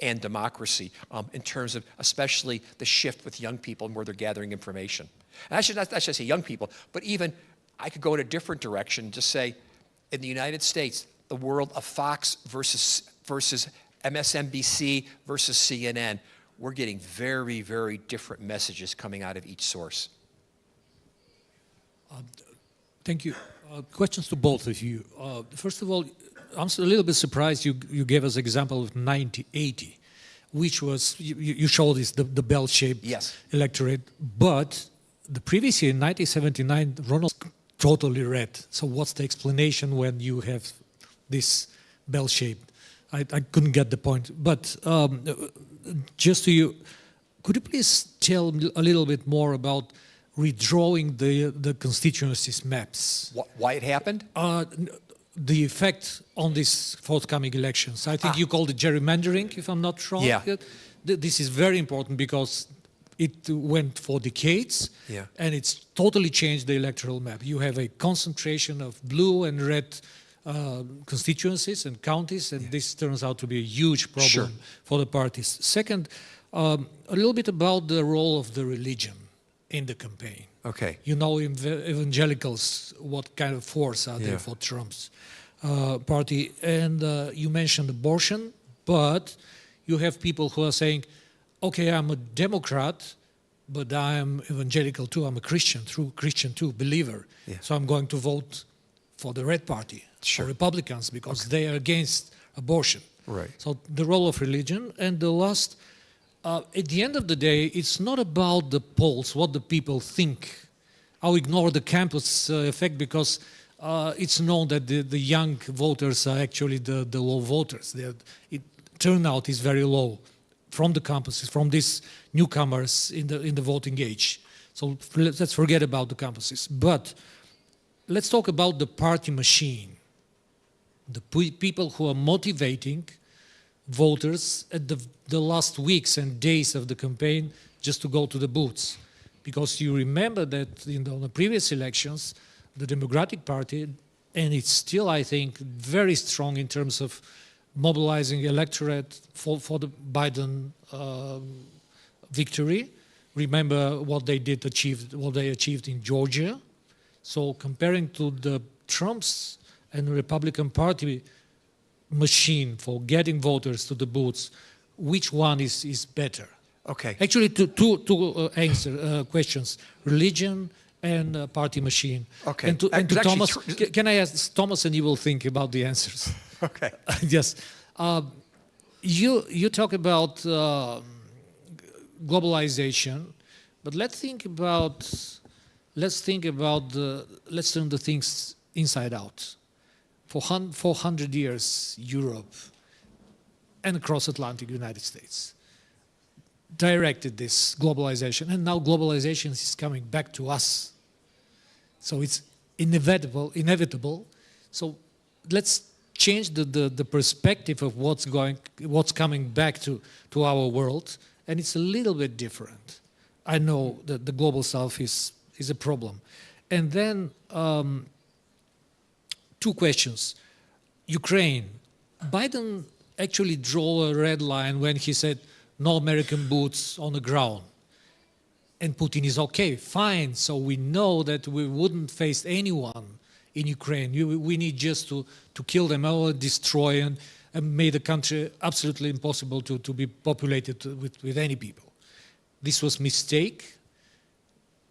S11: and democracy in terms of especially the shift with young people and where they're gathering information. And I should say young people, but even I could go in a different direction, just say in the United States, the world of Fox versus versus MSNBC versus CNN. We're getting very, very different messages coming out of each source.
S10: Thank you. Questions to both of you. First of all, I'm a little bit surprised you gave us example of 1980, which was, you showed us the bell-shaped electorate, but the previous year, in 1979, Ronald totally red. So what's the explanation when you have this bell-shaped? I couldn't get the point. But just to you, could you please tell a little bit more about redrawing the constituencies maps?
S11: Why it happened?
S10: The effect on these forthcoming elections. I think you called it gerrymandering, if I'm not wrong.
S11: Yeah.
S10: This is very important because it went for decades, and it's totally changed the electoral map. You have a concentration of blue and red constituencies and counties, and this turns out to be a huge problem for the parties. Second, a little bit about the role of the religion in the campaign.
S11: Okay.
S10: You know, evangelicals, what kind of force are there for Trump's party? And you mentioned abortion, but you have people who are saying, okay, I'm a Democrat, but I am evangelical too. I'm a Christian too, believer. So I'm going to vote for the Red Party, for Republicans, because they are against abortion.
S11: Right.
S10: So the role of religion. And the last, at the end of the day, it's not about the polls, what the people think. I'll ignore the campus effect because it's known that the young voters are actually the low voters. Turnout is very low from the campuses, from these newcomers in the voting age. So let's forget about the campuses. But let's talk about the party machine, the people who are motivating voters at the last weeks and days of the campaign just to go to the booths. Because you remember that in the previous elections, the Democratic Party, and it's still, I think, very strong in terms of mobilizing electorate for the Biden victory. Remember what they achieved in Georgia. So comparing to the Trump's and Republican Party machine for getting voters to the booths, which one is better?
S11: Okay.
S10: Actually, two questions: religion and party machine.
S11: Okay.
S10: And to Thomas, can I ask Thomas, and you will think about the answers.
S11: Okay.
S10: Yes. You talk about globalization, but let's turn the things inside out. For 400 years, Europe and across Atlantic United States directed this globalization, and now globalization is coming back to us. So it's inevitable. So let's change the perspective of what's coming back to our world, and it's a little bit different. I know that the global south is a problem. And then two questions. Ukraine. Biden actually drew a red line when he said no American boots on the ground. And Putin is okay, fine. So we know that we wouldn't face anyone in Ukraine. We need just to kill them or destroy and make the country absolutely impossible to be populated with any people. This was a mistake.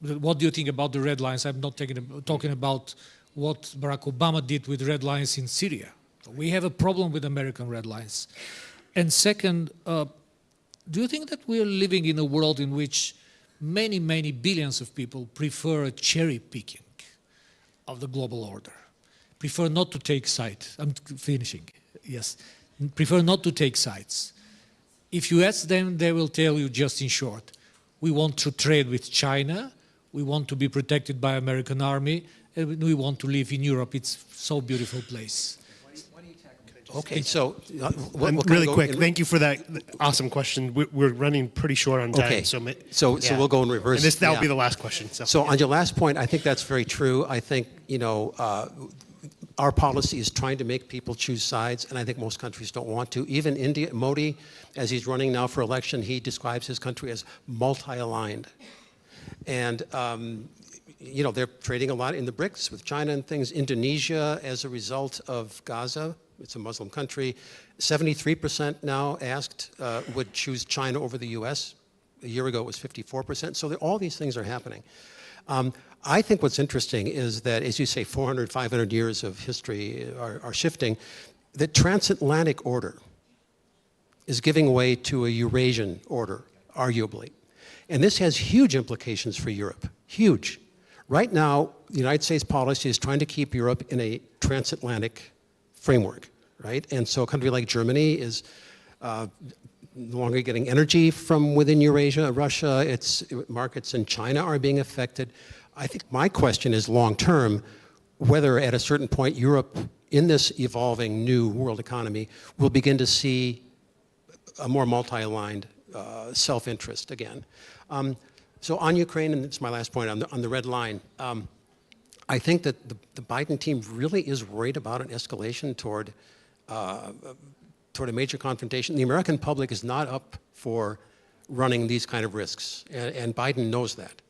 S10: What do you think about the red lines? I'm not talking about what Barack Obama did with red lines in Syria. We have a problem with American red lines. And second, do you think that we are living in a world in which many, many billions of people prefer a cherry picking of the global order, prefer not to take sides? I'm finishing, yes. Prefer not to take sides. If you ask them, they will tell you just in short, we want to trade with China, we want to be protected by American army, and we want to live in Europe. It's so beautiful place.
S11: Okay, so
S1: really quick, thank you for that awesome question. We're running pretty short on time.
S5: Okay, so we'll go in reverse.
S1: And that'll be the last question.
S5: So on your last point, I think that's very true. I think, our policy is trying to make people choose sides, and I think most countries don't want to. Even India, Modi, as he's running now for election, he describes his country as multi-aligned. And they're trading a lot in the BRICS with China and things. Indonesia, as a result of Gaza, It's a Muslim country. 73% now asked would choose China over the US. A year ago, it was 54%. So all these things are happening. I think what's interesting is that, as you say, 400, 500 years of history are shifting. The transatlantic order is giving way to a Eurasian order, arguably. And this has huge implications for Europe, huge. Right now, the United States policy is trying to keep Europe in a transatlantic framework, right? And so a country like Germany is no longer getting energy from within Eurasia. Russia, its markets in China are being affected. I think my question is long-term, whether at a certain point Europe, in this evolving new world economy, will begin to see a more multi-aligned self-interest again. So on Ukraine, and it's my last point on the red line, I think that the Biden team really is worried about an escalation toward a major confrontation. The American public is not up for running these kind of risks, and Biden knows that.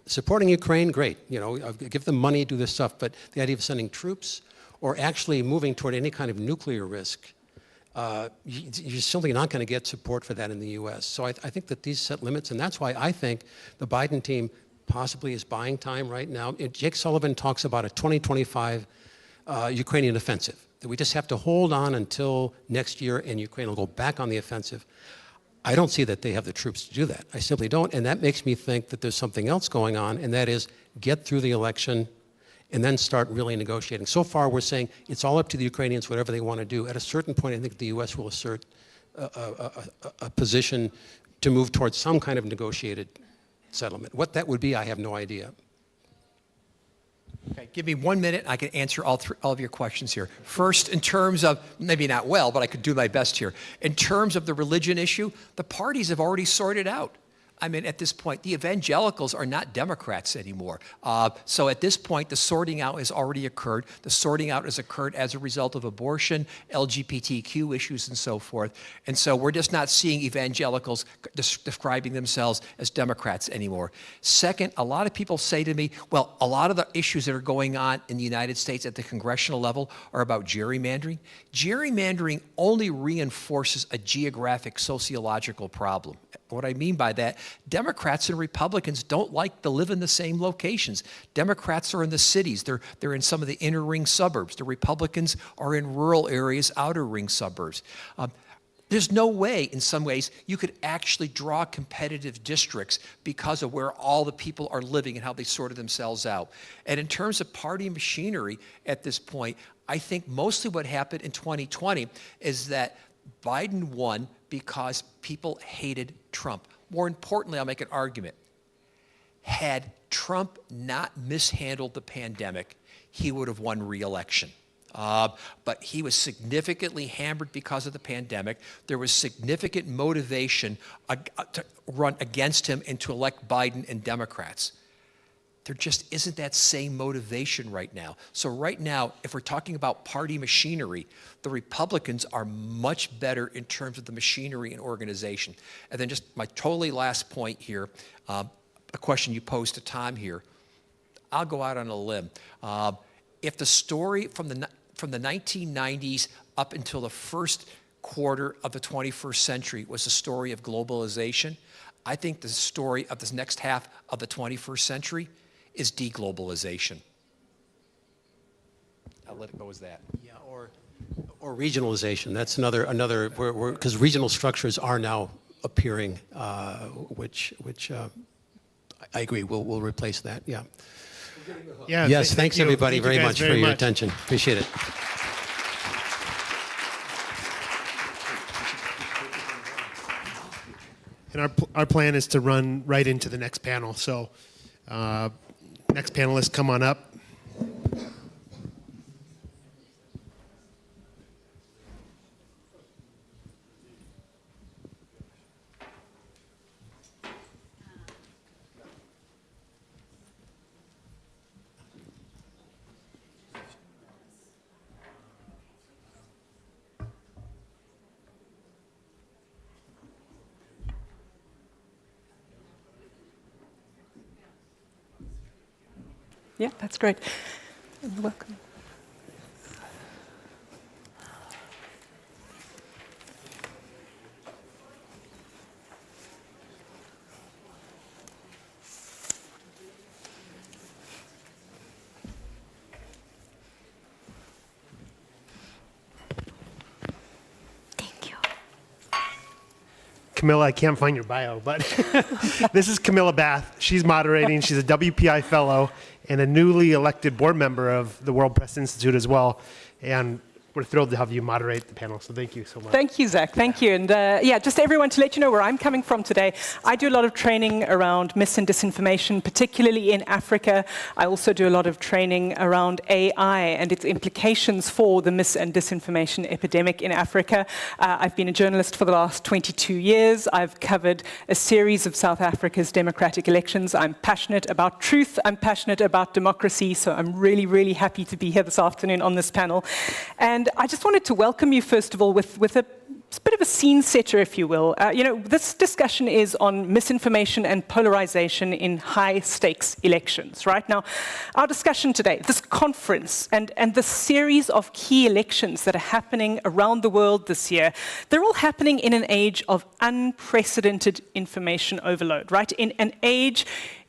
S5: Supporting Ukraine, great, you know, give them money, do this stuff, but the idea of sending troops or actually moving toward any kind of nuclear risk, you're simply not going to get support for that in the U.S. So I think that these set limits, and that's why I think the Biden team possibly is buying time right now. Jake Sullivan talks about a 2025 Ukrainian offensive, that we just have to hold on until next year and Ukraine will go back on the offensive. I don't see that they have the troops to do that. I simply don't, and that makes me think that there's something else going on, and that is get through the election and then start really negotiating. So far, we're saying it's all up to the Ukrainians, whatever they want to do. At a certain point, I think the U.S. will assert a position to move towards some kind of negotiated settlement. What that would be, I have no idea.
S9: Okay, give me 1 minute. I can answer all of your questions here. First, in terms of, maybe not well, but I could do my best here. In terms of the religion issue, the parties have already sorted out. I mean, at this point, the evangelicals are not Democrats anymore. So at this point, the sorting out has already occurred. The sorting out has occurred as a result of abortion, LGBTQ issues, and so forth. And so we're just not seeing evangelicals describing themselves as Democrats anymore. Second, a lot of people say to me, well, a lot of the issues that are going on in the United States at the congressional level are about gerrymandering. Gerrymandering only reinforces a geographic sociological problem. What I mean by that, Democrats and Republicans don't like to live in the same locations. Democrats are in the cities. They're in some of the inner ring suburbs. The Republicans are in rural areas, outer ring suburbs. There's no way, in some ways, you could actually draw competitive districts because of where all the people are living and how they sorted themselves out. And in terms of party machinery at this point, I think mostly what happened in 2020 is that Biden won because people hated Trump. More importantly, I'll make an argument. Had Trump not mishandled the pandemic, he would have won re-election. But he was significantly hammered because of the pandemic. There was significant motivation to run against him and to elect Biden and Democrats. There just isn't that same motivation right now. So right now, if we're talking about party machinery, the Republicans are much better in terms of the machinery and organization. And then just my totally last point here, a question you posed to Tom here. I'll go out on a limb. If the story from the 1990s up until the first quarter of the 21st century was the story of globalization, I think the story of this next half of the 21st century is deglobalization. I'll let it go as that.
S5: Yeah, or regionalization. That's another because regional structures are now appearing, which I agree will replace that. Yeah.
S1: Yeah.
S5: Yes. Thanks everybody
S1: very
S5: much for your attention. Appreciate it.
S1: And our plan is to run right into the next panel. So. Next panelists, come on up.
S7: Yeah, that's great. Welcome.
S1: Camilla, I can't find your bio, but this is Camilla Bath. She's moderating. She's a WPI fellow and a newly elected board member of the World Press Institute as well. And we're thrilled to have you moderate the panel, so thank you so much.
S7: Thank you, Zach. Thank you. And yeah, just everyone, to let you know where I'm coming from today, I do a lot of training around mis and disinformation, particularly in Africa. I also do a lot of training around AI and its implications for the mis and disinformation epidemic in Africa. I've been a journalist for the last 22 years. I've covered a series of South Africa's democratic elections. I'm passionate about truth. I'm passionate about democracy. So I'm really, really happy to be here this afternoon on this panel. And I just wanted to welcome you, first of all, with a bit of a scene setter, if you will. You know, this discussion is on misinformation and polarization in high-stakes elections, right? Now, our discussion today, this conference, and the series of key elections that are happening around the world this year, they're all happening in an age of unprecedented information overload, right? In an age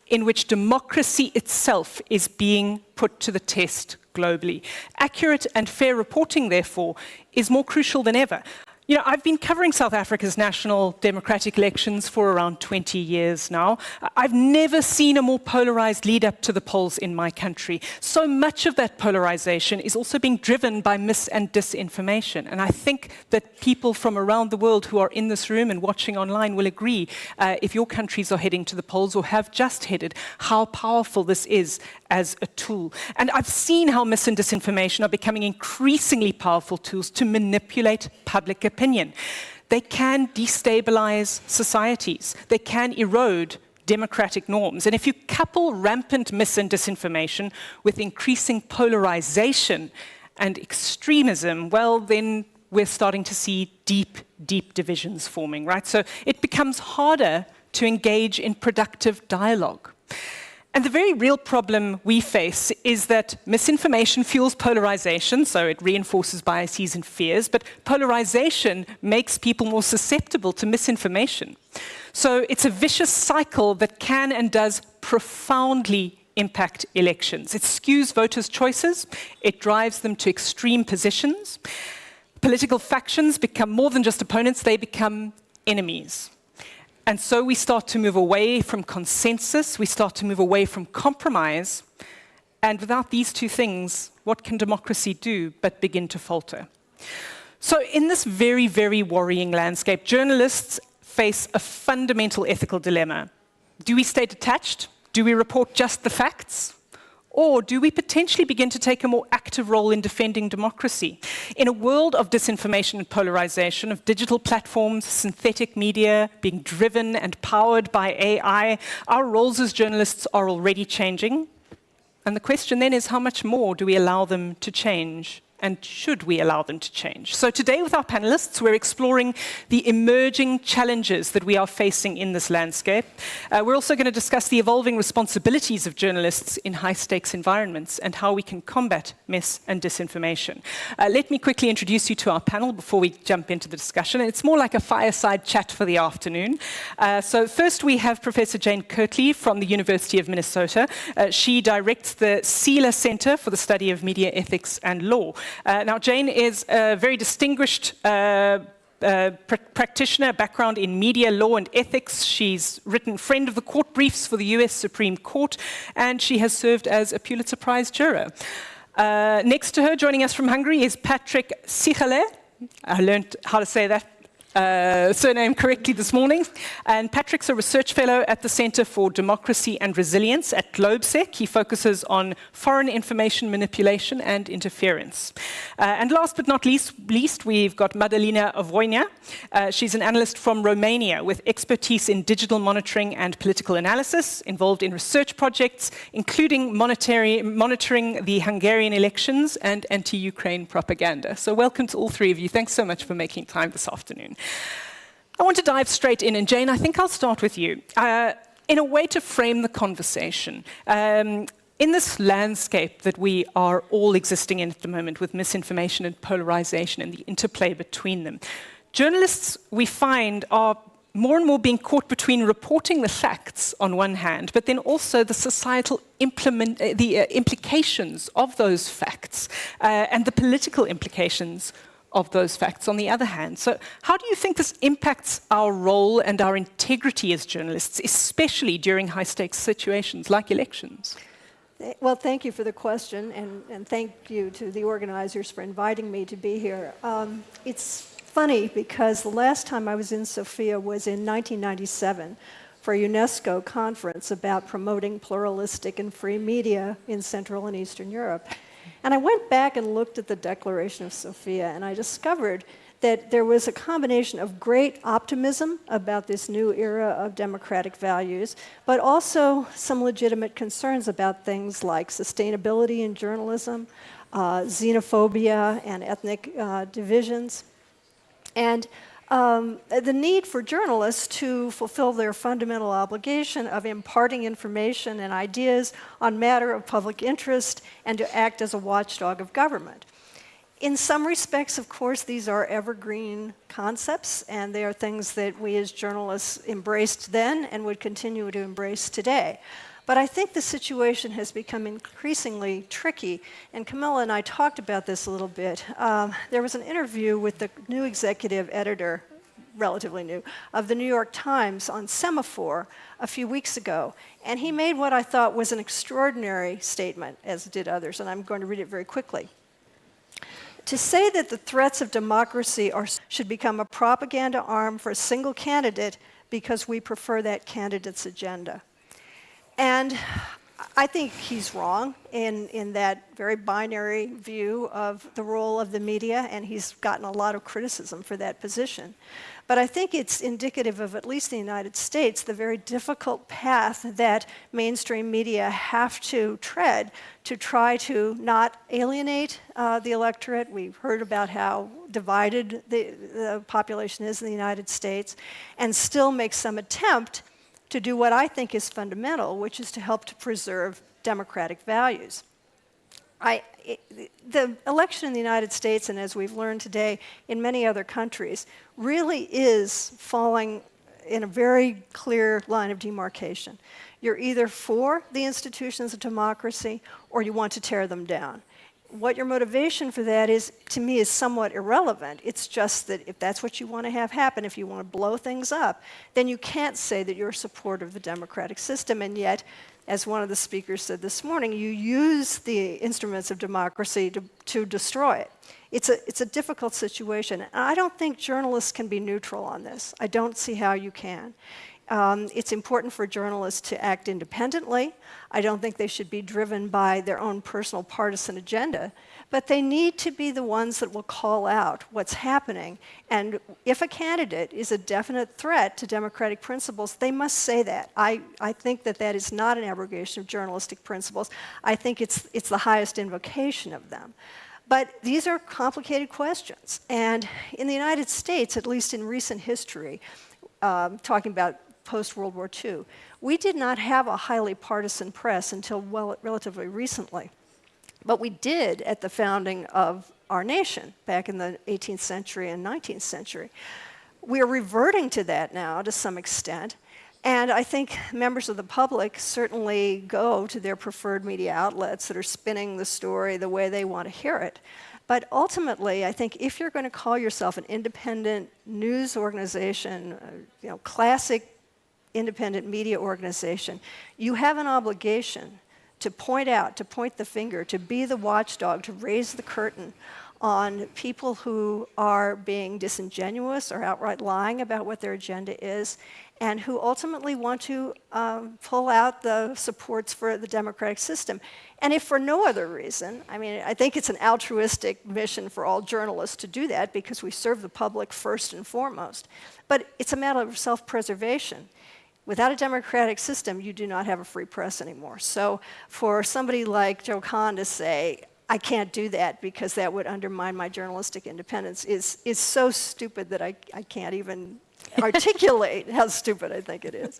S7: in which democracy itself is being put to the test globally. Accurate and fair reporting, therefore, is more crucial than ever. You know, I've been covering South Africa's national democratic elections for around 20 years now. I've never seen a more polarized lead up to the polls in my country. So much of that polarization is also being driven by mis and disinformation. And I think that people from around the world who are in this room and watching online will agree, if your countries are heading to the polls or have just headed, how powerful this is as a tool. And I've seen how mis and disinformation are becoming increasingly powerful tools to manipulate public opinion. They can destabilize societies. They can erode democratic norms. And if you couple rampant mis and disinformation with increasing polarization and extremism, well, then we're starting to see deep, deep divisions forming, right? So it becomes harder to engage in productive dialogue. And the very real problem we face is that misinformation fuels polarization, so it reinforces biases and fears, but polarization makes people more susceptible to misinformation. So it's a vicious cycle that can and does profoundly impact elections. It skews voters' choices, it drives them to extreme positions. Political factions become more than just opponents, they become enemies. And so we start to move away from consensus, we start to move away from compromise, and without these two things, what can democracy do but begin to falter? So in this very, very worrying landscape, journalists face a fundamental ethical dilemma. Do we stay detached? Do we report just the facts? Or do we potentially begin to take a more active role in defending democracy? In a world of disinformation and polarization, of digital platforms, synthetic media being driven and powered by AI, our roles as journalists are already changing. And the question then is, how much more do we allow them to change? And should we allow them to change? So today with our panelists, we're exploring the emerging challenges that we are facing in this landscape. We're also going to discuss the evolving responsibilities of journalists in high-stakes environments and how we can combat mis and disinformation. Let me quickly introduce you to our panel before we jump into the discussion. It's more like a fireside chat for the afternoon. So first we have Professor Jane Kirtley from the University of Minnesota. She directs the Sila Center for the Study of Media Ethics and Law. Now, Jane is a very distinguished practitioner, background in media law and ethics. She's written Friend of the Court briefs for the US Supreme Court, and she has served as a Pulitzer Prize juror. Next to her, joining us from Hungary, is Patrick Sichele. I learned how to say that surname correctly this morning. And Patrick's a research fellow at the Center for Democracy and Resilience at GlobeSec. He focuses on foreign information manipulation and interference. And last but not least, we've got Madalina Vojna. She's an analyst from Romania with expertise in digital monitoring and political analysis, involved in research projects, including monitoring the Hungarian elections and anti-Ukraine propaganda. So welcome to all three of you. Thanks so much for making time this afternoon. I want to dive straight in, and Jane, I think I'll start with you. In a way to frame the conversation, in this landscape that we are all existing in at the moment with misinformation and polarization and the interplay between them, journalists, we find, are more and more being caught between reporting the facts on one hand, but then also the societal implications of those facts and the political implications of those facts on the other hand. So how do you think this impacts our role and our integrity as journalists, especially during high-stakes situations like elections?
S13: Well, thank you for the question, and thank you to the organizers for inviting me to be here. It's funny because the last time I was in Sofia was in 1997 for a UNESCO conference about promoting pluralistic and free media in Central and Eastern Europe. And I went back and looked at the Declaration of Sofia, and I discovered that there was a combination of great optimism about this new era of democratic values, but also some legitimate concerns about things like sustainability in journalism, xenophobia and ethnic divisions, and the need for journalists to fulfill their fundamental obligation of imparting information and ideas on matter of public interest and to act as a watchdog of government. In some respects, of course, these are evergreen concepts, and they are things that we as journalists embraced then and would continue to embrace today. But I think the situation has become increasingly tricky, and Camilla and I talked about this a little bit. There was an interview with the new executive editor, relatively new, of the New York Times on Semaphore a few weeks ago, and he made what I thought was an extraordinary statement, as did others, and I'm going to read it very quickly. To say that the threats of democracy should become a propaganda arm for a single candidate because we prefer that candidate's agenda. And I think he's wrong in that very binary view of the role of the media, and he's gotten a lot of criticism for that position. But I think it's indicative of, at least in the United States, the very difficult path that mainstream media have to tread to try to not alienate the electorate. We've heard about how divided the population is in the United States, and still make some attempt to do what I think is fundamental, which is to help to preserve democratic values. The election in the United States, and as we've learned today in many other countries, really is falling in a very clear line of demarcation. You're either for the institutions of democracy or you want to tear them down. What your motivation for that is, to me, is somewhat irrelevant. It's just that if that's what you want to have happen, if you want to blow things up, then you can't say that you're a supporter of the democratic system, and yet, as one of the speakers said this morning, you use the instruments of democracy to destroy it. It's a difficult situation. And I don't think journalists can be neutral on this. I don't see how you can. It's important for journalists to act independently. I don't think they should be driven by their own personal partisan agenda, but they need to be the ones that will call out what's happening. And if a candidate is a definite threat to democratic principles, they must say that. I think that that is not an abrogation of journalistic principles. I think it's the highest invocation of them. But these are complicated questions. And in the United States, at least in recent history, talking about post-World War II, we did not have a highly partisan press until relatively recently. But we did at the founding of our nation back in the 18th century and 19th century. We are reverting to that now to some extent. And I think members of the public certainly go to their preferred media outlets that are spinning the story the way they want to hear it. But ultimately, I think if you're going to call yourself an independent news organization, classic independent media organization, you have an obligation to point out, to point the finger, to be the watchdog, to raise the curtain on people who are being disingenuous or outright lying about what their agenda is, and who ultimately want to pull out the supports for the democratic system. And if for no other reason, I think it's an altruistic mission for all journalists to do that because we serve the public first and foremost. But it's a matter of self-preservation. Without a democratic system, you do not have a free press anymore. So for somebody like Joe Kahn to say, I can't do that because that would undermine my journalistic independence is so stupid that I can't even articulate how stupid I think it is.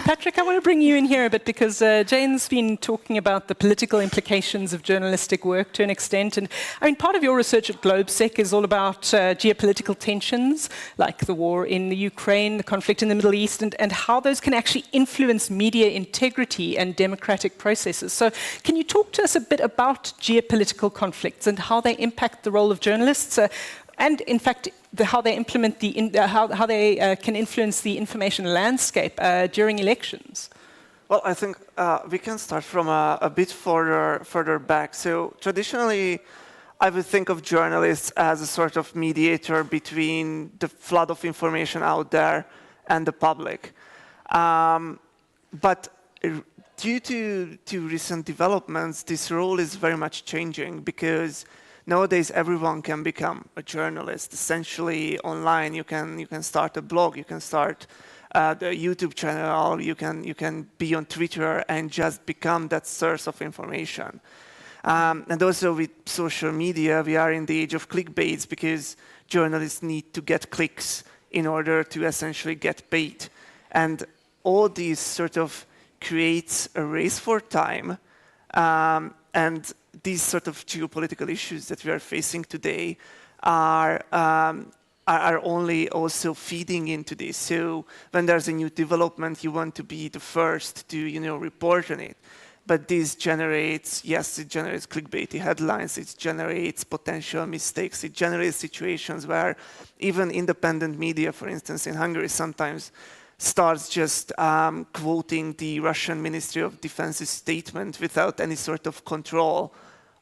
S7: Patrick, I want to bring you in here a bit because Jane's been talking about the political implications of journalistic work to an extent. And I mean, part of your research at GlobeSec is all about geopolitical tensions, like the war in the Ukraine, the conflict in the Middle East, and how those can actually influence media integrity and democratic processes. So can you talk to us a bit about geopolitical conflicts and how they impact the role of journalists? And in fact, how they implement how they can influence the information landscape during elections.
S15: Well, I think we can start from a bit further back. So traditionally, I would think of journalists as a sort of mediator between the flood of information out there and the public. But due to recent developments, this role is very much changing because nowadays, everyone can become a journalist. Essentially, online, you can start a blog, you can start the YouTube channel, you can be on Twitter and just become that source of information. And also with social media, we are in the age of clickbaits because journalists need to get clicks in order to essentially get paid. And all these sort of creates a race for time, and these sort of geopolitical issues that we are facing today are only also feeding into this. So when there's a new development, you want to be the first to report on it. But this generates, yes, it generates clickbaity headlines, it generates potential mistakes, it generates situations where even independent media, for instance, in Hungary sometimes starts just quoting the Russian Ministry of Defense's statement without any sort of control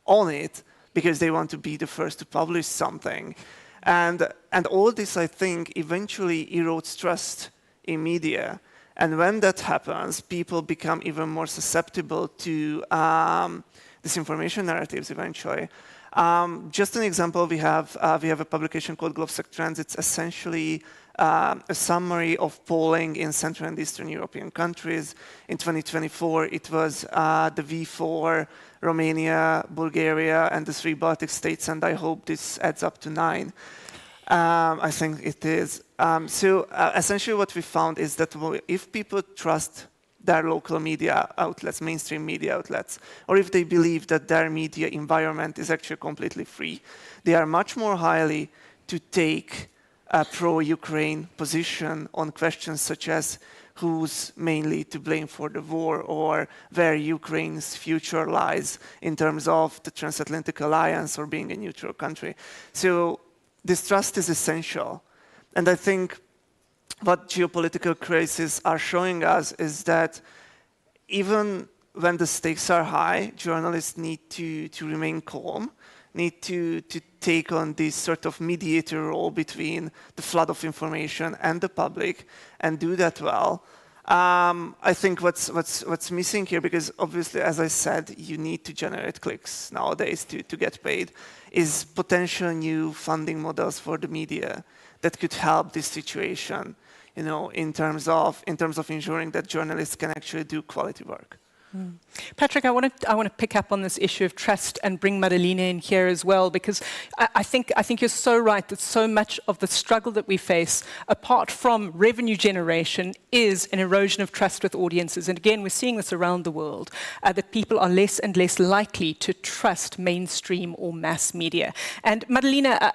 S15: on it because they want to be the first to publish something. And all this, I think, eventually erodes trust in media. And when that happens, people become even more susceptible to disinformation narratives eventually. Just an example, we have a publication called GlobeSec Trends. It's essentially a summary of polling in Central and Eastern European countries. In 2024, it was the V4, Romania, Bulgaria, and the 3 Baltic states, and I hope this adds up to 9. I think it is. So essentially what we found is that if people trust their local media outlets, mainstream media outlets, or if they believe that their media environment is actually completely free, they are much more highly to take a pro-Ukraine position on questions such as who's mainly to blame for the war or where Ukraine's future lies in terms of the transatlantic alliance or being a neutral country. So this trust is essential. And I think what geopolitical crises are showing us is that even when the stakes are high, journalists need to remain calm, need to take on this sort of mediator role between the flood of information and the public and do that well. I think what's missing here, because obviously, as I said, you need to generate clicks nowadays to get paid, is potential new funding models for the media that could help this situation, in terms of ensuring that journalists can actually do quality work.
S7: Patrick, I want to pick up on this issue of trust and bring Madalina in here as well, because I think you're so right that so much of the struggle that we face, apart from revenue generation, is an erosion of trust with audiences. And again, we're seeing this around the world, that people are less and less likely to trust mainstream or mass media. And Madalina,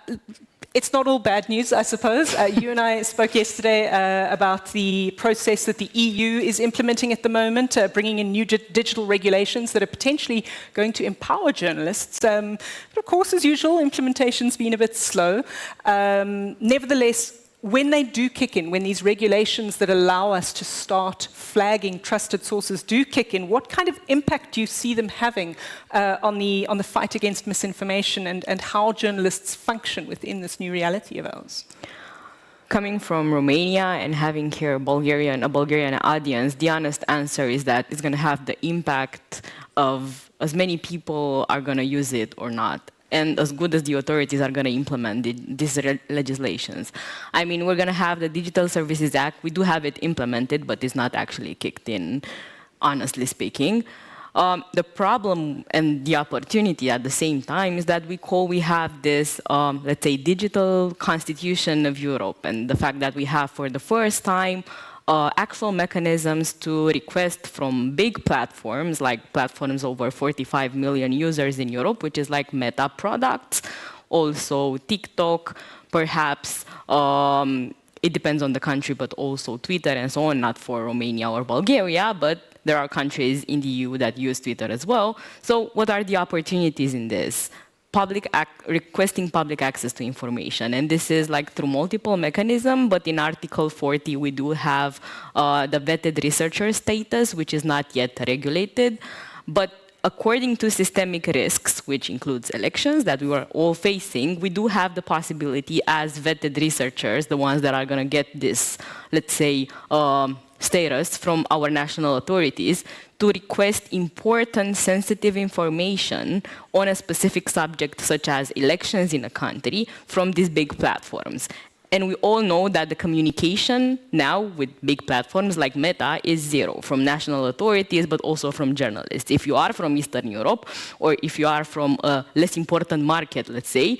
S7: it's not all bad news, I suppose. You and I spoke yesterday about the process that the EU is implementing at the moment, bringing in new digital regulations that are potentially going to empower journalists. But of course, as usual, implementation's been a bit slow. Nevertheless, when they do kick in, when these regulations that allow us to start flagging trusted sources do kick in, what kind of impact do you see them having on the fight against misinformation and how journalists function within this new reality of ours?
S22: Coming from Romania and having here a Bulgarian audience, the honest answer is that it's going to have the impact of as many people are going to use it or not, and as good as the authorities are going to implement these legislations. I mean, we're going to have the Digital Services Act. We do have it implemented, but it's not actually kicked in, honestly speaking. The problem and the opportunity at the same time is that we have this, let's say, digital constitution of Europe, and the fact that we have for the first time actual mechanisms to request from big platforms, like platforms over 45 million users in Europe, which is like Meta products, also TikTok, perhaps, it depends on the country, but also Twitter and so on, not for Romania or Bulgaria, but there are countries in the EU that use Twitter as well. So what are the opportunities in this? Requesting public access to information. And this is like through multiple mechanisms, but in Article 40, we do have the vetted researcher status, which is not yet regulated. But according to systemic risks, which includes elections that we were all facing, we do have the possibility as vetted researchers, the ones that are going to get this, let's say, status from our national authorities, to request important sensitive information on a specific subject, such as elections in a country, from these big platforms. And we all know that the communication now with big platforms like Meta is zero, from national authorities, but also from journalists. If you are from Eastern Europe, or if you are from a less important market, let's say,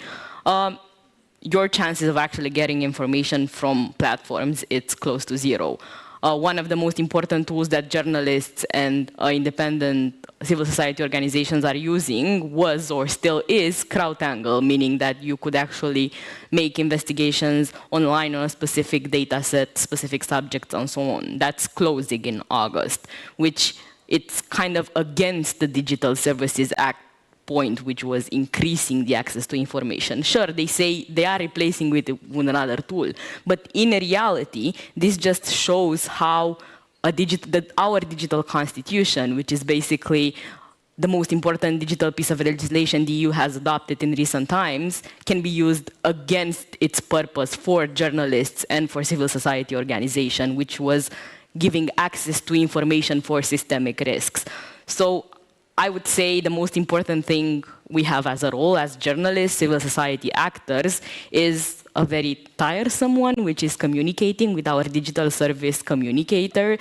S22: your chances of actually getting information from platforms, it's close to zero. One of the most important tools that journalists and independent civil society organizations are using was, or still is, CrowdAngle, meaning that you could actually make investigations online on a specific data set, specific subjects, and so on. That's closing in August, which it's kind of against the Digital Services Act point, which was increasing the access to information. Sure, they say they are replacing with another tool, but in reality, this just shows how our digital constitution, which is basically the most important digital piece of legislation the EU has adopted in recent times, can be used against its purpose for journalists and for civil society organization, which was giving access to information for systemic risks. So I would say the most important thing we have as a role as journalists, civil society actors, is a very tiresome one, which is communicating with our digital service communicator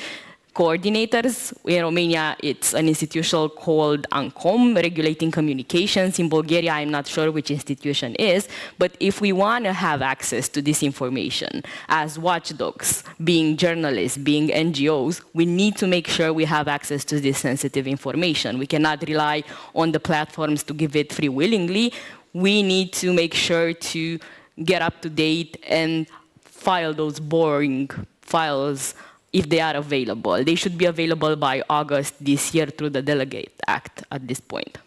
S22: coordinators. In Romania, it's an institution called ANCOM, regulating communications. In Bulgaria, I'm not sure which institution is, but if we want to have access to this information as watchdogs, being journalists, being NGOs, we need to make sure we have access to this sensitive information. We cannot rely on the platforms to give it free willingly. We need to make sure to get up to date and file those boring files if they are available. They should be available by August this year through the Delegate Act at this point.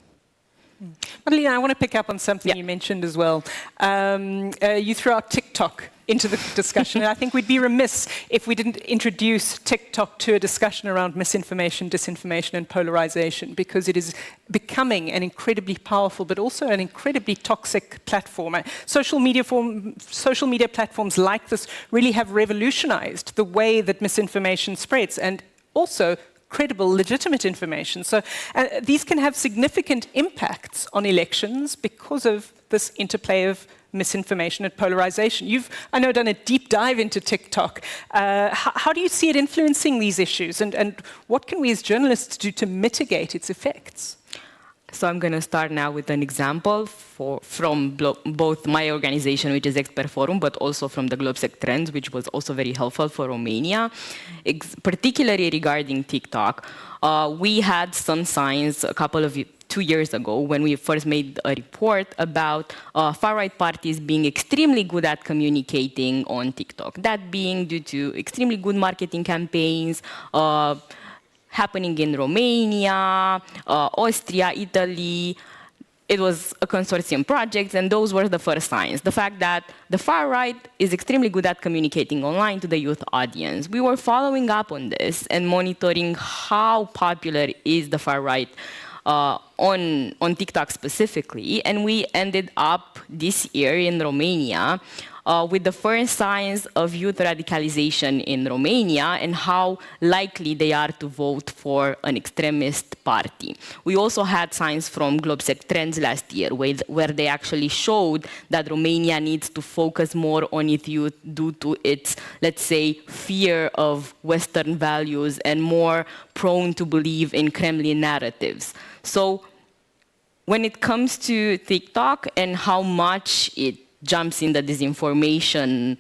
S7: Madalena, I want to pick up on something you mentioned as well. You threw out TikTok into the discussion, and I think we'd be remiss if we didn't introduce TikTok to a discussion around misinformation, disinformation, and polarization, because it is becoming an incredibly powerful, but also an incredibly toxic platform. Social media platforms like this really have revolutionized the way that misinformation spreads, and also credible, legitimate information. So these can have significant impacts on elections because of this interplay of misinformation and polarization. You've, I know, done a deep dive into TikTok. How do you see it influencing these issues, and what can we as journalists do to mitigate its effects?
S22: So I'm going to start now with an example from both my organization, which is Expert Forum, but also from the Globsec Trends, which was also very helpful for Romania, particularly regarding TikTok. We had some signs 2 years ago when we first made a report about far-right parties being extremely good at communicating on TikTok. That being due to extremely good marketing campaigns, happening in Romania, Austria, Italy. It was a consortium project, and those were the first signs. The fact that the far right is extremely good at communicating online to the youth audience. We were following up on this and monitoring how popular is the far right on TikTok specifically, and we ended up this year in Romania with the first signs of youth radicalization in Romania and how likely they are to vote for an extremist party. We also had signs from Globsec Trends last year where they actually showed that Romania needs to focus more on its youth due to its, let's say, fear of Western values and more prone to believe in Kremlin narratives. So when it comes to TikTok and how much it jumps in the disinformation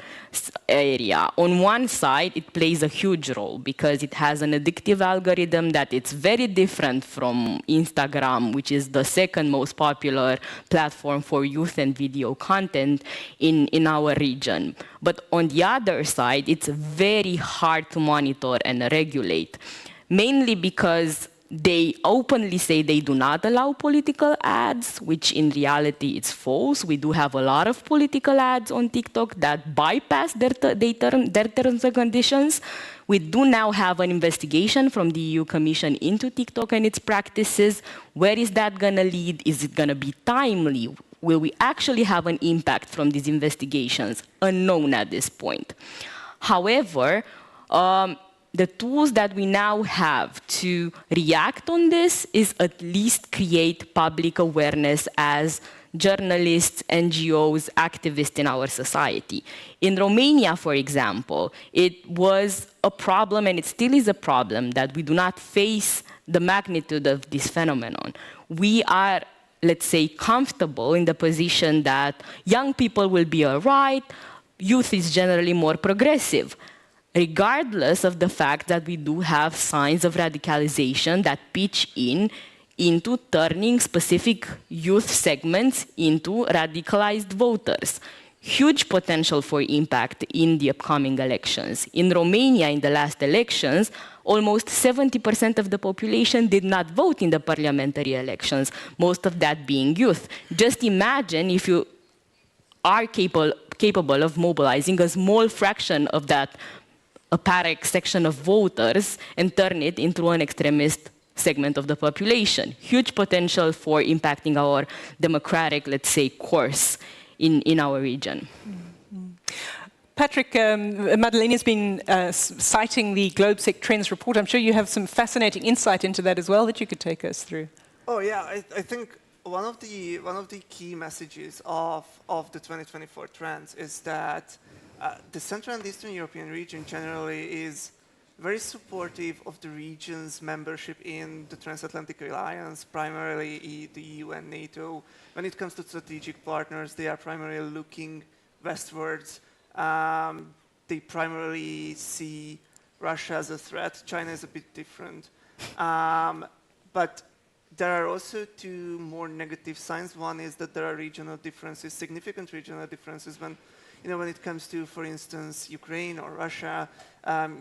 S22: area. On one side, it plays a huge role because it has an addictive algorithm that it's very different from Instagram, which is the second most popular platform for youth and video content in our region. But on the other side, it's very hard to monitor and regulate, mainly because they openly say they do not allow political ads, which in reality it's false. We do have a lot of political ads on TikTok that bypass their terms and conditions. We do now have an investigation from the EU Commission into TikTok and its practices. Where is that going to lead? Is it going to be timely? Will we actually have an impact from these investigations? Unknown at this point. However, the tools that we now have to react on this is at least create public awareness as journalists, NGOs, activists in our society. In Romania, for example, it was a problem, and it still is a problem, that we do not face the magnitude of this phenomenon. We are, let's say, comfortable in the position that young people will be all right, youth is generally more progressive, regardless of the fact that we do have signs of radicalization that pitch into turning specific youth segments into radicalized voters. Huge potential for impact in the upcoming elections. In Romania, in the last elections, almost 70% of the population did not vote in the parliamentary elections, most of that being youth. Just imagine if you are capable of mobilizing a small fraction of that apparent section of voters and turn it into an extremist segment of the population. Huge potential for impacting our democratic, let's say, course in our region.
S7: Patrick, Madeleine has been citing the GlobeSec Trends report. I'm sure you have some fascinating insight into that as well that you could take us through.
S15: Oh yeah, I think one of the key messages of the 2024 trends is that the Central and Eastern European region generally is very supportive of the region's membership in the Transatlantic Alliance, primarily the EU and NATO. When it comes to strategic partners, they are primarily looking westwards. They primarily see Russia as a threat. China is a bit different. But there are also two more negative signs. One is that there are regional differences, significant regional differences when it comes to, for instance, Ukraine or Russia,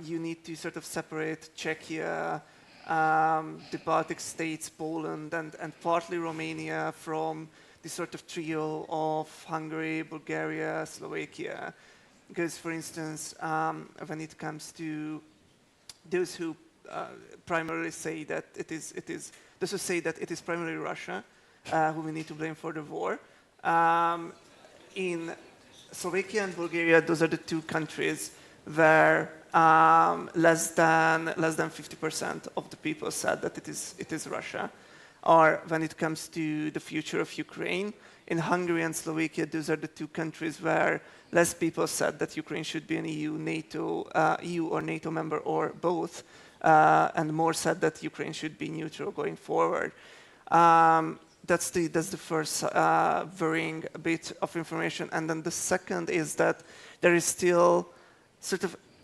S15: you need to sort of separate Czechia, the Baltic states, Poland, and partly Romania from the sort of trio of Hungary, Bulgaria, Slovakia. Because, for instance, when it comes to those who primarily say that those who say that it is primarily Russia who we need to blame for the war, in Slovakia and Bulgaria, those are the two countries where less than 50% of the people said that it is Russia. Or when it comes to the future of Ukraine, in Hungary and Slovakia, those are the two countries where less people said that Ukraine should be an EU or NATO member or both, and more said that Ukraine should be neutral going forward. That's the first worrying bit of information. And then the second is that there is still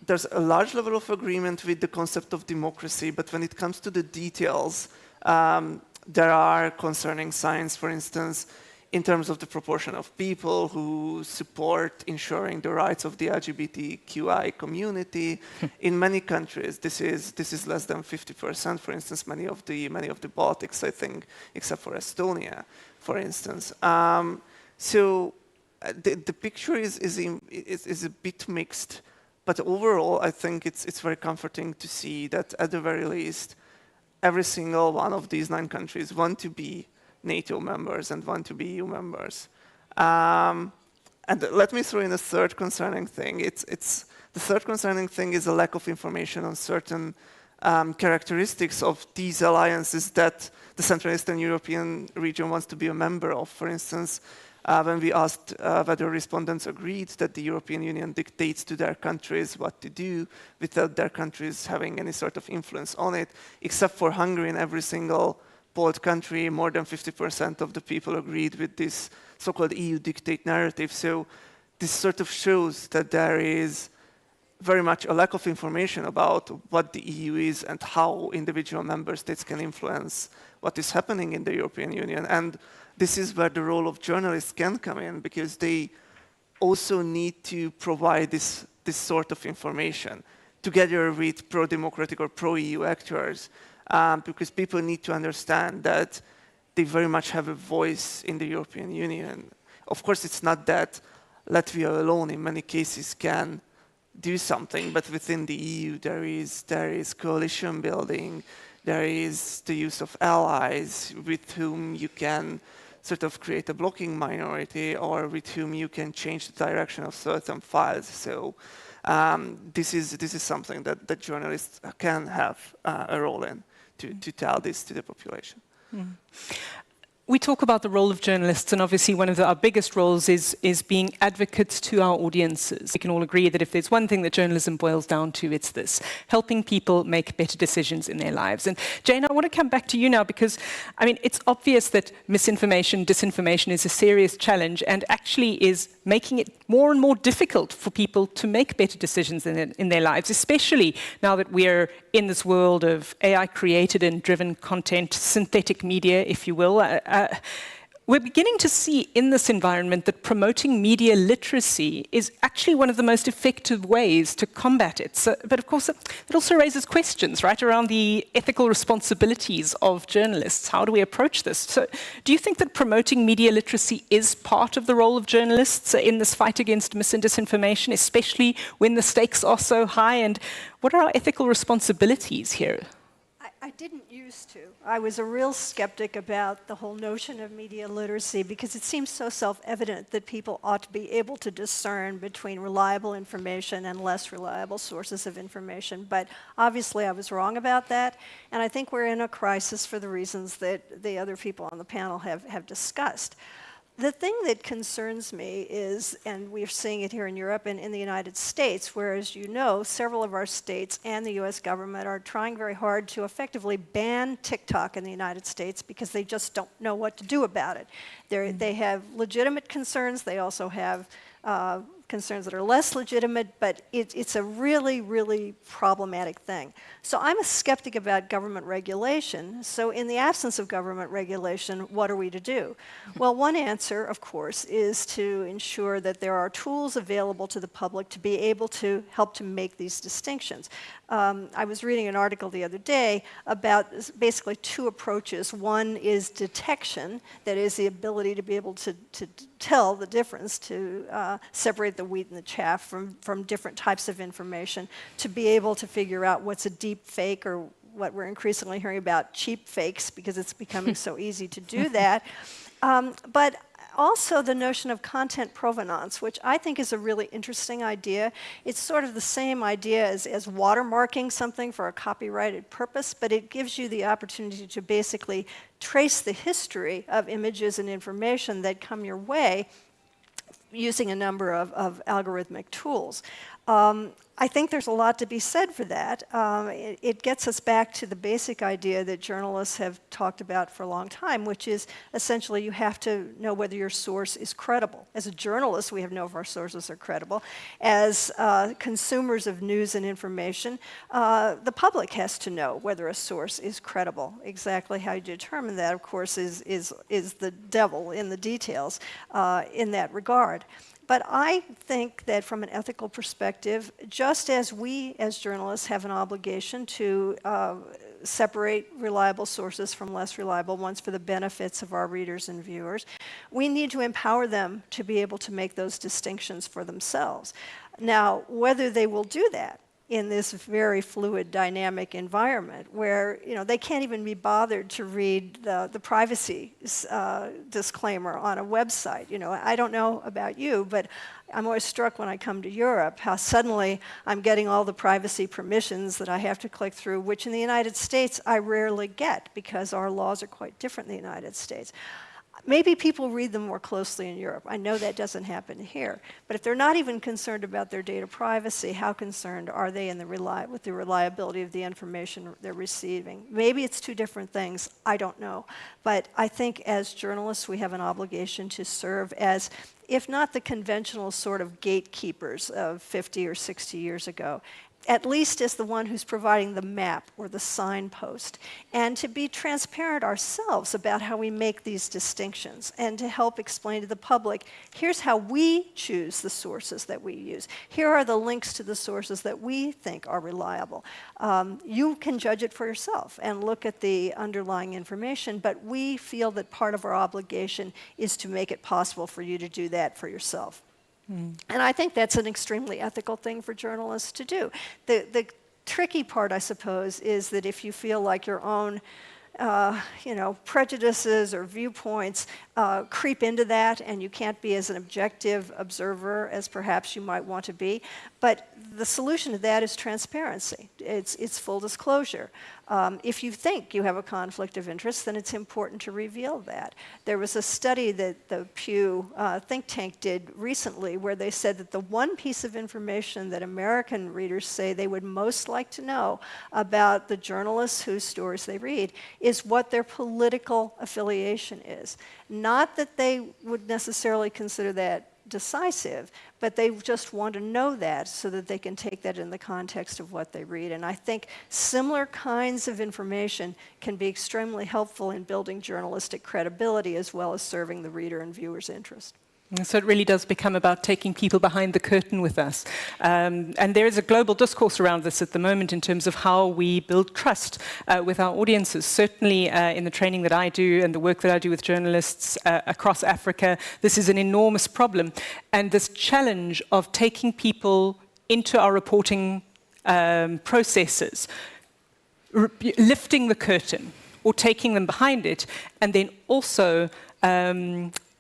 S15: there's a large level of agreement with the concept of democracy, but when it comes to the details, there are concerning signs, for instance, in terms of the proportion of people who support ensuring the rights of the LGBTQI community. In many countries, this is less than 50%. For instance, many of the Baltics, I think, except for Estonia, for instance. So the picture is a bit mixed, but overall, I think it's very comforting to see that at the very least, every single one of these 9 countries want to be NATO members and want to be EU members. And let me throw in a third concerning thing. The third concerning thing is a lack of information on certain characteristics of these alliances that the Central Eastern European region wants to be a member of. For instance, when we asked whether respondents agreed that the European Union dictates to their countries what to do without their countries having any sort of influence on it, except for Hungary, in every single polled country, more than 50% of the people agreed with this so-called EU dictate narrative. So this sort of shows that there is very much a lack of information about what the EU is and how individual member states can influence what is happening in the European Union. And this is where the role of journalists can come in, because they also need to provide this sort of information together with pro-democratic or pro-EU actors, because people need to understand that they very much have a voice in the European Union. Of course, it's not that Latvia alone in many cases can do something, but within the EU there is coalition building, there is the use of allies with whom you can sort of create a blocking minority, or with whom you can change the direction of certain files. So this is something that journalists can have a role in, to tell this to the population.
S7: Mm. We talk about the role of journalists, and obviously one of our biggest roles is being advocates to our audiences. We can all agree that if there's one thing that journalism boils down to, it's this: helping people make better decisions in their lives. And Jane, I want to come back to you now, because, I mean, it's obvious that misinformation, disinformation is a serious challenge, and actually is making it more and more difficult for people to make better decisions in their lives, especially now that we're in this world of AI-created and driven content, synthetic media, if you will. We're beginning to see in this environment that promoting media literacy is actually one of the most effective ways to combat it. So, but of course, it also raises questions, right, around the ethical responsibilities of journalists. How do we approach this? So do you think that promoting media literacy is part of the role of journalists in this fight against mis and disinformation, especially when the stakes are so high? And what are our ethical responsibilities here?
S13: I didn't used to. I was a real skeptic about the whole notion of media literacy, because it seems so self-evident that people ought to be able to discern between reliable information and less reliable sources of information. But obviously I was wrong about that, and I think we're in a crisis for the reasons that the other people on the panel have discussed. The thing that concerns me is, and we're seeing it here in Europe and in the United States, where, as you know, several of our states and the US government are trying very hard to effectively ban TikTok in the United States because they just don't know what to do about it. They have legitimate concerns. They also have concerns that are less legitimate, but it's a really, really problematic thing. So I'm a skeptic about government regulation. So in the absence of government regulation, what are we to do? Well, one answer, of course, is to ensure that there are tools available to the public to be able to help to make these distinctions. I was reading an article the other day about basically two approaches. One is detection, that is the ability to be able to tell the difference, to separate the wheat and the chaff from different types of information, to be able to figure out what's a deep fake, or what we're increasingly hearing about, cheap fakes, because it's becoming so easy to do that. But also the notion of content provenance, which I think is a really interesting idea. It's sort of the same idea as watermarking something for a copyrighted purpose, but it gives you the opportunity to basically trace the history of images and information that come your way using a number of algorithmic tools. I think there's a lot to be said for that. It gets us back to the basic idea that journalists have talked about for a long time, which is essentially you have to know whether your source is credible. As a journalist, we have to know if our sources are credible. As consumers of news and information, the public has to know whether a source is credible. Exactly how you determine that, of course, is the devil in the details in that regard. But I think that from an ethical perspective, just as we as journalists have an obligation to separate reliable sources from less reliable ones for the benefits of our readers and viewers, we need to empower them to be able to make those distinctions for themselves. Now, whether they will do that in this very fluid, dynamic environment where they can't even be bothered to read the privacy disclaimer on a website. I don't know about you, but I'm always struck when I come to Europe how suddenly I'm getting all the privacy permissions that I have to click through, which in the United States I rarely get because our laws are quite different in the United States. Maybe people read them more closely in Europe. I know that doesn't happen here. But if they're not even concerned about their data privacy, how concerned are they with the reliability of the information they're receiving? Maybe it's two different things. I don't know. But I think as journalists, we have an obligation to serve as, if not the conventional sort of gatekeepers of 50 or 60 years ago, at least as the one who's providing the map or the signpost, and to be transparent ourselves about how we make these distinctions, and to help explain to the public, here's how we choose the sources that we use. Here are the links to the sources that we think are reliable. You can judge it for yourself and look at the underlying information, but we feel that part of our obligation is to make it possible for you to do that for yourself. And I think that's an extremely ethical thing for journalists to do. The tricky part, I suppose, is that if you feel like your own prejudices or viewpoints creep into that, and you can't be as an objective observer as perhaps you might want to be. But the solution to that is transparency. It's full disclosure. If you think you have a conflict of interest, then it's important to reveal that. There was a study that the Pew think tank did recently where they said that the one piece of information that American readers say they would most like to know about the journalists whose stories they read is what their political affiliation is. Not that they would necessarily consider that decisive, but they just want to know that so that they can take that in the context of what they read. And I think similar kinds of information can be extremely helpful in building journalistic credibility as well as serving the reader and viewer's interest.
S7: So it really does become about taking people behind the curtain with us. And there is a global discourse around this at the moment in terms of how we build trust with our audiences. Certainly in the training that I do and the work that I do with journalists across Africa, this is an enormous problem. And this challenge of taking people into our reporting processes, lifting the curtain or taking them behind it, and then also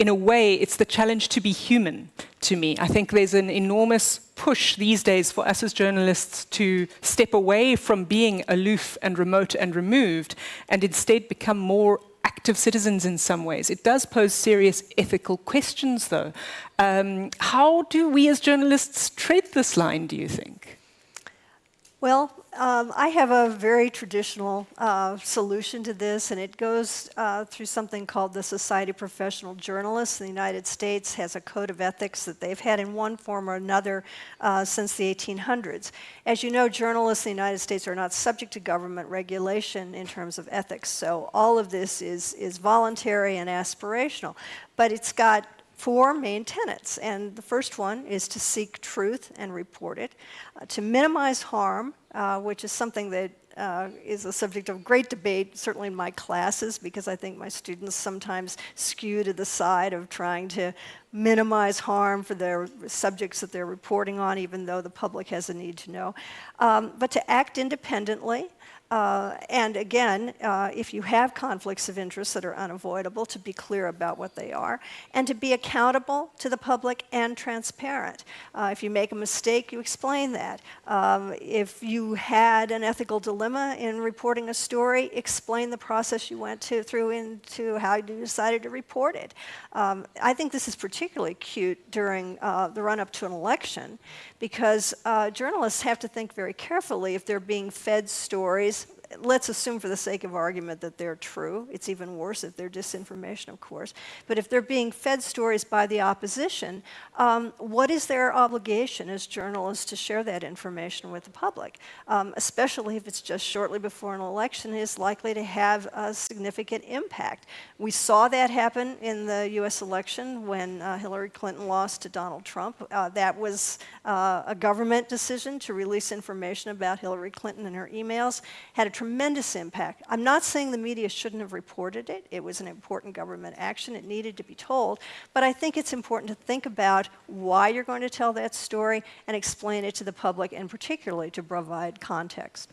S7: in a way, it's the challenge to be human to me. I think there's an enormous push these days for us as journalists to step away from being aloof and remote and removed and instead become more active citizens in some ways. It does pose serious ethical questions, though. How do we as journalists tread this line, do you think?
S13: Well, I have a very traditional solution to this, and it goes through something called the Society of Professional Journalists. The United States has a code of ethics that they've had in one form or another since the 1800s. As you know, journalists in the United States are not subject to government regulation in terms of ethics, so all of this is voluntary and aspirational. But it's got four main tenets, and the first one is to seek truth and report it, to minimize harm, which is something that is a subject of great debate, certainly in my classes, because I think my students sometimes skew to the side of trying to minimize harm for their subjects that they're reporting on, even though the public has a need to know, but to act independently. And again, if you have conflicts of interest that are unavoidable, to be clear about what they are, and to be accountable to the public and transparent. If you make a mistake, you explain that. If you had an ethical dilemma in reporting a story, explain the process you went through into how you decided to report it. I think this is particularly acute during the run-up to an election, because journalists have to think very carefully if they're being fed stories. Let's assume for the sake of argument that they're true. It's even worse if they're disinformation, of course. But if they're being fed stories by the opposition, what is their obligation as journalists to share that information with the public? Especially if it's just shortly before an election, is likely to have a significant impact. We saw that happen in the US election when Hillary Clinton lost to Donald Trump. That was a government decision to release information about Hillary Clinton and her emails. Had a tremendous impact. I'm not saying the media shouldn't have reported it. It was an important government action. It needed to be told. But I think it's important to think about why you're going to tell that story and explain it to the public, and particularly to provide context.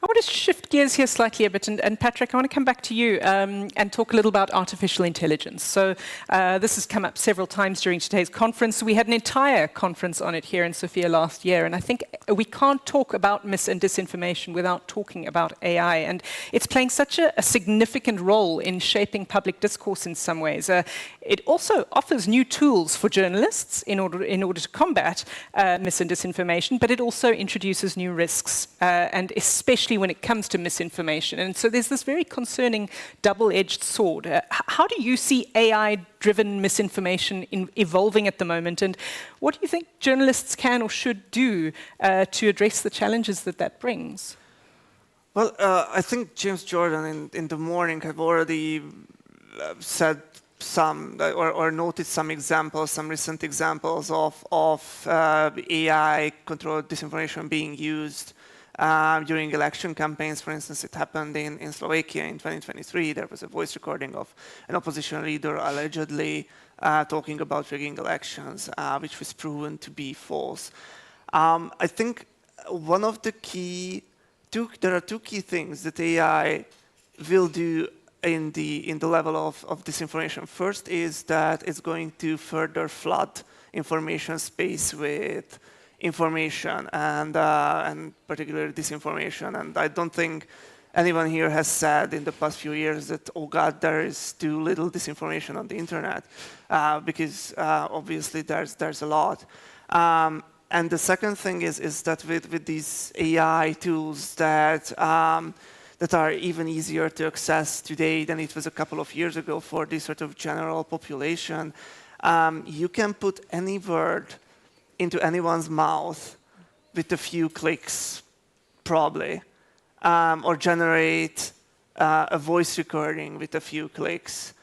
S7: I want to shift gears here slightly a bit, and Patrick, I want to come back to you and talk a little about artificial intelligence. So this has come up several times during today's conference. We had an entire conference on it here in Sofia last year, and I think we can't talk about mis and disinformation without talking about AI, and it's playing such a significant role in shaping public discourse in some ways. It also offers new tools for journalists in order to combat mis and disinformation, but it also introduces new risks, and especially when it comes to misinformation. And so there's this very concerning double-edged sword. How do you see AI-driven misinformation evolving at the moment, and what do you think journalists can or should do to address the challenges that brings?
S15: Well, I think James Jordan in the morning have already said some, or noted some examples, some recent examples of AI-controlled disinformation being used during election campaigns. For instance, it happened in Slovakia in 2023. There was a voice recording of an opposition leader allegedly talking about rigging elections, which was proven to be false. I think one of the there are two key things that AI will do in the level of disinformation. First is that it's going to further flood information space with information and particularly disinformation. And I don't think anyone here has said in the past few years that, oh God, there is too little disinformation on the internet, because obviously there's a lot. And the second thing is that with these AI tools that are even easier to access today than it was a couple of years ago for the sort of general population, you can put any word into anyone's mouth with a few clicks, probably, or generate a voice recording with a few clicks.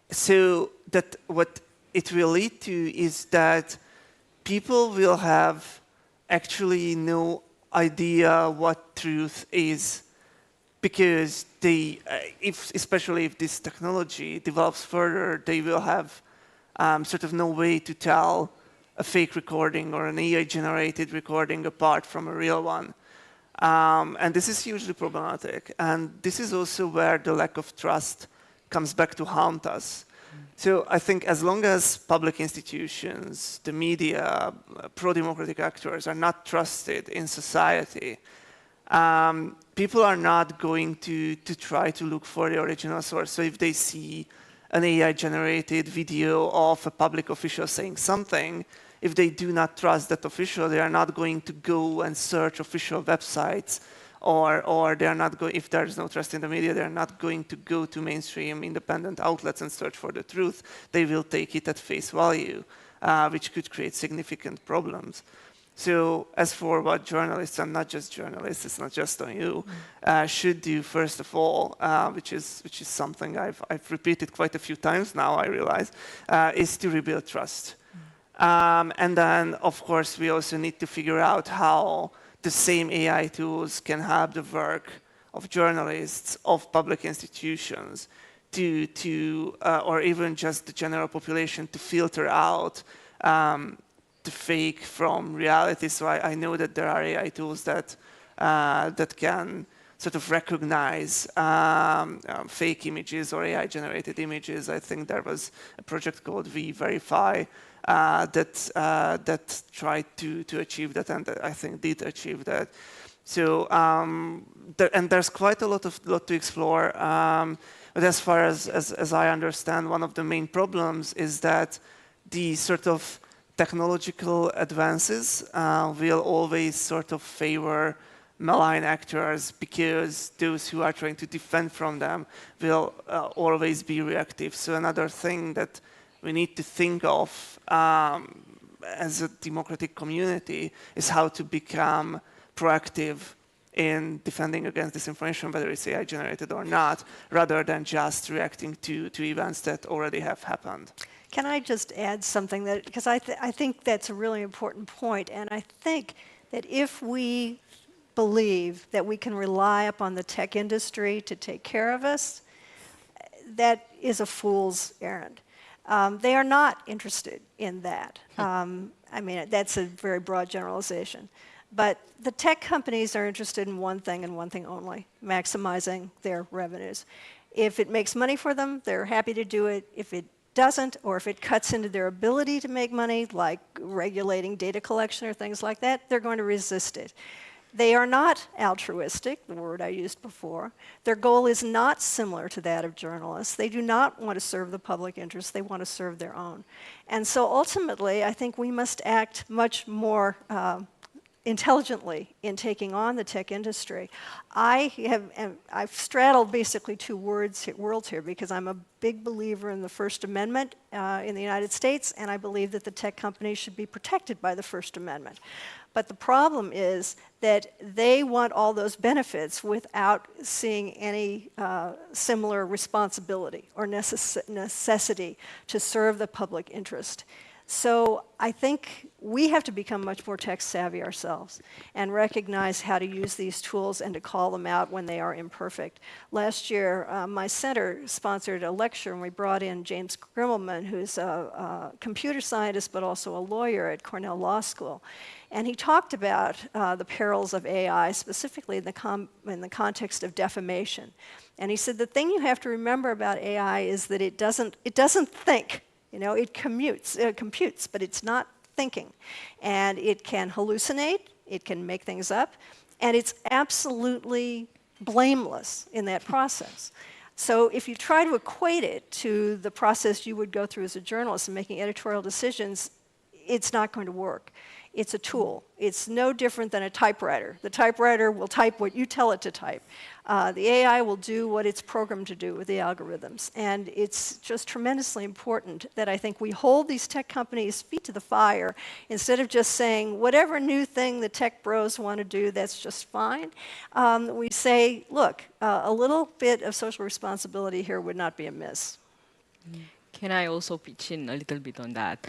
S15: So that what it will lead to is that people will have actually no idea what truth is, because they, especially if this technology develops further, they will have sort of no way to tell a fake recording or an AI-generated recording apart from a real one. And this is hugely problematic. And this is also where the lack of trust comes back to haunt us. So I think as long as public institutions, the media, pro-democratic actors are not trusted in society, people are not going to try to look for the original source. So if they see an AI-generated video of a public official saying something, if they do not trust that official, they are not going to go and search official websites, or they are not going, if there is no trust in the media, they are not going to go to mainstream independent outlets and search for the truth. They will take it at face value, which could create significant problems. So as for what journalists, and not just journalists, it's not just on you, should do first of all, which is something I've repeated quite a few times now, I realize, is to rebuild trust. And then, of course, we also need to figure out how the same AI tools can help the work of journalists, of public institutions, or even just the general population to filter out the fake from reality. So I know that there are AI tools that can sort of recognize fake images or AI-generated images. I think there was a project called V-Verify that tried to achieve that, and I think did achieve that. So and there's quite a lot to explore. But as far as I understand, one of the main problems is that the sort of technological advances will always sort of favor malign actors, because those who are trying to defend from them will always be reactive. So another thing that we need to think of as a democratic community is how to become proactive in defending against disinformation, whether it's AI generated or not, rather than just reacting to events that already have happened.
S13: Can I just add something, that because I think that's a really important point, and I think that if we believe that we can rely upon the tech industry to take care of us, that is a fool's errand. They are not interested in that. I mean, that's a very broad generalization. But the tech companies are interested in one thing and one thing only, maximizing their revenues. If it makes money for them, they're happy to do it. If it doesn't, or if it cuts into their ability to make money, like regulating data collection or things like that, they're going to resist it. They are not altruistic, the word I used before. Their goal is not similar to that of journalists. They do not want to serve the public interest. They want to serve their own. And so ultimately, I think we must act much more intelligently in taking on the tech industry. I've straddled basically two worlds here because I'm a big believer in the First Amendment in the United States, and I believe that the tech companies should be protected by the First Amendment. But the problem is that they want all those benefits without seeing any similar responsibility or necessity to serve the public interest. So I think we have to become much more tech savvy ourselves and recognize how to use these tools and to call them out when they are imperfect. Last year, my center sponsored a lecture, and we brought in James Grimmelman, who's a computer scientist but also a lawyer at Cornell Law School. And he talked about the perils of AI, specifically in the context of defamation. And he said the thing you have to remember about AI is that it doesn't think. You know, it computes, but it's not thinking. And it can hallucinate, it can make things up, and it's absolutely blameless in that process. So if you try to equate it to the process you would go through as a journalist in making editorial decisions, it's not going to work. It's a tool. It's no different than a typewriter. The typewriter will type what you tell it to type. The AI will do what it's programmed to do with the algorithms. And it's just tremendously important that I think we hold these tech companies' feet to the fire instead of just saying, whatever new thing the tech bros want to do, that's just fine. We say, look, a little bit of social responsibility here would not be amiss.
S22: Can I also pitch in a little bit on that?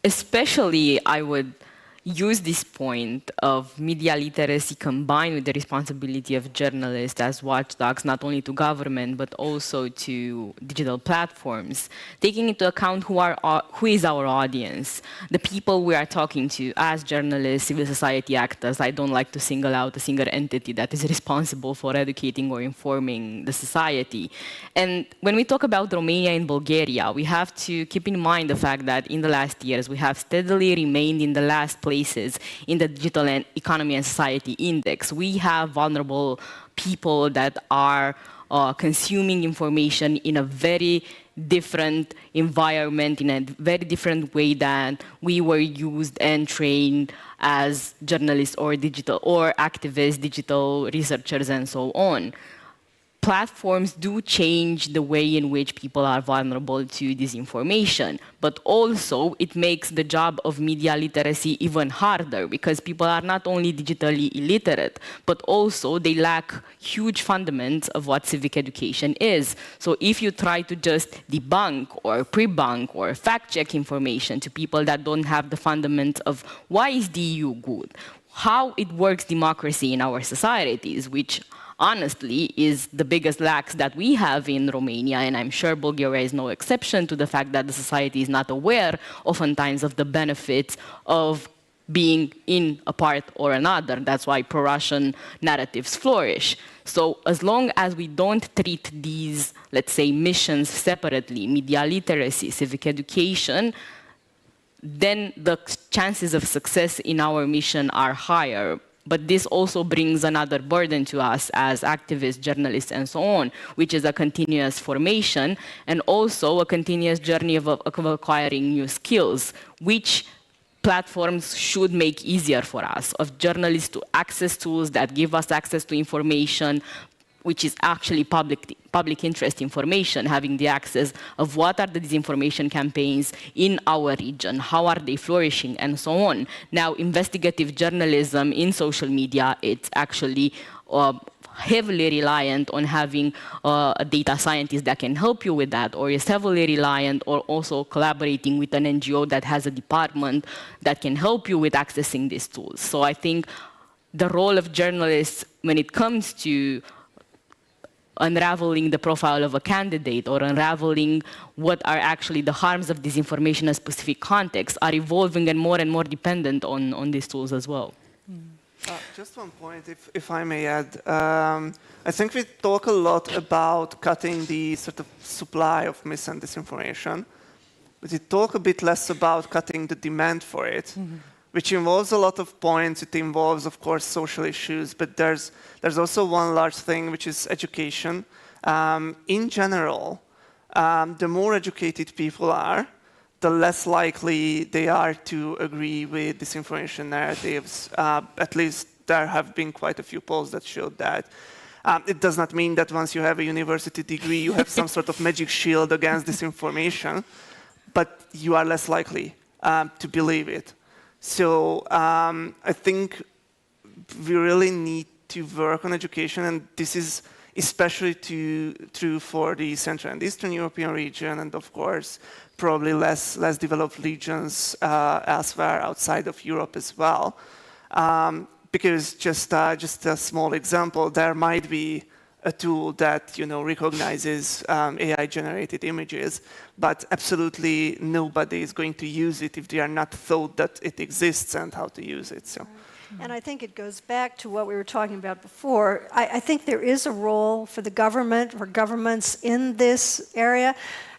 S22: Especially, I would use this point of media literacy combined with the responsibility of journalists as watchdogs, not only to government, but also to digital platforms, taking into account who is our audience, the people we are talking to as journalists, civil society actors. I don't like to single out a single entity that is responsible for educating or informing the society. And when we talk about Romania and Bulgaria, we have to keep in mind the fact that in the last years, we have steadily remained in the last places in the Digital and Economy and Society Index. We have vulnerable people that are consuming information in a very different environment, in a very different way than we were used and trained as journalists or digital or activists, digital researchers, and so on. Platforms do change the way in which people are vulnerable to disinformation, but also it makes the job of media literacy even harder because people are not only digitally illiterate, but also they lack huge fundamentals of what civic education is. So if you try to just debunk or pre-bunk or fact-check information to people that don't have the fundamentals of why is the EU good, how it works democracy in our societies, which honestly is the biggest lacks that we have in Romania, and I'm sure Bulgaria is no exception to the fact that the society is not aware oftentimes of the benefits of being in a part or another. That's why pro-Russian narratives flourish. So as long as we don't treat these, let's say, missions separately, media literacy, civic education, then the chances of success in our mission are higher. But this also brings another burden to us as activists, journalists, and so on, which is a continuous formation and also a continuous journey of acquiring new skills, which platforms should make easier for us, of journalists to access tools that give us access to information, which is actually public interest information, having the access of what are the disinformation campaigns in our region, how are they flourishing, and so on. Now, investigative journalism in social media, it's actually heavily reliant on having a data scientist that can help you with that, or is heavily reliant or also collaborating with an NGO that has a department that can help you with accessing these tools. So I think the role of journalists when it comes to unraveling the profile of a candidate or unraveling what are actually the harms of disinformation in a specific context are evolving and more dependent on these tools as well.
S15: Just one point, if I may add. I think we talk a lot about cutting the sort of supply of mis and disinformation, but we talk a bit less about cutting the demand for it, which involves a lot of points. It involves, of course, social issues, but there's also one large thing, which is education. In general, the more educated people are, the less likely they are to agree with disinformation narratives. At least there have been quite a few polls that showed that. It does not mean that once you have a university degree, you have some sort of magic shield against disinformation, but you are less likely to believe it. So I think we really need to work on education, and this is especially true for the Central and Eastern European region, and of course, probably less developed regions elsewhere outside of Europe as well. Because just a small example, there might be a tool that recognizes AI-generated images, but absolutely nobody is going to use it if they are not told that it exists and how to use it. So.
S13: And I think it goes back to what we were talking about before. I think there is a role for the government or governments in this area.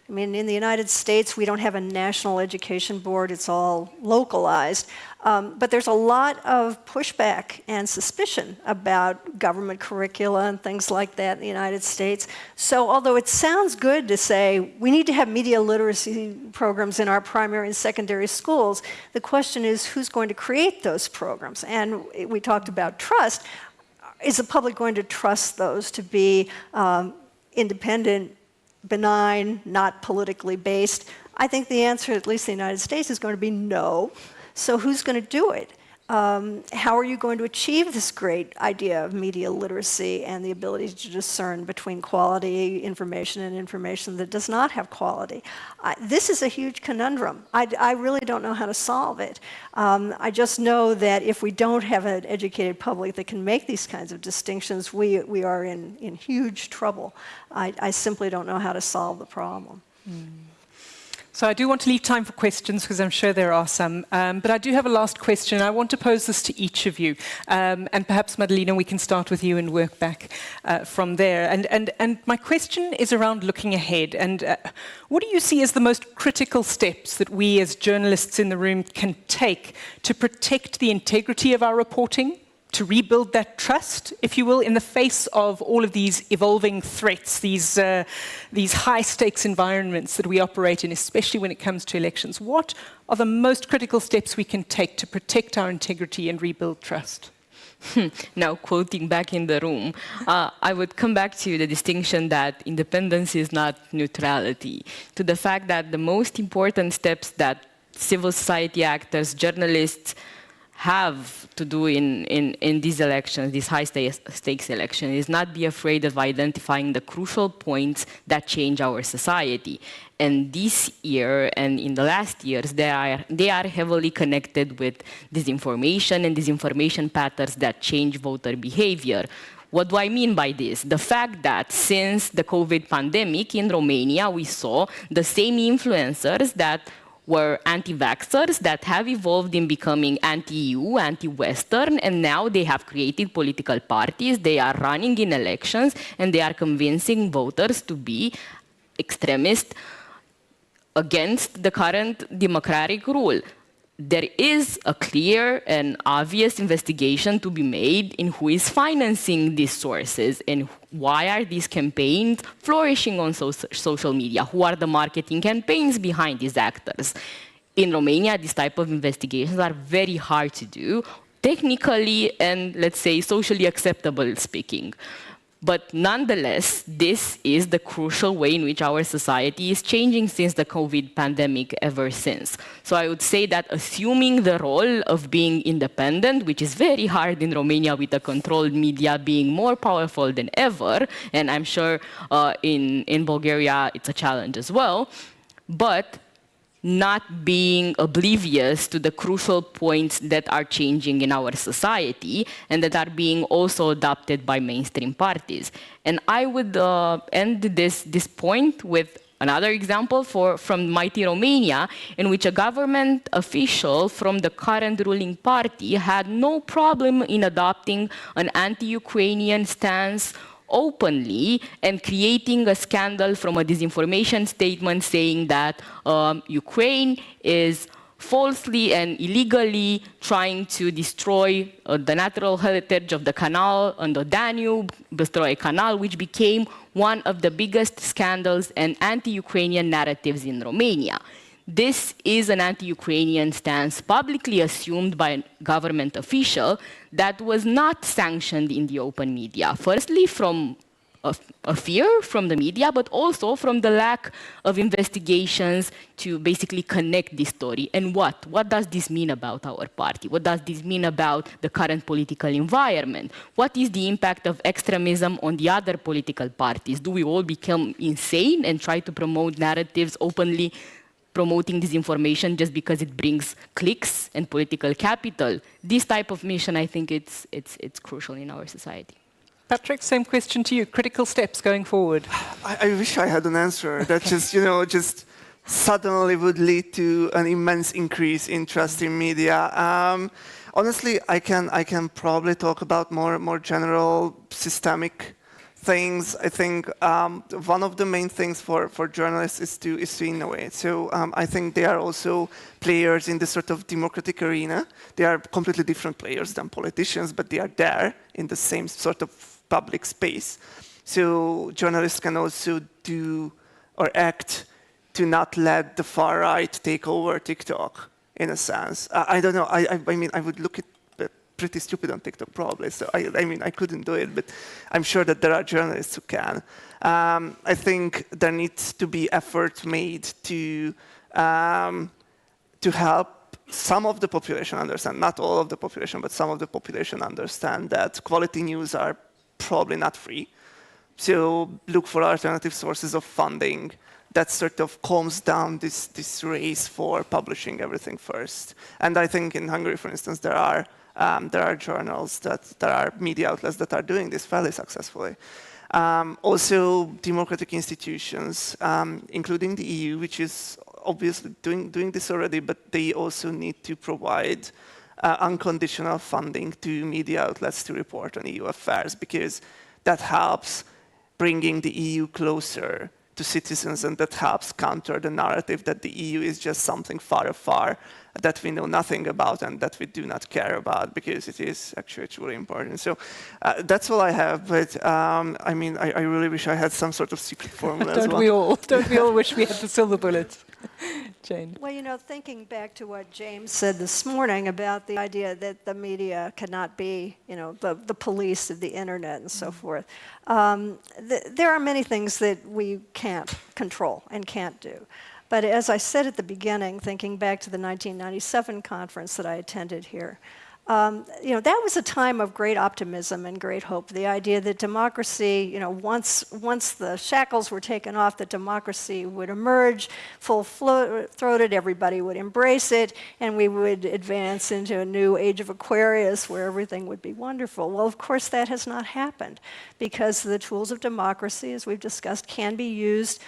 S13: I mean, in the United States, we don't have a national education board. It's all localized. But there's a lot of pushback and suspicion about government curricula and things like that in the United States. So although it sounds good to say we need to have media literacy programs in our primary and secondary schools, the question is who's going to create those programs? And we talked about trust. Is the public going to trust those to be independent, benign, not politically based? I think the answer, at least in the United States, is going to be no. So who's going to do it? How are you going to achieve this great idea of media literacy and the ability to discern between quality information and information that does not have quality? This is a huge conundrum. I really don't know how to solve it. I just know that if we don't have an educated public that can make these kinds of distinctions, we are in huge trouble. I simply don't know how to solve the problem.
S7: So I do want to leave time for questions because I'm sure there are some. But I do have a last question. I want to pose this to each of you. And perhaps, Madalena, we can start with you and work back from there. And my question is around looking ahead. And what do you see as the most critical steps that we as journalists in the room can take to protect the integrity of our reporting, to rebuild that trust, if you will, in the face of all of these evolving threats, these high-stakes environments that we operate in, especially when it comes to elections? What are the most critical steps we can take to protect our integrity and rebuild trust?
S22: Now, quoting back in the room, I would come back to the distinction that independence is not neutrality, to the fact that the most important steps that civil society actors, journalists, have to do in these elections, these high-stakes elections, is not be afraid of identifying the crucial points that change our society. And this year and in the last years, they are heavily connected with disinformation and disinformation patterns that change voter behavior. What do I mean by this? The fact that since the COVID pandemic in Romania, we saw the same influencers that were anti-vaxxers that have evolved in becoming anti-EU, anti-Western, and now they have created political parties, they are running in elections, and they are convincing voters to be extremist against the current democratic rule. There is a clear and obvious investigation to be made in who is financing these sources and why are these campaigns flourishing on social media, who are the marketing campaigns behind these actors. In Romania, these type of investigations are very hard to do, technically and, let's say, socially acceptable speaking. But nonetheless, this is the crucial way in which our society is changing since the COVID pandemic ever since. So I would say that assuming the role of being independent, which is very hard in Romania with the controlled media being more powerful than ever, and I'm sure in Bulgaria it's a challenge as well, but not being oblivious to the crucial points that are changing in our society and that are being also adopted by mainstream parties. And I would end this point with another example from mighty Romania, in which a government official from the current ruling party had no problem in adopting an anti-Ukrainian stance openly and creating a scandal from a disinformation statement saying that Ukraine is falsely and illegally trying to destroy the natural heritage of the canal on the Danube, destroy a canal, which became one of the biggest scandals and anti-Ukrainian narratives in Romania. This is an anti-Ukrainian stance publicly assumed by a government official that was not sanctioned in the open media. Firstly, from a fear from the media, but also from the lack of investigations to basically connect this story. And what? What does this mean about our party? What does this mean about the current political environment? What is the impact of extremism on the other political parties? Do we all become insane and try to promote narratives openly, promoting disinformation just because it brings clicks and political capital? This type of mission, I think it's crucial in our society.
S7: Patrick, same question to you. Critical steps going forward.
S15: I wish I had an answer that just suddenly would lead to an immense increase in trust in media. Honestly, I can probably talk about more general systemic things. I think one of the main things for journalists is to innovate. So I think they are also players in this sort of democratic arena. They are completely different players than politicians, but they are there in the same sort of public space. So journalists can also do or act to not let the far right take over TikTok, in a sense. I don't know. I mean, I would look at pretty stupid on TikTok probably. So I mean, I couldn't do it, but I'm sure that there are journalists who can. I think there needs to be efforts made to help some of the population understand, not all of the population, but some of the population understand that quality news are probably not free. So look for alternative sources of funding that sort of calms down this race for publishing everything first. And I think in Hungary, for instance, there are journals there are media outlets that are doing this fairly successfully. Also, democratic institutions, including the EU, which is obviously doing this already, but they also need to provide unconditional funding to media outlets to report on EU affairs, because that helps bringing the EU closer to citizens, and that helps counter the narrative that the EU is just something far, far that we know nothing about and that we do not care about, because it is actually truly important. So that's all I have, but I mean, I really wish I had some sort of secret formula as well.
S7: Don't we all wish we had the silver bullet? Jane.
S13: Well, thinking back to what James said this morning about the idea that the media cannot be, the police of the internet and so forth, there are many things that we can't control and can't do. But as I said at the beginning, thinking back to the 1997 conference that I attended here, that was a time of great optimism and great hope. The idea that democracy, once the shackles were taken off, that democracy would emerge full-throated, everybody would embrace it, and we would advance into a new age of Aquarius where everything would be wonderful. Well, of course, that has not happened, because the tools of democracy, as we've discussed, can be used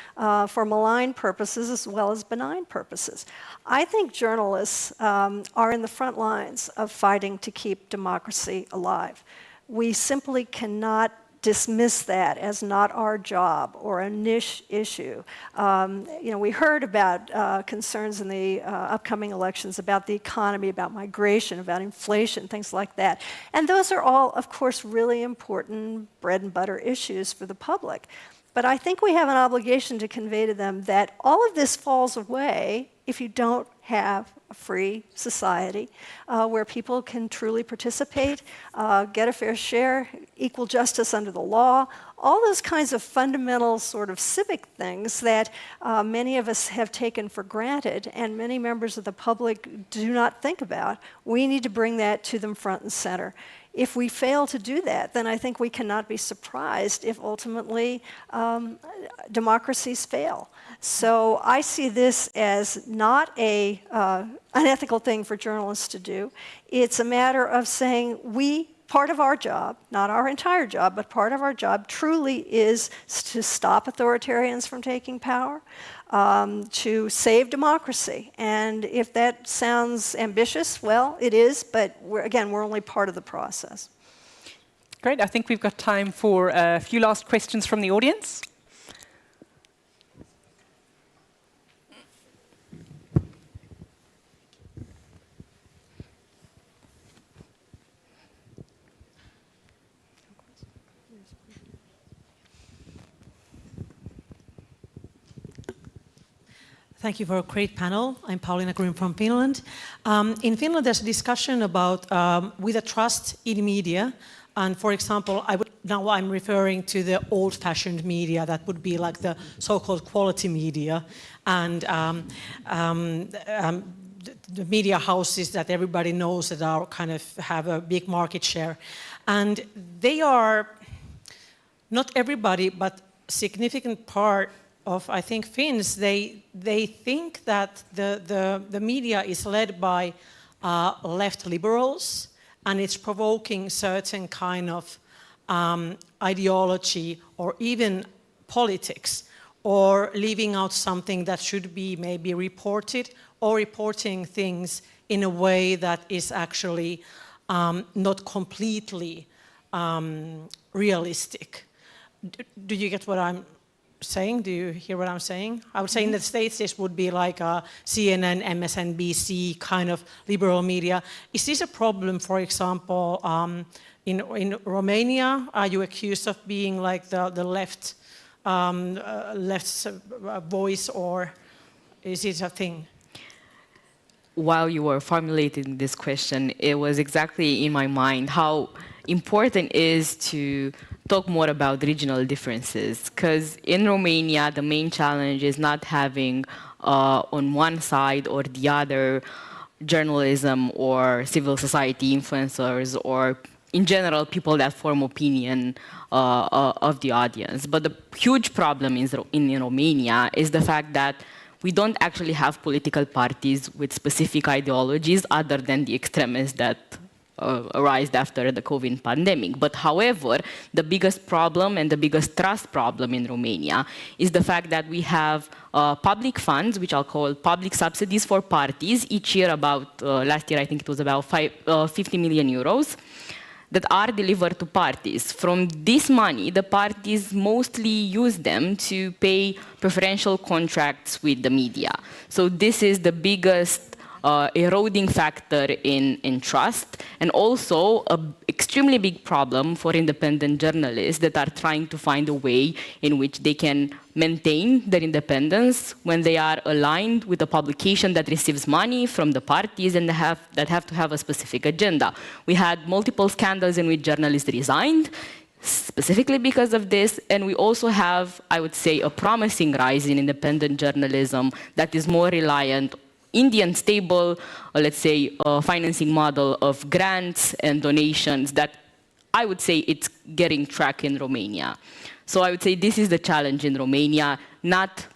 S13: for malign purposes as well as benign purposes. I think journalists are in the front lines of fighting to keep democracy alive. We simply cannot dismiss that as not our job or a niche issue. We heard about concerns in the upcoming elections about the economy, about migration, about inflation, things like that. And those are all, of course, really important bread and butter issues for the public. But I think we have an obligation to convey to them that all of this falls away if you don't have a free society where people can truly participate, get a fair share, equal justice under the law, all those kinds of fundamental sort of civic things that many of us have taken for granted and many members of the public do not think about. We need to bring that to them front and center. If we fail to do that, then I think we cannot be surprised if ultimately democracies fail. So I see this as not an unethical thing for journalists to do. It's a matter of saying we part of our job, not our entire job, but part of our job truly is to stop authoritarians from taking power, to save democracy. And if that sounds ambitious, well, it is, but we're only part of the process.
S7: Great. I think we've got time for a few last questions from the audience.
S16: Thank you for a great panel. I'm Paulina Grimm from Finland. In Finland, there's a discussion about with a trust in media. And for example, now I'm referring to the old-fashioned media that would be like the so-called quality media and the media houses that everybody knows that are kind of have a big market share. And they are, not everybody, but significant part of, I think, Finns, they think that the media is led by left liberals, and it's provoking certain kind of ideology or even politics, or leaving out something that should be maybe reported, or reporting things in a way that is actually not completely realistic. Do you get what I'm saying? Do you hear what I'm saying? I would say in the States this would be like a CNN, MSNBC kind of liberal media. Is this a problem, for example, in Romania? Are you accused of being like the left's voice, or is it a thing?
S22: While you were formulating this question, it was exactly in my mind how important it is to talk more about regional differences, because in Romania the main challenge is not having on one side or the other journalism or civil society influencers or in general people that form opinion of the audience. But the huge problem in Romania is the fact that we don't actually have political parties with specific ideologies other than the extremists that arose after the COVID pandemic. But however, the biggest problem and the biggest trust problem in Romania is the fact that we have public funds, which I'll call public subsidies for parties, each year about, last year I think it was about 50 million euros, that are delivered to parties. From this money, the parties mostly use them to pay preferential contracts with the media. So this is the biggest eroding factor in trust, and also an extremely big problem for independent journalists that are trying to find a way in which they can maintain their independence when they are aligned with a publication that receives money from the parties and that have to have a specific agenda. We had multiple scandals in which journalists resigned, specifically because of this, and we also have, I would say, a promising rise in independent journalism that is more reliant in the unstable, let's say, financing model of grants and donations that I would say it's getting track in Romania. So I would say this is the challenge in Romania, not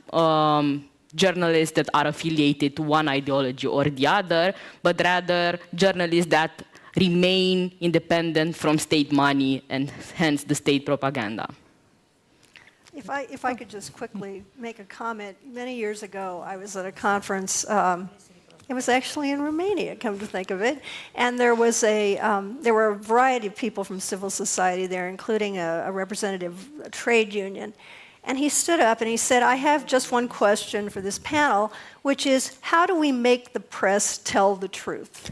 S22: journalists that are affiliated to one ideology or the other, but rather journalists that remain independent from state money and hence the state propaganda.
S13: If I could just quickly make a comment. Many years ago, I was at a conference. It was actually in Romania, come to think of it. And there was there were a variety of people from civil society there, including a representative trade union. And he stood up and he said, I have just one question for this panel, which is, how do we make the press tell the truth?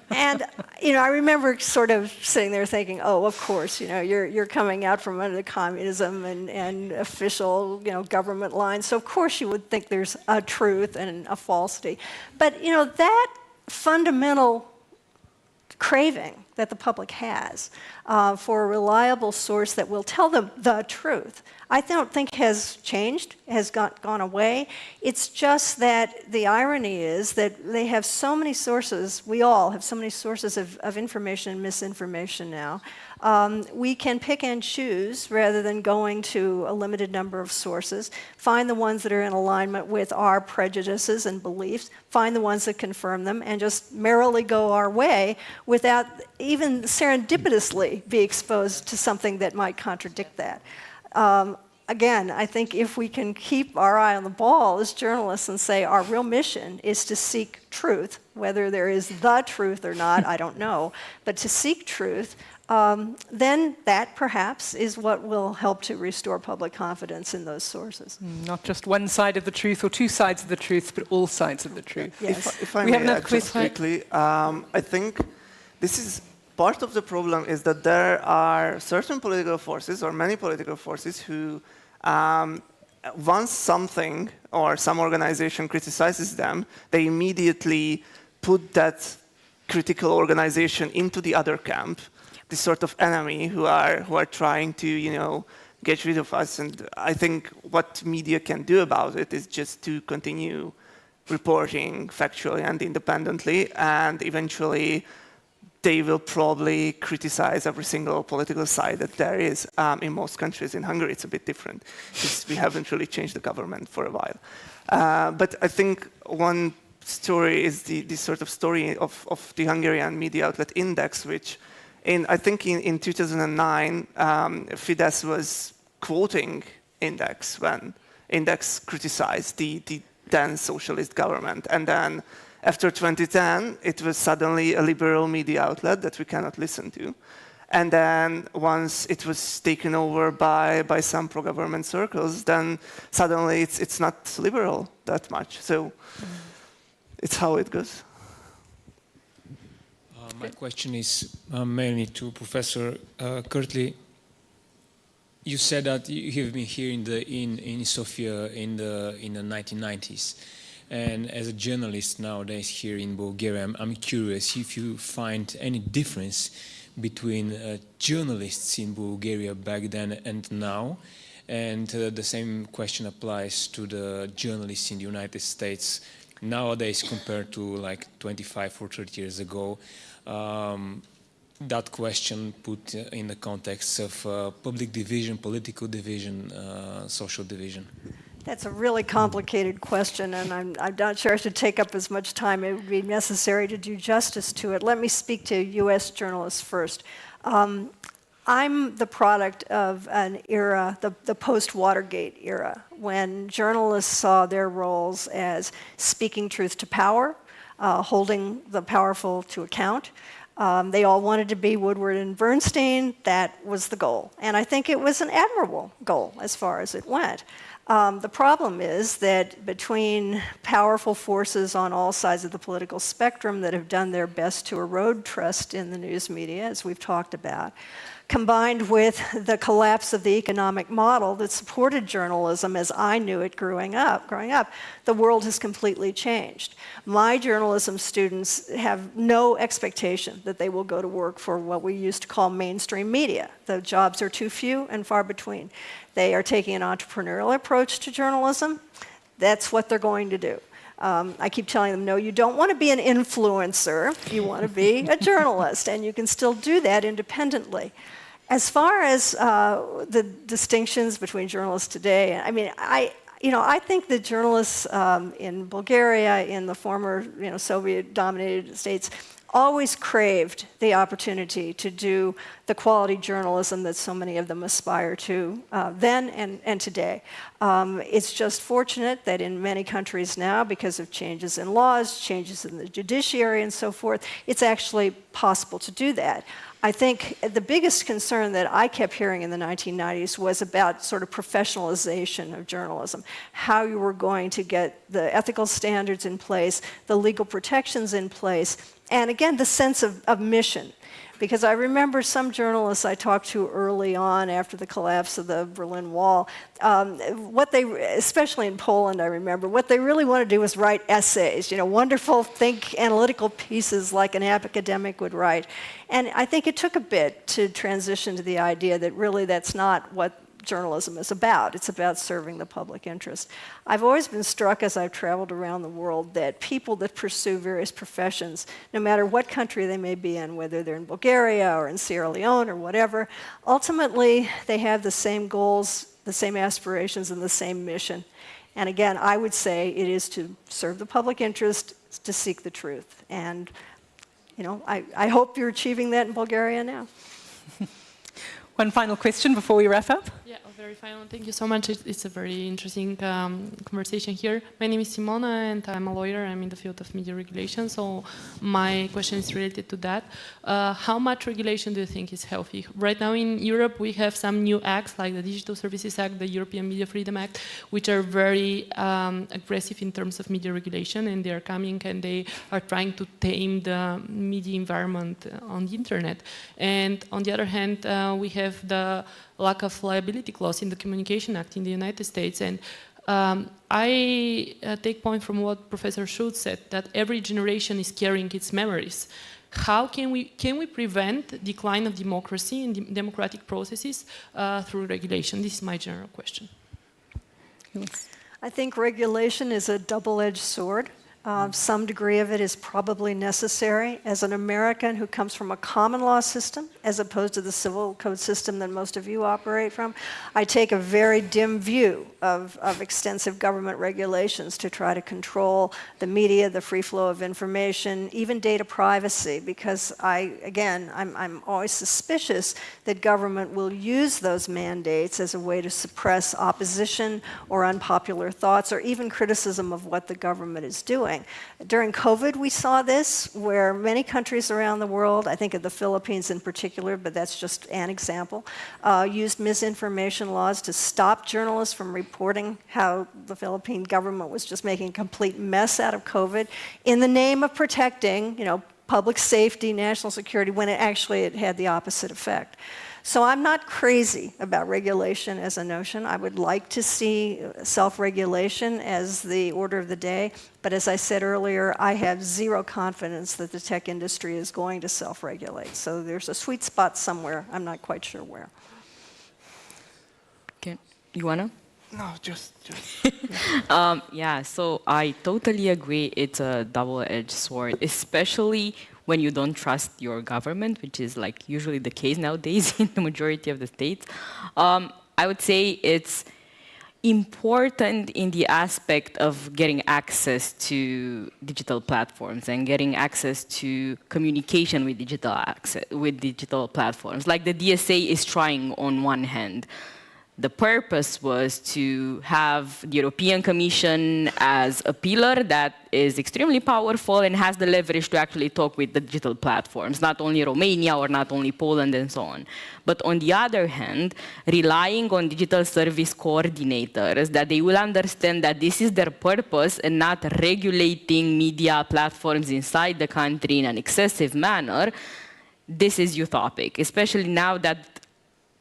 S13: And, I remember sort of sitting there thinking, oh, of course, you're coming out from under the communism and official, government lines. So, of course, you would think there's a truth and a falsity. But, that fundamental craving that the public has for a reliable source that will tell them the truth, I don't think has changed, has gone away. It's just that the irony is that they have so many sources, we all have so many sources of information and misinformation now, We can pick and choose rather than going to a limited number of sources, find the ones that are in alignment with our prejudices and beliefs, find the ones that confirm them, and just merrily go our way without even serendipitously be exposed to something that might contradict that. Again, I think if we can keep our eye on the ball as journalists and say our real mission is to seek truth, whether there is the truth or not, I don't know, but to seek truth, then that perhaps is what will help to restore public confidence in those sources.
S7: Not just one side of the truth or two sides of the truth, but all sides of the truth.
S13: Yes.
S15: If I
S7: We have
S15: may
S7: another
S15: add just quickly, I think this is part of the problem is that there are certain political forces or many political forces who once something or some organization criticizes them, they immediately put that critical organization into the other camp, this sort of enemy who are trying to, you know, get rid of us. And I think what media can do about it is just to continue reporting factually and independently, and eventually they will probably criticize every single political side that there is. In most countries, in Hungary it's a bit different, because we haven't really changed the government for a while. But I think one story is the sort of story of the Hungarian media outlet Index, which I think in 2009, Fidesz was quoting Index when Index criticized the then socialist government. And then after 2010, it was suddenly a liberal media outlet that we cannot listen to. And then once it was taken over by some pro-government circles, then suddenly it's not liberal that much. So it's how it goes.
S14: My question is mainly to Professor Kirtley. You said that you have been here in Sofia in the 1990s, and as a journalist nowadays here in Bulgaria, I'm curious if you find any difference between journalists in Bulgaria back then and now, and the same question applies to the journalists in the United States nowadays compared to like 25 or 30 years ago. That question put in the context of public division, political division, social division.
S13: That's a really complicated question, and I'm not sure I should take up as much time as it would be necessary to do justice to it. Let me speak to U.S. journalists first. I'm the product of an era, the post-Watergate era, when journalists saw their roles as speaking truth to power, holding the powerful to account. They all wanted to be Woodward and Bernstein. That was the goal. And I think it was an admirable goal as far as it went. The problem is that between powerful forces on all sides of the political spectrum that have done their best to erode trust in the news media, as we've talked about, combined with the collapse of the economic model that supported journalism as I knew it growing up, the world has completely changed. My journalism students have no expectation that they will go to work for what we used to call mainstream media. The jobs are too few and far between. They are taking an entrepreneurial approach to journalism. That's what they're going to do. I keep telling them, no, you don't want to be an influencer. You want to be a journalist, and you can still do that independently. As far as the distinctions between journalists today, I mean, I think that journalists in Bulgaria, in the former Soviet-dominated states, always craved the opportunity to do the quality journalism that so many of them aspire to then and today. It's just fortunate that in many countries now, because of changes in laws, changes in the judiciary and so forth, it's actually possible to do that. I think the biggest concern that I kept hearing in the 1990s was about sort of professionalization of journalism, how you were going to get the ethical standards in place, the legal protections in place, and again, the sense of mission. Because I remember some journalists I talked to early on after the collapse of the Berlin Wall, especially in Poland, I remember, what they really wanted to do was write essays, wonderful, analytical pieces like an academic would write. And I think it took a bit to transition to the idea that really that's not what journalism is about. It's about serving the public interest. I've always been struck as I've traveled around the world that people that pursue various professions, no matter what country they may be in, whether they're in Bulgaria or in Sierra Leone or whatever, ultimately they have the same goals, the same aspirations, and the same mission. And again, I would say it is to serve the public interest, to seek the truth. And I hope you're achieving that in Bulgaria now.
S7: One final question before we wrap up.
S17: Yeah, very final. Thank you so much. It's a very interesting conversation here. My name is Simona, and I'm a lawyer. I'm in the field of media regulation. So my question is related to that. How much regulation do you think is healthy? Right now in Europe, we have some new acts like the Digital Services Act, the European Media Freedom Act, which are very aggressive in terms of media regulation, and they are coming and they are trying to tame the media environment on the internet. And on the other hand, we have the lack of liability clause in the Communication Act in the United States. And I take point from what Professor Schultz said, that every generation is carrying its memories. How can we prevent decline of democracy and democratic processes through regulation? This is my general question.
S13: I think regulation is a double-edged sword. Some degree of it is probably necessary. As an American who comes from a common law system, as opposed to the civil code system that most of you operate from, I take a very dim view of extensive government regulations to try to control the media, the free flow of information, even data privacy, because I'm always suspicious that government will use those mandates as a way to suppress opposition or unpopular thoughts or even criticism of what the government is doing. During COVID, we saw this, where many countries around the world, I think of the Philippines in particular, but that's just an example, used misinformation laws to stop journalists from reporting how the Philippine government was just making a complete mess out of COVID in the name of protecting, public safety, national security, when it had the opposite effect. So I'm not crazy about regulation as a notion. I would like to see self-regulation as the order of the day. But as I said earlier, I have zero confidence that the tech industry is going to self-regulate. So there's a sweet spot somewhere. I'm not quite sure where.
S22: Okay. You wanna?
S15: No, just.
S22: Yeah, so I totally agree. It's a double-edged sword, especially when you don't trust your government, which is like usually the case nowadays in the majority of the states. I would say it's important in the aspect of getting access to digital platforms and getting access to communication with digital platforms. Like the DSA is trying on one hand. The purpose was to have the European Commission as a pillar that is extremely powerful and has the leverage to actually talk with the digital platforms, not only Romania or not only Poland and so on. But on the other hand, relying on digital service coordinators, that they will understand that this is their purpose and not regulating media platforms inside the country in an excessive manner, this is utopic, especially now that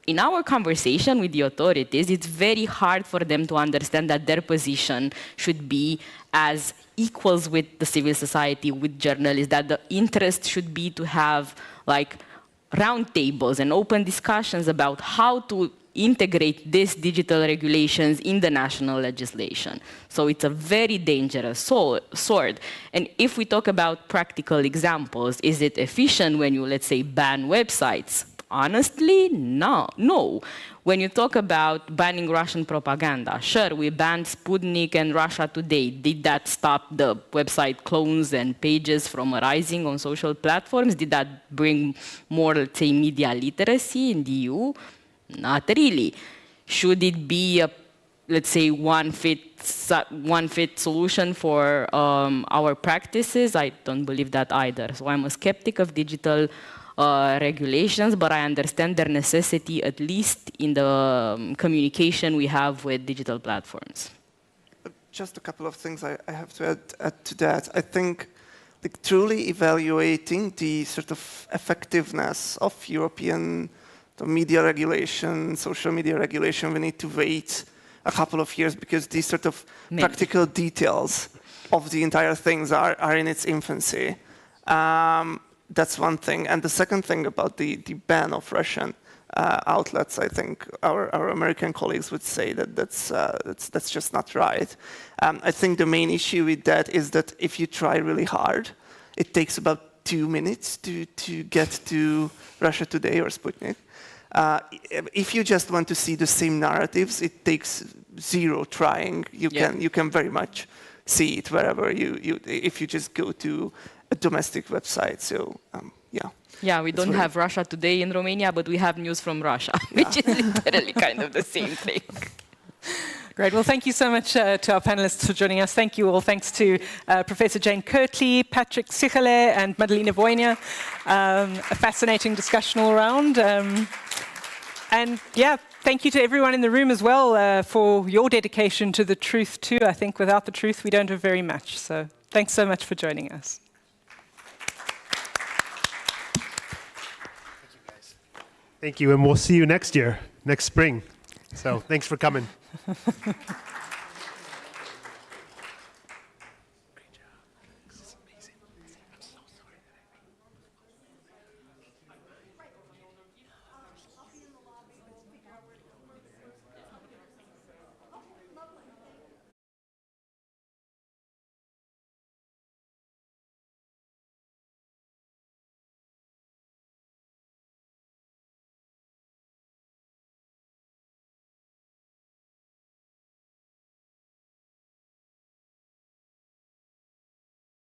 S22: in our conversation with the authorities, it's very hard for them to understand that their position should be as equals with the civil society, with journalists, that the interest should be to have like roundtables and open discussions about how to integrate these digital regulations in the national legislation. So it's a very dangerous sword. And if we talk about practical examples, is it efficient when you, let's say, ban websites? Honestly, no. When you talk about banning Russian propaganda, sure, we banned Sputnik and Russia Today. Did that stop the website clones and pages from arising on social platforms? Did that bring more, let's say, media literacy in the EU? Not really. Should it be a, let's say, one fit solution for our practices? I don't believe that either. So I'm a skeptic of digital regulations, but I understand their necessity, at least in the communication we have with digital platforms.
S15: Just a couple of things I have to add to that. I think truly evaluating the sort of effectiveness of European media regulation, social media regulation, we need to wait a couple of years because these sort of practical details of the entire things are in its infancy. That's one thing. And the second thing about the ban of Russian outlets. I think our American colleagues would say that that's just not right. I think the main issue with that is that if you try really hard, it takes about 2 minutes to get to Russia Today or Sputnik. If you just want to see the same narratives, it takes 0 trying. You can very much see it wherever if you just go to a domestic website. So yeah.
S22: Yeah, we don't have Russia Today in Romania, but we have news from Russia, which is literally kind of the same thing.
S7: Great. Well, thank you so much to our panelists for joining us. Thank you all. Thanks to Professor Jane Kirtley, Patrick Sichele, and Madalina Wojna. A fascinating discussion all around. And yeah, thank you to everyone in the room as well for your dedication to the truth too. I think without the truth, we don't have very much. So thanks so much for joining us.
S1: Thank you, and we'll see you next year, next spring. So thanks for coming.